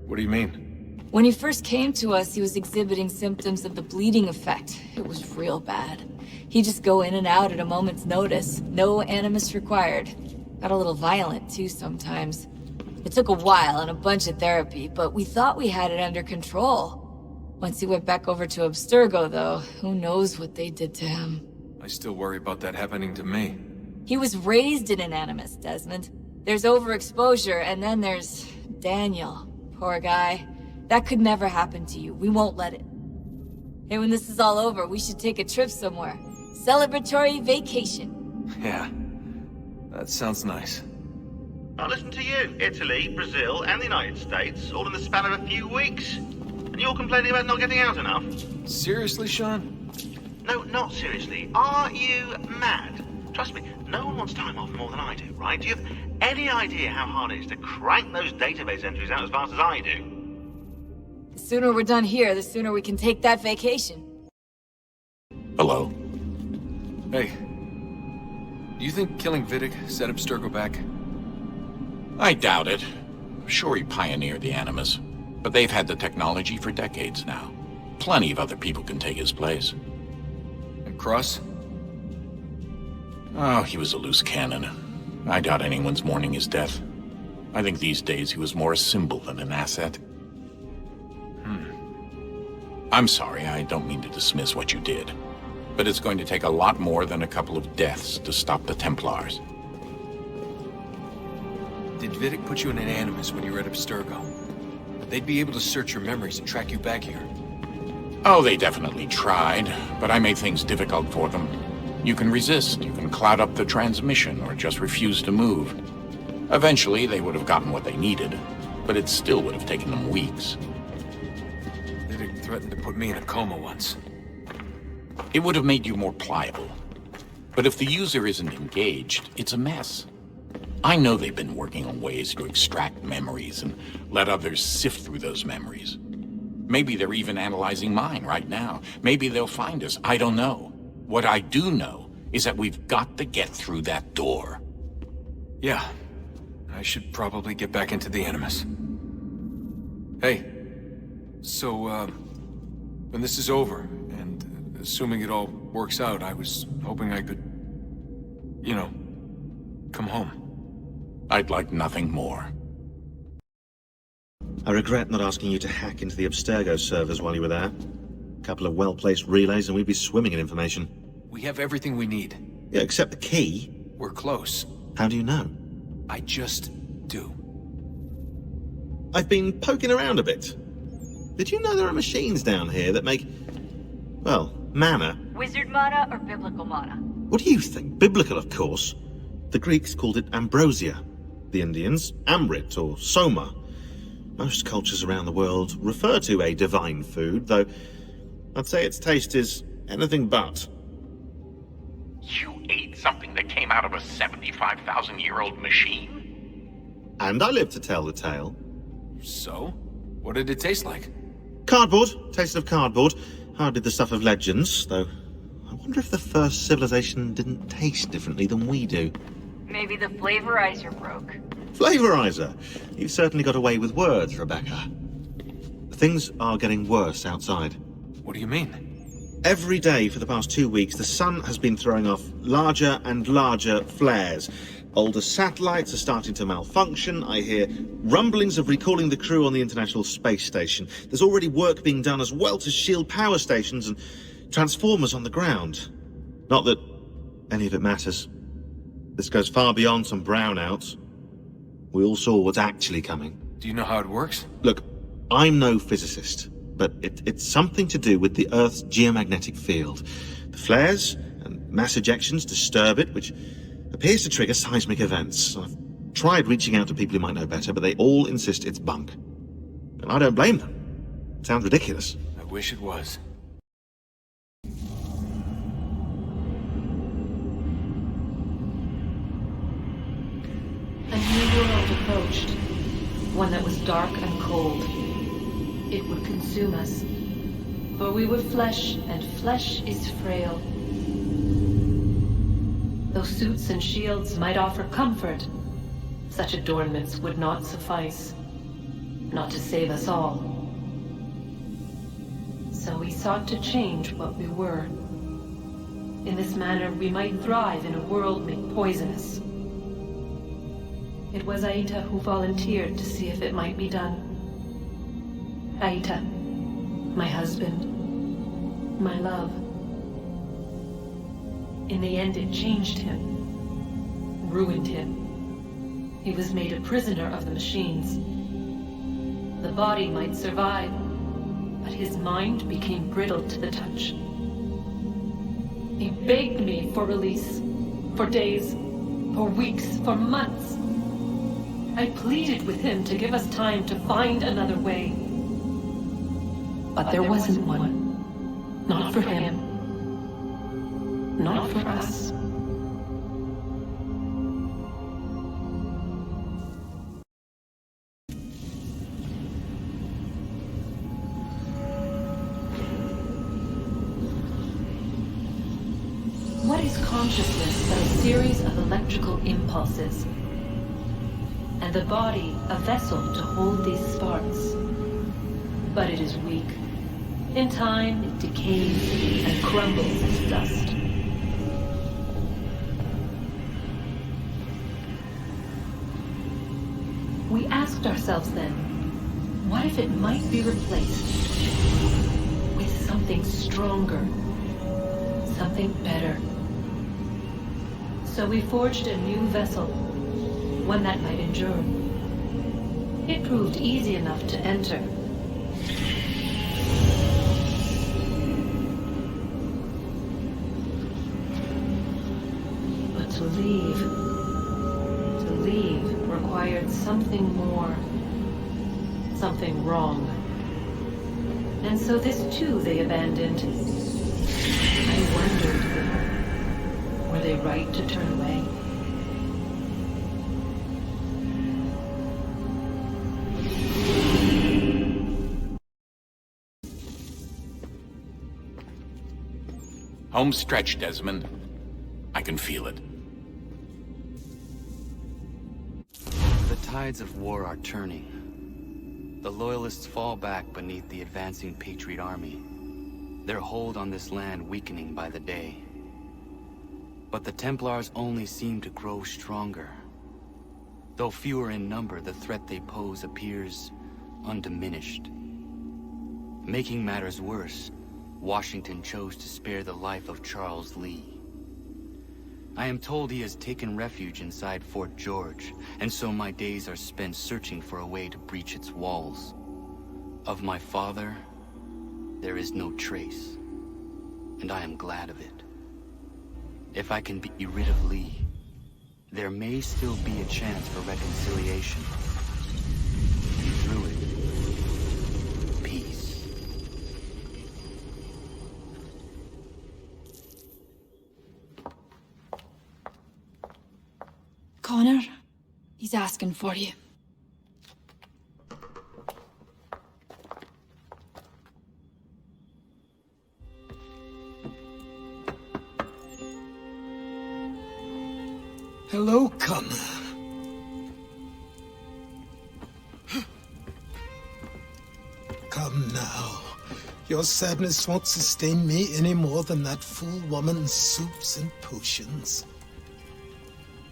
What do you mean? When he first came to us, he was exhibiting symptoms of the bleeding effect. It was real bad. He'd just go in and out at a moment's notice. No animus required. Got a little violent, too, sometimes. It took a while and a bunch of therapy, but we thought we had it under control. Once he went back over to Abstergo, though, who knows what they did to him. I still worry about that happening to me. He was raised in an animus, Desmond. There's overexposure, and then there's Daniel. Poor guy. That could never happen to you. We won't let it. Hey, when this is all over, we should take a trip somewhere. Celebratory vacation. Yeah. That sounds nice. Now listen to you. Italy, Brazil, and the United States, all in the span of a few weeks. And you're complaining about not getting out enough? Seriously, Sean? No, not seriously. Are you mad? Trust me, no one wants time off more than I do, right? Do you have any idea how hard it is to crank those database entries out as fast as I do? The sooner we're done here, the sooner we can take that vacation. Hello? Hey. Do you think killing Vidic set Abstergo back? I doubt it. Sure, he pioneered the Animus. But they've had the technology for decades now. Plenty of other people can take his place. And Cross? Oh, he was a loose cannon. I doubt anyone's mourning his death. I think these days he was more a symbol than an asset. I'm sorry, I don't mean to dismiss what you did. But it's going to take a lot more than a couple of deaths to stop the Templars. Did Vidic put you in an animus when you were at Abstergo? They'd be able to search your memories and track you back here. Oh, they definitely tried, but I made things difficult for them. You can resist, you can cloud up the transmission, or just refuse to move. Eventually, they would have gotten what they needed, but it still would have taken them weeks. Vidic threatened to put me in a coma once. It would have made you more pliable. But if the user isn't engaged, it's a mess. I know they've been working on ways to extract memories and let others sift through those memories. Maybe they're even analyzing mine right now. Maybe they'll find us. I don't know. What I do know is that we've got to get through that door. Yeah. I should probably get back into the Animus. Hey. So, when this is over, and assuming it all works out, I was hoping I could, you know, come home. I'd like nothing more. I regret not asking you to hack into the Abstergo servers while you were there. A couple of well-placed relays and we'd be swimming in information. We have everything we need. Yeah, except the key. We're close. How do you know? I just do. I've been poking around a bit. Did you know there are machines down here that make, well, mana? Wizard mana or biblical mana? What do you think? Biblical, of course. The Greeks called it ambrosia. The Indians, amrit or soma. Most cultures around the world refer to a divine food, though I'd say its taste is anything but. You ate something that came out of a 75,000-year-old machine. And I live to tell the tale. So? What did it taste like? Cardboard. Tasted of cardboard. Hardly the stuff of legends, though. I wonder if the first civilization didn't taste differently than we do. Maybe the flavorizer broke. Flavorizer! You've certainly got away with words, Rebecca. Things are getting worse outside. What do you mean? Every day for the past 2 weeks, the sun has been throwing off larger and larger flares. Older satellites are starting to malfunction. I hear rumblings of recalling the crew on the International Space Station. There's already work being done as well to shield power stations and transformers on the ground. Not that any of it matters. This goes far beyond some brownouts. We all saw what's actually coming. Do you know how it works? Look, I'm no physicist, but it's something to do with the Earth's geomagnetic field. The flares and mass ejections disturb it, which appears to trigger seismic events. I've tried reaching out to people who might know better, but they all insist it's bunk. And I don't blame them. It sounds ridiculous. I wish it was. A new world approached, one that was dark and cold. It would consume us, for we were flesh, and flesh is frail. Though suits and shields might offer comfort, such adornments would not suffice, not to save us all. So we sought to change what we were. In this manner, we might thrive in a world made poisonous. It was Aita who volunteered to see if it might be done. Aita, my husband, my love. In the end, it changed him, ruined him. He was made a prisoner of the machines. The body might survive, but his mind became brittle to the touch. He begged me for release, for days, for weeks, for months. I pleaded with him to give us time to find another way. But there wasn't one. Not for him. Not for us. What is consciousness but a series of electrical impulses? And the body a vessel to hold these sparks. But it is weak. In time, it decays and crumbles as dust. We asked ourselves then, what if it might be replaced with something stronger, something better? So we forged a new vessel, one that might endure. It proved easy enough to enter. But to leave required something more, something wrong. And so this too they abandoned. I wondered, were they right to turn away? Home stretch, Desmond. I can feel it. The tides of war are turning. The Loyalists fall back beneath the advancing Patriot army, their hold on this land weakening by the day. But the Templars only seem to grow stronger. Though fewer in number, the threat they pose appears undiminished. Making matters worse, Washington chose to spare the life of Charles Lee. I am told he has taken refuge inside Fort George, and so my days are spent searching for a way to breach its walls. Of my father, there is no trace, and I am glad of it. If I can be rid of Lee, there may still be a chance for reconciliation. Through it, peace. Connor, he's asking for you. Hello, Connor. Come now. Your sadness won't sustain me any more than that fool woman's soups and potions.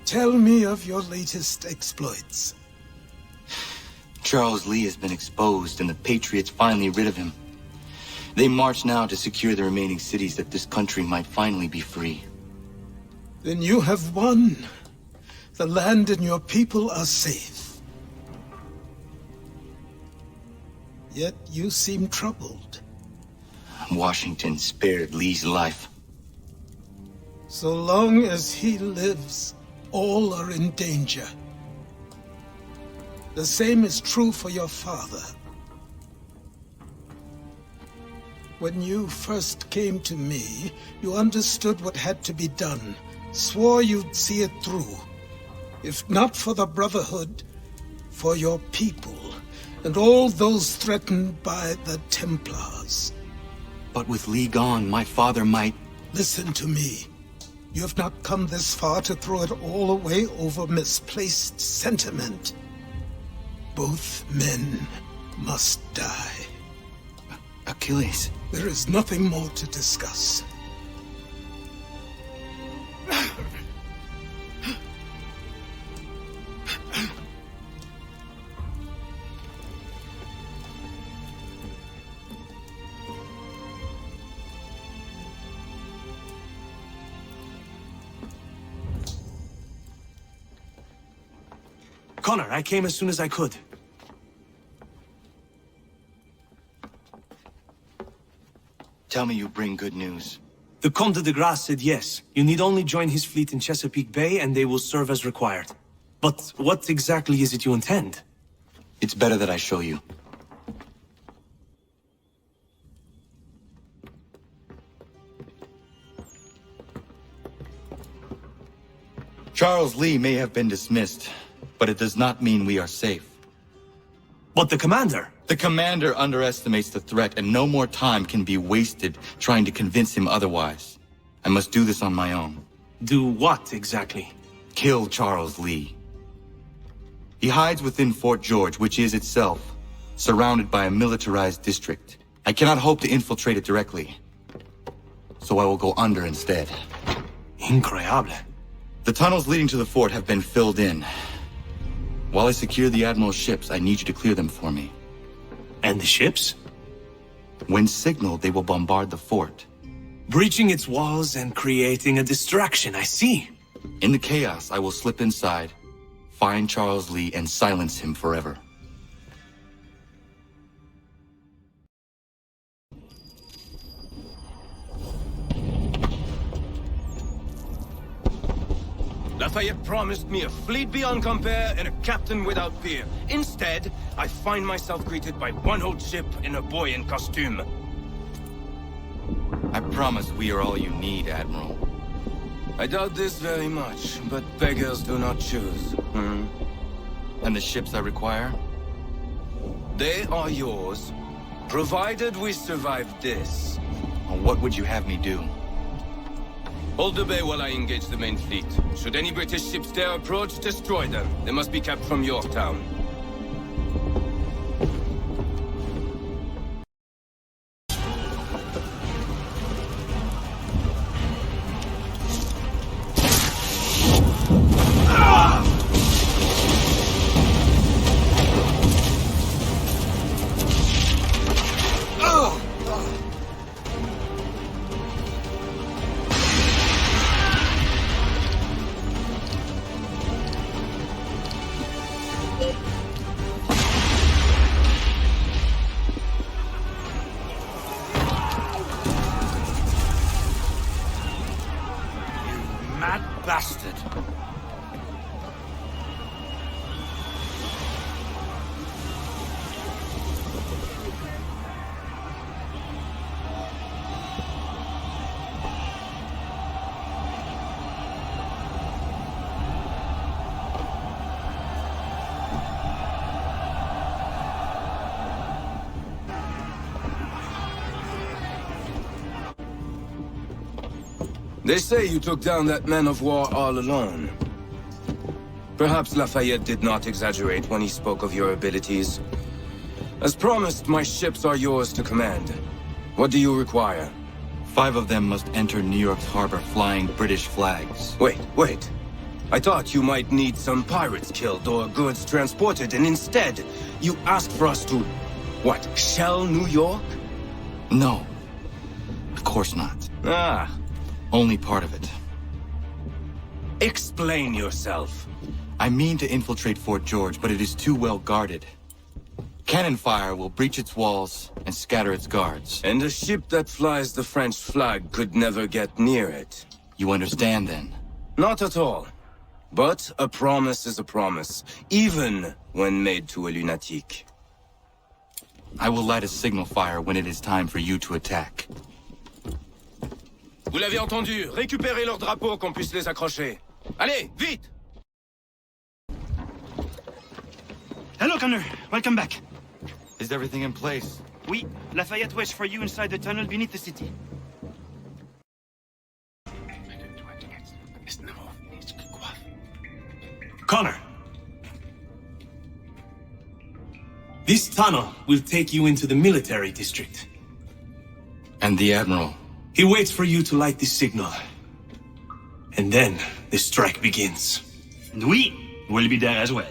Tell me of your latest exploits. Charles Lee has been exposed, and the Patriots finally rid of him. They march now to secure the remaining cities that this country might finally be free. Then you have won. The land and your people are safe. Yet you seem troubled. Washington spared Lee's life. So long as he lives, all are in danger. The same is true for your father. When you first came to me, you understood what had to be done, swore you'd see it through. If not for the Brotherhood, for your people, and all those threatened by the Templars. But with Lee gone, my father might... Listen to me. You have not come this far to throw it all away over misplaced sentiment. Both men must die. Achilles. There is nothing more to discuss. Connor, I came as soon as I could. Tell me you bring good news. The Comte de Grasse said yes. You need only join his fleet in Chesapeake Bay and they will serve as required. But what exactly is it you intend? It's better that I show you. Charles Lee may have been dismissed, but it does not mean we are safe. But the commander? The commander underestimates the threat, and no more time can be wasted trying to convince him otherwise. I must do this on my own. Do what, exactly? Kill Charles Lee. He hides within Fort George, which is itself surrounded by a militarized district. I cannot hope to infiltrate it directly, so I will go under instead. Incroyable. The tunnels leading to the fort have been filled in. While I secure the Admiral's ships, I need you to clear them for me. And the ships? When signaled, they will bombard the fort. Breaching its walls and creating a distraction, I see. In the chaos, I will slip inside, find Charles Lee, and silence him forever. Lafayette promised me a fleet beyond compare and a captain without peer. Instead, I find myself greeted by one old ship and a boy in costume. I promise we are all you need, Admiral. I doubt this very much, but beggars do not choose. And the ships I require? They are yours, provided we survive this. What would you have me do? Hold the bay while I engage the main fleet. Should any British ships dare approach, destroy them. They must be kept from Yorktown. They say you took down that man of war all alone. Perhaps Lafayette did not exaggerate when he spoke of your abilities. As promised, my ships are yours to command. What do you require? 5 of them must enter New York's harbor flying British flags. Wait. I thought you might need some pirates killed or goods transported, and instead, you asked for us to, what, shell New York? No. Of course not. Only part of it. Explain yourself. I mean to infiltrate Fort George, but it is too well guarded. Cannon fire will breach its walls and scatter its guards. And a ship that flies the French flag could never get near it. You understand, then? Not at all. But a promise is a promise, even when made to a lunatic. I will light a signal fire when it is time for you to attack. Vous l'avez entendu. Récupérez leurs drapeaux qu'on puisse les accrocher. Allez, vite! Hello, Connor. Welcome back. Is everything in place? Oui. Lafayette waits for you inside the tunnel beneath the city. Connor. This tunnel will take you into the military district. And the Admiral? He waits for you to light this signal. And then the strike begins. Oui, we'll be there as well.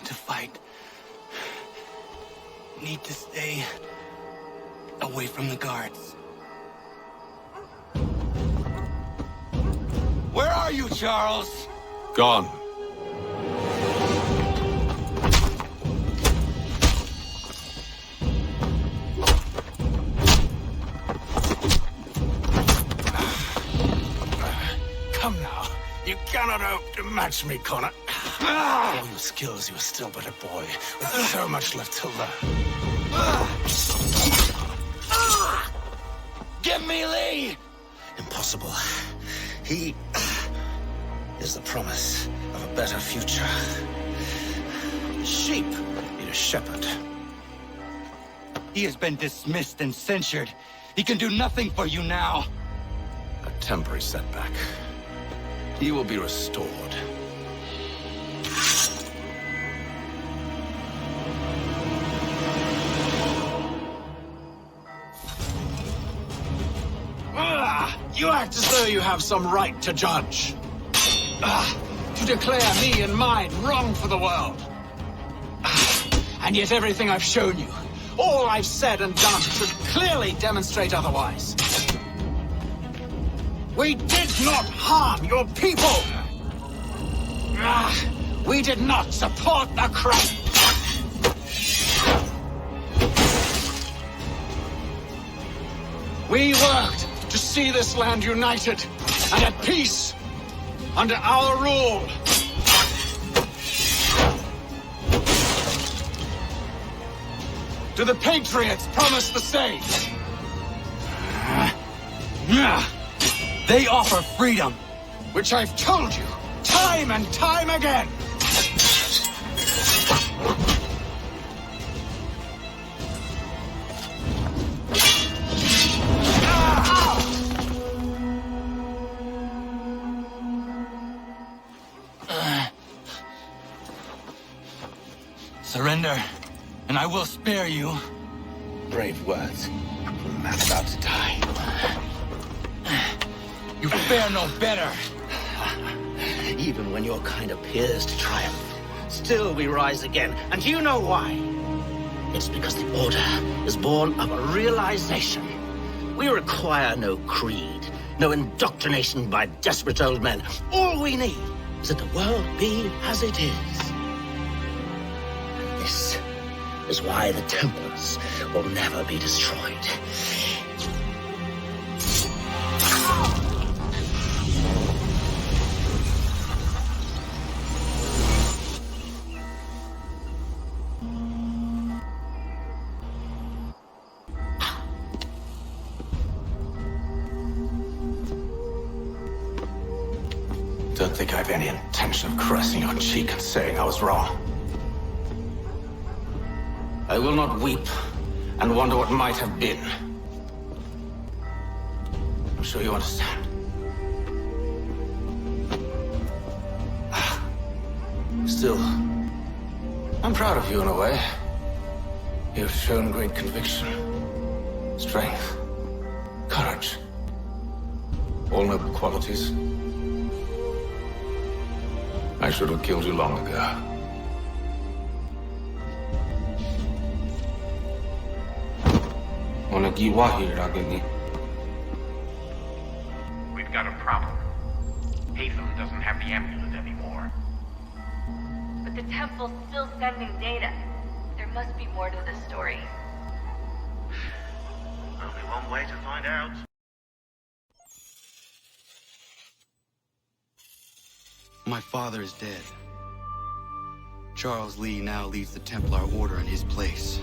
To fight. Need to stay away from the guards. Where are you, Charles? Gone. Come now. You cannot hope to match me, Connor. All your skills, you are still but a boy, with so much left to learn. Give me Lee! Impossible. He is the promise of a better future. Sheep need a shepherd. He has been dismissed and censured. He can do nothing for you now. A temporary setback. He will be restored. You act as though you have some right to judge. To declare me and mine wrong for the world. And yet everything I've shown you, all I've said and done, should clearly demonstrate otherwise. We did not harm your people! We did not support the crime! We worked to see this land united and at peace under our rule. To the patriots, promise the same. They offer freedom, which I've told you time and time again. Surrender, and I will spare you. Brave words. A man about to die. You fare no better. Even when your kind appears to triumph, still we rise again. And you know why? It's because the Order is born of a realization. We require no creed, no indoctrination by desperate old men. All we need is that the world be as it is. This is why the Templars will never be destroyed. Don't think I have any intention of caressing your cheek and saying I was wrong. I will not weep and wonder what might have been. I'm sure you understand. Still, I'm proud of you in a way. You've shown great conviction, strength, courage. All noble qualities. I should have killed you long ago. We've got a problem. Hatham doesn't have the amulet anymore. But the temple's still sending data. There must be more to this story. Only one way to find out. My father is dead. Charles Lee now leads the Templar Order in his place.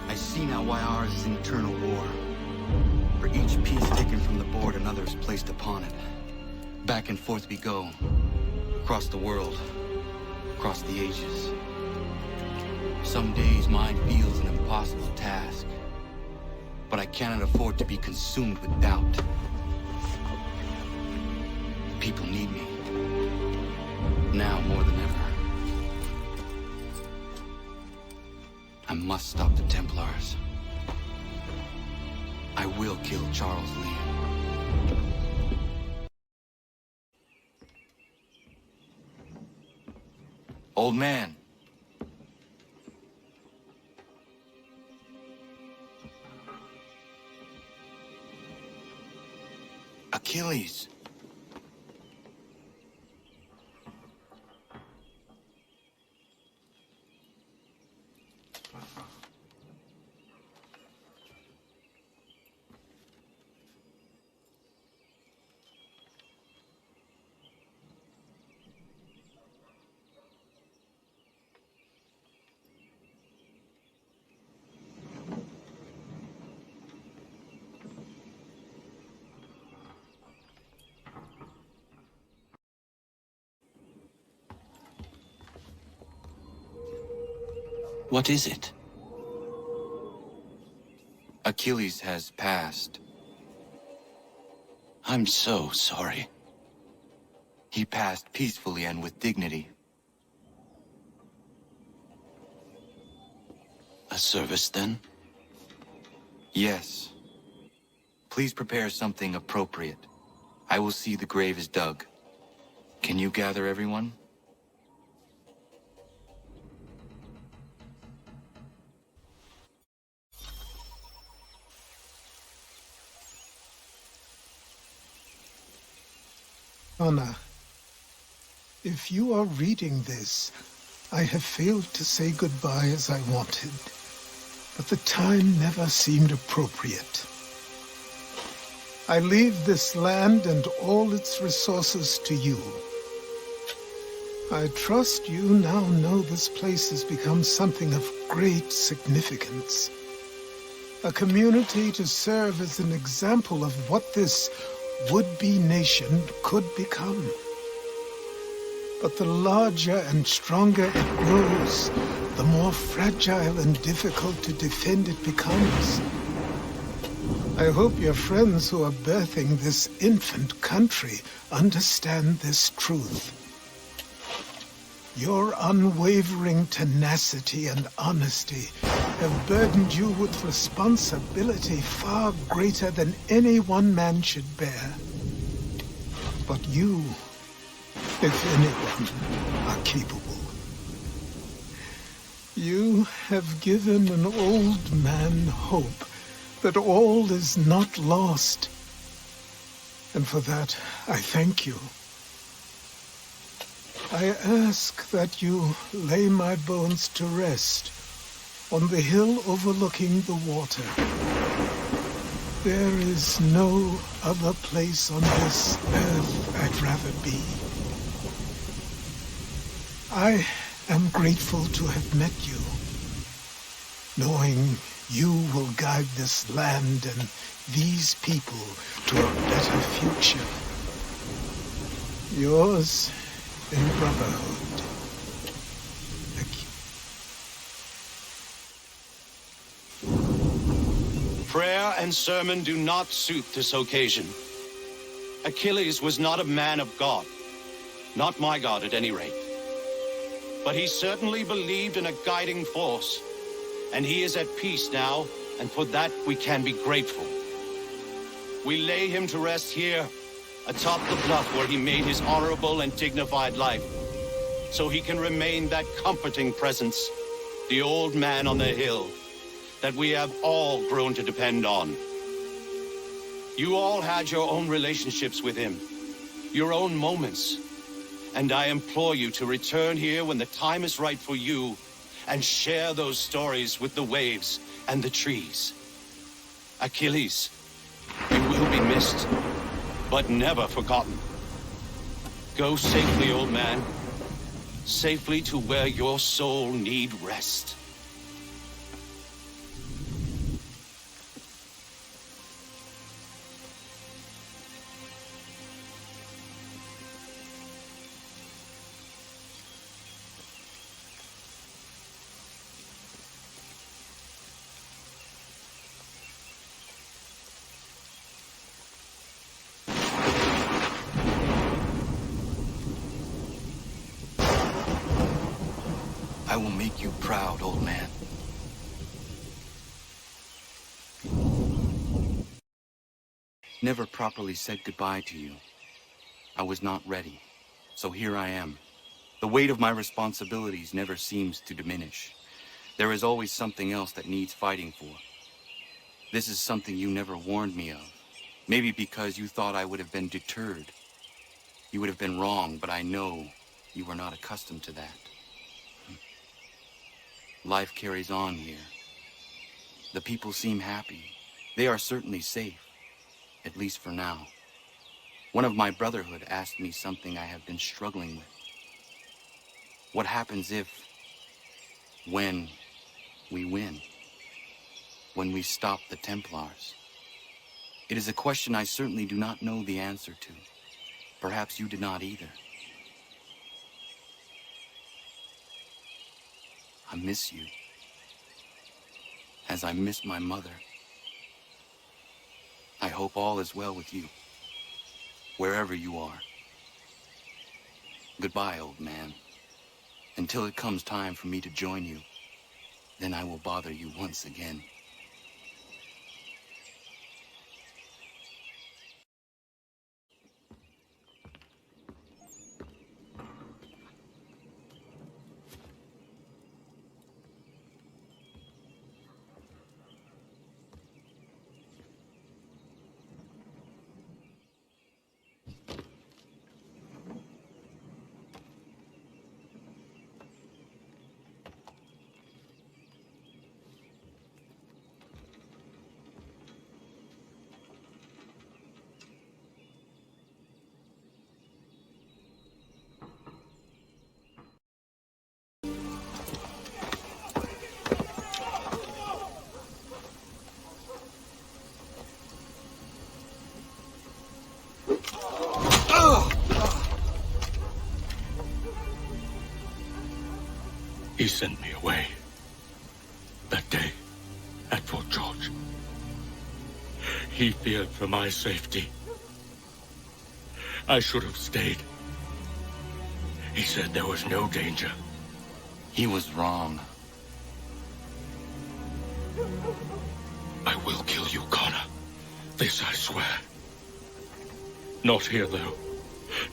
I see now why ours is an eternal war. For each piece taken from the board, another is placed upon it. Back and forth we go. Across the world. Across the ages. Some days mine feels an impossible task. But I cannot afford to be consumed with doubt. The people need me. Now more than ever. I must stop the Templars. I will kill Charles Lee. Old man. Achilles. What is it? Achilles has passed. I'm so sorry. He passed peacefully and with dignity. A service, then? Yes. Please prepare something appropriate. I will see the grave is dug. Can you gather everyone? Anna, if you are reading this, I have failed to say goodbye as I wanted, but the time never seemed appropriate. I leave this land and all its resources to you. I trust you now know this place has become something of great significance. A community to serve as an example of what this would-be nation could become. But the larger and stronger it grows, the more fragile and difficult to defend it becomes. I hope your friends who are birthing this infant country understand this truth. Your unwavering tenacity and honesty have burdened you with responsibility far greater than any one man should bear. But you, if anyone, are capable. You have given an old man hope that all is not lost. And for that, I thank you. I ask that you lay my bones to rest on the hill overlooking the water. There is no other place on this earth I'd rather be. I am grateful to have met you, knowing you will guide this land and these people to a better future. Yours in brotherhood. Prayer and sermon do not suit this occasion. Achilles was not a man of God. Not my God, at any rate. But he certainly believed in a guiding force. And he is at peace now, and for that we can be grateful. We lay him to rest here, atop the bluff where he made his honorable and dignified life, so he can remain that comforting presence, the old man on the hill, that we have all grown to depend on. You all had your own relationships with him, your own moments, and I implore you to return here when the time is right for you and share those stories with the waves and the trees. Achilles, you will be missed, but never forgotten. Go safely, old man. Safely to where your soul need rest. I will make you proud, old man. Never properly said goodbye to you. I was not ready, so here I am. The weight of my responsibilities never seems to diminish. There is always something else that needs fighting for. This is something you never warned me of. Maybe because you thought I would have been deterred. You would have been wrong, but I know you were not accustomed to that. Life carries on here. The people seem happy. They are certainly safe, at least for now. One of my brotherhood asked me something I have been struggling with. What happens if, when we win? When we stop the Templars? It is a question I certainly do not know the answer to. Perhaps you did not either. I miss you, as I miss my mother. I hope all is well with you, wherever you are. Goodbye, old man. Until it comes time for me to join you, then I will bother you once again. He sent me away. That day, at Fort George. He feared for my safety. I should have stayed. He said there was no danger. He was wrong. I will kill you, Connor. This I swear. Not here, though.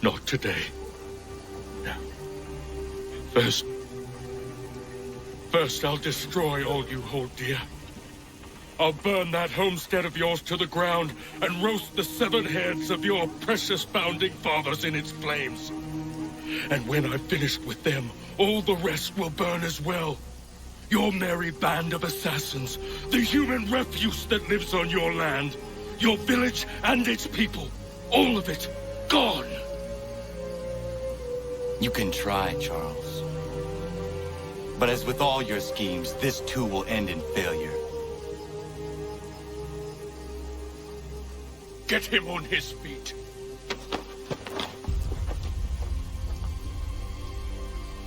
Not today. No. First, First, I'll destroy all you hold dear. I'll burn that homestead of yours to the ground and roast the severed heads of your precious founding fathers in its flames. And when I've finished with them, all the rest will burn as well. Your merry band of assassins, the human refuse that lives on your land, your village and its people, all of it, gone. You can try, Charles. But as with all your schemes, this too will end in failure. Get him on his feet.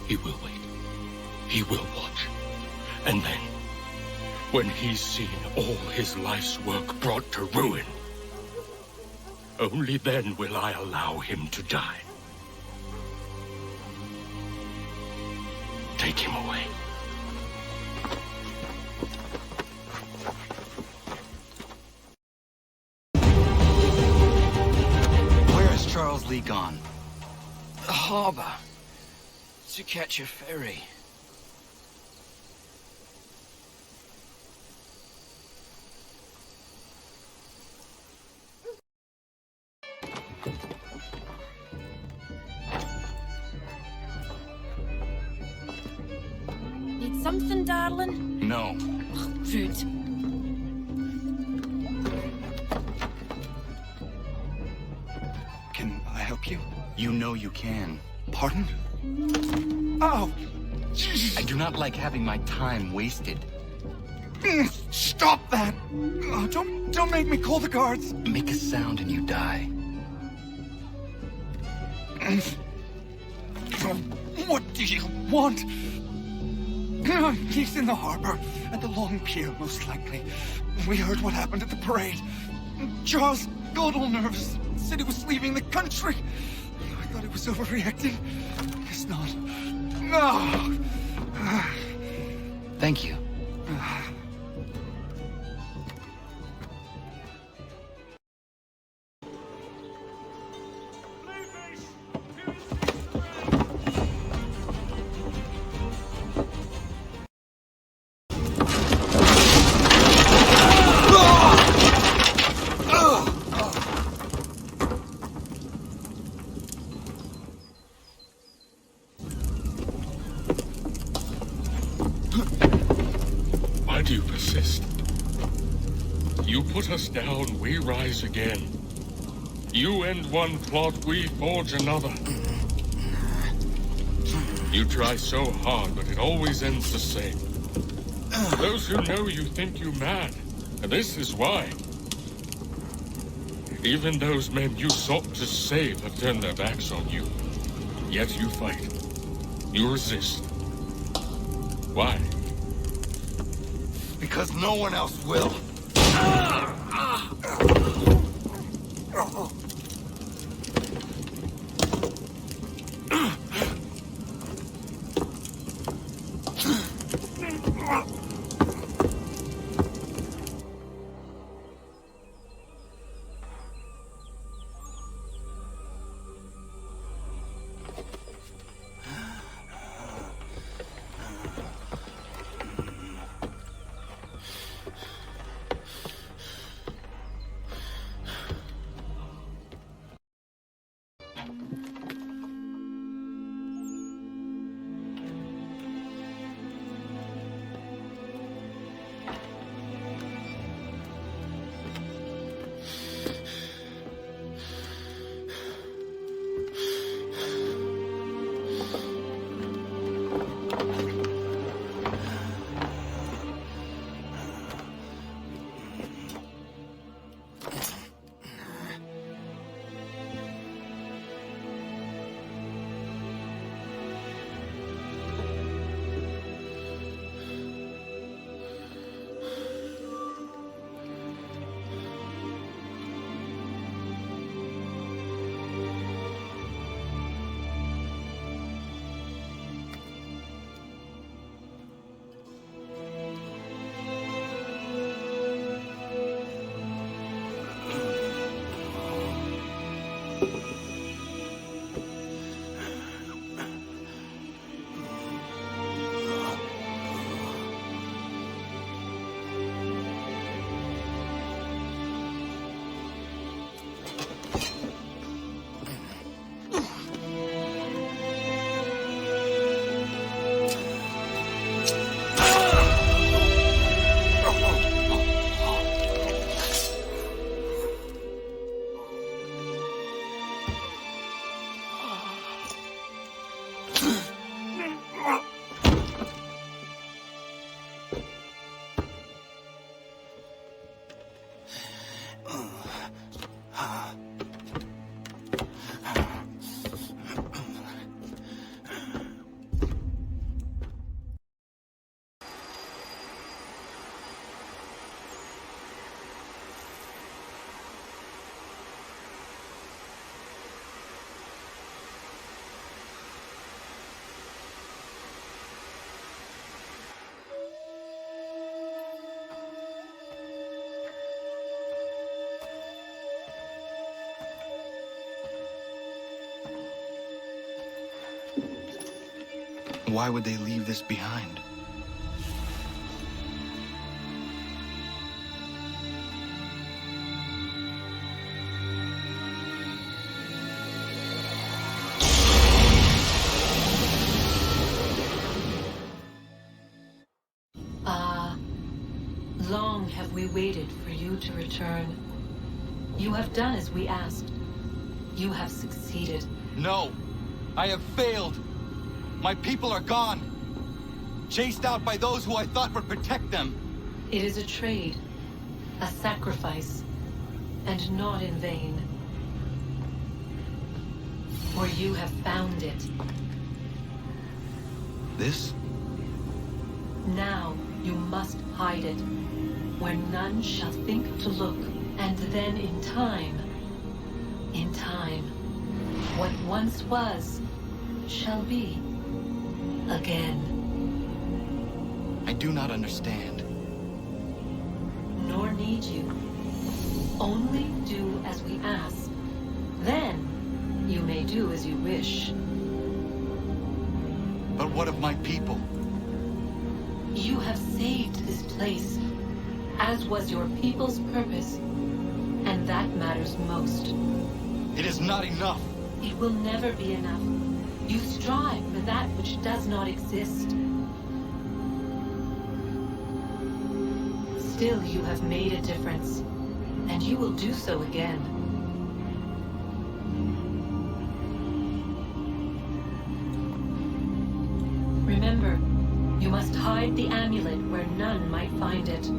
He will wait. He will watch. And then, when he's seen all his life's work brought to ruin, only then will I allow him to die. Take him away. Where has Charles Lee gone? The harbor. To catch a ferry. Need something, darling? No. Rude. Can I help you? You know you can. Pardon? Oh! I do not like having my time wasted. Stop that! Oh, don't make me call the guards! Make a sound and you die. What do you want? He's in the harbor, at the Long Pier, most likely. We heard what happened at the parade. Charles got all nervous, said he was leaving the country. I thought he was overreacting. Guess not. No! Thank you. Why do you persist? You put us down, we rise again. You end one plot, we forge another. You try so hard, but it always ends the same. Those who know you think you mad, and this is why. Even those men you sought to save have turned their backs on you. Yet you fight. You resist. Why? Because no one else will. why would they leave this behind? Long have we waited for you to return. You have done as we asked. You have succeeded. No! I have failed! My people are gone! Chased out by those who I thought would protect them! It is a trade, a sacrifice, and not in vain. For you have found it. This? Now you must hide it, where none shall think to look, and then in time, what once was, shall be, again. I do not understand. Nor need you. Only do as we ask. Then, you may do as you wish. But what of my people? You have saved this place, as was your people's purpose, and that matters most. It is not enough. It will never be enough. You strive for that which does not exist. Still, you have made a difference, and you will do so again. Remember, you must hide the amulet where none might find it.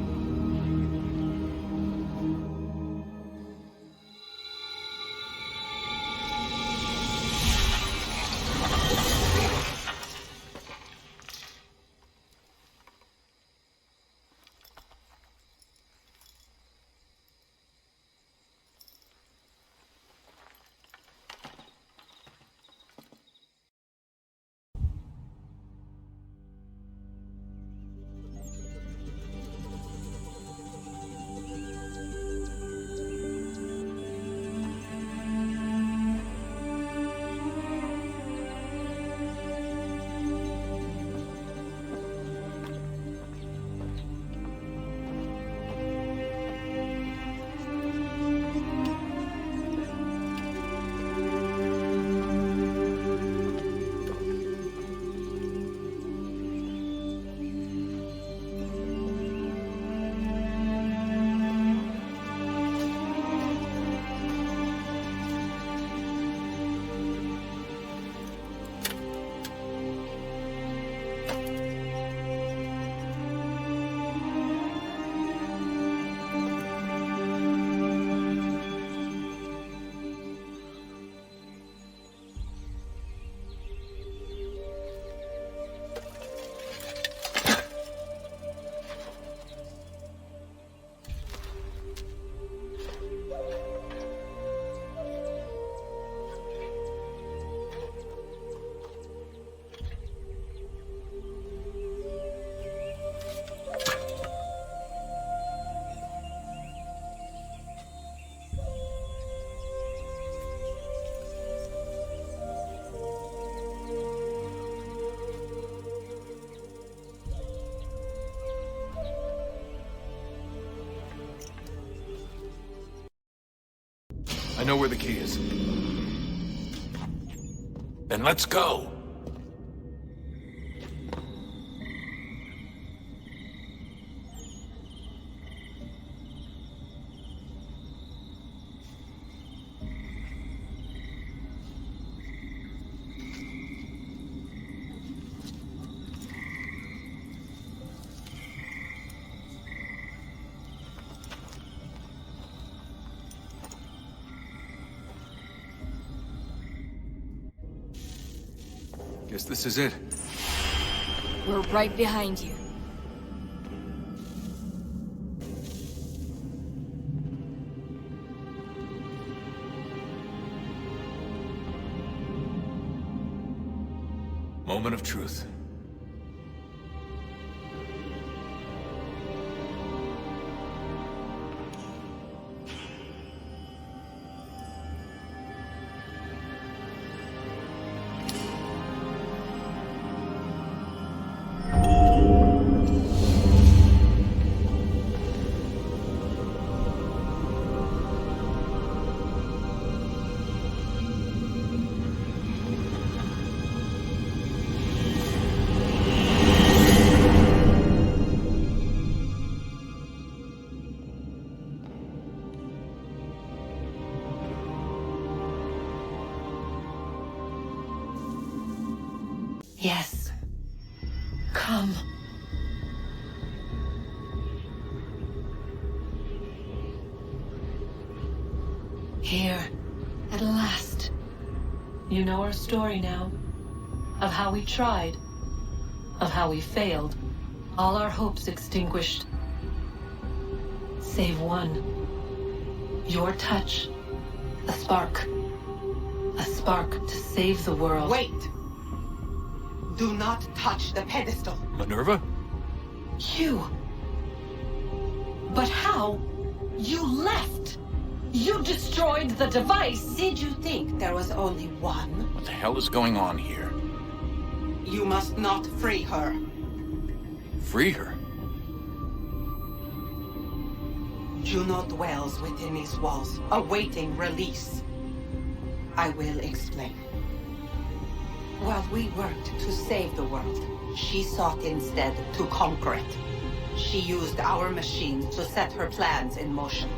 I know where the key is. Then let's go! Guess this is it. We're right behind you. Moment of truth. Here, at last. You know our story now. Of how we tried. Of how we failed. All our hopes extinguished. Save one. Your touch. A spark. A spark to save the world. Wait! Do not touch the pedestal. Minerva? You. But how? You left! You destroyed the device! Did you think there was only one? What the hell is going on here? You must not free her. Free her? Juno dwells within these walls, awaiting release. I will explain. While we worked to save the world, she sought instead to conquer it. She used our machines to set her plans in motion.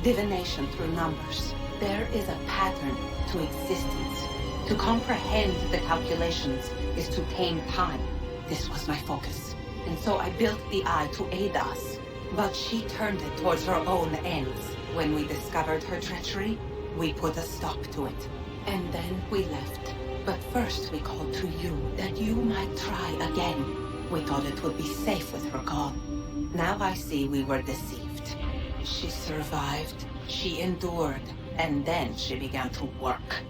Divination through numbers. There is a pattern to existence. To comprehend the calculations is to tame time. This was my focus. And so I built the Eye to aid us. But she turned it towards her own ends. When we discovered her treachery, we put a stop to it. And then we left. But first we called to you, that you might try again. We thought it would be safe with her gone. Now I see we were deceived. She survived, she endured, and then she began to work.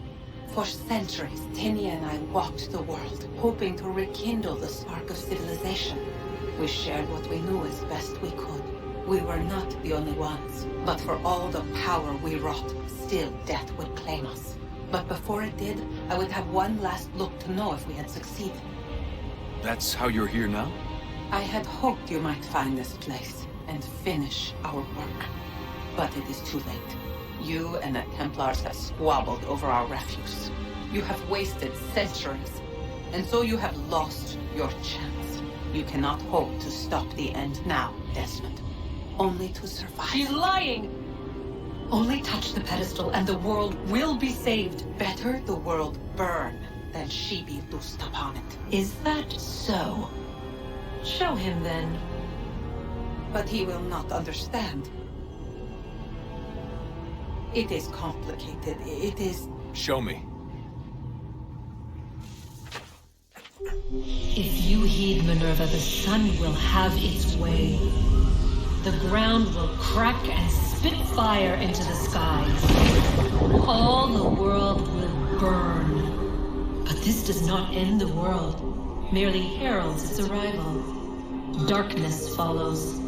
For centuries, Tinia and I walked the world, hoping to rekindle the spark of civilization. We shared what we knew as best we could. We were not the only ones, but for all the power we wrought, still death would claim us. But before it did, I would have one last look to know if we had succeeded. That's how you're here now? I had hoped you might find this place and finish our work. But it is too late. You and the Templars have squabbled over our refuse. You have wasted centuries, and so you have lost your chance. You cannot hope to stop the end now, Desmond. Only to survive. She's lying! Only touch the pedestal and the world will be saved. Better the world burn than she be loosed upon it. Is that so? Show him then. But he will not understand. It is complicated. It is... Show me. If you heed Minerva, the sun will have its way. The ground will crack and spit fire into the skies. All the world will burn. But this does not end the world, merely heralds its arrival. Darkness follows.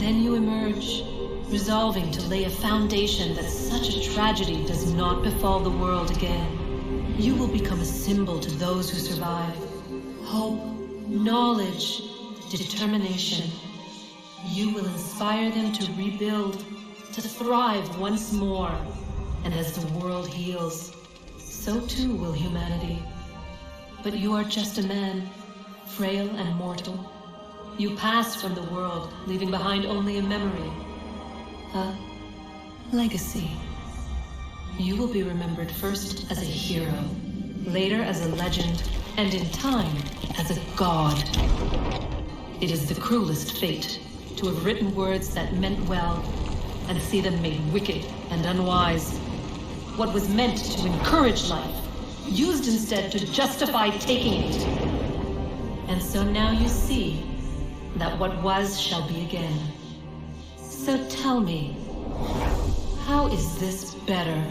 Then you emerge, resolving to lay a foundation that such a tragedy does not befall the world again. You will become a symbol to those who survive. Hope, knowledge, determination. You will inspire them to rebuild, to thrive once more. And as the world heals, so too will humanity. But you are just a man, frail and mortal. You pass from the world, leaving behind only a memory. A legacy. You will be remembered first as a hero, later as a legend, and in time, as a god. It is the cruelest fate to have written words that meant well, and see them made wicked and unwise. What was meant to encourage life, used instead to justify taking it. And so now you see that what was shall be again. So tell me, how is this better?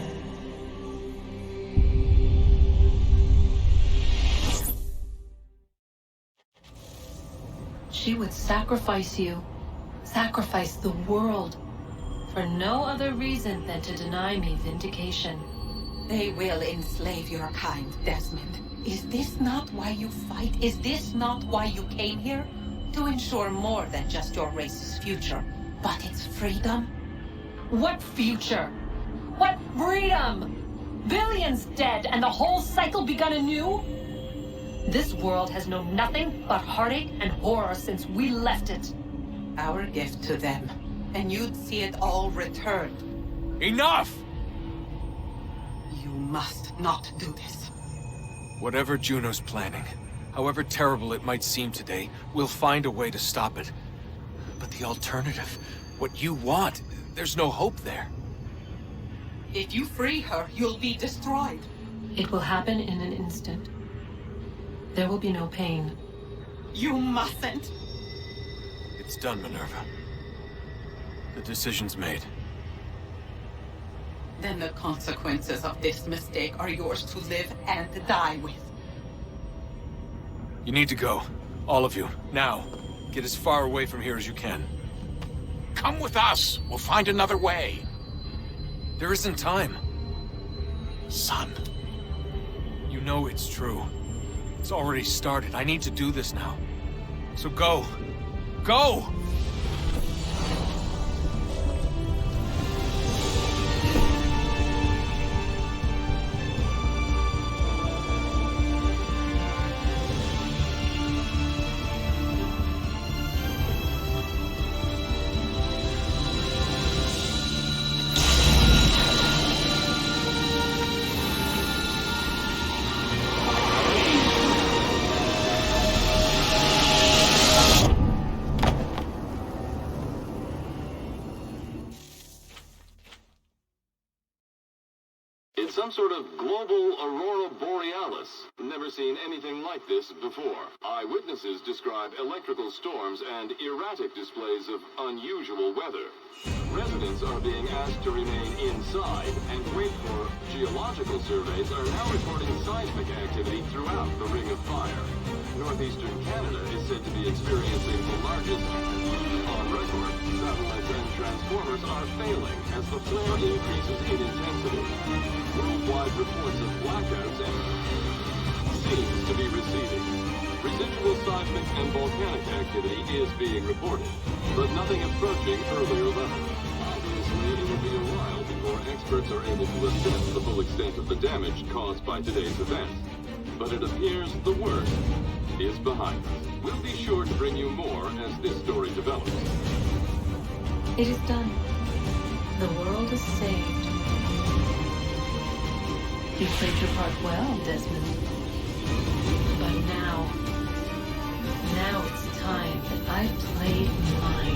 She would sacrifice you, sacrifice the world, for no other reason than to deny me vindication. They will enslave your kind, Desmond. Is this not why you fight? Is this not why you came here? To ensure more than just your race's future, but its freedom? What future? What freedom? Billions dead and the whole cycle begun anew? This world has known nothing but heartache and horror since we left it. Our gift to them, and you'd see it all returned. Enough! You must not do this. Whatever Juno's planning, however terrible it might seem today, we'll find a way to stop it. But the alternative, what you want, There's no hope there. If you free her, you'll be destroyed. It will happen in an instant. There will be no pain. You mustn't. It's done, Minerva. The decision's made. Then the consequences of this mistake are yours to live and die with. You need to go. All of you. Now. Get as far away from here as you can. Come with us. We'll find another way. There isn't time. Son. You know it's true. It's already started. I need to do this now. So go. Go! It's some sort of global aurora borealis. Never seen anything like this before. Eyewitnesses describe electrical storms and erratic displays of unusual weather. Residents are being asked to remain inside and wait for geological surveys are now reporting seismic activity throughout the Ring of Fire. Northeastern Canada is said to be experiencing the largest on record. Satellites and transformers are failing as the flare increases in intensity. Worldwide reports of blackouts and seems to be receding. Residual seismic and volcanic activity is being reported, but nothing approaching earlier levels. Obviously, it will be a while before experts are able to assess the full extent of the damage caused by today's event. But it appears the worst is behind us. We'll be sure to bring you more as this story develops. It is done. The world is saved. You played your part well, Desmond. But now it's time that I played mine.